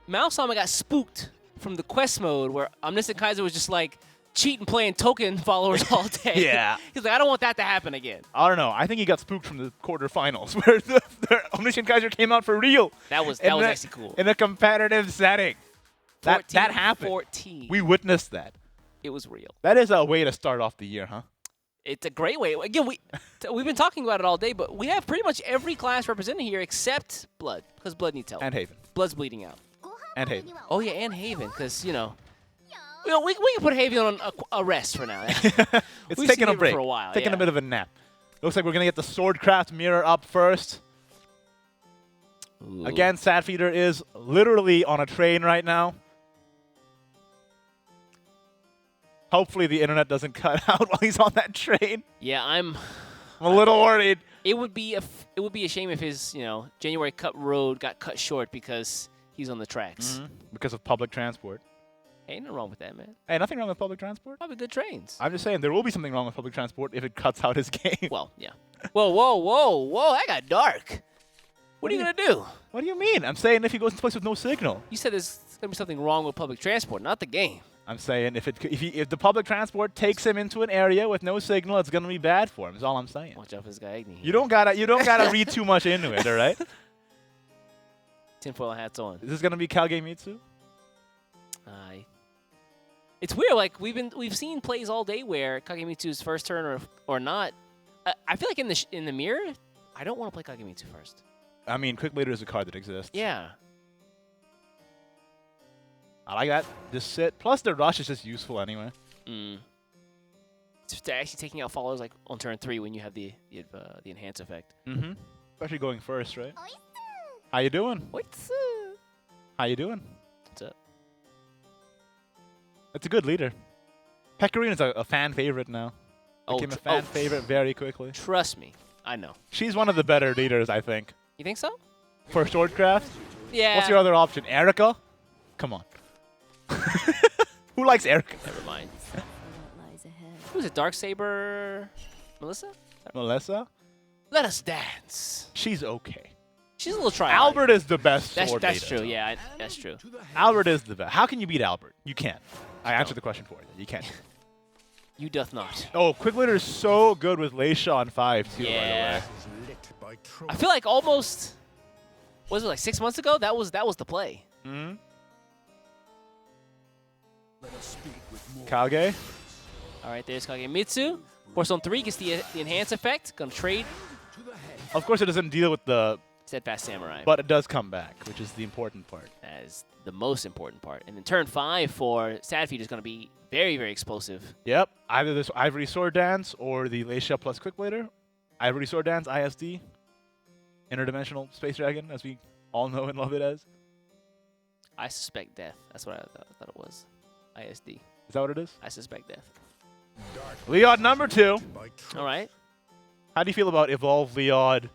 Maosama got spooked from the quest mode where Omniscient Kaiser was just like cheating playing token followers all day. Yeah. He's like, I don't want that to happen again. I don't know. I think he got spooked from the quarterfinals where the Omniscient Kaiser came out for real. That was actually cool. In a competitive setting. That happened. 14. We witnessed that. It was real. That is a way to start off the year, huh? It's a great way. Again, we've been talking about it all day, but we have pretty much every class represented here except Blood, because Blood needs help. And Haven. Blood's bleeding out. And Haven. Oh, yeah, and Haven, because, you know, we can put Haven on a rest for now. It's We've taking seen a Haven break. for a while, Taking yeah. a bit of a nap. Looks like we're going to get the Swordcraft Mirror up first. Ooh. Again, Sadfeeder is literally on a train right now. Hopefully the internet doesn't cut out while he's on that train. Yeah, I'm a little worried. It would be a shame if his, January Cup road got cut short because he's on the tracks. Because of public transport. Ain't nothing wrong with that, man. Hey, nothing wrong with public transport. Probably good trains. I'm just saying there will be something wrong with public transport if it cuts out his game. Well, yeah. Whoa, that got dark. What are you going to do? What do you mean? I'm saying if he goes into a place with no signal. You said there's going to be something wrong with public transport, not the game. I'm saying if the public transport takes him into an area with no signal, it's gonna be bad for him. Is all I'm saying. Watch out for this guy Agni. You don't gotta read too much into it, all right? Tinfoil hats on. Is this gonna be Kalgemitsu? Aye. It's weird. Like we've seen plays all day where Kagemitsu's first turn or not. I feel like in the mirror, I don't want to play Kagemitsu first. I mean, Quick Later is a card that exists. Yeah. I like that. Just sit. Plus, the rush is just useful anyway. They're actually taking out followers like on turn 3 when you have the enhance effect. Especially going first, right? How you doing? How you doing? What's up? That's a good leader. Pecorine is a fan favorite now. Became a fan favorite very quickly. Trust me, I know. She's one of the better leaders, I think. You think so? For Swordcraft? Yeah. What's your other option? Erica? Come on. Who likes Erica? Never mind. Who's it? Darksaber? Melissa? Melissa? Let us dance. She's okay. She's a little try. Albert is the best sword That's leader. true. Yeah, that's true. Albert is the best. How can you beat Albert? You can't. I answered the question for you. You can't. You doth not. Oh, Quick Leader is so good with Leisha on 5 too. Yeah. By the way. I feel like almost. Was it like 6 months ago? That was the play. Kage. All right, there's Kagemitsu. Force on 3 gets the enhance effect. Gonna trade. Of course, it doesn't deal with the Steadfast Samurai. But it does come back, which is the important part. That is the most important part. And then turn 5 for Sadfeed is going to be very, very explosive. Yep. Either this Ivory Sword Dance or the Leisha plus Quick Blader. Ivory Sword Dance, ISD. Interdimensional Space Dragon, as we all know and love it as. I suspect death. That's what I thought it was. ISD. Is that what it is? I suspect death. Leod number 2. All right. How do you feel about Evolve Leod?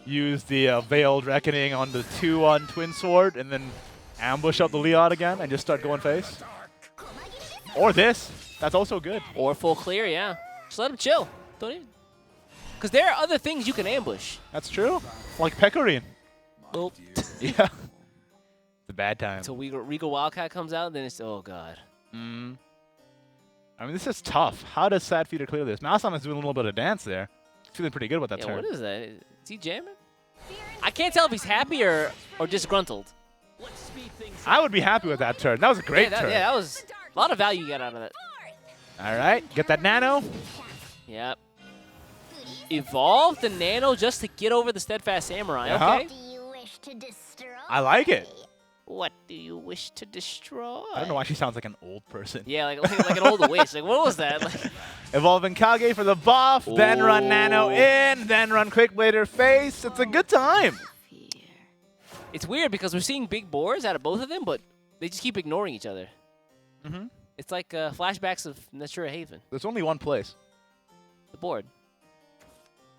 Use the Veiled Reckoning on the 2-on Twin Sword and then ambush up the Leod again and just start going face? Or this. That's also good. Or full clear, yeah. Just let him chill. Don't even. Because there are other things you can ambush. That's true. Like Pecorine. Well, Yeah. It's a bad time. until Regal Wildcat comes out, then it's, oh, God. Mm. I mean, this is tough. How does Sad Feeder clear this? Mausam is doing a little bit of dance there. Feeling pretty good about that Yeah, turn. what is that? Is he jamming? I can't tell if he's happy or disgruntled. I would be happy with that turn. That was a great turn. Yeah, that was a lot of value you got out of that. All right. Get that nano. Yep. Evolve the Nano just to get over the Steadfast Samurai. Uh-huh. Okay. Do you wish to destroy? I like it. What do you wish to destroy? I don't know why she sounds like an old person. Yeah, like an old witch. Like, what was that? Like, Evolving Kage for the buff, then run Nano in, then run Quick Blader face. It's a good time. it's weird because we're seeing big boards out of both of them, but they just keep ignoring each other. Mm-hmm. It's like flashbacks of Natura Haven. There's only one place. The board.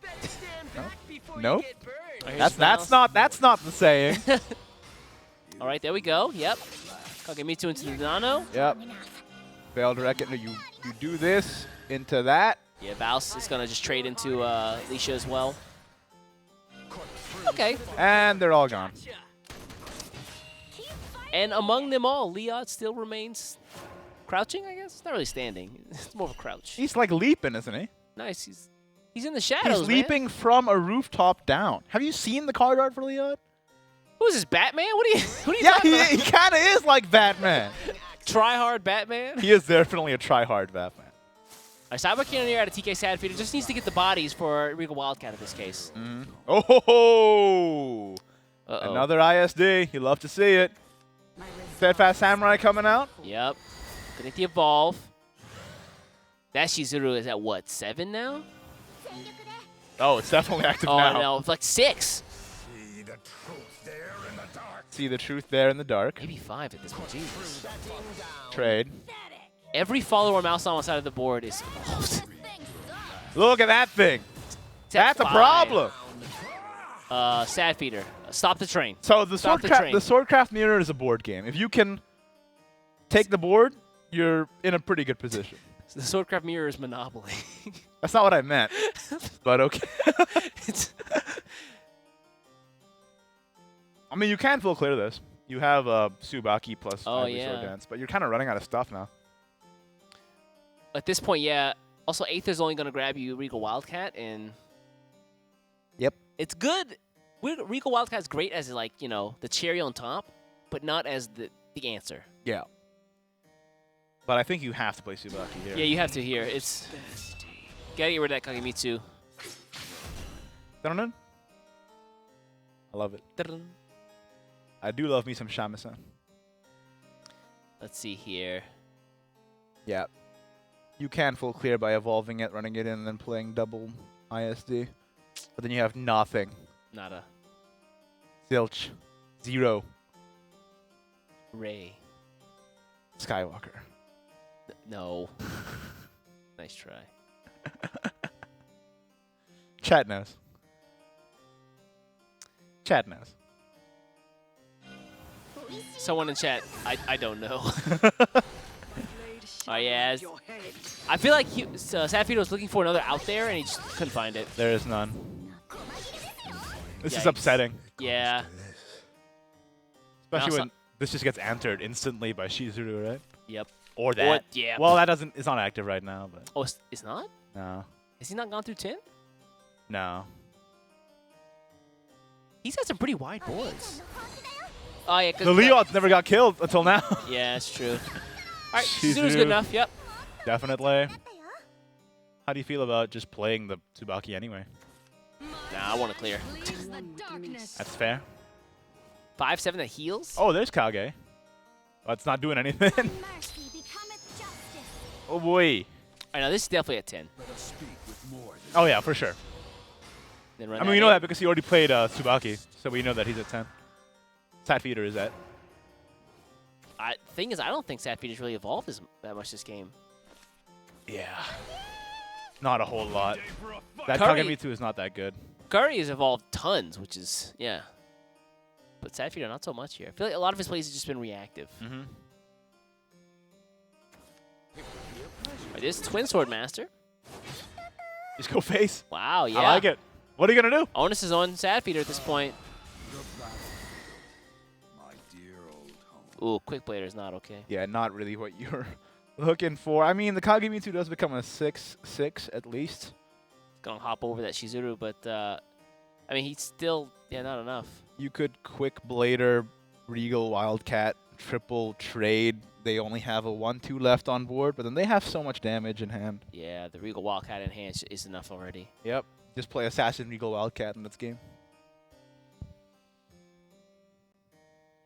Better stand back before Nope. you get burned. Oh, here's That's not the saying. All right, there we go. Yep. Kagemitsu into the Nano. Yep. Failed Reckoner. You do this into that. Yeah, Baus is gonna just trade into Leisha as well. Okay. And they're all gone. And among them all, Leod still remains crouching, I guess? Not really standing. It's more of a crouch. He's like leaping, isn't he? Nice. He's in the shadows, He's man. leaping from a rooftop down. Have you seen the card art for Leod? Who is this, Batman? What are you Yeah, talking about? he kind of is like Batman. Try hard Batman? He is definitely a try-hard Batman. Our Cyber Cannoneer out of TK Sad Feeder just needs to get the bodies for Regal Wildcat in this case. Oh ho ho! Uh-oh. Another ISD. You love to see it. Steadfast Samurai coming out. Yep. Gonna get the Evolve. That Shizuru is at what, 7 now? Oh, it's definitely active Oh, now. no, it's like 6. See the truth there in the dark. See the truth there in the dark. Maybe 5 at this point. Jesus. Trade. Every follower mouse on one side of the board is involved. Look at that thing. It's at That's a 5. problem. Sad Feeder. Stop the train. So the Stop the train. Swordcraft Mirror is a board game. If you can take the board, you're in a pretty good position. The Swordcraft Mirror is Monopoly. That's not what I meant, but okay. I mean, you can full clear this. You have Tsubaki plus Ivory Sword Dance, but you're kind of running out of stuff now. At this point, yeah. Also, Aether's only going to grab you Regal Wildcat, and Yep. it's good. Regal Wildcat's great as, like, you know, the cherry on top, but not as the answer. Yeah. But I think you have to play Tsubaki here. Yeah, you have to here. It's gotta get rid of that Kagemitsu. Dun-dun-dun. I love it. Dun-dun. I do love me some Shamisen. Let's see here. Yeah. You can full clear by evolving it, running it in, and then playing double ISD. But then you have nothing. Nada. Zilch. Zero. Ray. Skywalker. No. Nice try. Chat knows. Chat knows. Someone in chat, I don't know. Oh, yeah. I feel like Sad Feeder was looking for another out there, and he just couldn't find it. There is none. This is Yikes. upsetting. Yeah. Especially Also- when this just gets answered instantly by Shizuru, right? Yep. Or that. Yeah. Well, that doesn't. It's not active right now, but Oh, it's not? no, Has he not gone through 10? no. He's got some pretty wide boards. Oh, yeah. 'cause The Leods never got killed until now. Yeah, that's true. All right, Shizuru. Shizuru's good enough. Yep. Definitely. How do you feel about just playing the Tsubaki anyway? Nah, I want to clear. That's fair. 5/7 that heals? Oh, there's Kage. Oh, it's not doing anything. Mercy becometh justice. Oh boy. I know this is definitely a 10. Let us speak with more than Oh yeah, for sure. Then run I mean, we know in. that because he already played Tsubaki, so we know that he's at 10. Sat Feeder is that. Thing is, I don't think Sat Feeder's really evolved that much this game. Yeah. Not a whole lot. That Curry- Kagemitsu is not that good. Curry has evolved tons, which is, yeah. But Sat Feeder, not so much here. I feel like a lot of his plays have just been reactive. Mm-hmm. Right, this Twin Sword Master. Just go face. Wow, yeah. I like it. What are you going to do? Onus is on Sat Feeder at this point. My dear old home. Ooh, Quick Blader is not okay. Yeah, not really what you're looking for. I mean, the Kagemitsu does become a 6/6 at least. Gonna hop over that Shizuru, but I mean, he's still, yeah, not enough. You could Quick Blader, Regal Wildcat, triple trade. They only have a 1/2 left on board, but then they have so much damage in hand. Yeah, the Regal Wildcat in hand is enough already. Yep. Just play Assassin Regal Wildcat in this game.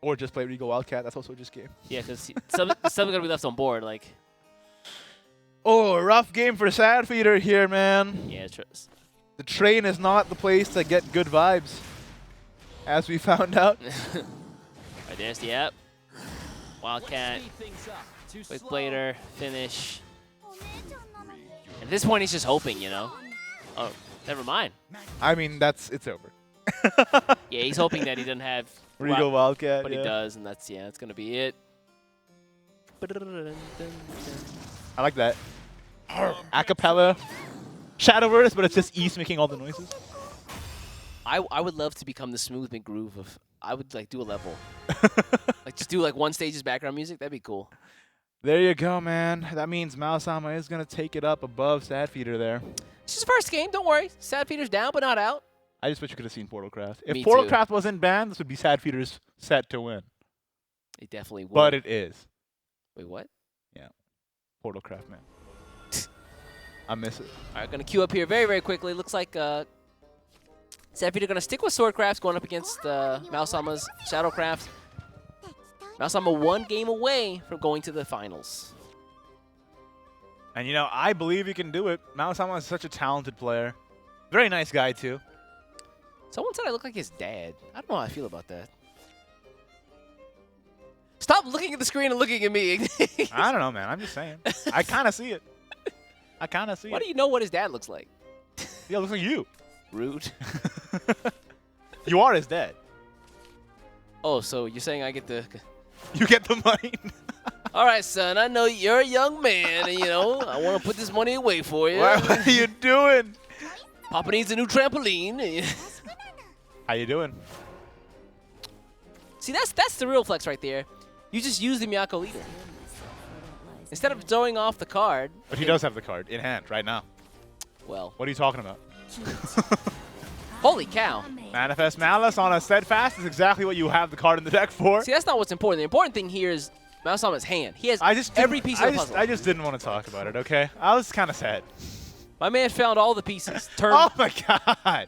Or just play Regal Wildcat. That's also just game. Yeah, because something's gonna be left on board. Like, Oh, a rough game for Sad Feeder here, man. yeah, The train is not the place to get good vibes, as we found out. right there's the app. Wildcat, Quick Blader, finish. At this point, he's just hoping, you know. Oh, never mind. I mean, it's over. Yeah, he's hoping that he doesn't have Regal Wildcat, but yeah. he does, and that's gonna be it. I like that. Acapella. Shadowverse, but it's just East making all the noises. I would love to become the Smooth McGroove of. I would like do a level. Like just do like one stage's background music. That'd be cool. There you go, man. That means Mao-sama is going to take it up above Sad Feeder there. It's his first game. Don't worry. Sad Feeder's down, but not out. I just wish you could have seen Portalcraft. If Me too. Portalcraft wasn't banned, this would be Sad Feeder's set to win. It definitely would. But it is. Wait, what? Portalcraft, man. I miss it. All right, gonna queue up here very, very quickly. Looks like Sad Feeder gonna stick with Swordcrafts going up against Mao-sama's Shadowcraft. Mao-sama 1 game away from going to the finals. And, you know, I believe you can do it. Mao-sama is such a talented player. Very nice guy, too. Someone said I look like his dad. I don't know how I feel about that. Stop looking at the screen and looking at me. I don't know, man. I'm just saying. I kind of see it. I kind of see Why it. do you know what his dad looks like? Yeah, it looks like you. Rude. You are his dad. Oh, so you're saying I get the... You get the money. All right, son. I know you're a young man, and, you know, I want to put this money away for you. What are you doing? Papa needs a new trampoline. How you doing? See, that's the real flex right there. You just use the Miyako leader. Instead of throwing off the card. But he does have the card in hand right now. Well. What are you talking about? Holy cow. Manifest Malice on a Steadfast is exactly what you have the card in the deck for. See, that's not what's important. The important thing here is Mao-sama's hand. He has every piece of the puzzle. I just didn't want to talk about it, okay? I was kind of sad. My man found all the pieces. Oh my god.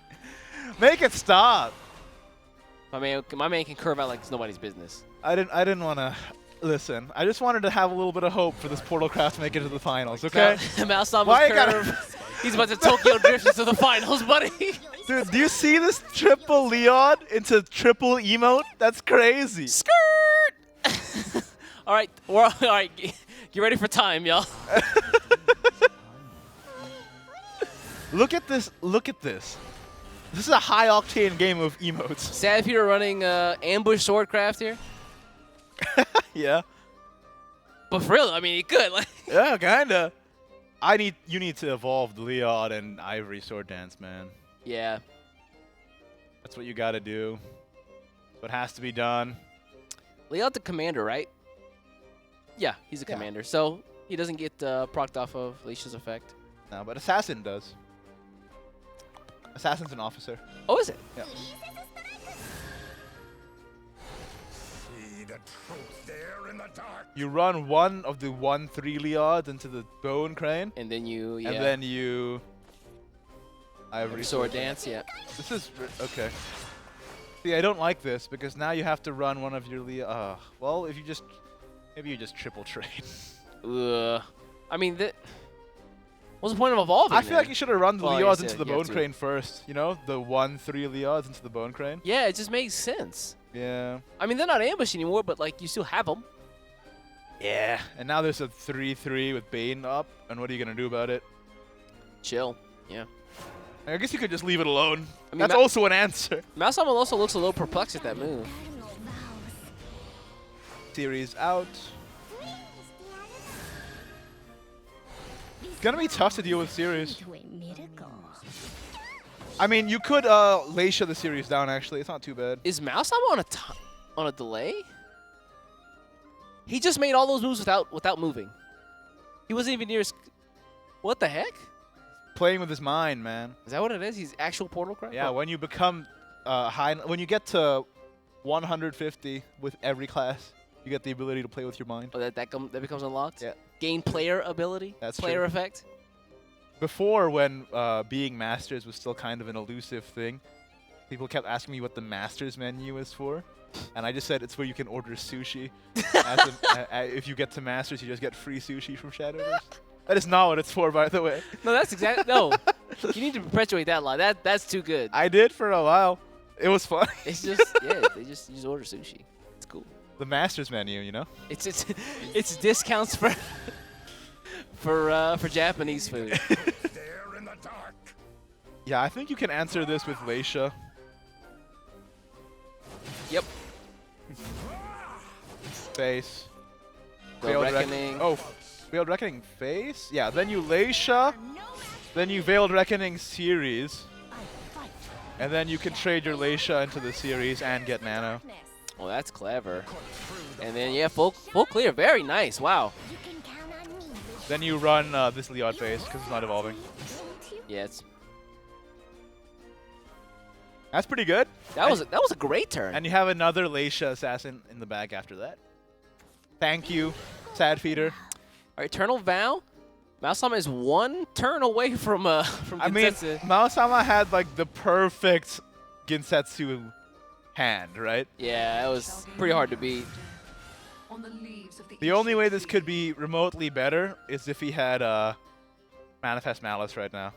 Make it stop. My man can curve out like it's nobody's business. I didn't want to listen. I just wanted to have a little bit of hope for this Portalcraft to make it to the finals, okay? Mao-sama's curve. He's about to Tokyo drift into the finals, buddy. Dude, do you see this triple Leon into triple emote? That's crazy. Skirt! All right, all right. Get ready for time, y'all. Look at this. Look at this. This is a high-octane game of emotes. Sad Peter running ambush swordcraft here. Yeah. But for real, I mean, he could. Like. Yeah, kinda. You need to evolve the Leon and Ivory Sword Dance, man. Yeah. That's what you gotta do. What has to be done. Leon's the commander, right? Yeah, he's a commander. So he doesn't get procced off of Leisha's effect. No, but Assassin does. Assassin's an officer. Oh, is it? Yeah. See the truth there in the dark. You run one of the 1/3 Leods into the Bone Crane. And then you, And then you... Ivory Sword Dance, yeah. This is... Okay. See, I don't like this because now you have to run one of your Leo... well, if you just... Maybe you just triple trade. I mean, what's the point of evolving? I feel like you should have run the Leods into the Bone too. Crane first. You know? The 1/3 Leods into the Bone Crane. Yeah, it just makes sense. Yeah. I mean, they're not ambush anymore, but like you still have them. Yeah. And now there's a 3-3 with Bane up, and what are you gonna do about it? Chill. Yeah. I guess you could just leave it alone. I mean, That's also an answer. Mouse also looks a little perplexed at that move. Series out. It's gonna be tough to deal with series. I mean, you could Leisha the series down. Actually, it's not too bad. Is Mouse on a delay? He just made all those moves without moving. He wasn't even near his. What the heck? Playing with his mind, man. Is that what it is? He's actual Portal Cry? Yeah, when you become when you get to 150 with every class, you get the ability to play with your mind. Oh, that becomes unlocked? Yeah. Gain player ability? That's player true. effect? Before, when being masters was still kind of an elusive thing, people kept asking me what the masters menu is for. And I just said it's where you can order sushi. If you get to masters, you just get free sushi from Shadowverse. That is not what it's for, by the way. No, that's exactly no. You need to perpetuate that line. That's too good. I did for a while. It was fun. It's just you just order sushi. It's cool. The masters menu, you know. It's discounts for Japanese food. There in the dark. Yeah, I think you can answer this with Leisha. Yep. Face. Veiled Reckoning. Veiled Reckoning face? Yeah, then you Leisha. Then you Veiled Reckoning series. And then you can trade your Leisha into the series and get Nano. Oh, that's clever. And then, yeah, full clear. Very nice. Wow. Then you run this Leod face because it's not evolving. Yeah, That's pretty good. that was a great turn. And you have another Leisha assassin in the bag after that. Thank you, Sad Feeder. All right, Eternal Vow. Maosama is one turn away from I mean, Gensetsu. Maosama had like the perfect Gensetsu hand, right? Yeah, it was pretty hard to beat. The only way this could be remotely better is if he had Manifest Malice right now.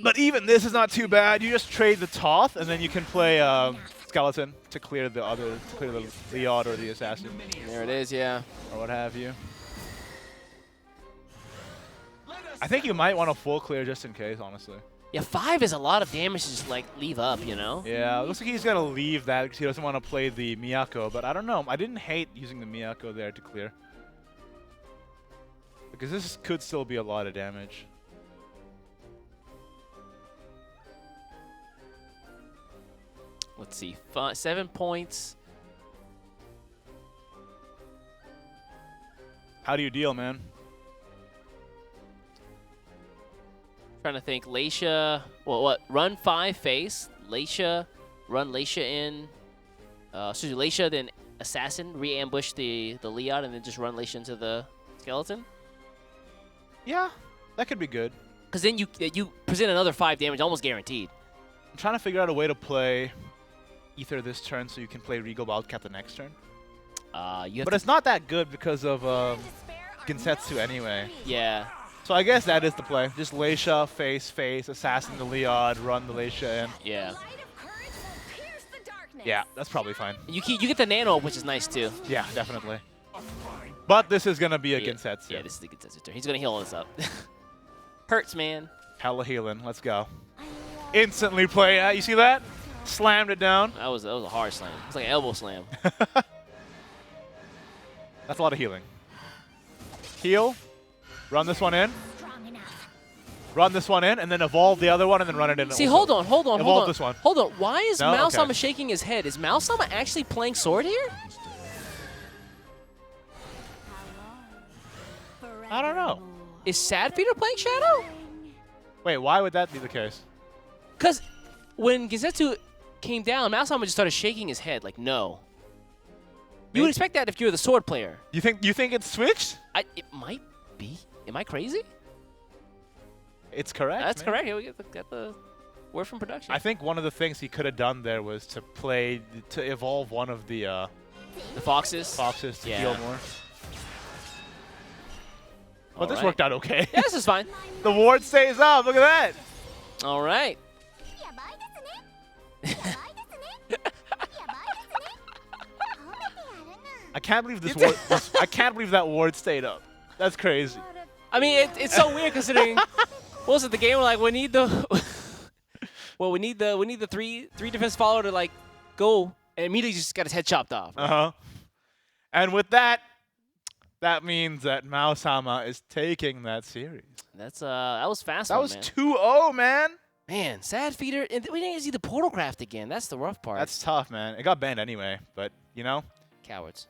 But even this is not too bad. You just trade the Toth, and then you can play Skeleton to clear the Leod or the Assassin. There it is, yeah. Or what have you. I think you might want a full clear just in case, honestly. Yeah, 5 is a lot of damage to just, like, leave up, you know? Yeah, it looks like he's going to leave that because he doesn't want to play the Miyako, but I don't know. I didn't hate using the Miyako there to clear. Because this could still be a lot of damage. Let's see, 7 points. How do you deal, man? Trying to think. Leisha, well, what? Run 5 face. Leisha, run Leisha in. Leisha, then Assassin, re-ambush the Leod, and then just run Leisha into the Skeleton. Yeah, that could be good. Because then you present another 5 damage, almost guaranteed. I'm trying to figure out a way to play Ether this turn so you can play Regal Wildcat the next turn. But it's not that good because of Gensetsu anyway. Yeah. So I guess that is the play. Just Leisha, face, Assassin the Leod, run the Leisha in. Yeah. Yeah, that's probably fine. You get the Nano, which is nice too. Yeah, definitely. But this is going to be a Gensetsu. Yeah, this is the Gensetsu turn. He's going to heal us up. Hurts, man. Hella healing. Let's go. Instantly play that. You see that? Slammed it down. That was a hard slam. It's like an elbow slam. That's a lot of healing. Heal. Run this one in. Run this one in, and then evolve the other one, and then run it in. See, hold on. Evolve this one. Hold on. Why is No? Maosama Okay. shaking his head? Is Maosama actually playing sword here? I don't know. Is Sadfeeder playing Shadow? Wait, why would that be the case? Because when Gensetsu came down, Maosama just started shaking his head like, no. You would expect that if you're the sword player. You think it's switched? It might be. Am I crazy? It's correct. That's man. correct. Here we get the word from production. I think one of the things he could have done there was to evolve one of the foxes. Foxes to Yeah. heal more. But All this right. worked out okay. Yeah, this is fine. The ward stays up. Look at that. All right. I can't believe this ward. I can't believe that ward stayed up. That's crazy. I mean, it's so weird considering what was it, the game where like we need the well, we need the three defense follower to like go and immediately just got his head chopped off. And with that, that means that Mao-sama is taking that series. That's that was fast. That was man. 2-0, man. Man, sad feeder, and we didn't see the portal craft again. That's the rough part. That's tough, man. It got banned anyway, but you know, cowards.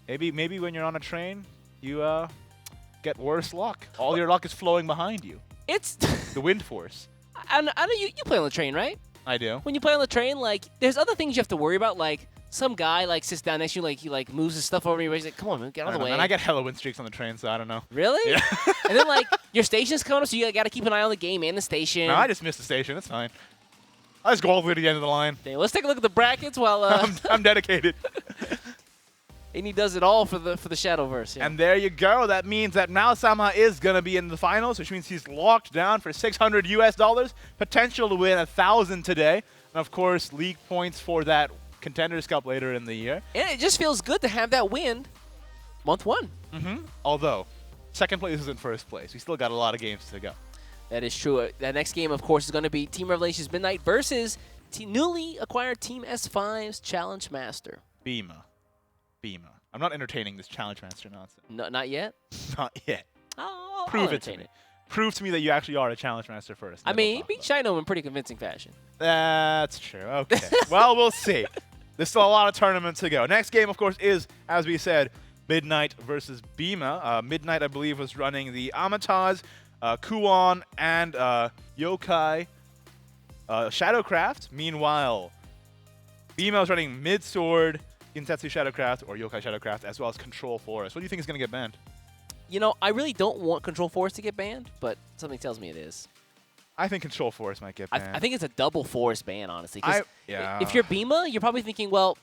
Maybe when you're on a train, you get worse luck. All your luck is flowing behind you. It's the wind force. I know you play on the train, right? I do. When you play on the train, like there's other things you have to worry about, like some guy like sits down next to you, like he like moves his stuff over you, he's like, "Come on, man, get out of the way." And I get hella win streaks on the train, so I don't know. Really? Yeah. And then like your station's coming up, so you got to keep an eye on the game and the station. No, I just missed the station. It's fine. I just go all the way to the end of the line. Dang, let's take a look at the brackets while I'm dedicated. And he does it all for the Shadowverse. Yeah. And there you go. That means that Mao-sama is going to be in the finals, which means he's locked down for $600 US, potential to win 1,000 today. And of course, league points for that Contenders Cup later in the year. And it just feels good to have that win month one. Although, second place isn't first place. We still got a lot of games to go. That is true. That next game, of course, is going to be Team Revelations Midnight versus newly acquired Team S5's Challenge Master. Bima. I'm not entertaining this Challenge Master nonsense. No, not yet? Not yet. Oh, Prove it to me. Prove to me that you actually are a Challenge Master first. I mean, he beat Shino in pretty convincing fashion. That's true. Okay. Well, we'll see. There's still a lot of tournaments to go. Next game, of course, is, as we said, Midnight versus Bima. Midnight, I believe, was running the Amataz, Kuon, and Yokai Shadowcraft. Meanwhile, Bima was running Mid-Sword, Gensetsu Shadowcraft, or Yokai Shadowcraft, as well as Control Forest. What do you think is going to get banned? You know, I really don't want Control Forest to get banned, but something tells me it is. I think Control Forest might get banned. I think it's a double Forest ban, honestly. Yeah. If you're Bima, you're probably thinking, well,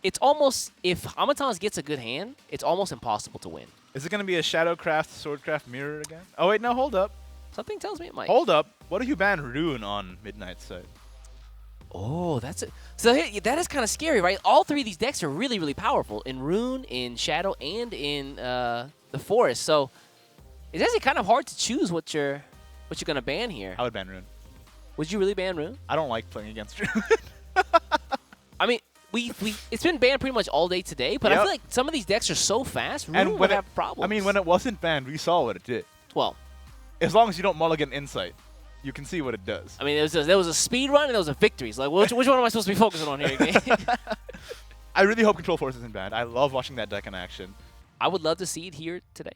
it's almost, if Amataz gets a good hand, it's almost impossible to win. Is it going to be a Shadowcraft, Swordcraft mirror again? Oh, wait, no, hold up. Something tells me it might. Hold up. What if you ban Rune on Midnight's side? Oh, that's it. So that is kind of scary, right? All three of these decks are really, really powerful in Rune, in Shadow, and in the Forest. So it's actually kind of hard to choose what you're going to ban here. I would ban Rune. Would you really ban Rune? I don't like playing against Rune. I mean, it's been banned pretty much all day today, but I feel like some of these decks are so fast, Rune would have problems. I mean, when it wasn't banned, we saw what it did. Well, as long as you don't mulligan Insight, you can see what it does. I mean, there was a speed run and there was a victory. It's like, which one am I supposed to be focusing on here? I really hope Control Force isn't banned. I love watching that deck in action. I would love to see it here today.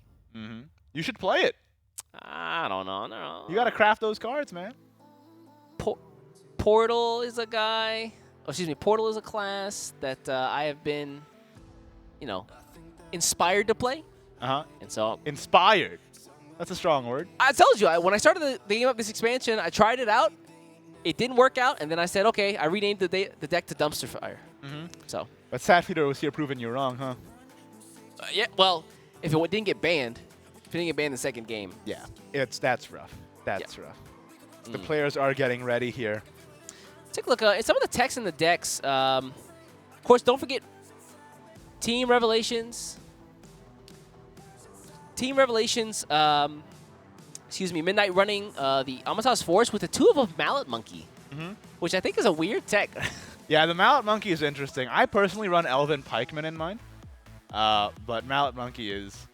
You should play it. I don't know. No. You got to craft those cards, man. Portal is a guy. Oh, excuse me. Portal is a class that I have been, inspired to play. And so inspired. That's a strong word. I told you, when I started the game up this expansion, I tried it out. It didn't work out, and then I said, okay, I renamed the deck to Dumpster Fire. So. But Sadfeeder was here proving you wrong, huh? Yeah. Well, if it didn't get banned, in the second game. Yeah. That's rough. That's rough. The players are getting ready here. Take a look at some of the text in the decks. Of course, don't forget Team Revelations. Midnight running the Amataz Forest with the 2 of a Mallet Monkey, which I think is a weird tech. Yeah, the Mallet Monkey is interesting. I personally run Elven Pikeman in mine, but Mallet Monkey is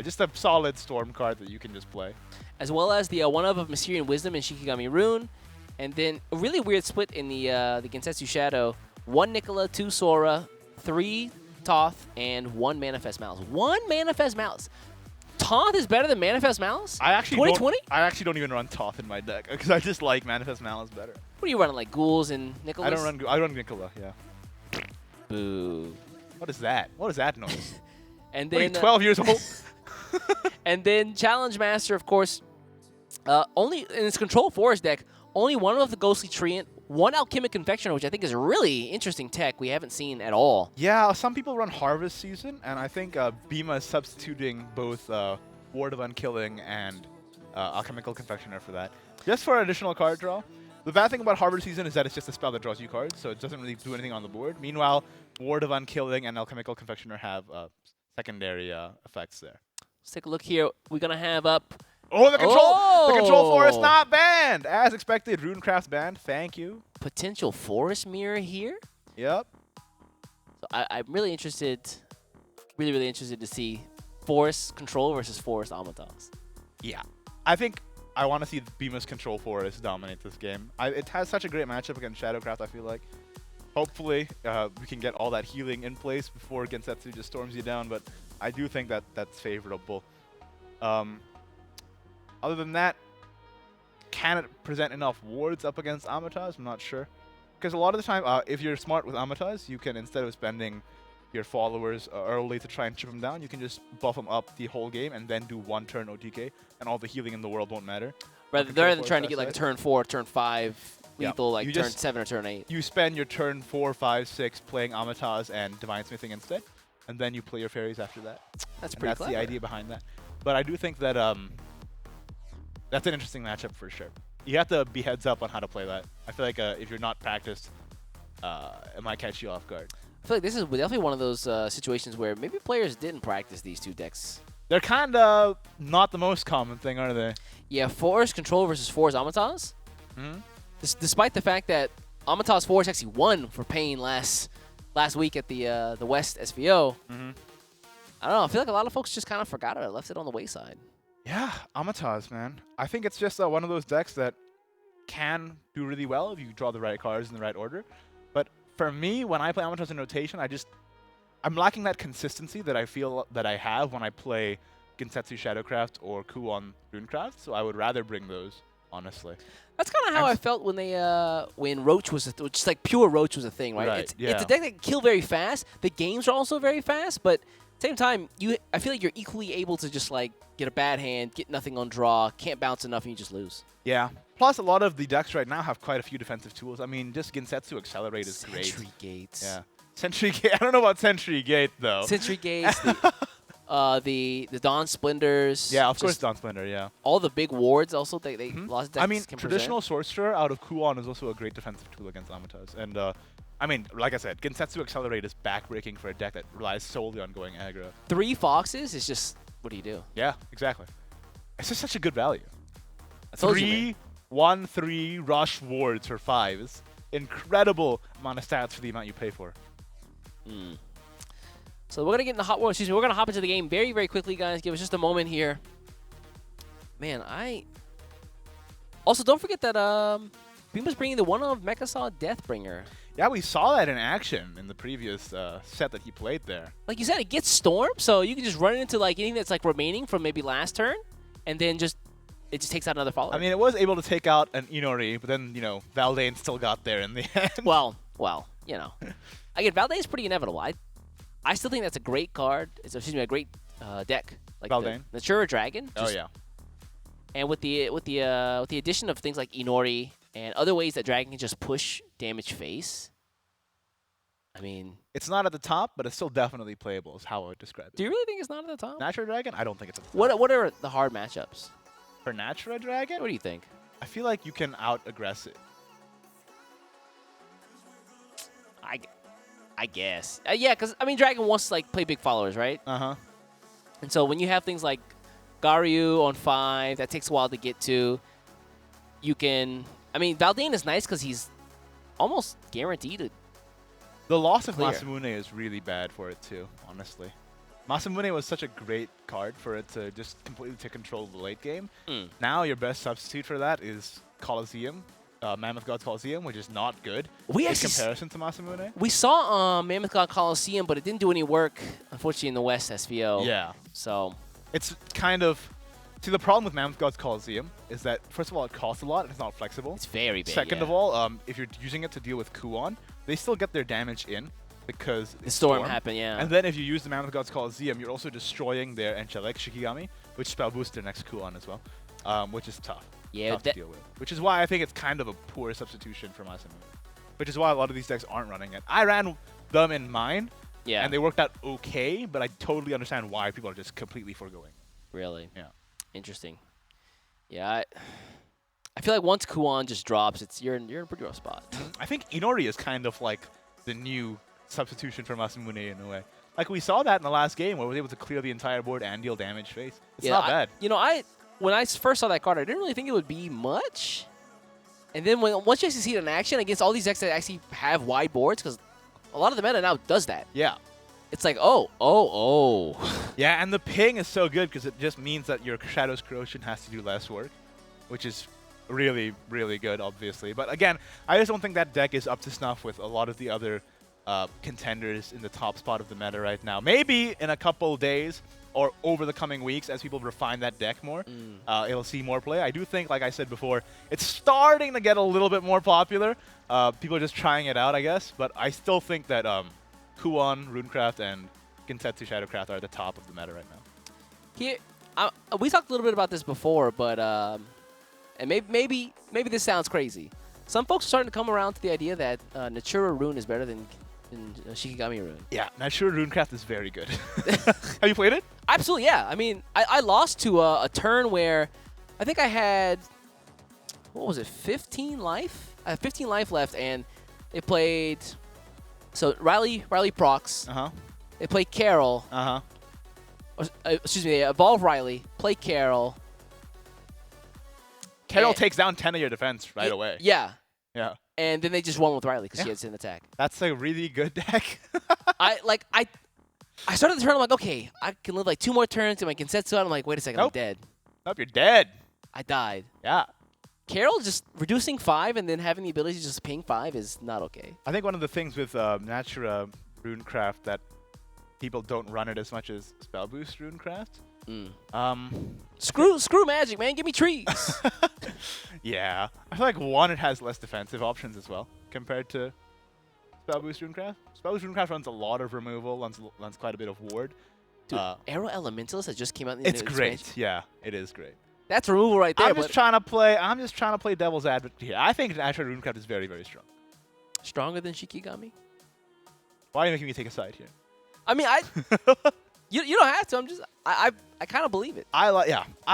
just a solid Storm card that you can just play. As well as the 1 of Mysterian Wisdom and Shikigami Rune, and then a really weird split in the Gensetsu Shadow. 1 Nicola, 2 Sora, 3 Toth, and 1 Manifest Malice. 1 Manifest Malice. Toth is better than Manifest Malice? I actually 2020? I actually don't even run Toth in my deck because I just like Manifest Malice better. What are you running, like Ghouls and Nicholas? I run Nicola, yeah. Boo. What is that? What is that noise? And then 12 years old? And then Challenge Master, of course, only in its Control Forest deck, only 1 of the Ghostly Treant, 1 Alchemic Confectioner, which I think is a really interesting tech we haven't seen at all. Yeah, some people run Harvest Season, and I think Bima is substituting both Ward of Unkilling and Alchemical Confectioner for that. Just for additional card draw. The bad thing about Harbor Season is that it's just a spell that draws you cards, so it doesn't really do anything on the board. Meanwhile, Ward of Unkilling and Alchemical Confectioner have secondary effects there. Let's take a look here. We're going to have up... Oh, the control forest Oh! not banned! As expected, Runecraft's banned. Thank you. Potential forest mirror here. Yep. So I'm really interested, really interested to see forest control versus forest Amatas. Yeah. I think I want to see Beamus Control Forest dominate this game. It has such a great matchup against Shadowcraft, I feel like. Hopefully, we can get all that healing in place before Gensetsu just storms you down, but I do think that that's favorable. Other than that, can it present enough wards up against Amatas? I'm not sure. Because a lot of the time, if you're smart with Amatas, you can, instead of spending your followers early to try and chip them down, you can just buff them up the whole game and then do one turn OTK, and all the healing in the world won't matter. Rather than trying to get like a turn 4, turn 5 lethal, like turn 7 or turn 8. You spend your turn 4, 5, 6 playing Amatas and Divine Smithing instead, and then you play your fairies after that. That's pretty clever. That's the idea behind that. But I do think that that's an interesting matchup for sure. You have to be heads up on how to play that. I feel like if you're not practiced, it might catch you off guard. I feel like this is definitely one of those situations where maybe players didn't practice these two decks. They're kind of not the most common thing, are they? Yeah, Forest Control versus Forest Amatas. Despite the fact that Amatas Forest actually won for Pain last week at the West SVO. I don't know. I feel like a lot of folks just kind of forgot it, left it on the wayside. Yeah, Amatas, man. I think it's just one of those decks that can do really well if you draw the right cards in the right order. But for me, when I play Amatas in rotation, I'm lacking that consistency that I feel that I have when I play Gensetsu Shadowcraft or Kuon Runecraft. So I would rather bring those, honestly. That's kind of how I felt when they when Roach was just like pure Roach was a thing, right? It's a deck that can kill very fast. The games are also very fast, but at the same time, I feel like you're equally able to just like get a bad hand, get nothing on draw, can't bounce enough, and you just lose. Yeah. Plus, a lot of the decks right now have quite a few defensive tools. I mean, just Gensetsu Accelerate is great. Sentry Gates. Yeah. Sentry Gate. I don't know about Sentry Gate though. Sentry Gates. The Dawn Splendors. Yeah, of course, Dawn Splendor. Yeah. All the big wards also they lost decks. I mean, can traditional present. Sorcerer out of Kuon is also a great defensive tool against Amatas. And I mean, like I said, Gensetsu Accelerate is backbreaking for a deck that relies solely on going aggro. 3 Foxes is just, what do you do? Yeah, exactly. It's just such a good value. I told you, 3, man. 1, 3 rush wards for 5 is incredible amount of stats for the amount you pay for. So we're gonna get in the hot war. Excuse me. We're gonna hop into the game very, very quickly, guys. Give us just a moment here. Man, also don't forget that Beamer's bringing the one of Mechasaw Deathbringer. Yeah, we saw that in action in the previous set that he played there. Like you said, it gets stormed, so you can just run it into like anything that's like remaining from maybe last turn, and then it just takes out another follower. I mean, it was able to take out an Inori, but then, you know, Valdane still got there in the end. Well, you know. Again, Valdane's pretty inevitable. I still think that's a great card. It's a great deck. Like Valdane. The Natura Dragon. Oh yeah. And with the addition of things like Inori and other ways that Dragon can just push damage face. I mean, it's not at the top, but it's still definitely playable. Is how I would describe it. Do you really think it's not at the top? Natura Dragon? I don't think it's at the top. What are the hard matchups for Natura Dragon? What do you think? I feel like you can out-aggress it. I guess. Yeah, because, I mean, Dragon wants to, like, play big followers, right? Uh-huh. And so when you have things like Garyu on 5, that takes a while to get to, you can... I mean, Valdane is nice because he's almost guaranteed to The loss of clear. Masamune is really bad for it, too, honestly. Masamune was such a great card for it to just completely take control of the late game. Now your best substitute for that is Colosseum. Mammoth God's Colosseum, which is not good in comparison to Masamune. We saw Mammoth God Colosseum, but it didn't do any work, unfortunately, in the West SVO. Yeah. So it's kind of... See, the problem with Mammoth God's Colosseum is that, first of all, it costs a lot and it's not flexible. It's very big, Second of all, if you're using it to deal with Kuon, they still get their damage in because the storm happened, yeah. And then if you use the Mammoth God's Colosseum, you're also destroying their Angelic Shikigami, which spell boosts their next Kuon as well, which is tough. Yeah, tough to deal with. Which is why I think it's kind of a poor substitution for Masamune. Which is why a lot of these decks aren't running it. I ran them in mine, and they worked out okay, but I totally understand why people are just completely foregoing. Really? Yeah. Interesting. Yeah, I feel like once Kuon just drops, you're in a pretty rough spot. I think Inori is kind of like the new substitution for Masamune in a way. Like we saw that in the last game where we were able to clear the entire board and deal damage face. It's not bad. When I first saw that card, I didn't really think it would be much. And then once you actually see it in action against all these decks that actually have wide boards, because a lot of the meta now does that. Yeah. It's like, oh. Yeah, and the ping is so good because it just means that your Shadow's Corrosion has to do less work, which is really, really good, obviously. But again, I just don't think that deck is up to snuff with a lot of the other contenders in the top spot of the meta right now. Maybe in a couple days or over the coming weeks, as people refine that deck more, it'll see more play. I do think, like I said before, it's starting to get a little bit more popular. People are just trying it out, I guess. But I still think that Kuon, Runecraft, and Gensetsu Shadowcraft are at the top of the meta right now. Here, we talked a little bit about this before, but and maybe this sounds crazy. Some folks are starting to come around to the idea that Natura Rune is better than Shikigami Rune. Yeah, Natura Runecraft is very good. Have you played it? Absolutely, yeah. I mean, I lost to a turn where I think I had, what was it, 15 life? I had 15 life left, and they played, so Riley procs. They played Carol. Excuse me, they evolve Riley, play Carol. Carol takes down 10 of your defense right away. Yeah. Yeah. And then they just won with Riley because she had an attack. That's a really good deck. I started the turn, I'm like, okay, I can live like 2 more turns and my Gensetsu out. I'm like, wait a second, I'm dead. Nope, you're dead. I died. Yeah. Carol just reducing 5 and then having the ability to just ping 5 is not okay. I think one of the things with Natura Runecraft that people don't run it as much as Spell Boost Runecraft. Screw Magic, man. Give me trees. Yeah. I feel like one, it has less defensive options as well compared to Spell Boost Runecraft. Spell Boost Runecraft runs a lot of removal, runs quite a bit of ward. Dude, Arrow Elementalist that just came out in the It's great. expansion. Yeah, it is great. That's removal right there. I'm just trying to play devil's advocate here. I think Natura Runecraft is very, very strong. Stronger than Shikigami? Why are you making me take a side here? I mean, you don't have to. I'm just I kind of believe it. I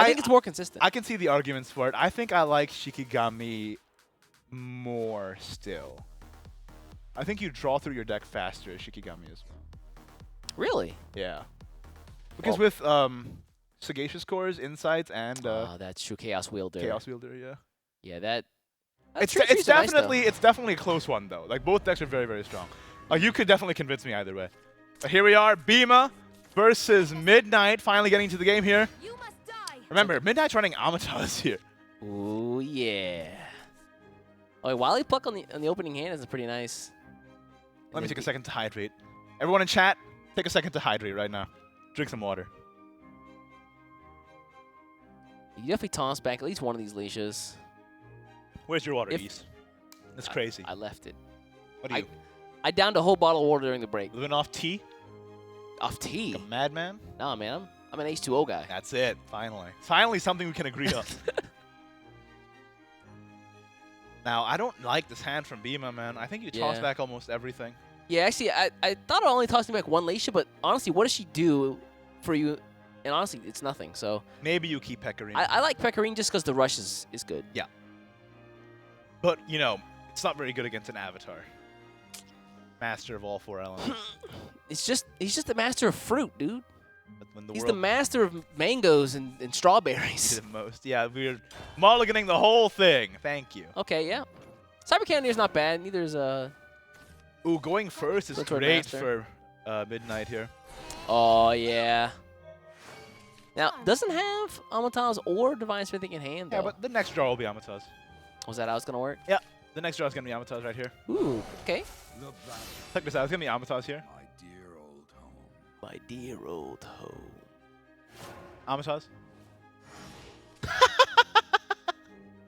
think it's more consistent. I can see the arguments for it. I think I like Shikigami more still. I think you draw through your deck faster as Shikigami is. Really? Yeah. Because with Sagacious Cores, Insights, and that's true. Chaos Wielder. Chaos Wielder, yeah. Yeah, that's it's definitely a close one though. Like both decks are very, very strong. You could definitely convince me either way. But here we are, Bima versus Midnight, finally getting to the game here. You must die. Remember, Midnight's running Amatas here. Ooh, yeah. Oh, wait, Wily Pluck on the opening hand is pretty nice. Let me take a second to hydrate. Everyone in chat, take a second to hydrate right now. Drink some water. You definitely toss back at least one of these leashes. Where's your water, East? That's crazy. I left it. What are you? I downed a whole bottle of water during the break. Living off tea? Off tea? Like a madman? Nah, man. I'm an H2O guy. That's it. Finally. Finally something we can agree on. Now, I don't like this hand from Bima, man. I think you toss back almost everything. Yeah, actually, I thought I only tossing back one Leisha, but honestly, what does she do for you? And honestly, it's nothing, so... Maybe you keep Pecorine. I like Pecorine just because the rush is good. Yeah. But, you know, it's not very good against an Avatar. Master of all 4 elements. He's just the master of fruit, dude. He's the master of mangoes and strawberries. The most. Yeah, we're mulliganing the whole thing. Thank you. Okay, yeah. Cyber Cannonier's not bad. Neither is Ooh, going first is great for Midnight here. Oh yeah. Now doesn't have Amatas or Divine Smithing in hand though. Yeah, but the next draw will be Amatas. Was that how it's gonna work? Yeah. The next draw is gonna be Amatas right here. Ooh, okay. Check this out. It's gonna be Amatas here. My dear old home. My dear old home. Amatas. If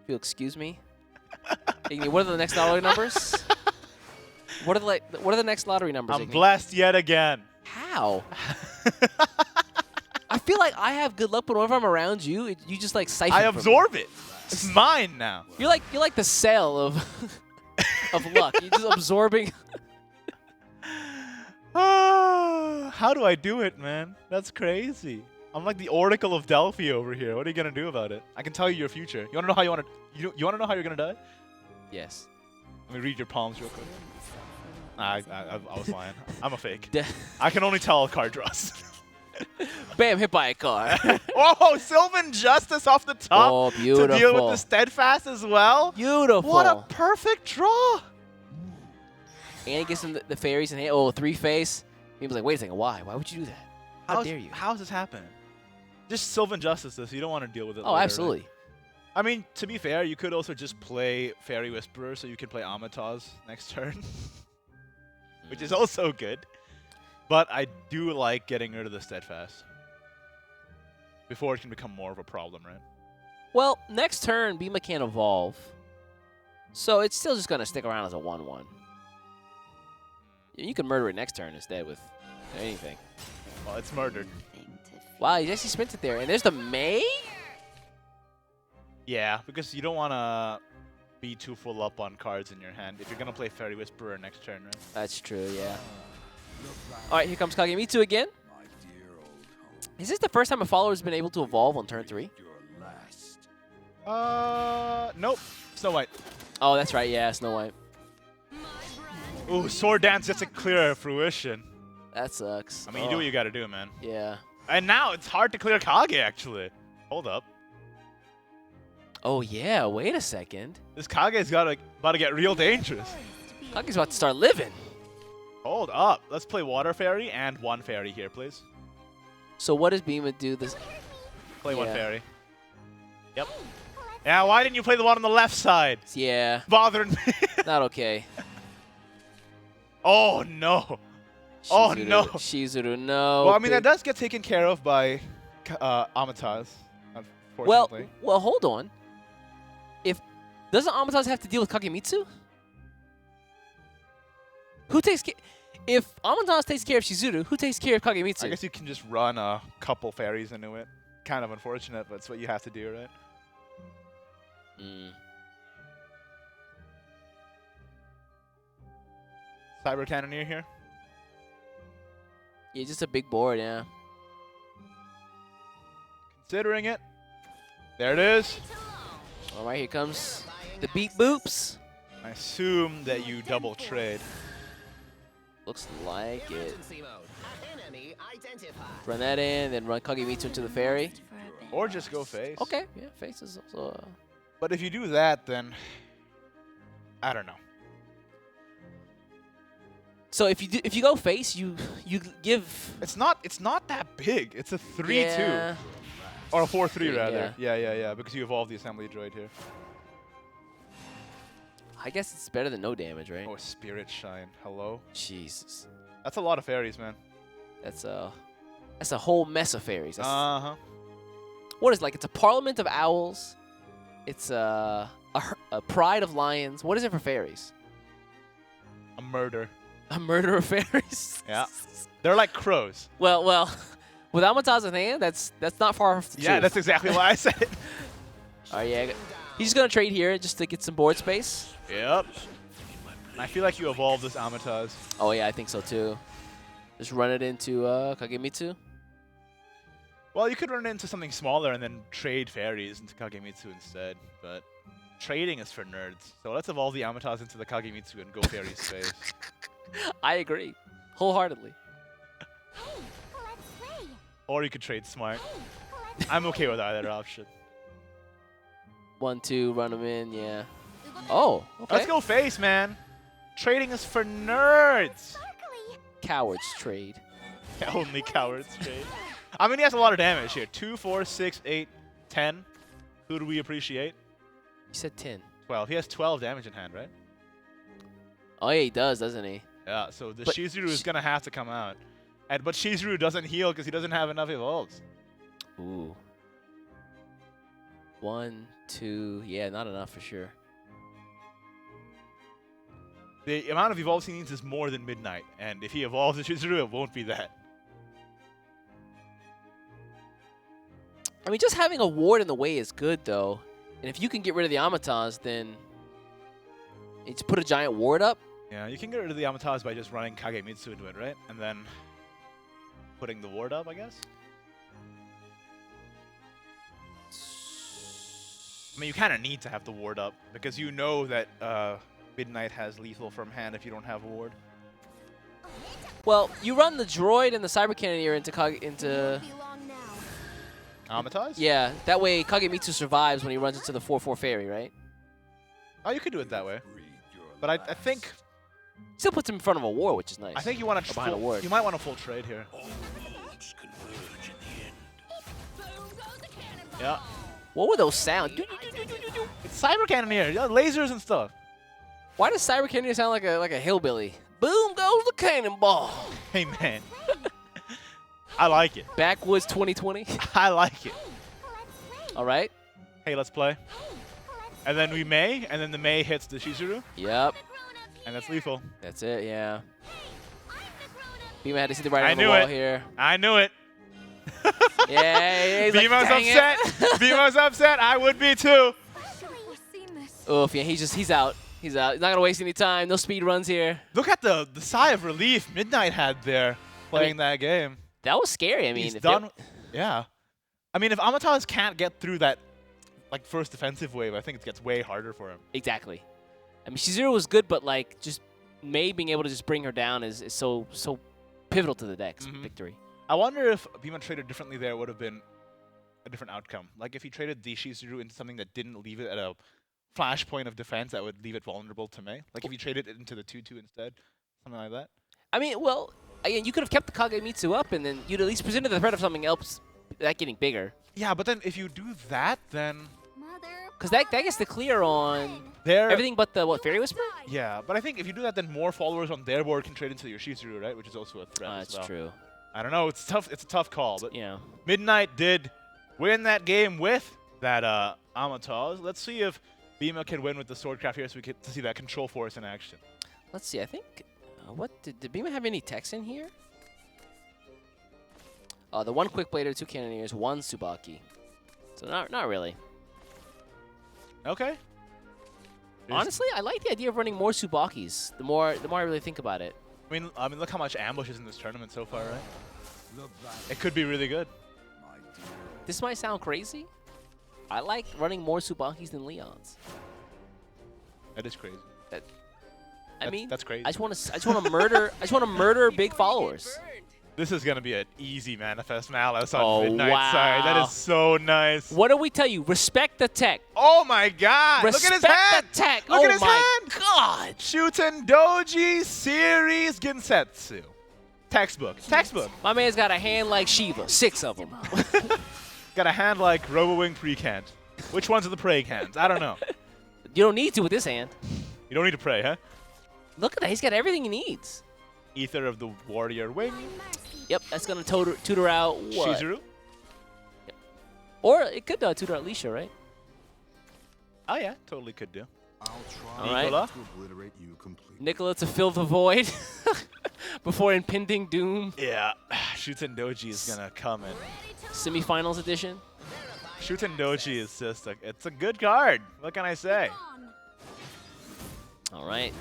you'll excuse me. Iggy, what are the next lottery numbers? What are the next lottery numbers? I'm Iggy? blessed yet again. How? I feel like I have good luck, but whenever I'm around you, you just like siphon. I absorb it. It's mine now. You're like the cell of of luck. You're just absorbing. How do I do it, man? That's crazy. I'm like the Oracle of Delphi over here. What are you gonna do about it? I can tell you your future. You wanna know how you wanna know how you're gonna die? Yes. Let me read your palms real quick. I was lying. I'm a fake. I can only tell card draws. Bam, hit by a car. Oh, Sylvan Justice off the top Oh, to deal with beautiful. the Steadfast as well. Beautiful. What a perfect draw. And he gets him the fairies and oh, 3-face. He was like, wait a second, why? Why would you do that? How dare you? How's this happening? Just Sylvan Justice this. You don't want to deal with it Oh, later, absolutely. right? I mean, to be fair, you could also just play Fairy Whisperer so you can play Amataz next turn, which is also good. But I do like getting rid of the Steadfast before it can become more of a problem, right? Well, next turn, Bima can't evolve. So it's still just going to stick around as a 1-1. You can murder it next turn instead with anything. Well, it's murdered. Wow, he actually spent it there. And there's the May? Yeah, because you don't want to be too full up on cards in your hand if you're going to play Fairy Whisperer next turn, right? That's true, yeah. All right, here comes Kagemitsu again. Is this the first time a follower has been able to evolve on turn 3? Nope. Snow White. Oh, that's right, yeah, Snow White. Ooh, Sword Dance gets a clear fruition. That sucks. I mean, you do what you got to do, man. Yeah. And now it's hard to clear Kage, actually. Hold up. Oh, yeah, wait a second. This Kage's about to get real dangerous. Kage's about to start living. Hold up. Let's play Water Fairy and one Fairy here, please. So what does Bima do this? Play one Fairy. Yep. Yeah, why didn't you play the one on the left side? Yeah. Bothering me. Not okay. Oh, no. Oh, no. Shizuru, no. Well, I mean, that does get taken care of by Amataz, unfortunately. Well, hold on. Doesn't Amataz have to deal with Kagemitsu? Who takes care? If Amataz takes care of Shizuru, who takes care of Kagemitsu? I guess you can just run a couple fairies into it. Kind of unfortunate, but it's what you have to do, right? Cyber Cannoneer here. Yeah, just a big board, yeah. Considering it. There it is. All right, here comes the beat boops. I assume that you double trade. Looks like it. Run that in, then run Kagemitsu into the fairy. Or just go face. Okay, yeah, face is also... But if you do that, then... I don't know. So if you go face, you give... It's not that big. It's a 3-2. Yeah. Or a 4-3 rather. Yeah. Yeah. Because you evolve the assembly droid here. I guess it's better than no damage, right? Oh, Spirit Shine. Hello? Jesus. That's a lot of fairies, man. That's a whole mess of fairies. Uh-huh. What is it, like? It's a parliament of owls. It's a pride of lions. What is it for fairies? A murder. A murder of fairies? Yeah. They're like crows. Well, with Amataz in hand, that's not far off the Yeah, truth. that's exactly why I said it. Oh, yeah. He's just going to trade here just to get some board space. Yep. I feel like you evolved this Amataz. Oh, yeah, I think so, too. Just run it into Kagemitsu. Well, you could run it into something smaller and then trade fairies into Kagemitsu instead, but trading is for nerds. So let's evolve the Amataz into the Kagemitsu and go fairy space. I agree. Wholeheartedly. Or you could trade smart. I'm okay with either option. 1-2, run them in, yeah. Oh, okay. Let's go face, man. Trading is for nerds. Cowards trade. Only cowards trade. I mean, he has a lot of damage here. 2, 4, 6, 8, 10. Who do we appreciate? You said 10. 12. He has 12 damage in hand, right? Oh, yeah, he does, doesn't he? Yeah, so the But Shizuru is going to have to come out. But Shizuru doesn't heal because he doesn't have enough evolves. Ooh. 1, 2. Yeah, not enough for sure. The amount of evolves he needs is more than Midnight. And if he evolves the Shizuru, it won't be that. I mean, just having a ward in the way is good, though. And if you can get rid of the Amataz, then it's put a giant ward up. Yeah, you can get rid of the Amataz by just running Kagemitsu into it, right? And then putting the ward up, I guess? I mean, you kind of need to have the ward up because you know that Midnight has lethal from hand if you don't have a ward. Well, you run the droid and the Cyber Cannoneer into Be long now. Amatize? yeah. That way Kagemitsu survives when he runs into the 4/4 fairy, right? Oh, you could do it that way. But I think Still puts him in front of a war, which is nice. I think you want to behind a ward. You might want a full trade here. Yeah. What were those sounds? It's Cyber Cannoneer, yeah, lasers and stuff. Why does Cyber Cannoneer sound like a hillbilly? Boom goes the cannonball. Hey man. I like it. Backwoods 2020. I like it. All right. Hey, let's play. And then we May, and then the May hits the Shizuru, Yep. and that's lethal. That's it. Yeah. Bima had to see the writing I on the knew wall it. here. I knew it. Yeah. He's like, Bima's "Dang it." upset. Bima's upset. I would be too. Oof. Yeah. He's out. He's out. He's not gonna waste any time. No speed runs here. Look at the sigh of relief Midnight had there playing that game. That was scary. I mean, He's if done. Yeah. I mean, if Amatize can't get through that like first defensive wave, I think it gets way harder for him. Exactly. I mean, Shizuru was good, but like just May being able to just bring her down is so pivotal to the deck's victory. I wonder if Bima traded differently there would have been a different outcome. Like if he traded the Shizuru into something that didn't leave it at a flash point of defense that would leave it vulnerable to May. Like if he traded it into the 2/2 instead, something like that. I mean, well, again, you could have kept the Kagemitsu up, and then you'd at least presented the threat of something else that getting bigger. Yeah, but then if you do that, then Because that gets the clear on there. everything but the, what, Fairy Whisper? Yeah, but I think if you do that, then more followers on their board can trade into your Shizuru, right? Which is also a threat. That's as well. true. I don't know. It's tough. It's a tough call, but Yeah. Midnight did win that game with that Amatize. Let's see if Bima can win with the Swordcraft here, so we get to see that control force in action. Let's see. I think what did Bima have any techs in here? The one Quick Blader, 2 Cannoneers, 1 Tsubaki. So not really. Okay. Honestly, I like the idea of running more Tsubakis. The more I really think about it. I mean, look how much ambush is in this tournament so far, right? It could be really good. This might sound crazy. I like running more Tsubakis than Leons. That is crazy. I mean, that's crazy. I just want to murder. I just want to murder big followers. This is gonna be an easy manifest malice on Midnight's wow. side. That is so nice. What do we tell you? Respect the tech. Oh my God! Respect Look at his hand. the tech. Look oh at his my hand. God! Shuten Doji Series Gensetsu. Textbook. Textbook. My man's got a hand like Shiva. 6 of them. Got a hand like RoboWing Precant. Which ones are the Prey hands? I don't know. You don't need to with this hand. You don't need to pray, huh? Look at that. He's got everything he needs. Ether of the Warrior Wing. Yep, that's going to tutor out what? Shizuru. Yep. Or it could tutor out Lisha, right? Oh yeah, totally could do. I'll try All right. Nicola. to obliterate you completely. Nicola to fill the void before impending doom. Yeah, Shuten Doji is gonna come in. Semifinals edition. Shuten Doji is just it's a good card. What can I say? All right.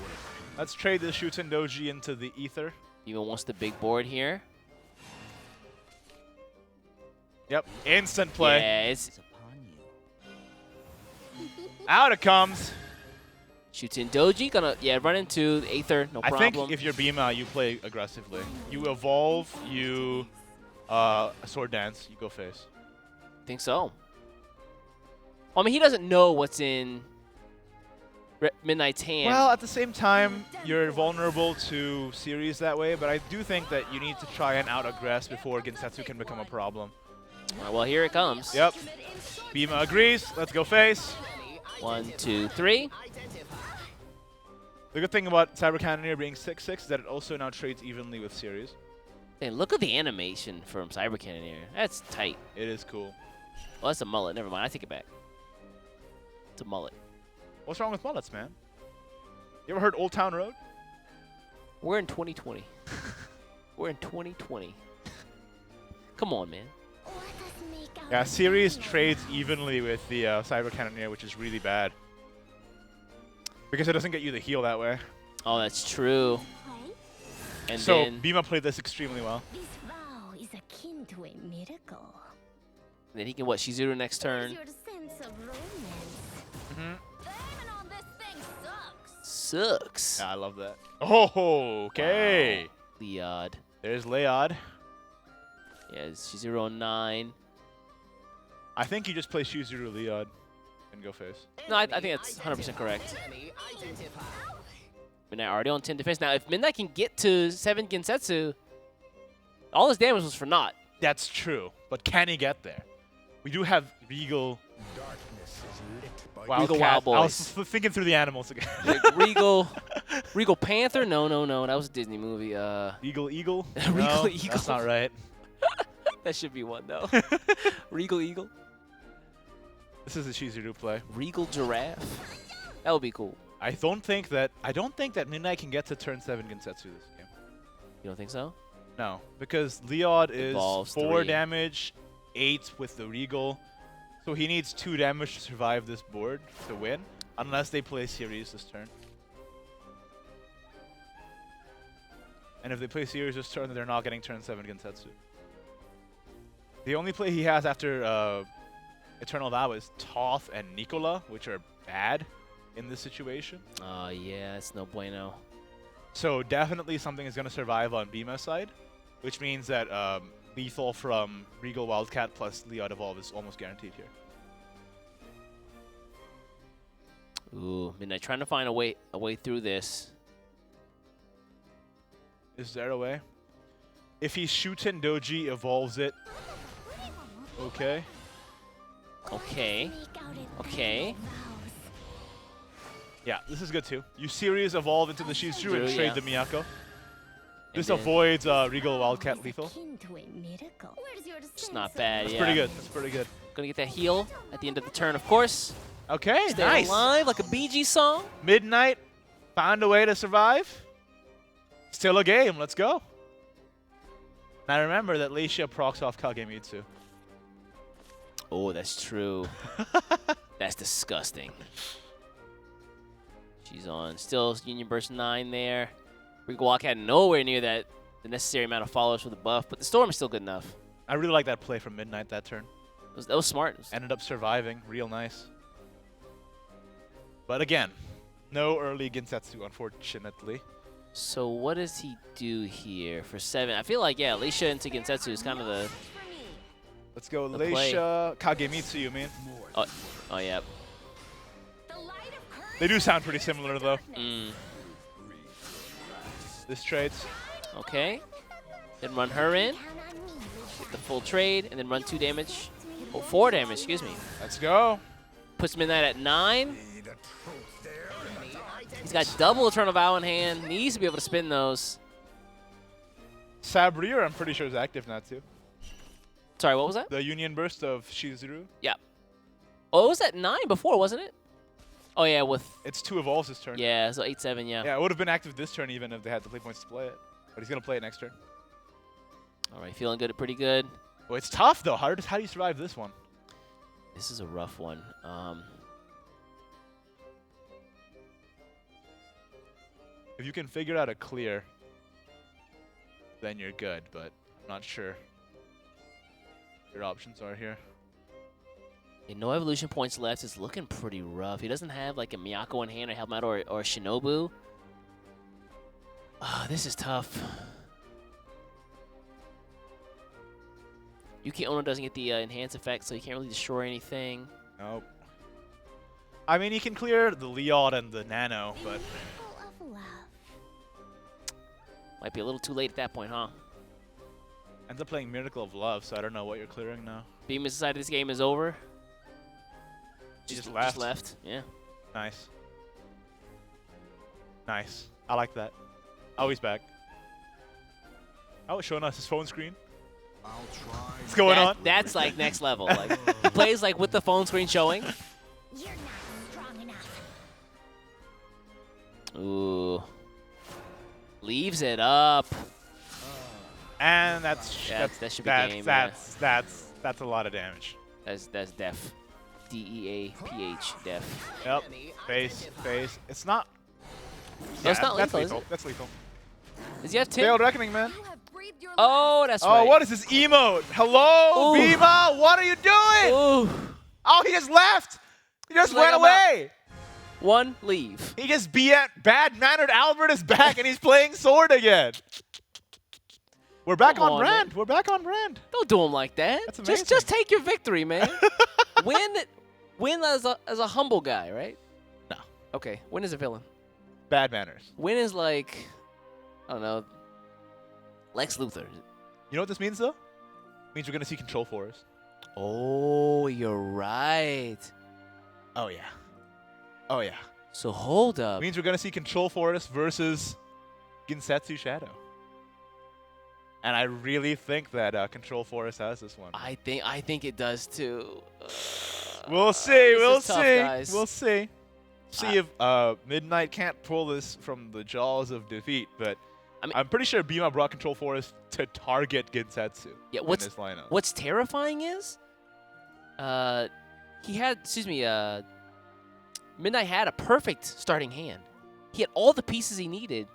Let's trade the Shuten Doji into the Ether. Even wants the big board here. Yep, instant play. Yeah, it's Out it comes. shoots in Doji. Gonna run into the Aether. No I problem. think if you're Bima, you play aggressively. You evolve, you sword dance, you go face. Think so. I mean, he doesn't know what's in Midnight's hand. Well, at the same time, you're vulnerable to series that way, but I do think that you need to try and out-aggress before Gensetsu can become a problem. All right, well, here it comes. Yep. Bima agrees. Let's go face. 1, 2, 3. The good thing about Cyber Cannoneer being 6/6 is that it also now trades evenly with series. Hey, look at the animation from Cyber Cannoneer. That's tight. It is cool. Oh, that's a mullet. Never mind. I take it back. It's a mullet. What's wrong with mullets, man? You ever heard Old Town Road? We're in 2020. We're in 2020. Come on, man. Yeah, series trades evenly with the Cyber Cannoneer, which is really bad. Because it doesn't get you the heal that way. Oh, that's true. And so then, Bima played this extremely well. This vow is akin to a miracle. then he can, Shizuru next turn. Where's your sense of romance? sucks. Yeah, I love that. Oh, okay. Wow. Leod. There's Leod. Yeah, she's 0-9. I think you just play Shizuru Leod and go face. No, I think that's 100% correct. Midnight already on 10 defense. Now, if Midnight can get to 7 Gensetsu, all his damage was for naught. That's true, but can he get there? We do have Regal. Regal Wild Boys. I was thinking through the animals again. Like Regal Panther? No. That was a Disney movie. Regal Eagle? Regal No, Eagle. That's not right. That should be one, though. Regal Eagle. This is a Shizuru play. Regal Giraffe. That would be cool. I don't think that Midnight can get to turn 7 Gensetsu this game. You don't think so? No, because Leod is Evolves 4 3. damage, 8 with the Regal. So he needs 2 damage to survive this board to win, unless they play Series this turn. And if they play Series this turn, then they're not getting turn 7 Gensetsu. The only play he has after Eternal Vow is Toth and Nicola, which are bad in this situation. Oh, yeah, it's no bueno. So definitely something is going to survive on Bima's side, which means that lethal from Regal Wildcat plus Leod Evolve is almost guaranteed here. Ooh, Midnight trying to find a way through this. Is there a way? If he shoots in Doji, evolves it. Okay. Okay. Yeah, this is good too. You series evolve into the Shizuru and trade the Miyako. This then avoids Regal Wildcat lethal. It's not bad, That's yeah. pretty good. That's pretty good. Gonna get that heal at the end of the turn, of course. Okay, Stay nice. alive like a BG song. Midnight found a way to survive. Still a game. Let's go. Now remember that Leisha procs off Kagemitsu. Oh, that's true. That's disgusting. She's on. Still Union Burst 9 there. Regal Walk had nowhere near the necessary amount of followers for the buff, but the Storm is still good enough. I really like that play from Midnight that turn. That was smart. Ended up surviving. Real nice. But again, no early Gensetsu, unfortunately. So what does he do here for 7? I feel like, yeah, Leisha into Gensetsu is kind of the... Let's go the Leisha, Kagemitsu, you mean? Oh, yeah. They do sound pretty similar, though. Mm. This trades. Okay. Then run her in. Get the full trade, and then run 2 damage. Oh, 4 damage, excuse me. Let's go. Puts Midnight at 9. He's got double Eternal Vow in hand. Needs to be able to spin those. Sabrier, I'm pretty sure, is active now, too. Sorry, what was that? The Union Burst of Shizuru. Yeah. Oh, it was at 9 before, wasn't it? Oh, yeah, with... It's 2 evolves this turn. Yeah, so 8-7, yeah. Yeah, it would have been active this turn even if they had the play points to play it. But he's going to play it next turn. All right, feeling good, pretty good. Well, it's tough, though. How do you survive this one? This is a rough one. If you can figure out a clear, then you're good, but I'm not sure your options are here. Yeah, no evolution points left. It's looking pretty rough. He doesn't have like a Miyako in hand or help him out or Shinobu. This is tough. Yuki Ono doesn't get the enhance effect, so he can't really destroy anything. Nope. I mean, he can clear the Leod and the Nano, but... Might be a little too late at that point, huh? Ends up playing Miracle of Love, so I don't know what you're clearing now. Beam has decided this game is over. He just left. Yeah. Nice. Nice. I like that. Oh, he's back. Oh, showing us his phone screen. What's going on? That's like next level. Like he plays like with the phone screen showing. You're not strong enough. Ooh. Leaves it up. And that should be game. That's a lot of damage. That's def. D-E-A-P-H, def. Yep. Face. It's not. No, it's not that's lethal, lethal. is it? That's lethal. Does he have 10? Failed Reckoning, man. Oh, that's right. Oh, what is this emote? Hello, Ooh. Bima? What are you doing? Ooh. Oh, he just left. He just He's like, ran I'm away. 1, leave. He gets bad-mannered Albert is back, and he's playing Sword again. We're back Come on on, brand. man. We're back on brand. Don't do him like that. That's amazing. Just take your victory, man. Win as a humble guy, right? No. Okay. Win as a villain. Bad manners. Win is like, I don't know, Lex Luthor. You know what this means, though? It means we're going to see Control Forest. Oh, you're right. Oh, yeah. Oh, yeah. So hold up. It means we're going to see Control Forest versus Ginsetsu Shadow. And I really think that Control Forest has this one. I think it does too. We'll see. We'll is tough, see. guys. We'll see. See if Midnight can't pull this from the jaws of defeat. But I'm pretty sure Bima brought Control Forest to target Ginsetsu in this lineup. What's terrifying is, Midnight had a perfect starting hand. He had all the pieces he needed,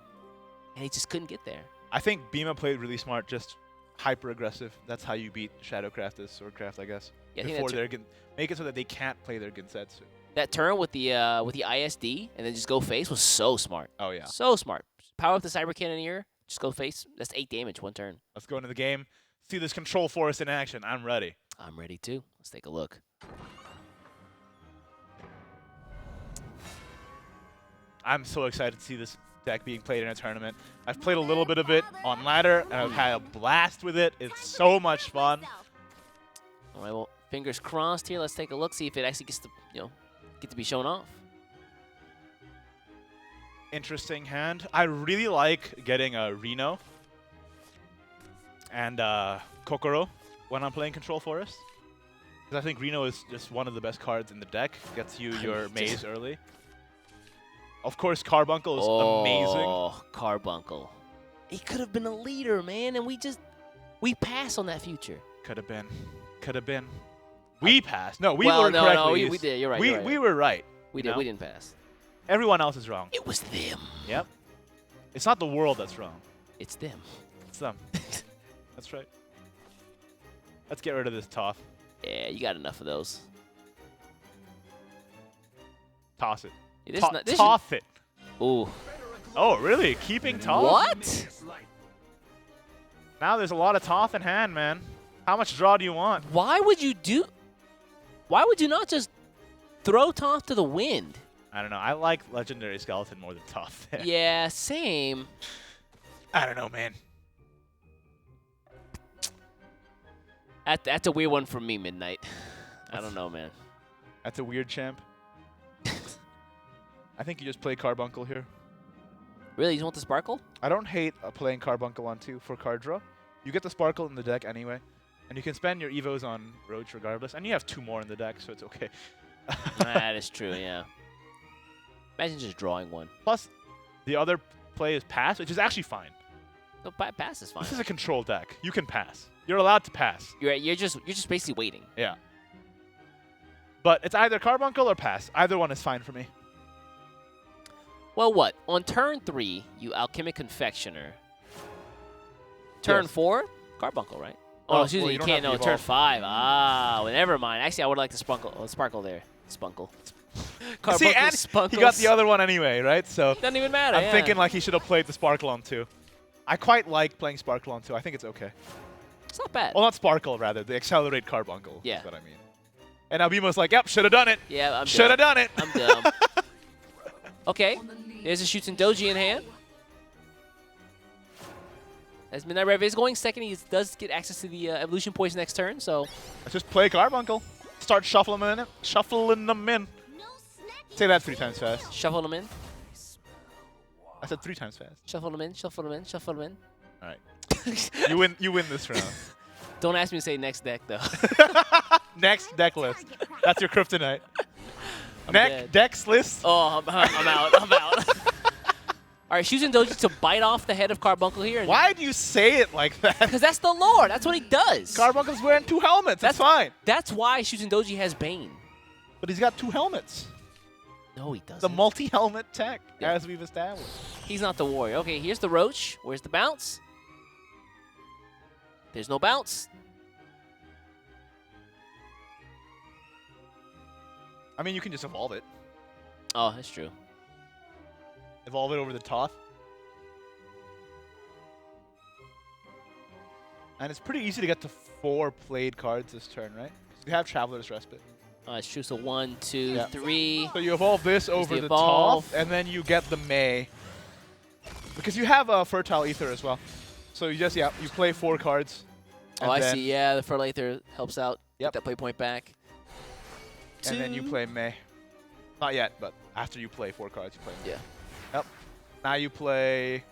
and he just couldn't get there. I think Bima played really smart, just hyper aggressive. That's how you beat Shadowcraft as Swordcraft, I guess. Yeah, before they're make it so that they can't play their Ginsetsu. That turn with the ISD and then just go face was so smart. Oh yeah, so smart. Power up the Cyber Cannoneer, just go face. That's 8 damage, 1 turn. Let's go into the game. See this Control Forest in action. I'm ready. I'm ready too. Let's take a look. I'm so excited to see this deck being played in a tournament. I've played a little bit of it on ladder, and I've had a blast with it. It's so much fun. All right, well, fingers crossed here. Let's take a look, see if it actually gets to, get to be shown off. Interesting hand. I really like getting a Reno and Kokoro when I'm playing Control Forest. Because I think Reno is just one of the best cards in the deck. Gets you your maze early. Of course, Carbuncle is amazing. Oh, Carbuncle. He could have been a leader, man, and we passed on that future. Could have been. Could have been. We passed. No, we well, were no, correctly. No, we did. You're right. We were right. We did. We didn't pass. Everyone else is wrong. It was them. Yep. It's not the world that's wrong. It's them. It's them. That's right. Let's get rid of this Toph. Yeah, you got enough of those. Toss it. Yeah, Toss it. Ooh. Oh, really? Keeping Toph? What? Now there's a lot of Toph in hand, man. How much draw do you want? Why would you not just throw Toph to the wind? I don't know. I like Legendary Skeleton more than Toph. Yeah, same. I don't know, man. That's a weird one for me, Midnight. I don't know, man. That's a weird champ. I think you just play Carbuncle here. Really? You don't want the Sparkle? I don't hate playing Carbuncle on 2 for card draw. You get the Sparkle in the deck anyway. And you can spend your Evos on Roach regardless. And you have 2 more in the deck, so it's okay. That is true, yeah. Imagine just drawing one. Plus, the other play is pass, which is actually fine. No, pass is fine. This is a control deck. You can pass. You're allowed to pass. You're just basically waiting. Yeah. But it's either Carbuncle or pass. Either one is fine for me. Well, what? On turn 3, you Alchemic Confectioner. Turn 4, Carbuncle, right? Oh, excuse me, you can't. No, turn 5. Ah, well, never mind. Actually, I would like the Sparkle there. Spunkle. See, and he got the other one anyway, right? So doesn't even matter. I'm thinking like he should have played the Sparkle on 2. I quite like playing Sparkle on 2. I think it's okay. It's not bad. Well, not Sparkle, rather. The Accelerate Carbuncle. Yeah. That's what I mean. And Albima's like, yep, should have done it. Yeah, I'm should have done it. I'm dumb. Okay, there's a Shoots and Doji in hand. As Midnight Rev is going second, he does get access to the Evolution Poison next turn, so... Let's just play Carbuncle. Start shuffling them in. Shuffling them in. Say that 3 times fast. Shuffle them in. I said 3 times fast. Shuffle them in, shuffle them in, shuffle them in. All right. You win this round. Don't ask me to say next deck, though. Next deck list. That's your kryptonite. Next decks list. Oh, I'm out. I'm out. All right, Shoots and Doji to bite off the head of Carbuncle here. Why do you say it like that? Because that's the lore. That's what he does. Carbuncle's wearing 2 helmets. That's fine. That's why Shoots and Doji has Bane. But he's got 2 helmets. No, he doesn't. The multi-helmet tech, as we've established. He's not the warrior. Okay, here's the Roach. Where's the bounce? There's no bounce. I mean, you can just evolve it. Oh, that's true. Evolve it over the Toth. And it's pretty easy to get to 4 played cards this turn, right? You have Traveler's Respite. Oh, it's true. So 1, 2, Yeah. 3. So you evolve this over the evolve. Toth, and then you get the May. Because you have a Fertile Ether as well. So you just, you play 4 cards. Oh, I see. Yeah, the Fertile Ether helps out. Yep. Get that play point back. And then you play May. Not yet, but after you play 4 cards, you play May. Yeah. Yep. Now you play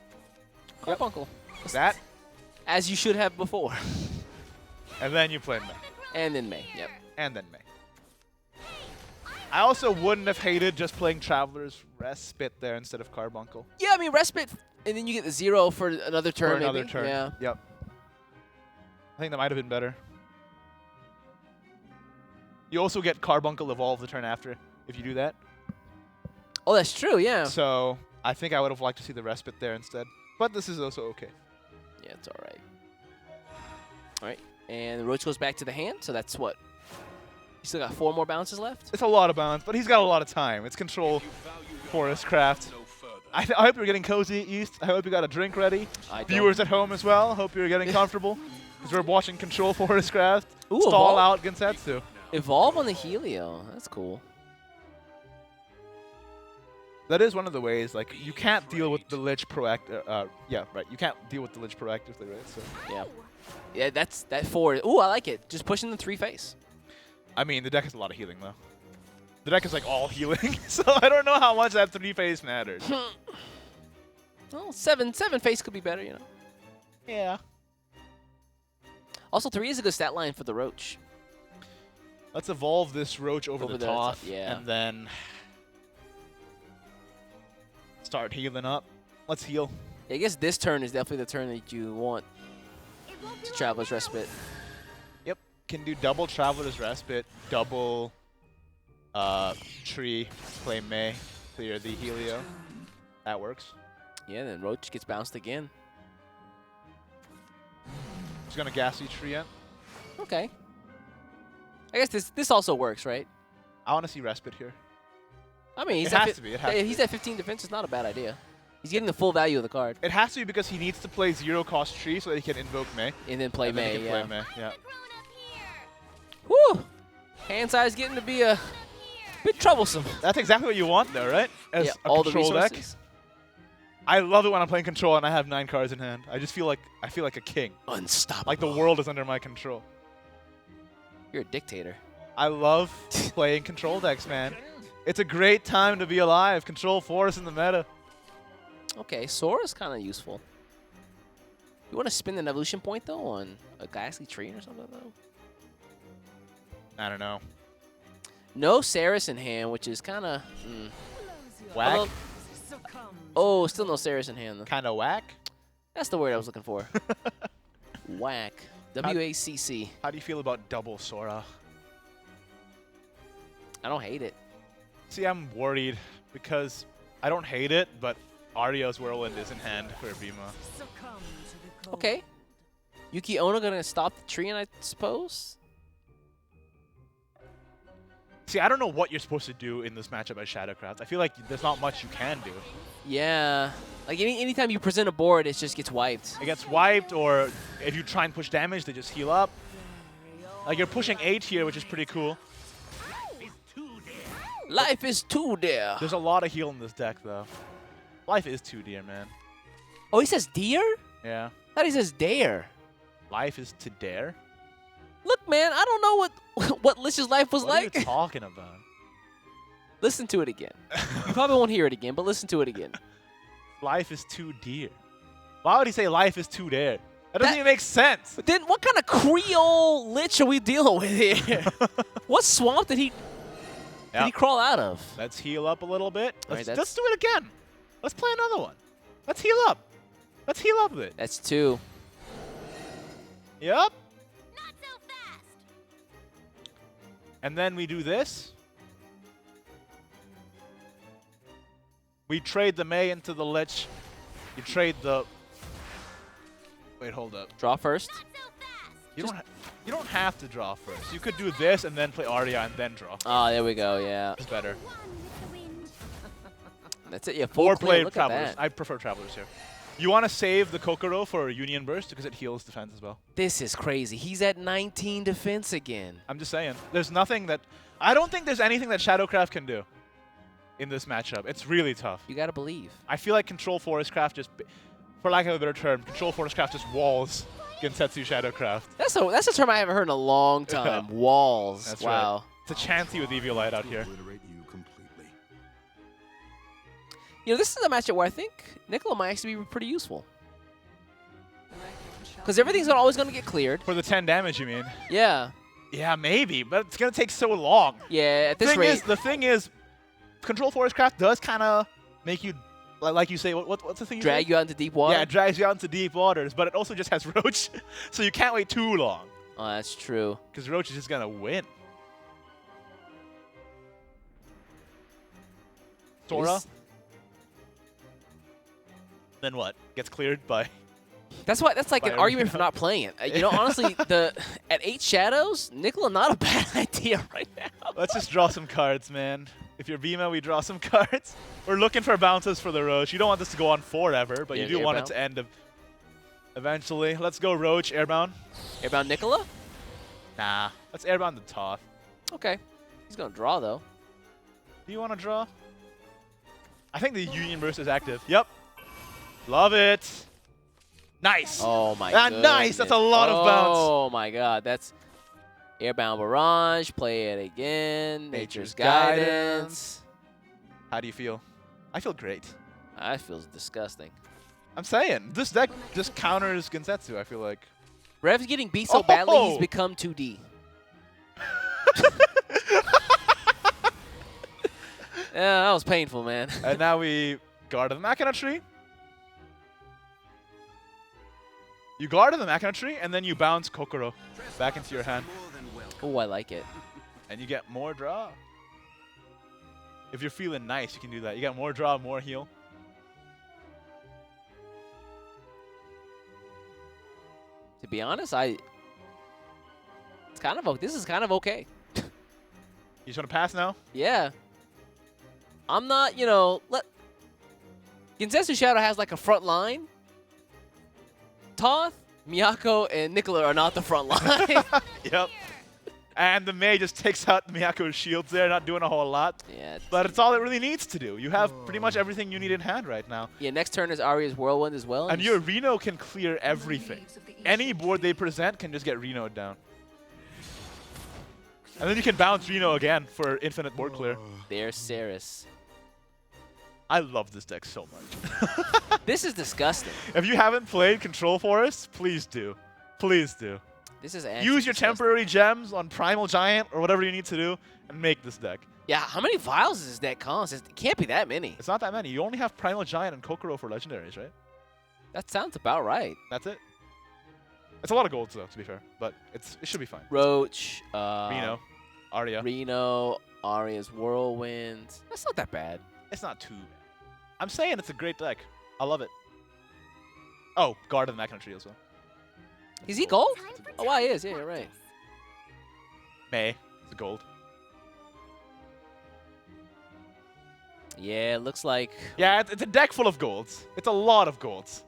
Carbuncle. that, As you should have before. and then you play May. And then May. Yep. And then May. I also wouldn't have hated just playing Traveler's Respite there instead of Carbuncle. Yeah, I mean, Respite, and then you get the 0 for another turn. For another maybe. turn. Yeah. Yep. I think that might have been better. You also get Carbuncle Evolve the turn after if you do that. Oh, that's true. Yeah. So I think I would have liked to see the Respite there instead. But this is also okay. Yeah, it's all right. All right. And the Roach goes back to the hand. So that's what? You still got 4 more bounces left? It's a lot of bounce, but he's got a lot of time. It's control Forest Craft. I hope you're getting cozy, East. I hope you got a drink ready. Viewers at home as well. Hope you're getting comfortable. Because we're watching Control Forest Craft stall out Gensetsu. Evolve on the Helio. That's cool. That is one of the ways. Like, you can't deal with the Lich proactive. Yeah, right. You can't deal with the Lich proactively, right? So. Yeah. Yeah, that's that 4. Ooh, I like it. Just pushing the 3 face. I mean, the deck has a lot of healing, though. The deck is, like, all healing. So I don't know how much that 3 face matters. Well, 7 face could be better, you know. Yeah. Also, 3 is a good stat line for the Roach. Let's evolve this Roach over the Toth. Yeah. And then start healing up. Let's heal. I guess this turn is definitely the turn that you want to Traveler's Respite. Yep. Can do double Traveler's Respite, double Tree, play May, clear the Helio. That works. Yeah, then Roach gets bounced again. He's going to Gassy Tree in. Okay. I guess this also works, right? I want to see Respite here. I mean, It has to be. It has to he's be. at 15 defense. It's not a bad idea. He's getting the full value of the card. It has to be because he needs to play 0-cost Tree so that he can invoke May. And then play and then May, he can yeah. play May. Yeah. Whew! Hand size getting to be a bit troublesome. That's exactly what you want, though, right? As Yeah, a all the control deck. resources. I love it when I'm playing control and I have 9 cards in hand. I just feel like a king. Unstoppable. Like the world is under my control. You're a dictator. I love playing control decks, man. It's a great time to be alive. Control Force in the meta. Okay, Sora's kind of useful. You want to spend an evolution point, though, on a Ghastly Tree or something, though? I don't know. No Saris in hand, which is kind of... Whack? Although, oh, still no Saris in hand, though. Kind of whack? That's the word I was looking for. Whack. W-A-C-C. How do you feel about double Sora? I don't hate it. See, I'm worried because I don't hate it, but Ario's Whirlwind is in hand for Bima. Okay. Yuki Ono gonna stop the tree, I suppose? See, I don't know what you're supposed to do in this matchup at Shadowcraft. I feel like there's not much you can do. Yeah. Like, anytime you present a board, it just gets wiped. It gets wiped, or if you try and push damage, they just heal up. Like, you're pushing 8 here, which is pretty cool. Life is too dear. There's a lot of heal in this deck, though. Life is too dear, man. Oh, he says dear? Yeah. I thought he says dare. Life is to dare? Look, man, I don't know what Lich's life was What like. are you talking about? Listen to it again. You probably won't hear it again, but listen to it again. Life is too dear. Why would he say life is too dare? That doesn't even make sense. But then what kind of Creole Lich are we dealing with here? What swamp did he crawl out of? Let's heal up a little bit. Let's Right, do it again. Let's play another one. Let's heal up. Let's heal up a bit. That's 2. Yep. Not so fast. And then we do this. We trade the May into the Lich. You trade the... Wait, hold up. Draw first. Not so fast. You don't have to draw first. You could do this and then play Arya and then draw. Oh, there we go, yeah. It's better. One with the wind. That's it. Yeah, full Or clear. play Look at Travelers. that. I prefer Travelers here. You want to save the Kokoro for Union Burst because it heals defense as well. This is crazy. He's at 19 defense again. I'm just saying. There's nothing that... I don't think there's anything that Shadowcraft can do in this matchup. It's really tough. You got to believe. I feel like Control Forestcraft just... For lack of a better term, Control Forestcraft just walls Gensetsu Shadowcraft. That's a term I haven't heard in a long time. Yeah. Walls. That's wow. right. It's a Chansey with Eviolite out here. Obliterate you completely. You know, this is a matchup where I think Nicola might actually be pretty useful. Because everything's always going to get cleared. For the 10 damage, you mean? Yeah. Yeah, maybe, but it's going to take so long. Yeah, at this rate. The thing is, Control Forestcraft does kind of make you, like you say, what's the thing you Drag say? you out into deep water? Yeah, it drags you out into deep waters, but it also just has Roach, so you can't wait too long. Oh, that's true. Because Roach is just going to win. Sora? Then what? Gets cleared by... That's like an Fire argument for Nino. not playing it. You know, honestly, at 8 Shadows, Nicola not a bad idea right now. Let's just draw some cards, man. If you're Bima, we draw some cards. We're looking for bounces for the Roach. You don't want this to go on forever, but Yeah, you do want it airbound. to end eventually. Let's go Roach, Airbound. Airbound Nicola? Nah. Let's Airbound the Toth. Okay. He's going to draw, though. Do you want to draw? I think the Union Burst is active. Yep. Love it. Nice. Oh, my Ah, god. nice. That's a lot of bounce. Oh, my god. That's Airbound Barrage. Play it again. Nature's Nature's Guidance. How do you feel? I feel great. That feels disgusting. I'm saying. This deck just counters Gensetsu, I feel like. Rev's getting beat so Oh! badly, he's become 2D. Yeah, that was painful, man. And now we guard the Machina Tree. You guard the Machina Tree, and then you bounce Kokoro back into your hand. Oh, I like it. And you get more draw. If you're feeling nice, you can do that. You get more draw, more heal. To be honest, this is kind of okay. You just want to pass now? Yeah. I'm not, Gensetsu Shadow has like a front line. Toth, Miyako, and Nicola are not the front line. Yep. And the Mei just takes out Miyako's shields there, not doing a whole lot. Yeah. But it's all it really needs to do. You have pretty much everything you need in hand right now. Yeah, next turn is Aria's Whirlwind as well. And your Reno can clear everything. Any board they present can just get Reno'd down. And then you can bounce Reno again for infinite board clear. There's Ceres. I love this deck so much. This is disgusting. If you haven't played Control Forest, please do. Please do. This is actually Use your disgusting. temporary gems on Primal Giant or whatever you need to do and make this deck. Yeah, how many vials does this deck cost? It can't be that many. It's not that many. You only have Primal Giant and Kokoro for legendaries, right? That sounds about right. That's it. It's a lot of golds, though, to be fair. But it should be fine. Roach, Reno, Arya. Reno, Aria's Whirlwind. That's not that bad. It's not too bad. I'm saying it's a great deck. I love it. Oh, Guard of the Machina Tree as well. Is he gold? Oh, wow, he is. Yeah, you're right. May. It's a gold. Yeah, it looks like... Yeah, it's a deck full of golds. It's a lot of golds.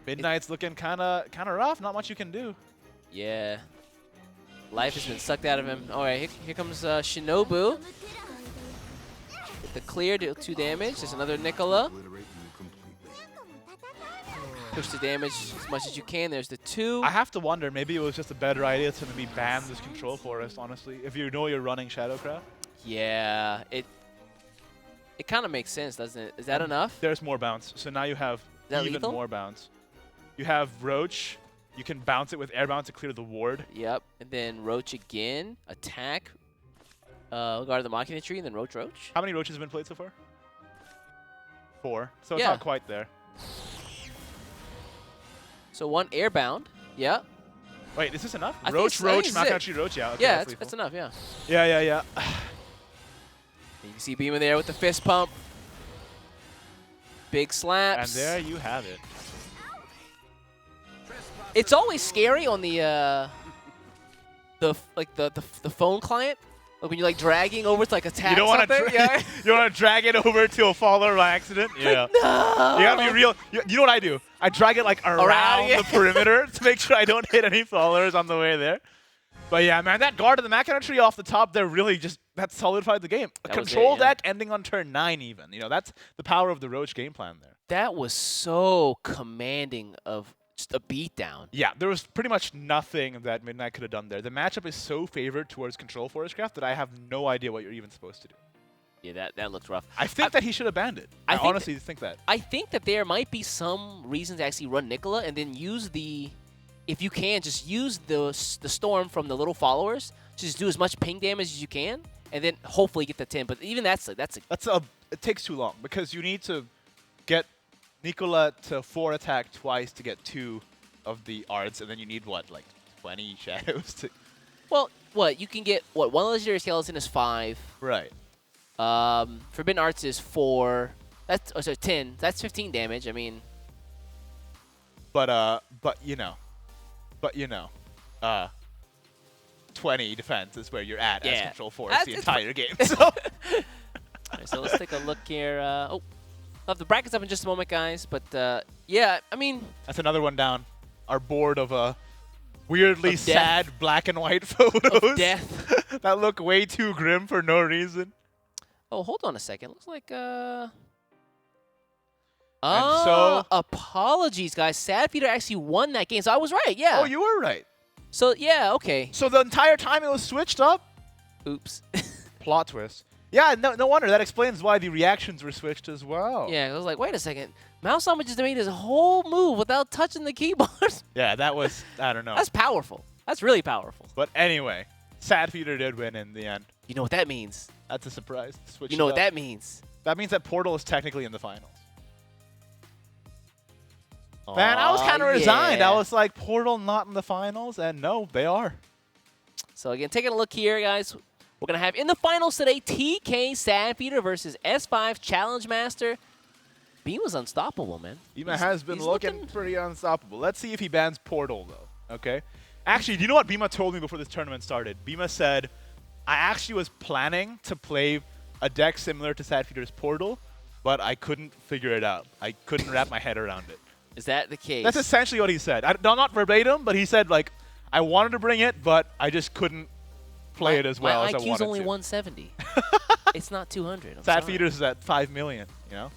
Midnight's looking kind of rough. Not much you can do. Yeah. Life has been sucked out of him. All right, here comes Shinobu. With the clear, deal 2 damage. There's another Nicola. Obliterate you completely. Push the damage as much as you can. There's the 2. I have to wonder, maybe it was just a better idea to maybe ban this Control Forest, honestly, if you know you're running Shadowcraft. Yeah, it kind of makes sense, doesn't it? Is that enough? There's more bounce. So now you have that even lethal? more bounce. You have Roach. You can bounce it with air bounce to clear the ward. Yep. And then Roach again. Attack. Guard of the Machina Tree, and then Roach. How many Roaches have been played so far? 4. So it's Yeah. not quite there. So 1 airbound. Yeah. Wait, is this enough? I think Roach, it's- I think Roach, it's Machina it. Tree, Roach. Yeah, okay, Yeah, that's that's lethal. enough, yeah. Yeah. You can see Beamer there with the fist pump. Big And slaps. there you have it. It's always scary on the phone client Like when you're like dragging over to like attack You don't want something. to Yeah. you want to drag it over to a follower by accident. Yeah. No. You gotta be real. You know what I do? I drag it like around yeah. the perimeter to make sure I don't hit any followers on the way there. But yeah, man, that guard of the Machina tree off the top there really just that solidified the game. A That was it, control yeah. deck ending on turn 9 even. You know, that's the power of the Roach game plan there. That was so commanding of just a beatdown. Yeah, there was pretty much nothing that Midnight could have done there. The matchup is so favored towards control Forest Craft that I have no idea what you're even supposed to do. Yeah, that looked rough. I think that he should have banned it. I honestly think that. I think that there might be some reason to actually run Nicola and then use the, if you can, just use the storm from the little followers. Just do as much ping damage as you can, and then hopefully get the 10. But even it takes too long because you need to get Nicola to 4 attack twice to get 2 of the arts, and then you need what, like 20 shadows to. Well, what you can get? What, one legendary skeleton is 5. Right. Forbidden Arts is 4. That's 10. That's 15 damage. I mean. But you know, 20 defense is where you're at as control force the entire game. So. Right, so let's take a look here. I'll have the brackets up in just a moment, guys. But yeah, I mean. That's another one down. Our board of weirdly sad black and white photos. Of death. That look way too grim for no reason. Oh, hold on a second. Looks like so apologies, guys. Sadfeeder actually won that game, so I was right. Yeah. Oh, you were right. So yeah, okay. So the entire time it was switched up. Oops. Plot twist. Yeah, no wonder. That explains why the reactions were switched as well. Yeah, I was like, wait a second. Mousama just made his whole move without touching the keyboard. Yeah, that was, I don't know. That's powerful. That's really powerful. But anyway, Sadfeeder did win in the end. You know what that means? That's a surprise. Switch you know it what up. that means? That means that Portal is technically in the finals. Man, I was kind of resigned. I was like, Portal not in the finals, and no, they are. So again, taking a look here, guys. We're going to have in the finals today, TK Sadfeeder versus S5 Challenge Master. Bima's unstoppable, man. Bima has been looking pretty unstoppable. Let's see if he bans Portal, though. Okay? Actually, do you know what Bima told me before this tournament started? Bima said, I actually was planning to play a deck similar to Sadfeeder's Portal, but I couldn't figure it out. I couldn't wrap my head around it. Is that the case? That's essentially what he said. Not verbatim, but he said, like, I wanted to bring it, but I just couldn't play it as well as I wanted to. My IQ's only 170. It's not 200. Sadfeeder's is at 5 million, you know?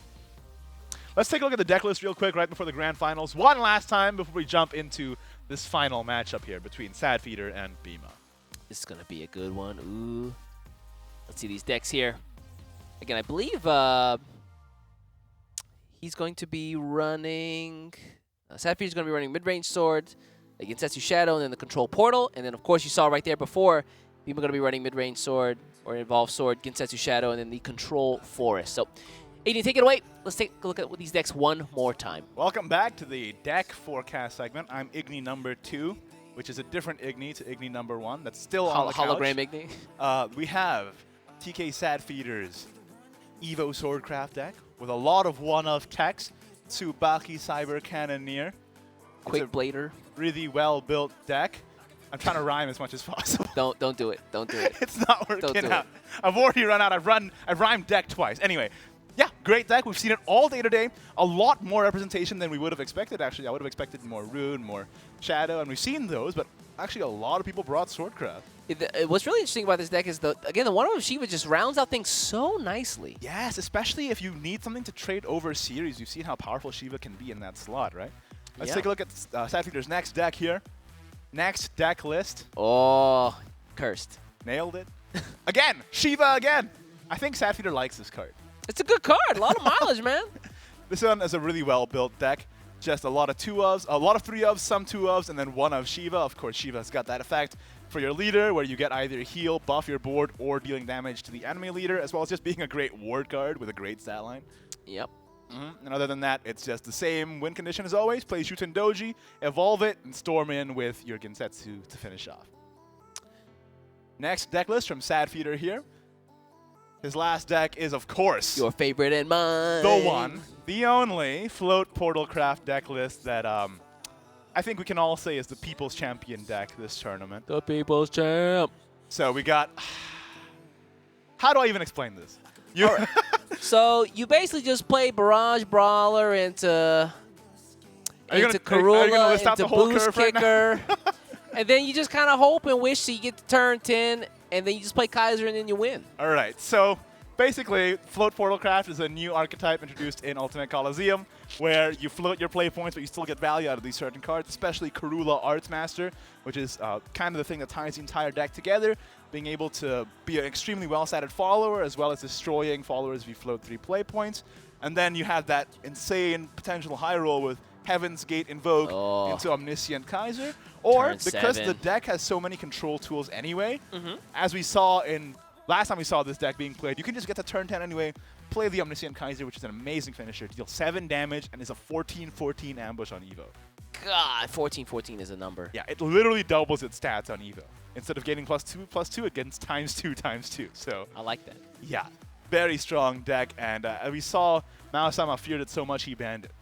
Let's take a look at the deck list real quick right before the grand finals. One last time before we jump into this final matchup here between Sadfeeder and Bima. This is going to be a good one. Ooh. Let's see these decks here. Again, I believe he's going to be running... Sadfeeder's going to be running mid-range sword against Setsu Shadow and then the control portal. And then, of course, you saw right there before, Bima going to be running mid-range sword or involved sword against Setsu Shadow and then the control forest. So, Aiden, take it away. Let's take a look at these decks one more time. Welcome back to the deck forecast segment. I'm Igni number 2, which is a different Igni to Igni number 1. That's still on the couch. Hologram Igni. We have TK Sadfeeder's Evo Swordcraft deck with a lot of one-of techs. Tsubaki Cyber Cannoneer. Quick Blader. Really well-built deck. I'm trying to rhyme as much as possible. Don't do it. Don't do it. It's not working out. I've already run out. I've rhymed deck twice. Anyway, yeah, great deck. We've seen it all day today. A lot more representation than we would have expected, actually. I would have expected more Rune, more Shadow, and we've seen those, but actually a lot of people brought Swordcraft. What's really interesting about this deck is, again, the one of Shiva just rounds out things so nicely. Yes, especially if you need something to trade over series. You've seen how powerful Shiva can be in that slot, right? Let's take a look at Sadfeeder's next deck here. Next deck list. Oh, cursed. Nailed it. Again, Shiva again. I think Sadfeeder likes this card. It's a good card. A lot of mileage, man. This one is a really well-built deck. Just a lot of 2-ofs, a lot of 3-ofs, some 2-ofs, and then 1 of Shiva. Of course, Shiva's got that effect for your leader, where you get either heal, buff your board, or dealing damage to the enemy leader, as well as just being a great ward card with a great stat line. Yep. And other than that, it's just the same win condition as always. Play Shuten Doji, evolve it, and storm in with your Gensetsu to finish off. Next deck list from Sadfeeder here. His last deck is, of course, your favorite and mine. The one, the only Float Portal Craft deck list that I think we can all say is the People's Champion deck this tournament. The People's Champ. So we got How do I even explain this? You So you basically just play Barrage Brawler into Are you gonna Karula, list out into the whole Boost curve right now? Kicker, and then you just kind of hope and wish that you get to turn 10, and then you just play Kaiser, and then you win. All right, so basically, Float Portal Craft is a new archetype introduced in Ultimate Coliseum, where you float your play points, but you still get value out of these certain cards, especially Karula Arts Master, which is kind of the thing that ties the entire deck together, being able to be an extremely well-statted follower, as well as destroying followers if you float 3 play points. And then you have that insane potential high roll with Heaven's Gate Invoke into Omniscient Kaiser. Or, Turn because 7. the deck has so many control tools anyway, as we saw in last time we saw this deck being played, you can just get to turn 10 anyway, play the Omniscient Kaiser, which is an amazing finisher, deal 7 damage, and is a 14-14 ambush on Evo. God, 14-14 is a number. Yeah, it literally doubles its stats on Evo. Instead of getting +2/+2, it gets ×2/2. So I like that. yeah, very strong deck, and we saw Maosama feared it so much he banned it.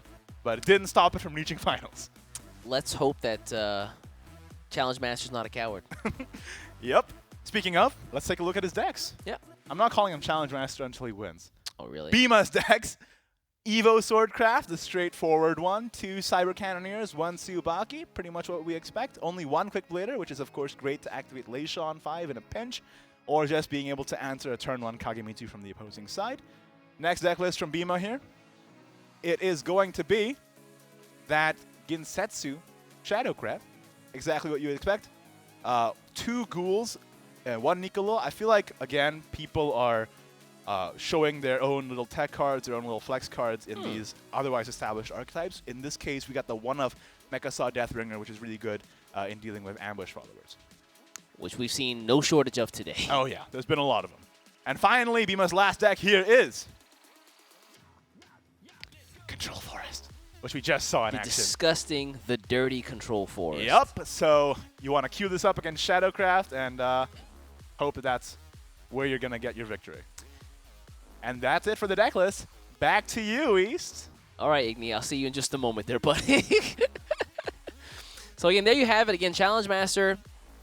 But it didn't stop it from reaching finals. Let's hope that Challenge Master's not a coward. Yep. Speaking of, let's take a look at his decks. Yeah. I'm not calling him Challenge Master until he wins. Oh, really? Bima's decks. Evo Swordcraft, the straightforward one. 2 Cyber Cannoneers, 1 Tsubaki. Pretty much what we expect. Only 1 Quick Blader, which is, of course, great to activate Leisha on 5 in a pinch, or just being able to answer a turn 1 Kagemitsu from the opposing side. Next deck list from Bima here. It is going to be that Ginsetsu Shadowcraft. Exactly what you would expect. 2 Ghouls, 1 Nicolo. I feel like, again, people are showing their own little tech cards, their own little flex cards in these otherwise established archetypes. In this case, we got the one of Mechasaw Deathbringer, which is really good in dealing with ambush followers. Which we've seen no shortage of today. Oh yeah, there's been a lot of them. And finally, Bima's last deck here is Control Forest, which we just saw in The action. disgusting, the dirty Control Forest. Yep, so you want to queue this up against Shadowcraft and hope that that's where you're going to get your victory. And that's it for the deck list. Back to you, East. All right, Igni, I'll see you in just a moment there, buddy. So again, there you have it. Again, Challenge Master,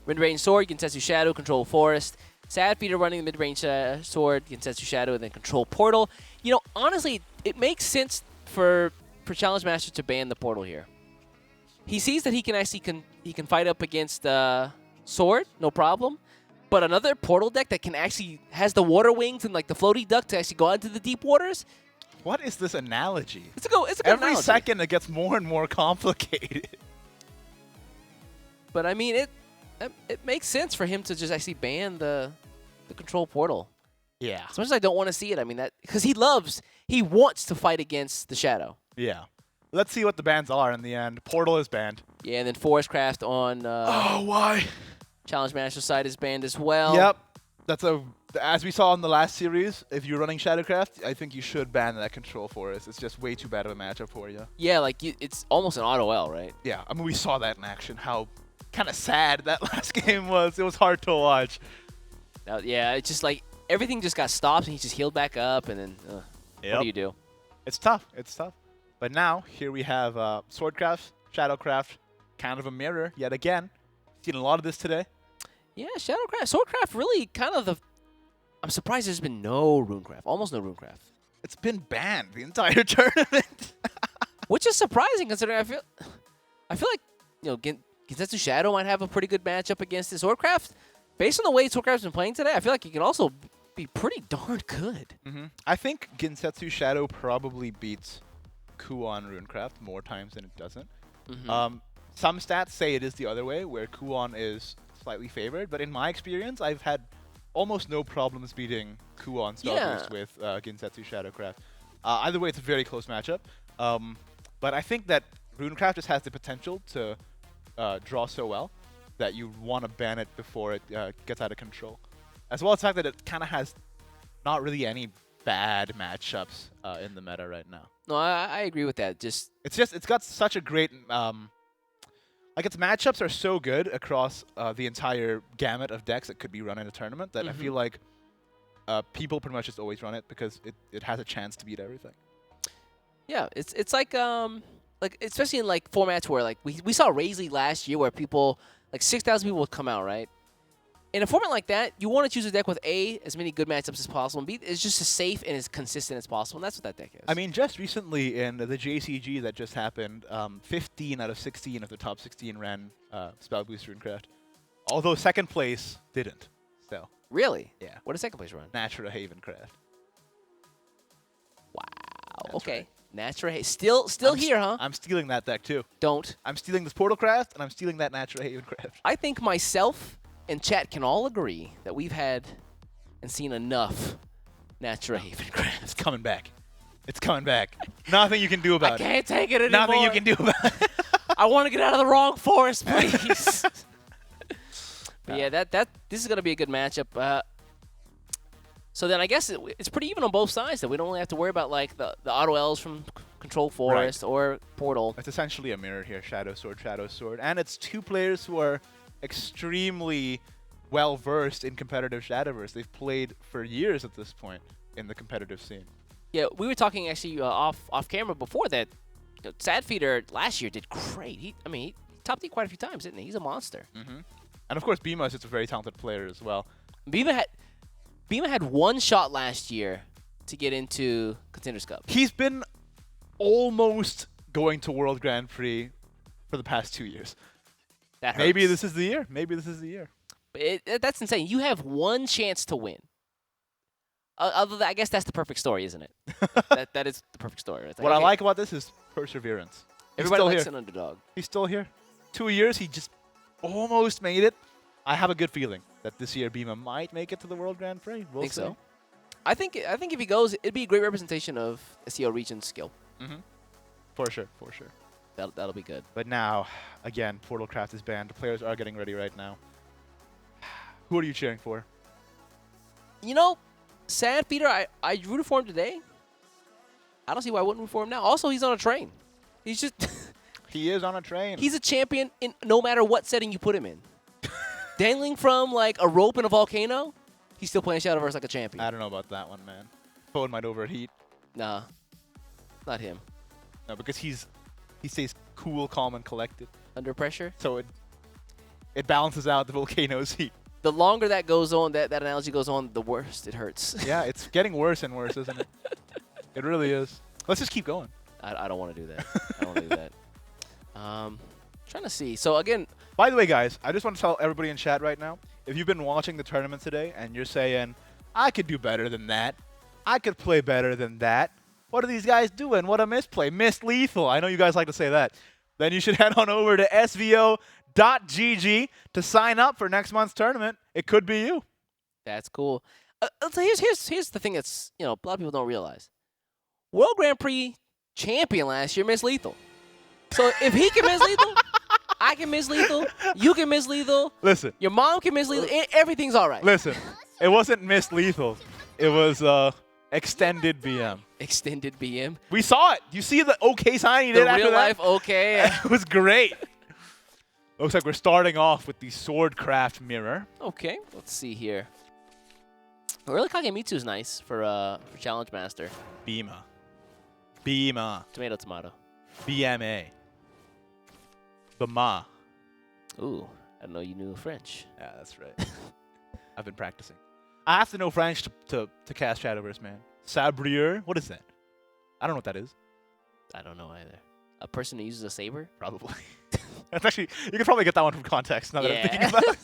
mid-range sword, Ginsetsu Shadow, Control Forest. Sad Feeder running the mid-range sword, Ginsetsu Shadow, and then Control Portal. You know, honestly, it makes sense for Challenge Master to ban the Portal here. He sees that he can actually he can fight up against Sword, no problem. But another Portal deck that can actually has the water wings and like the floaty duck to actually go out into the deep waters. What is this analogy? It's a good Every analogy. second it gets more and more complicated. But I mean, it makes sense for him to just actually ban the Control Portal. Yeah. As much as I don't want to see it, I mean that because he wants to fight against the Shadow. Yeah. Let's see what the bans are in the end. Portal is banned. Yeah, and then Forestcraft on Oh, why? Challenge Master side is banned as well. Yep. That's as we saw in the last series, if you're running Shadowcraft, I think you should ban that Control Forest. It's just way too bad of a matchup for you. Yeah, like it's almost an auto L, right? Yeah, I mean, we saw that in action, how kind of sad that last game was. It was hard to watch. Yeah, it's just like everything just got stopped and he just healed back up and then what Yep. do you do? It's tough. It's tough. But now, here we have Swordcraft, Shadowcraft, kind of a mirror yet again. Seen a lot of this today. Yeah, Shadowcraft, Swordcraft really kind of I'm surprised there's been no Runecraft, almost no Runecraft. It's been banned the entire tournament. Which is surprising considering I feel like, you know, Ginsetsu Shadow might have a pretty good matchup against this Swordcraft. Based on the way Swordcraft's been playing today, I feel like he can also be pretty darn good. I think Ginsetsu Shadow probably beats Kuon Runecraft more times than it doesn't. Some stats say it is the other way, where Kuon is slightly favored, but in my experience, I've had almost no problems beating Kuon Starburst with Ginsetsu Shadowcraft. Either way, it's a very close matchup. But I think that Runecraft just has the potential to draw so well that you want to ban it before it gets out of control. As well as the fact that it kind of has not really any bad matchups in the meta right now. No, I agree with that. It's got such a great like its matchups are so good across the entire gamut of decks that could be run in a tournament that I feel like people pretty much just always run it because it has a chance to beat everything. Yeah, it's like especially in like formats where like we saw Raisley last year where people like 6,000 people would come out, right? in a format like that, you want to choose a deck with A, as many good matchups as possible, and B, is just as safe and as consistent as possible, and that's what that deck is. I mean, just recently in the JCG that just happened, 15 out of 16 of the top 16 ran Spell Booster and Craft. Although second place didn't. So Really? yeah. What does second place run? Natura Haven Craft. Wow. That's Okay. right. Natura Haven. Still here, huh? I'm stealing that deck too. Don't. I'm stealing this Portal Craft, and I'm stealing that Natura Haven Craft. I think myself and chat can all agree that we've had and seen enough Natura Haven It's Craft. coming back. It's coming back. Nothing you can do about I it. can't take it anymore. Nothing you can do about it. I want to get out of the wrong forest, please. But yeah, this is gonna be a good matchup. So then I guess it's pretty even on both sides. That we don't really have to worry about like the auto L's from Control Forest or Portal. It's essentially a mirror here, Shadow Sword, and it's two players who are extremely well versed in competitive Shadowverse. They've played for years at this point in the competitive scene. Yeah, we were talking actually off camera before that. Sadfeeder last year did great. He topped it quite a few times, didn't he? He's a monster. Mm-hmm. And of course, Bima is a very talented player as well. Bima had one shot last year to get into Contenders Cup. He's been almost going to World Grand Prix for the past 2 years. That hurts. Maybe this is the year. Maybe this is the year. But that's insane. You have one chance to win. Other than, I guess that's the perfect story, isn't it? that is the perfect story. Right? What I like about this is perseverance. Everybody likes here. an underdog. He's still here. 2 years, he just almost made it. I have a good feeling that this year Bima might make it to the World Grand Prix. We'll Think see. so? I think if he goes, it'd be a great representation of SEAO region's skill. Mm-hmm. For sure, for sure. That'll be good. But now, again, Portal Craft is banned. The players are getting ready right now. Who are you cheering for? You know, Sadfeeder, I rooted for him today. I don't see why I wouldn't root for him now. Also, he's on a train. He's just... He is on a train. He's a champion in no matter what setting you put him in. Dangling from, like, a rope in a volcano, he's still playing Shadowverse like a champion. I don't know about that one, man. Phone might overheat. Nah, not him. No, because he stays cool, calm, and collected. Under pressure? So it balances out the volcano's heat. The longer that goes on, that analogy goes on, the worse it hurts. Yeah, it's getting worse and worse, isn't it? It really is. Let's just keep going. I don't want to do that. I don't want to do that. Trying to see. So, again... By the way, guys, I just want to tell everybody in chat right now, if you've been watching the tournament today and you're saying, I could do better than that, I could play better than that, what are these guys doing? What a misplay. Miss lethal. I know you guys like to say that. Then you should head on over to SVO.gg to sign up for next month's tournament. It could be you. That's cool. So here's the thing that's, a lot of people don't realize. World Grand Prix champion last year, Miss Lethal. So if he can Miss Lethal, I can Miss Lethal, you can Miss Lethal. Listen. Your mom can Miss Lethal. Everything's all right. Listen. It wasn't Miss Lethal. It was extended BM. Extended BM. We saw it. You see the okay sign he did after that? The real life okay. It was great. Looks like we're starting off with the Swordcraft mirror. Okay. Let's see here. Really, Kagemitsu is nice for Challenge Master. Bima. Tomato, tomato. BMA. Bama. Ooh, I didn't know you knew French. Yeah, that's right. I've been practicing. I have to know French to cast Shadowverse, man. Sabrier? What is that? I don't know what that is. I don't know either. A person who uses a saber? Probably. That's actually, you can probably get that one from context now that I'm thinking about it.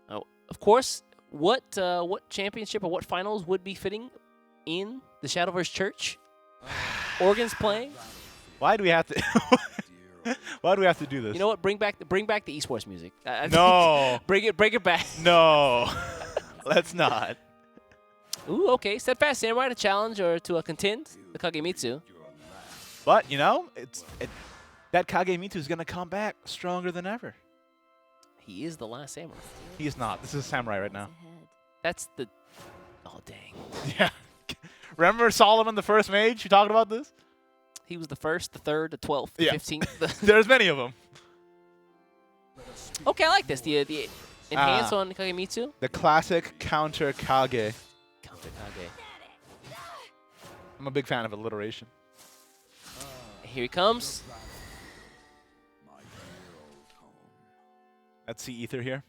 Oh, of course, what championship or what finals would be fitting in the Shadowverse Church? Organs playing? Why do we have to... Why do we have to do this? You know what? Bring back the esports music. No. bring it back. No. Let's not. Ooh, okay. Steadfast Samurai to challenge or to contend the Kagemitsu. But, that Kagemitsu is going to come back stronger than ever. He is the last samurai. He is not. This is a samurai right now. That's the... Oh, dang. Yeah. Remember Solomon, the first mage? You talked about this? He was the first, the third, the 12th, the 15th. There's many of them. Okay, I like this. The enhance on Kagemitsu. The classic counter Kage. Counter Kage. I'm a big fan of alliteration. Here he comes. Let's see Ether here.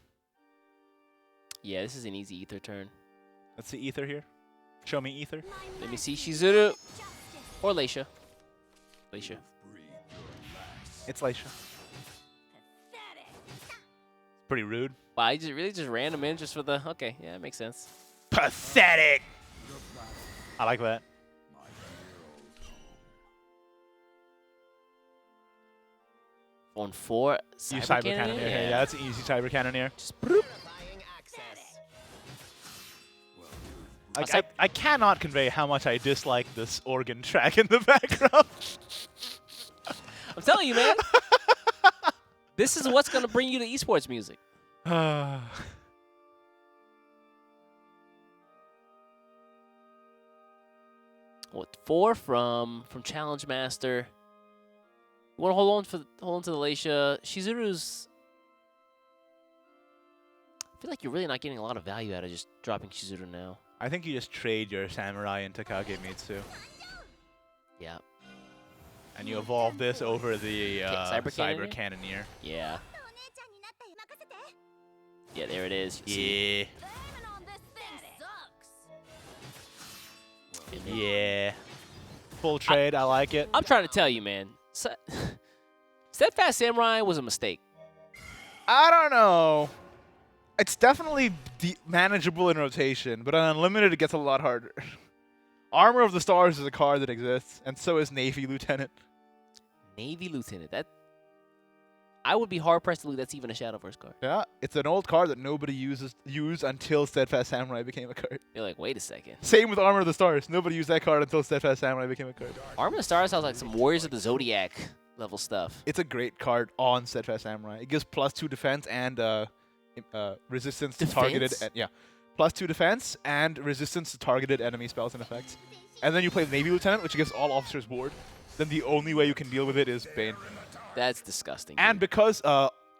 Yeah, this is an easy Ether turn. Let's see Ether here. Show me Ether. Let me see Shizuru or Leisha. Leisha. It's Leisha. Pretty rude. Wow, I just really just ran him in just for the. Okay, yeah, that makes sense. Pathetic. I like that. On 4. You Cyber Cannoneer. Yeah, that's an easy Cyber Cannoneer. Just bloop. I cannot convey how much I dislike this organ track in the background. I'm telling you, man. This is what's gonna bring you to esports music. What 4 from Challenge Master? You want to hold on to the Leisha. Shizuru's. I feel like you're really not getting a lot of value out of just dropping Shizuru now. I think you just trade your Samurai into Kagemitsu. Yeah. And you evolve this over the Cyber Cannoneer. Yeah. Yeah, there it is. Yeah. Yeah. Full trade, I like it. I'm trying to tell you, man. Steadfast Samurai was a mistake. I don't know. It's definitely manageable in rotation, but on Unlimited it gets a lot harder. Armor of the Stars is a card that exists, and so is Navy Lieutenant. Navy Lieutenant. That I would be hard pressed to believe that's even a Shadowverse card. Yeah, it's an old card that nobody used until Steadfast Samurai became a card. You're like, wait a second. Same with Armor of the Stars. Nobody used that card until Steadfast Samurai became a card. Armor of the Stars sounds like some Warriors of the Zodiac level stuff. It's a great card on Steadfast Samurai. It gives +2 defense and resistance to targeted. +2 defense and resistance to targeted enemy spells and effects. And then you play Navy Lieutenant, which gives all officers ward. Then the only way you can deal with it is Bane. That's disgusting. And because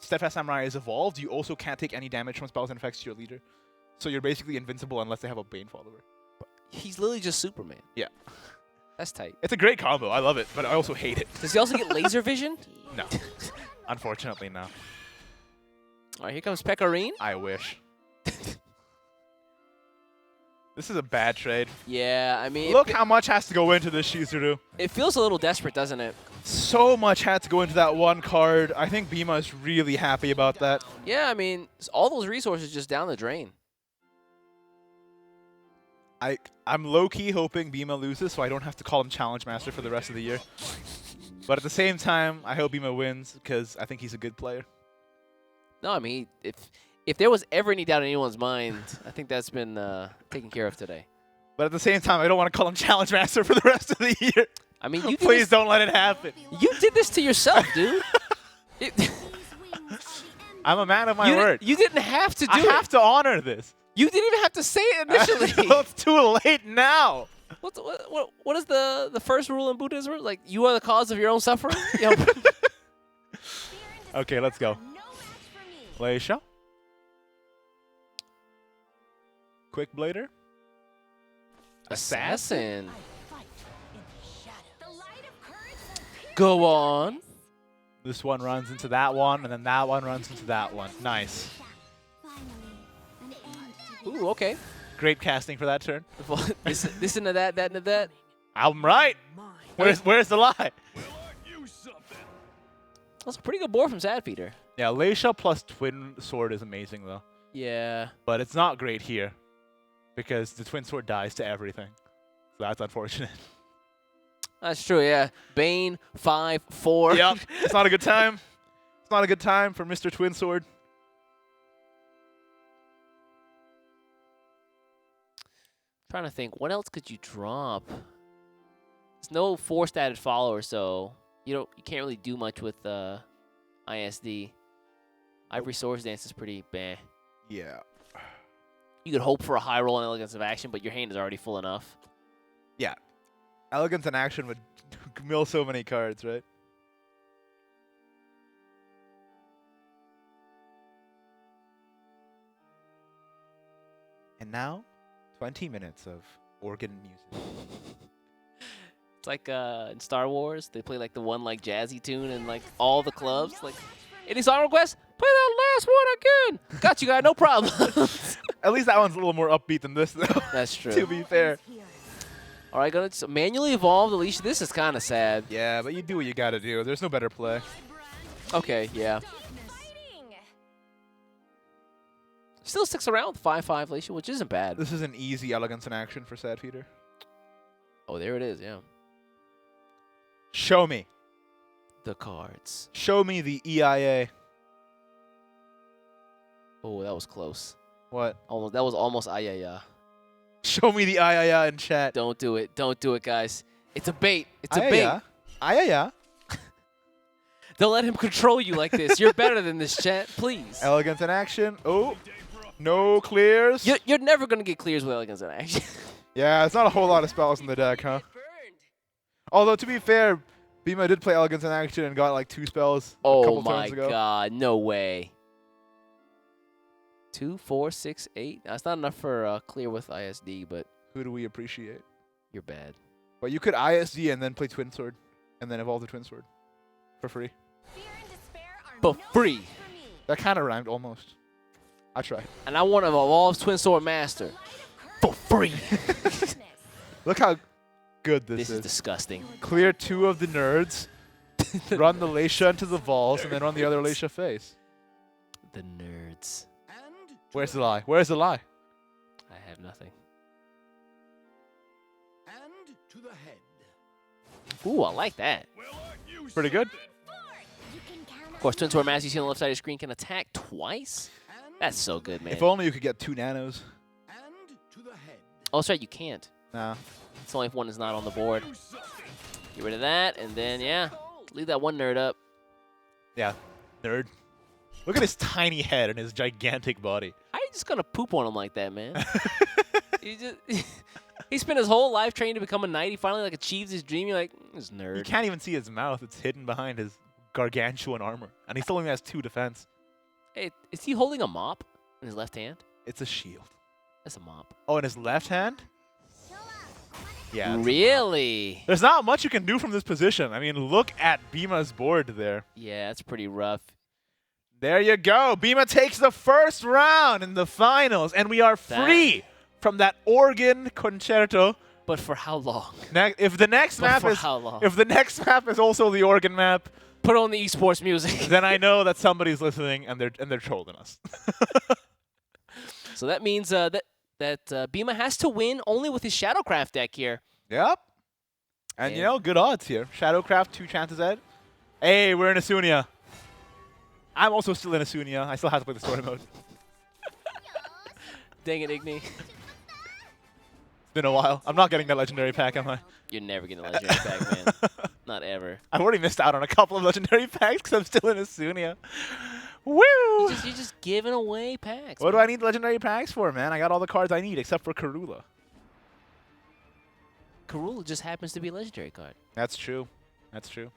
Steadfast Samurai is evolved, you also can't take any damage from spells and effects to your leader. So you're basically invincible unless they have a Bane follower. He's literally just Superman. Yeah. That's tight. It's a great combo. I love it, but I also hate it. Does he also get laser vision? No. Unfortunately, no. All right, here comes Pecorine. I wish. This is a bad trade. Yeah, I mean... Look how much has to go into this Shizuru. It feels a little desperate, doesn't it? So much had to go into that one card. I think Bima is really happy about that. Yeah, I mean, all those resources just down the drain. I'm low-key hoping Bima loses so I don't have to call him Challenge Master for the rest of the year. But at the same time, I hope Bima wins because I think he's a good player. No, I mean, if there was ever any doubt in anyone's mind, I think that's been taken care of today. But at the same time, I don't want to call him Challenge Master for the rest of the year. I mean, you please don't let it happen. You did this to yourself, dude. I'm a man of my word. You didn't have to do it. I have to honor this. You didn't even have to say it initially. Well, it's too late now. What is the first rule in Buddhism? Like, you are the cause of your own suffering? Okay, let's go. Leisha. Quick Blader. Assassin. Go on. This one runs into that one, and then that one runs into that one. Nice. Ooh, okay. Great casting for that turn. This into that, that into that. I'm right. Where's the lie? That's a pretty good board from Sadfeeder. Yeah, Leisha plus Twin Sword is amazing, though. Yeah. But it's not great here because the Twin Sword dies to everything. So that's unfortunate. That's true, yeah. Bane, 5, 4. Yep. It's not a good time. It's not a good time for Mr. Twin Sword. Trying to think, what else could you drop? There's no forced added follower, so you can't really do much with ISD. Ivory Swords Dance is pretty bad. Yeah. You could hope for a high roll and elegance of action, but your hand is already full enough. Yeah. Elegance in action would mill so many cards, right? And now, 20 minutes of organ music. It's like in Star Wars, they play like the one like jazzy tune and like all the clubs. Like, any song requests? Play that last one again. Got you, guy. No problem. At least that one's a little more upbeat than this, though. That's true. To be fair. All right, gonna manually evolve Alicia. This is kind of sad. Yeah, but you do what you gotta do. There's no better play. Okay, yeah. Still sticks around with 5-5 Alicia, which isn't bad. This is an easy elegance in action for Sad Peter. Oh, there it is, yeah. Show me. The cards. Show me the EIA. Oh, that was close. What? Almost. That was almost ayaya. Show me the IIA in chat. Don't do it. Don't do it, guys. It's a bait. It's a bait. IIA. Don't let him control you like this. You're better than this, chat. Please. Elegance in action. Oh, no clears. You're never going to get clears with elegance in action. Yeah, it's not a whole lot of spells in the deck, huh? Although, to be fair, Bima did play elegance in action and got like 2 spells a couple turns ago. Oh my god. No way. 2, 4, 6, 8. That's not enough for clear with ISD, but Who do we appreciate? you're bad. But you could ISD and then play Twin Sword, and then evolve the Twin Sword for free. For free. That kind of rhymed almost. I tried. And I want to evolve Twin Sword Master. For free. Look how good this This is is. disgusting. Clear 2 of the nerds, run the Leisha into the Vols, and then run the other Leisha face. The nerds. Where's the lie? Where's the lie? I have nothing. And to the head. Ooh, I like that. Pretty good. Of course, Twin Sword Master you see on the left side of the screen can attack twice. That's so good, man. If only you could get 2 nanos. And to the head. Oh, that's right, you can't. Nah. It's only if one is not on the board. Get rid of that, and then, yeah, leave that one nerd up. Yeah. Nerd. Look at his tiny head and his gigantic body. How are you just going to poop on him like that, man? He spent his whole life training to become a knight. He finally like achieves his dream. You're like, this nerd. You can't even see his mouth. It's hidden behind his gargantuan armor. And he still only has 2 defense. Hey, is he holding a mop in his left hand? It's a shield. That's a mop. Oh, in his left hand? Yeah. Really? There's not much you can do from this position. I mean, look at Bima's board there. Yeah, that's pretty rough. There you go. Bima takes the first round in the finals, and we are free from that organ concerto. But for how long? If the next map for is how long? if the next map is also the organ map, Put on the esports music. then I know that somebody's listening and they're trolling us. So that means that Bima has to win only with his Shadowcraft deck here. Yep. And you know, good odds here. Shadowcraft 2 chances ahead. Hey, we're in Asunia. I'm also still in Asunia. I still have to play the story mode. Dang it, Igni. It's been a while. I'm not getting that legendary pack, am I? You're never getting a legendary pack, man. Not ever. I've already missed out on a couple of legendary packs because I'm still in Asunia. Woo! You're just giving away packs. What do man. I need legendary packs for, man? I got all the cards I need except for Karula. Karula just happens to be a legendary card. That's true. That's true.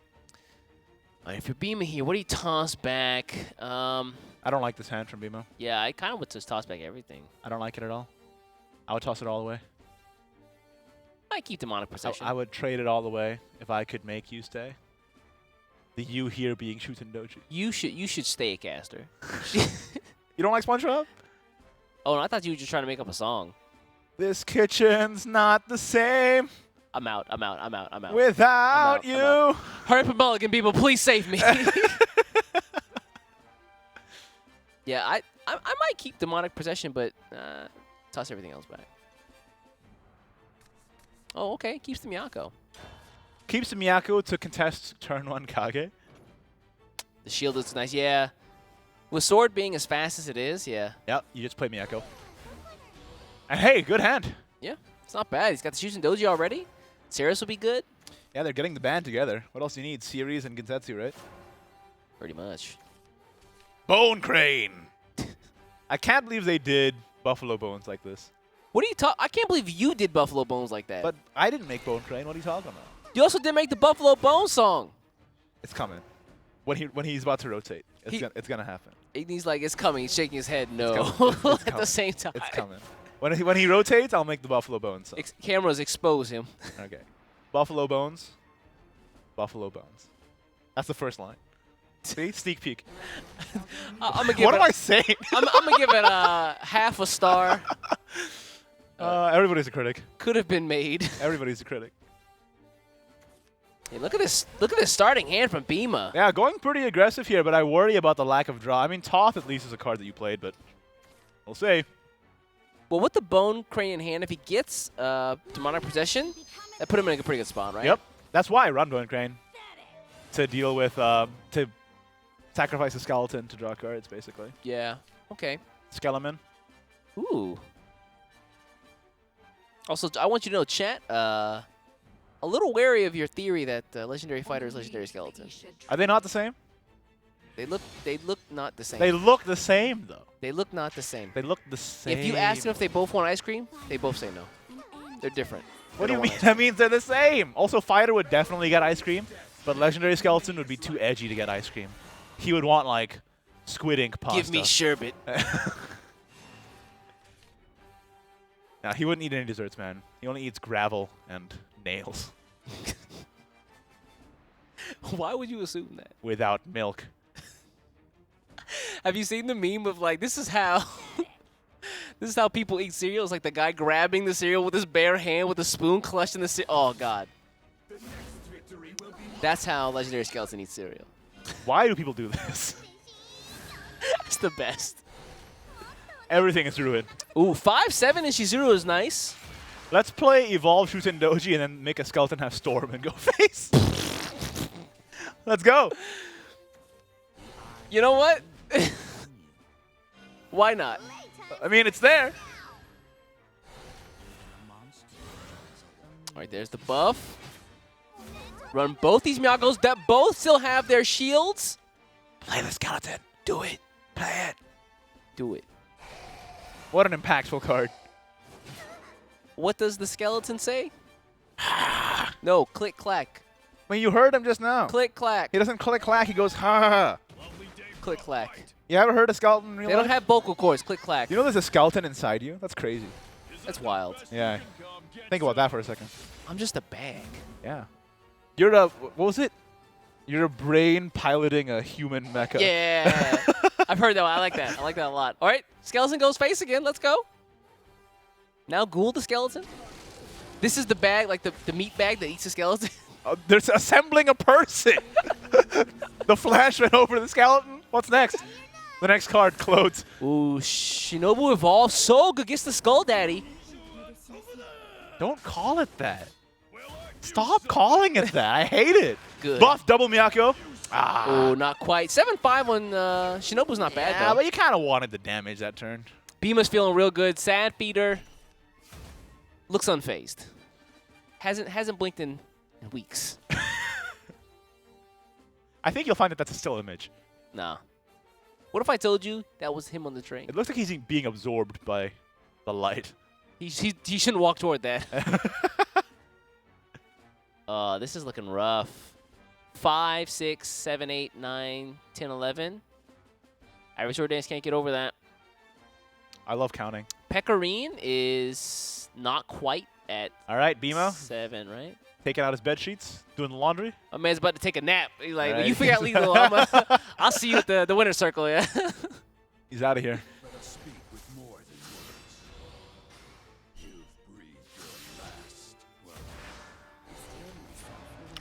All right, if you're Bima here, what do you toss back? I don't like this hand from Bimo. Yeah, I kind of would just toss back everything. I don't like it at all. I would toss it all away. I keep Demonic Possession. I would trade it all away if I could make you stay. The you here being Shutendoji. You should stay a caster. You don't like SpongeBob? Oh, no, I thought you were just trying to make up a song. This kitchen's not the same I'm out. without you. Hurry up, Mulligan, people, please save me. Yeah, I might keep Demonic Possession, but toss everything else back. Oh, okay. Keeps the Miyako. Keeps the Miyako to contest turn 1 Kage. The shield is nice. Yeah. With Sword being as fast as it is, yeah. Yep, you just play Miyako. And hey, good hand. Yeah, it's not bad. He's got the Shushin Doji already. Ceres will be good. Yeah, they're getting the band together. What else do you need? Series and Gensetsu, right? Pretty much. Bone Crane. I can't believe they did Buffalo Bones like this. What are you talking? I can't believe you did Buffalo Bones like that. But I didn't make Bone Crane. What are you talking about? You also did make the Buffalo Bones song. It's coming. When he's about to rotate, it's gonna happen. Igni's like, it's coming. He's shaking his head no It's at the same time. It's coming. When he rotates, I'll make the Buffalo Bones song. Cameras expose him. Okay. Buffalo Bones. Buffalo Bones. That's the first line. See? Sneak peek. I'm gonna give What it am I saying? I'm gonna give it a half a star. Everybody's a critic. Could have been made. Everybody's a critic. Hey, look at this! Look at this starting hand from Bima. Yeah, going pretty aggressive here, but I worry about the lack of draw. I mean, Toth at least is a card that you played, but we'll see. Well, with the Bone Crane in hand, if he gets demonic possession, that put him in a pretty good spot, right? Yep. That's why I run Bone Crane. To deal with, to sacrifice a skeleton to draw cards, basically. Yeah. Okay. Skeleman. Ooh. Also, I want you to know, chat, a little wary of your theory that legendary fighter is legendary skeleton. Are they not the same? They look not the same. They look the same, though. They look not the same. They look the same. If you ask them if they both want ice cream, they both say no. They're different. What do you mean? That means they're the same. Also, fighter would definitely get ice cream, but legendary skeleton would be too edgy to get ice cream. He would want, like, squid ink pasta. Give me sherbet. Nah, he wouldn't eat any desserts, man. He only eats gravel and nails. Why would you assume that? Without milk. Have you seen the meme of like this is how this is how people eat cereal? It's like the guy grabbing the cereal with his bare hand with a spoon clutching the cereal. Oh god. That's how legendary skeleton eats cereal. Why do people do this? It's the best. Everything is ruined. Ooh, 5/7 and Shizuru is nice. Let's play Evolve Shuten Doji and then make a skeleton have Storm and go face. Let's go. You know what? Why not? I mean, it's there. All right, there's the buff. Run both these Miyagos that both still have their shields. Play the skeleton. Do it. Play it. Do it. What an impactful card. What does the skeleton say? No, click clack. I mean, you heard him just now. Click clack. He doesn't click clack. He goes ha ha ha. Click clack. You ever heard a skeleton in real They don't life? have vocal cords. Click clack. You know there's a skeleton inside you? That's crazy. That's wild. Yeah. Think about that for a second. I'm just a bag. Yeah. You're a, what was it? You're a brain piloting a human mecha. Yeah. I've heard that one. I like that. I like that a lot. All right. Skeleton goes face again. Let's go. Now Ghoul the skeleton. This is the bag, like the meat bag that eats the skeleton. They're assembling a person. The Flash went over the skeleton. What's next? The next card, Clothes. Ooh, Shinobu evolves. So good. Gets the Skull Daddy. Don't call it that. Stop calling it that. I hate it. Good. Buff, double Miyako. Ah. Oh, not quite. 7/5 on Shinobu's not bad, Yeah, though. but you kind of wanted the damage that turn. Bima's feeling real good. Sad Feeder looks unfazed. Hasn't blinked in weeks. I think you'll find that that's a still image. Nah. What if I told you that was him on the train? It looks like he's being absorbed by the light. He shouldn't walk toward that. This is looking rough. 5, 6, 7, 8, 9, 10, 11. Average Sword Dance can't get over that. I love counting. Pecorine is not quite at All right, Bimo. 7, right? Taking out his bed sheets, doing the laundry. My man's about to take a nap. He's like, Right. you figure out legal. I'll see you at the winner's circle, yeah. He's out of here. Let us speak with more than words. You've breathed your last. Well,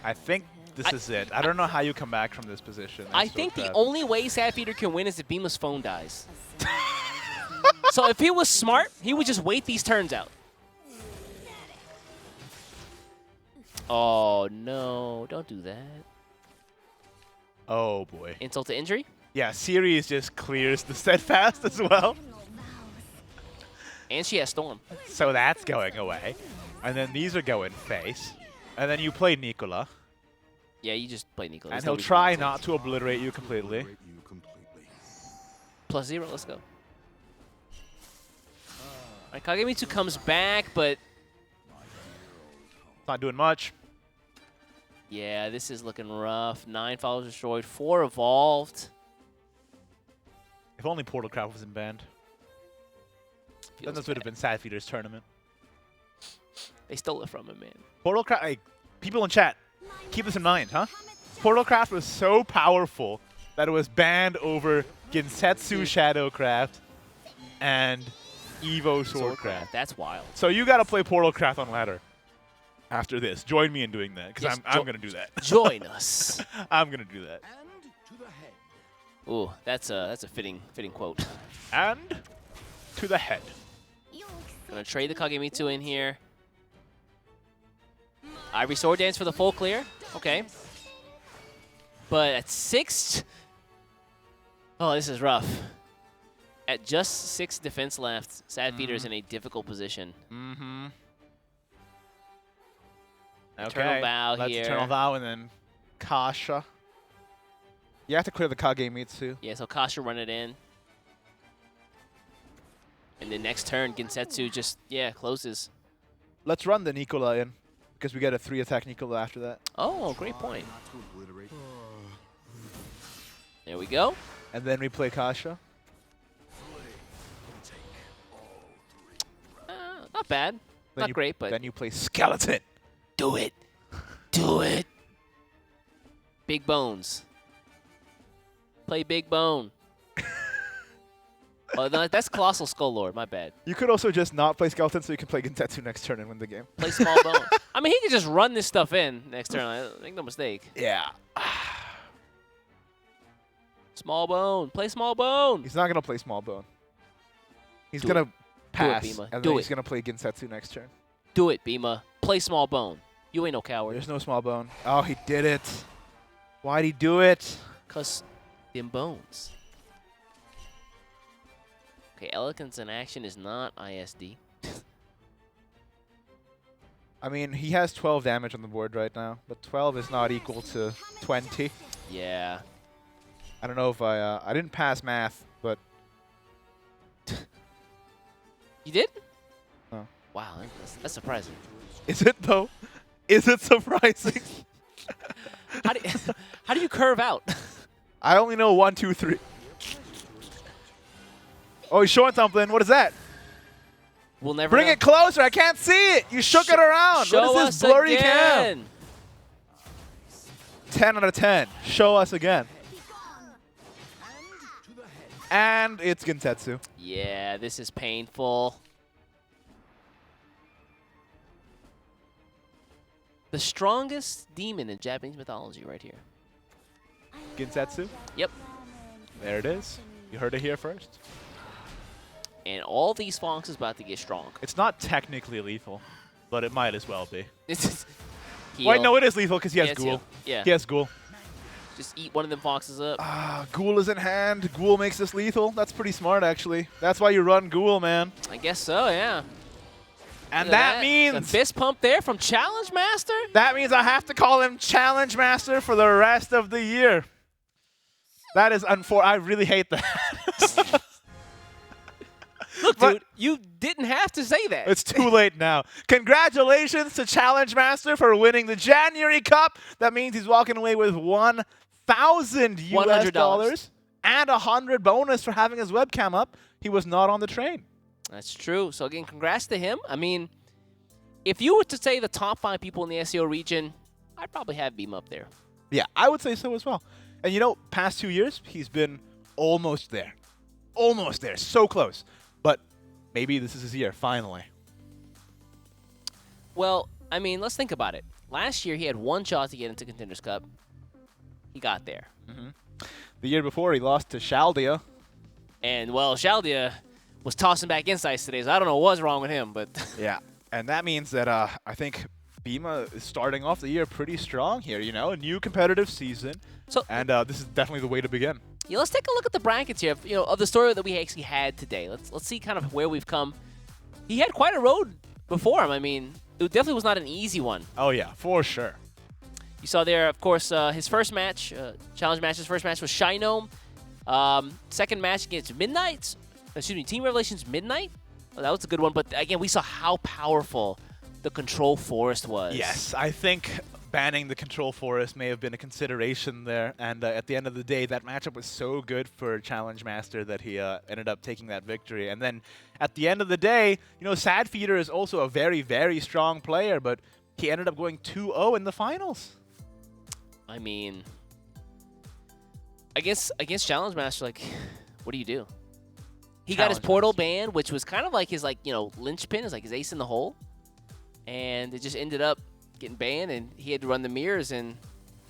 I think this is it. I don't know how you come back from this position. I That's so think the bad. only way Sad Feeder can win is if Bima's phone dies. So if he was smart, he would just wait these turns out. Oh, no. Don't do that. Oh, boy. Insult to injury? Yeah, Series just clears the Steadfast as well. And she has Storm. So that's going away. And then these are going face. And then you play Nicola. Yeah, you just play Nico. And he'll try not to obliterate you completely. +0, let's go. Alright, Kagemitsu comes back, but Not doing much. yeah, this is looking rough. 9 followers destroyed, 4 evolved. If only Portal Craft wasn't banned. Then Feels this would have bad. been Sad Feeder's tournament. They stole it from him, man. Portal Craft, people in chat, keep this in mind, huh? Portal Craft was so powerful that was banned over Ginsetsu Shadowcraft and Evo Swordcraft. That's wild. So you got to play Portalcraft on ladder after this. Join me in doing that, because Yes, I'm going to do that. Join us. I'm going to do that. Ooh, that's a fitting quote. And to the head. Gonna trade the Kagemitsu in here. Ivory Sword Dance for the full clear. Okay. But at 6... Oh, this is rough. At just 6 defense left, Sad Feeder's in a difficult position. Mm-hmm. Eternal Vow Let's here. Eternal Vow and then Kasha. You have to clear the Kagemitsu. Yeah, so Kasha run it in. And then next turn, Ginsetsu just, closes. Let's run the Nicola in, because we get a 3-attack Nicola after that. Oh, great point. There we go. And then we play Kasha. Not bad. Not great, but... Then you play Skeleton. Do it. Do it. Big Bones. Play Big Bone. Oh, no, that's Colossal Skull Lord. My bad. You could also just not play Skeleton so you can play Ginsetsu next turn and win the game. Play Small Bone. I mean, he could just run this stuff in next turn. Make no mistake. Yeah. Small Bone. Play Small Bone. He's not going to play Small Bone. He's Do going to pass, Bima. and Do then it. he's going to play Ginsetsu next turn. Do it, Bima. Play Small Bone. You ain't no coward. There's no Small Bone. Oh, he did it. Why'd he do it? Because them bones. Okay, Elegance in action is not ISD. I mean, he has 12 damage on the board right now, but 12 is not equal to 20. Yeah. I don't know if I didn't pass math, but... You did? No. Wow, that's surprising. Is it, though? Is it surprising? How do you curve out? I only know 1, 2, 3. Oh, he's showing something. What is that? We'll never Bring know. it closer. I can't see it. You shook it around. Show What is this blurry again. cam? 10 out of 10. Show us again. And it's Ginsetsu. Yeah, this is painful. The strongest demon in Japanese mythology right here. Ginsetsu. Yep. There it is. You heard it here first. And all these Fonks is about to get strong. It's not technically lethal, but it might as well be. Heal. Wait, no, it is lethal because he has Yeah, it's Ghoul. heal. Yeah. He has Ghoul. Just eat one of them Foxes up. Ghoul is in hand. Ghoul makes this lethal. That's pretty smart, actually. That's why you run Ghoul, man. I guess so, yeah. And Look at that means... the fist pump there from Challenge Master? That means I have to call him Challenge Master for the rest of the year. That is I really hate that. Look, dude, you didn't have to say that. It's too late now. Congratulations to Challenge Master for winning the January Cup. That means he's walking away with $1,000 US dollars and 100 bonus for having his webcam up. He was not on the train. That's true. So, again, congrats to him. I mean, if you were to say the top 5 people in the SEO region, I'd probably have Beam up there. Yeah, I would say so as well. And, you know, past 2 years, he's been almost there. Almost there. So close. But maybe this is his year, finally. Well, I mean, let's think about it. Last year, he had one shot to get into Contenders Cup. He got there. The year before, he lost to Shaldia. And, well, Shaldia was tossing back insights today, so I don't know what's wrong with him. But Yeah, and that means that I think Bima is starting off the year pretty strong here, you know, a new competitive season. So, and this is definitely the way to begin. yeah, let's take a look at the brackets here, of the story that we actually had today. Let's see kind of where we've come. He had quite a road before him. I mean, it definitely was not an easy one. Oh, yeah, for sure. You saw there, of course, his first match, Challenge Match, his first match was Shinome. Second match against Team Revelations Midnight. Well, that was a good one, but again, we saw how powerful the Control Forest was. Yes, I think banning the Control Forest may have been a consideration there, and at the end of the day, that matchup was so good for Challenge Master that he ended up taking that victory. And then at the end of the day, you know, Sad Feeder is also a very, very strong player, but he ended up going 2-0 in the finals. I mean, against Challenge Master, like, what do you do? He got his Challenge portal Master. banned, which was kind of like his linchpin, is like his ace in the hole, and it just ended up getting banned, and he had to run the mirrors. And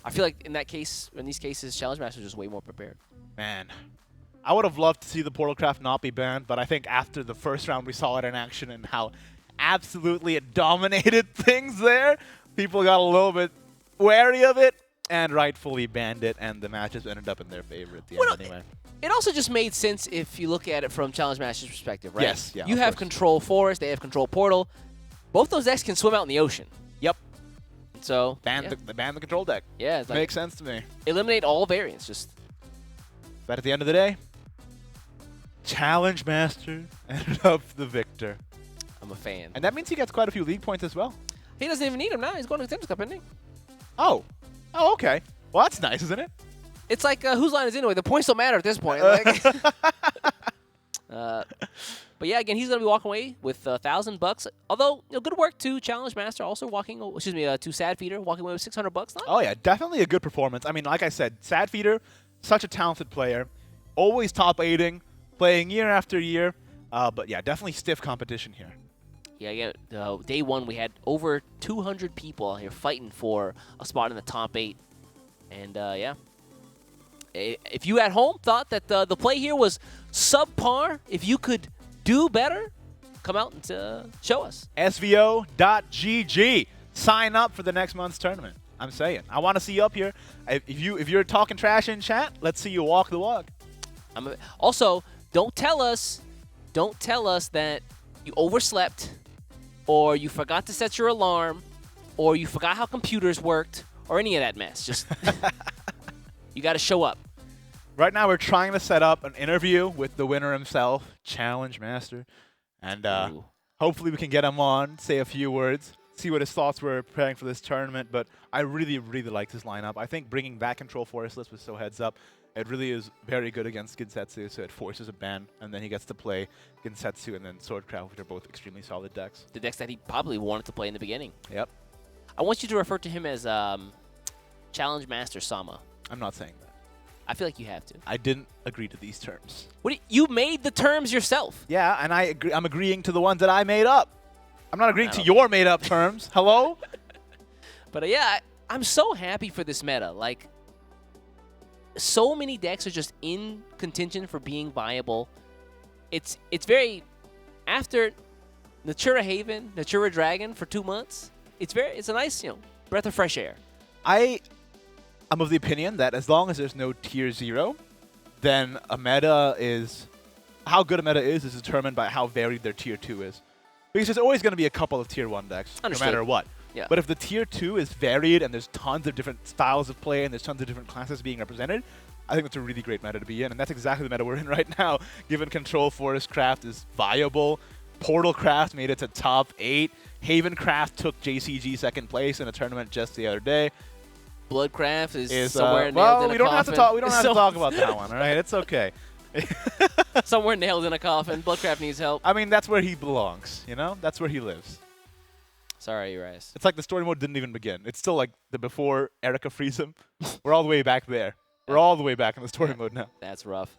I feel like in these cases, Challenge Master was just way more prepared. Man, I would have loved to see the Portal Craft not be banned, but I think after the first round we saw it in action and how absolutely it dominated things there, people got a little bit wary of it and rightfully banned it, and the matches ended up in their favor at the end anyway. It also just made sense if you look at it from Challenge Master's perspective, right? Yes, yeah, You of have course. control Forest, they have control Portal. Both those decks can swim out in the ocean. Yep. So Ban the control deck. yeah, it's like Makes sense to me. eliminate all variants. Just But at the end of the day, Challenge Master ended up the victor. I'm a fan. And that means he gets quite a few league points as well. He doesn't even need them now. He's going to Contenders Cup, isn't he? Oh. Oh, okay. Well, that's nice, isn't it? It's like whose line is it anyway? The points don't matter at this point. Like, but yeah, again, he's going to be walking away with $1,000. Although, good work to Challenge Master, also to Sad Feeder, walking away with $600. Not Oh, yeah, definitely a good performance. I mean, like I said, Sad Feeder, such a talented player, always top 8ing, playing year after year. But yeah, definitely stiff competition here. Yeah, day one, we had over 200 people out here fighting for a spot in the top 8. And, yeah. If you at home thought that the play here was subpar, if you could do better, come out and show us. SVO.GG. Sign up for the next month's tournament. I'm saying. I want to see you up here. If you're talking trash in chat, let's see you walk the walk. Also, don't tell us that you overslept, or you forgot to set your alarm, or you forgot how computers worked, or any of that mess. Just you got to show up. Right now, we're trying to set up an interview with the winner himself, Challenge Master, and hopefully we can get him on, say a few words, see what his thoughts were preparing for this tournament. But I really, really liked his lineup. I think bringing back Control Forest list was so heads up. It really is very good against Ginsetsu, so it forces a ban, and then he gets to play Ginsetsu and then Swordcraft, which are both extremely solid decks. The decks that he probably wanted to play in the beginning. Yep. I want you to refer to him as Challenge Master Sama. I'm not saying that. I feel like you have to. I didn't agree to these terms. You made the terms yourself. Yeah, and I'm agreeing to the ones that I made up. I'm not agreeing to your made-up terms. Hello? But yeah, I'm so happy for this meta. Like, so many decks are just in contention for being viable. It's very, after Natura Haven, Natura Dragon for 2 months, it's a nice, breath of fresh air. I'm of the opinion that as long as there's no tier 0, then a meta is, how good a meta is determined by how varied their tier 2 is. Because there's always going to be a couple of tier 1 decks, Understood. no matter what. Yeah. But if the tier 2 is varied and there's tons of different styles of play and there's tons of different classes being represented, I think that's a really great meta to be in. And that's exactly the meta we're in right now, given Control Forest Craft is viable. Portal Craft made it to top 8. Haven Craft took JCG second place in a tournament just the other day. Bloodcraft is somewhere nailed in a well, coffin. we don't have to talk about that one, all right? It's okay. Somewhere nailed in a coffin. Bloodcraft needs help. I mean, that's where he belongs, That's where he lives. Sorry, Urias. It's like the story mode didn't even begin. It's still like the before Erica frees him. We're all the way back there. We're all the way back in the story mode now. That's rough.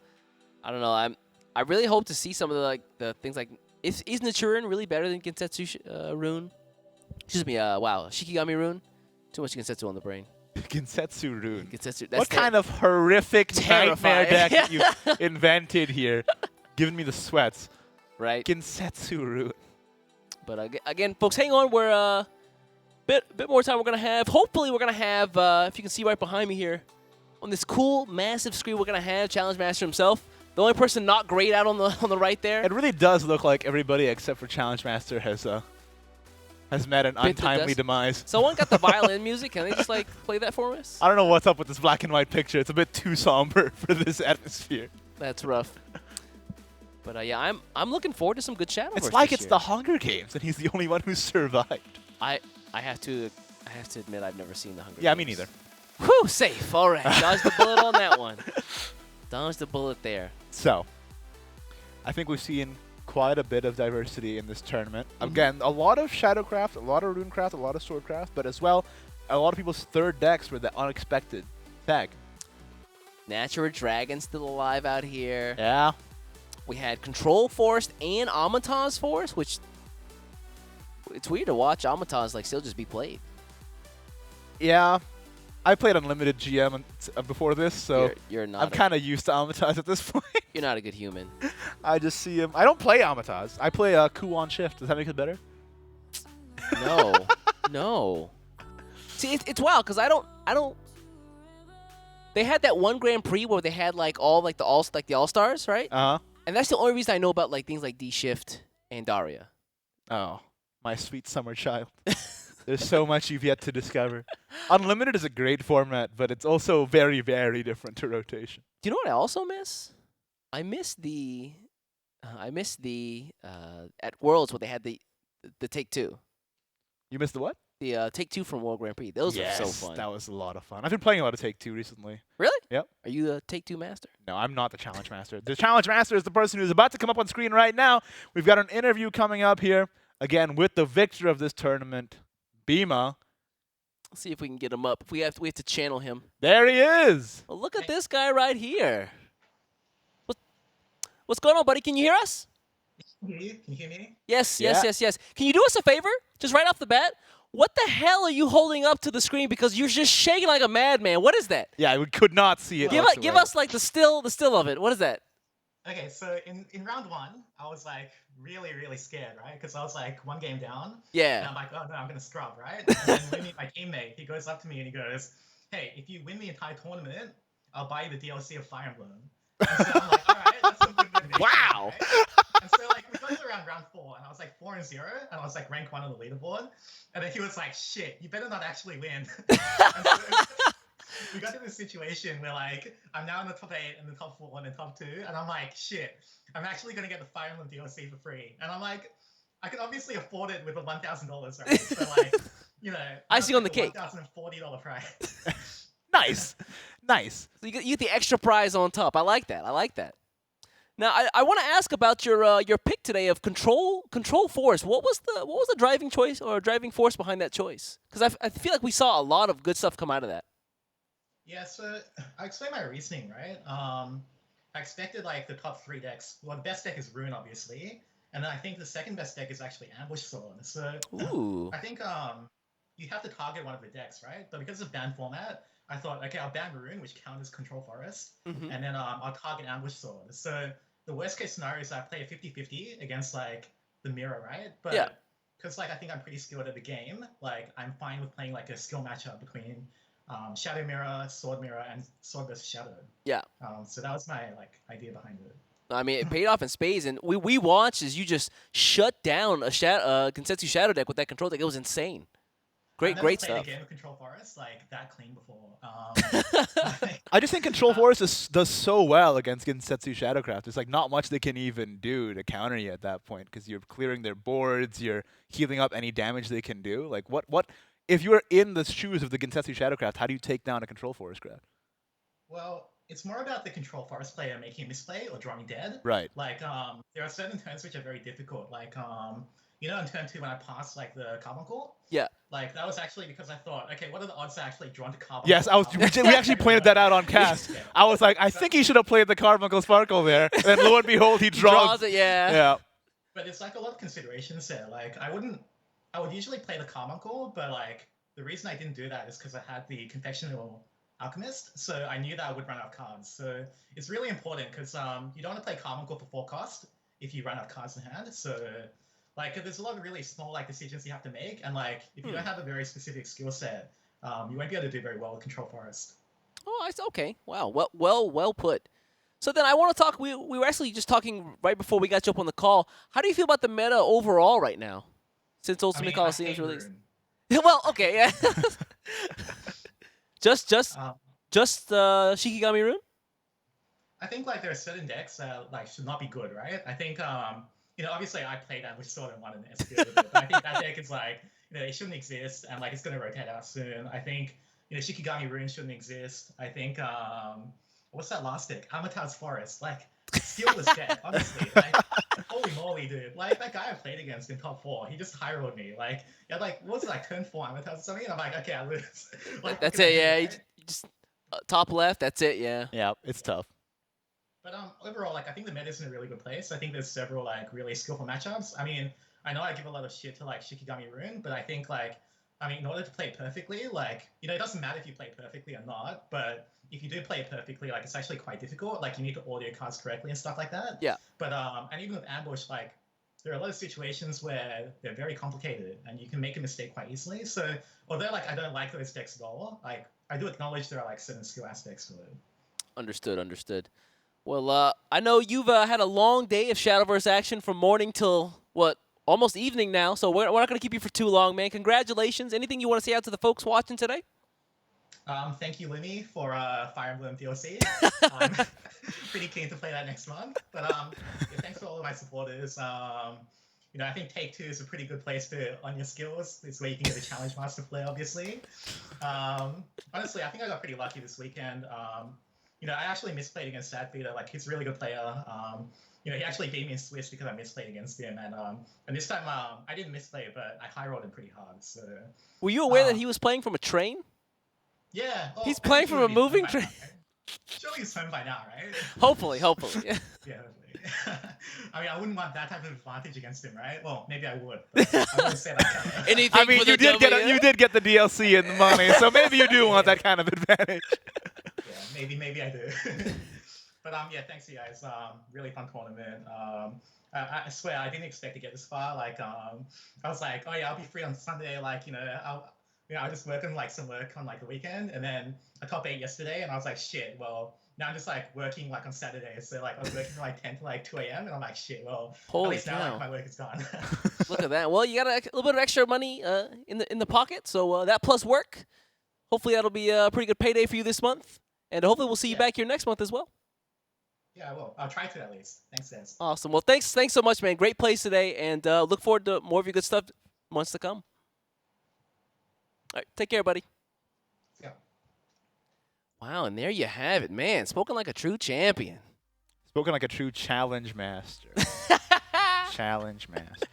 I don't know. I really hope to see some of the things like, is Naturin really better than Gensetsu Rune? Excuse me, wow, Shikigami Rune? Too much Gensetsu on the brain. Gensetsu Rune. Gensetsu, what kind of horrific nightmare terrifying. deck that you invented here? Giving me the sweats. Right. Gensetsu Rune. But again, folks, hang on. We're a bit more time we're going to have. Hopefully, we're going to have, if you can see right behind me here, on this cool, massive screen, we're going to have Challenge Master himself. The only person not grayed out on the right there. It really does look like everybody except for Challenge Master has met an untimely demise. Someone got the violin music. Can they just play that for us? I don't know what's up with this black and white picture. It's a bit too somber for this atmosphere. That's rough. But yeah, I'm looking forward to some good Shadowverse. It's like this it's year. the Hunger Games, and he's the only one who survived. I have to admit I've never seen the Hunger Games. Yeah, me neither. Whew, safe. All right, dodge the bullet on that one. Dodge the bullet there. So, I think we've seen quite a bit of diversity in this tournament. Again, a lot of Shadowcraft, a lot of Runecraft, a lot of Swordcraft, but as well, a lot of people's third decks were the unexpected tag. Natural Dragon still alive out here. Yeah. We had Control Forest and Amaton's Forest, which it's weird to watch Amaton's like still just be played. Yeah. I played Unlimited GM before this, so you're not I'm kind of used to Amataz at this point. You're not a good human. I just see him. I don't play Amataz. I play Kuon Shift. Does that make it better? No. No. See, it's wild because I don't. They had that one Grand Prix where they had like the All-Stars, right? Uh-huh. And that's the only reason I know about like things like D Shift and Daria. Oh, my sweet summer child. There's so much you've yet to discover. Unlimited is a great format, but it's also very, very different to rotation. Do you know what I also miss? I miss the at Worlds where they had the Take-Two. You missed the what? The Take-Two from World Grand Prix. Those were so fun. That was a lot of fun. I've been playing a lot of Take-Two recently. Really? Yep. Are you a Take-Two master? No, I'm not the Challenge Master. The Challenge Master is the person who's about to come up on screen right now. We've got an interview coming up here, again, with the victor of this tournament, Bima. Let's see if we can get him up. We have to channel him. There he is. Well, look at this guy right here. What's going on, buddy? Can you hear us? Can you hear me? Yes. Can you do us a favor? Just right off the bat? What the hell are you holding up to the screen? Because you're just shaking like a madman. What is that? Yeah, we could not see it. Give us like the still of it. What is that? Okay, so in round one, I was like really, really scared, right? Because I was like one game down. Yeah. And I'm like, oh no, I'm gonna scrub, right? And then Winnie, my teammate, he goes up to me and he goes, hey, if you win the entire tournament, I'll buy you the DLC of Fire Emblem. And so I'm like, all right, that's some good motivation. Wow. Right? And so like we got to around round 4, and I was like 4-0, and I was like rank 1 on the leaderboard. And then he was like, shit, you better not actually win. And so we got to this situation where like I'm now in the top 8 and the top 4 and the top 2, and I'm like, shit, I'm actually gonna get the Fire Emblem DLC for free. And I'm like, I can obviously afford it with the $1,000, right? So like, you know, icing on the cake. $1,040 price. Nice. So you get the extra prize on top. I like that. Now I want to ask about your pick today of Control Force. What was the driving choice or driving force behind that choice? Because I feel like we saw a lot of good stuff come out of that. Yeah, so I explained my reasoning, right? I expected like the top 3 decks. Well, the best deck is Rune, obviously, and then I think the second best deck is actually Ambush Sword. So ooh. I think you have to target one of the decks, right? But because of ban format, I thought, okay, I'll ban Rune, which counters Control Forest, and then I'll target Ambush Sword. So the worst case scenario is I play a 50-50 against like the mirror, right? But because like I think I'm pretty skilled at the game, like I'm fine with playing like a skill matchup between Shadow Mirror, Sword Mirror, and Sword vs Shadow. Yeah. So that was my like idea behind it. I mean, it paid off in spades, and we watched as you just shut down a Consensus Shadow deck with that control deck. It was insane. Great stuff. I've never played a game of Control Forest like that clean before. I just think Control Forest does so well against Gensetsu Shadowcraft. There's like not much they can even do to counter you at that point because you're clearing their boards, you're healing up any damage they can do. Like what if you're in the shoes of the Gensetsu Shadowcraft, how do you take down a Control Forest craft? Well, it's more about the Control Forest player making a misplay or drawing dead. Right. Like there are certain turns which are very difficult. Like you know, in turn 2 when I passed like the Carbuncle. Yeah. Like that was actually because I thought, okay, what are the odds I actually drawn to Carbuncle? Yes, we actually pointed that out on cast. I was like, I think he should have played the Carbuncle Sparkle there. And then lo and behold, he draws it. Yeah. Yeah. But it's like a lot of considerations there. Like I would usually play the Carbuncle, but like the reason I didn't do that is because I had the Confectional Alchemist, so I knew that I would run out of cards. So it's really important because you don't want to play Carbuncle for 4 cost if you run out of cards in hand. So like there's a lot of really small like decisions you have to make, and like if you don't have a very specific skill set, you won't be able to do very well with Control Forest. Oh, okay. Wow. Well put. So then I want to talk. We were actually just talking right before we got you up on the call. How do you feel about the meta overall right now, since Ultimate Coliseum's released? Well, okay, yeah. just Shikigami Rune. I think like there are certain decks that like should not be good, right? I think you know, obviously I played Ambush Sword and won an SVO, but I think that deck is like, you know, it shouldn't exist, and like it's gonna rotate out soon. I think, you know, Shikigami Rune shouldn't exist. I think what's that last deck? Amata's Forest. Like skillless deck, honestly. Like, holy moly, dude. Like that guy I played against in top 4, he just high rolled me. Like, yeah, like what was it, like turn 4 Amata's or something? And I'm like, okay, I lose. Like, that's it, yeah. You just Top left, that's it, yeah. Yeah, it's tough. But overall, like I think the meta's in a really good place. I think there's several like really skillful matchups. I mean, I know I give a lot of shit to like Shikigami Rune, but I think like in order to play it perfectly, like it doesn't matter if you play it perfectly or not, but if you do play it perfectly, like it's actually quite difficult. Like you need to order your cards correctly and stuff like that. Yeah. But and even with ambush, like there are a lot of situations where they're very complicated and you can make a mistake quite easily. So although like I don't like those decks at all, like I do acknowledge there are like certain skill aspects to it. Understood. Well, I know you've had a long day of Shadowverse action from morning till, what, almost evening now, so we're not going to keep you for too long, man. Congratulations. Anything you want to say out to the folks watching today? Thank you, Lumi, for Fire Emblem DLC. I'm pretty keen to play that next month. But yeah, thanks to all of my supporters. I think Take 2 is a pretty good place to on your skills. It's where you can get a Challenge Master play, obviously. Honestly, I think I got pretty lucky this weekend. I actually misplayed against Sadfeeder. Like, he's a really good player. He actually beat me in Swiss because I misplayed against him. And this time, I didn't misplay, but I high-rolled him pretty hard. So. Were you aware that he was playing from a train? Yeah. Oh, he's playing from a moving train? Surely he's home by now, right? Hopefully. Yeah, hopefully. I wouldn't want that type of advantage against him, right? Well, maybe I would. But I wouldn't say that. Anything for you did get the DLC and the money, so maybe you do want that kind of advantage. Yeah, maybe I do. But yeah, thanks you guys. Really fun tournament. I swear I didn't expect to get this far. Like, I was like, oh yeah, I'll be free on Sunday. Like, I'll just work on like some work on like the weekend, and then I top 8 yesterday, and I was like, shit. Well, now I'm just like working like on Saturdays. So like I was working from like 10 to like 2 a.m. and I'm like, shit. Well, holy at least cow. now like my work is done. Look at that. Well, you got a little bit of extra money in the pocket, so that plus work. Hopefully that'll be a pretty good payday for you this month, and hopefully we'll see you back here next month as well. Yeah, I will. I'll try to at least. Thanks, guys. Awesome. Well, thanks so much, man. Great plays today, and look forward to more of your good stuff months to come. All right, take care, buddy. Yeah. Wow, and there you have it, man. Spoken like a true champion. Spoken like a true challenge master. Challenge master.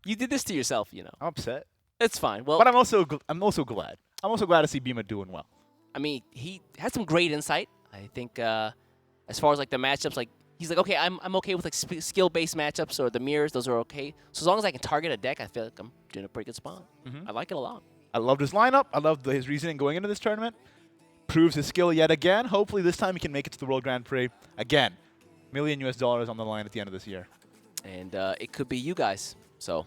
You did this to yourself, I'm upset. It's fine. Well, but I'm also glad. I'm also glad to see Bima doing well. I mean, he had some great insight. I think as far as like the matchups, like he's like, okay, I'm okay with like skill-based matchups or the mirrors. Those are okay. So as long as I can target a deck, I feel like I'm doing a pretty good spot. I like it a lot. I loved his lineup. I loved his reasoning going into this tournament. Proves his skill yet again. Hopefully this time he can make it to the World Grand Prix. Again, $1 million on the line at the end of this year. And it could be you guys. So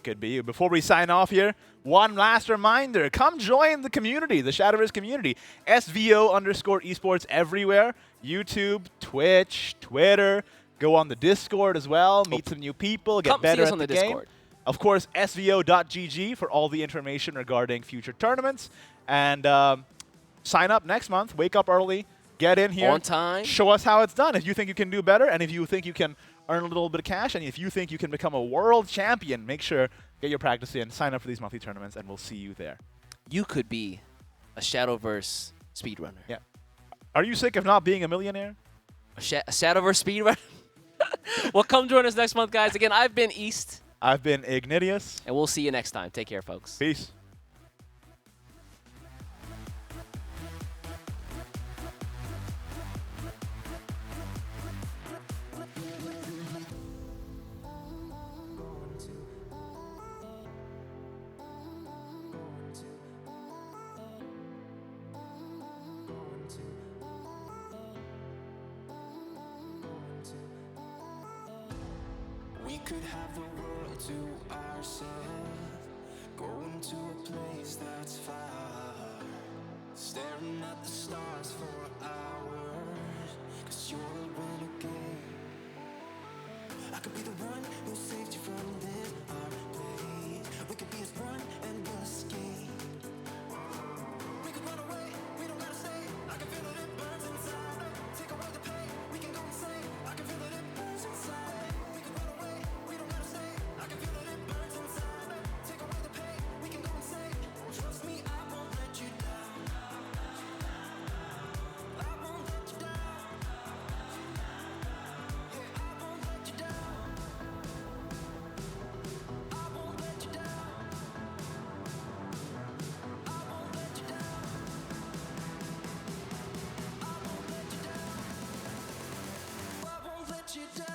could be you. Before we sign off here, one last reminder. Come join the community, the Shadowverse community. SVO_esports everywhere. YouTube, Twitch, Twitter. Go on the Discord as well. Meet some new people. Get better at the game. Discord. Of course, SVO.gg for all the information regarding future tournaments. And sign up next month. Wake up early. Get in here. On time. Show us how it's done. If you think you can do better, and if you think you can earn a little bit of cash, and if you think you can become a world champion, make sure, get your practice in, sign up for these monthly tournaments, and we'll see you there. You could be a Shadowverse speedrunner. Yeah. Are you sick of not being a millionaire? A Shadowverse speedrunner? Well, come join us next month, guys. Again, I've been East. I've been Ignitius. And we'll see you next time. Take care, folks. Peace. We could have the world to ourselves, going to a place that's far, staring at the stars for hours, 'cause you're a renegade. I could be the one who saved you from this place. We could be as one and we'll escape. We could run away, we don't gotta stay. I can feel it, it burns inside. Take away the pain, we can go insane. I can feel it, it burns inside. you down.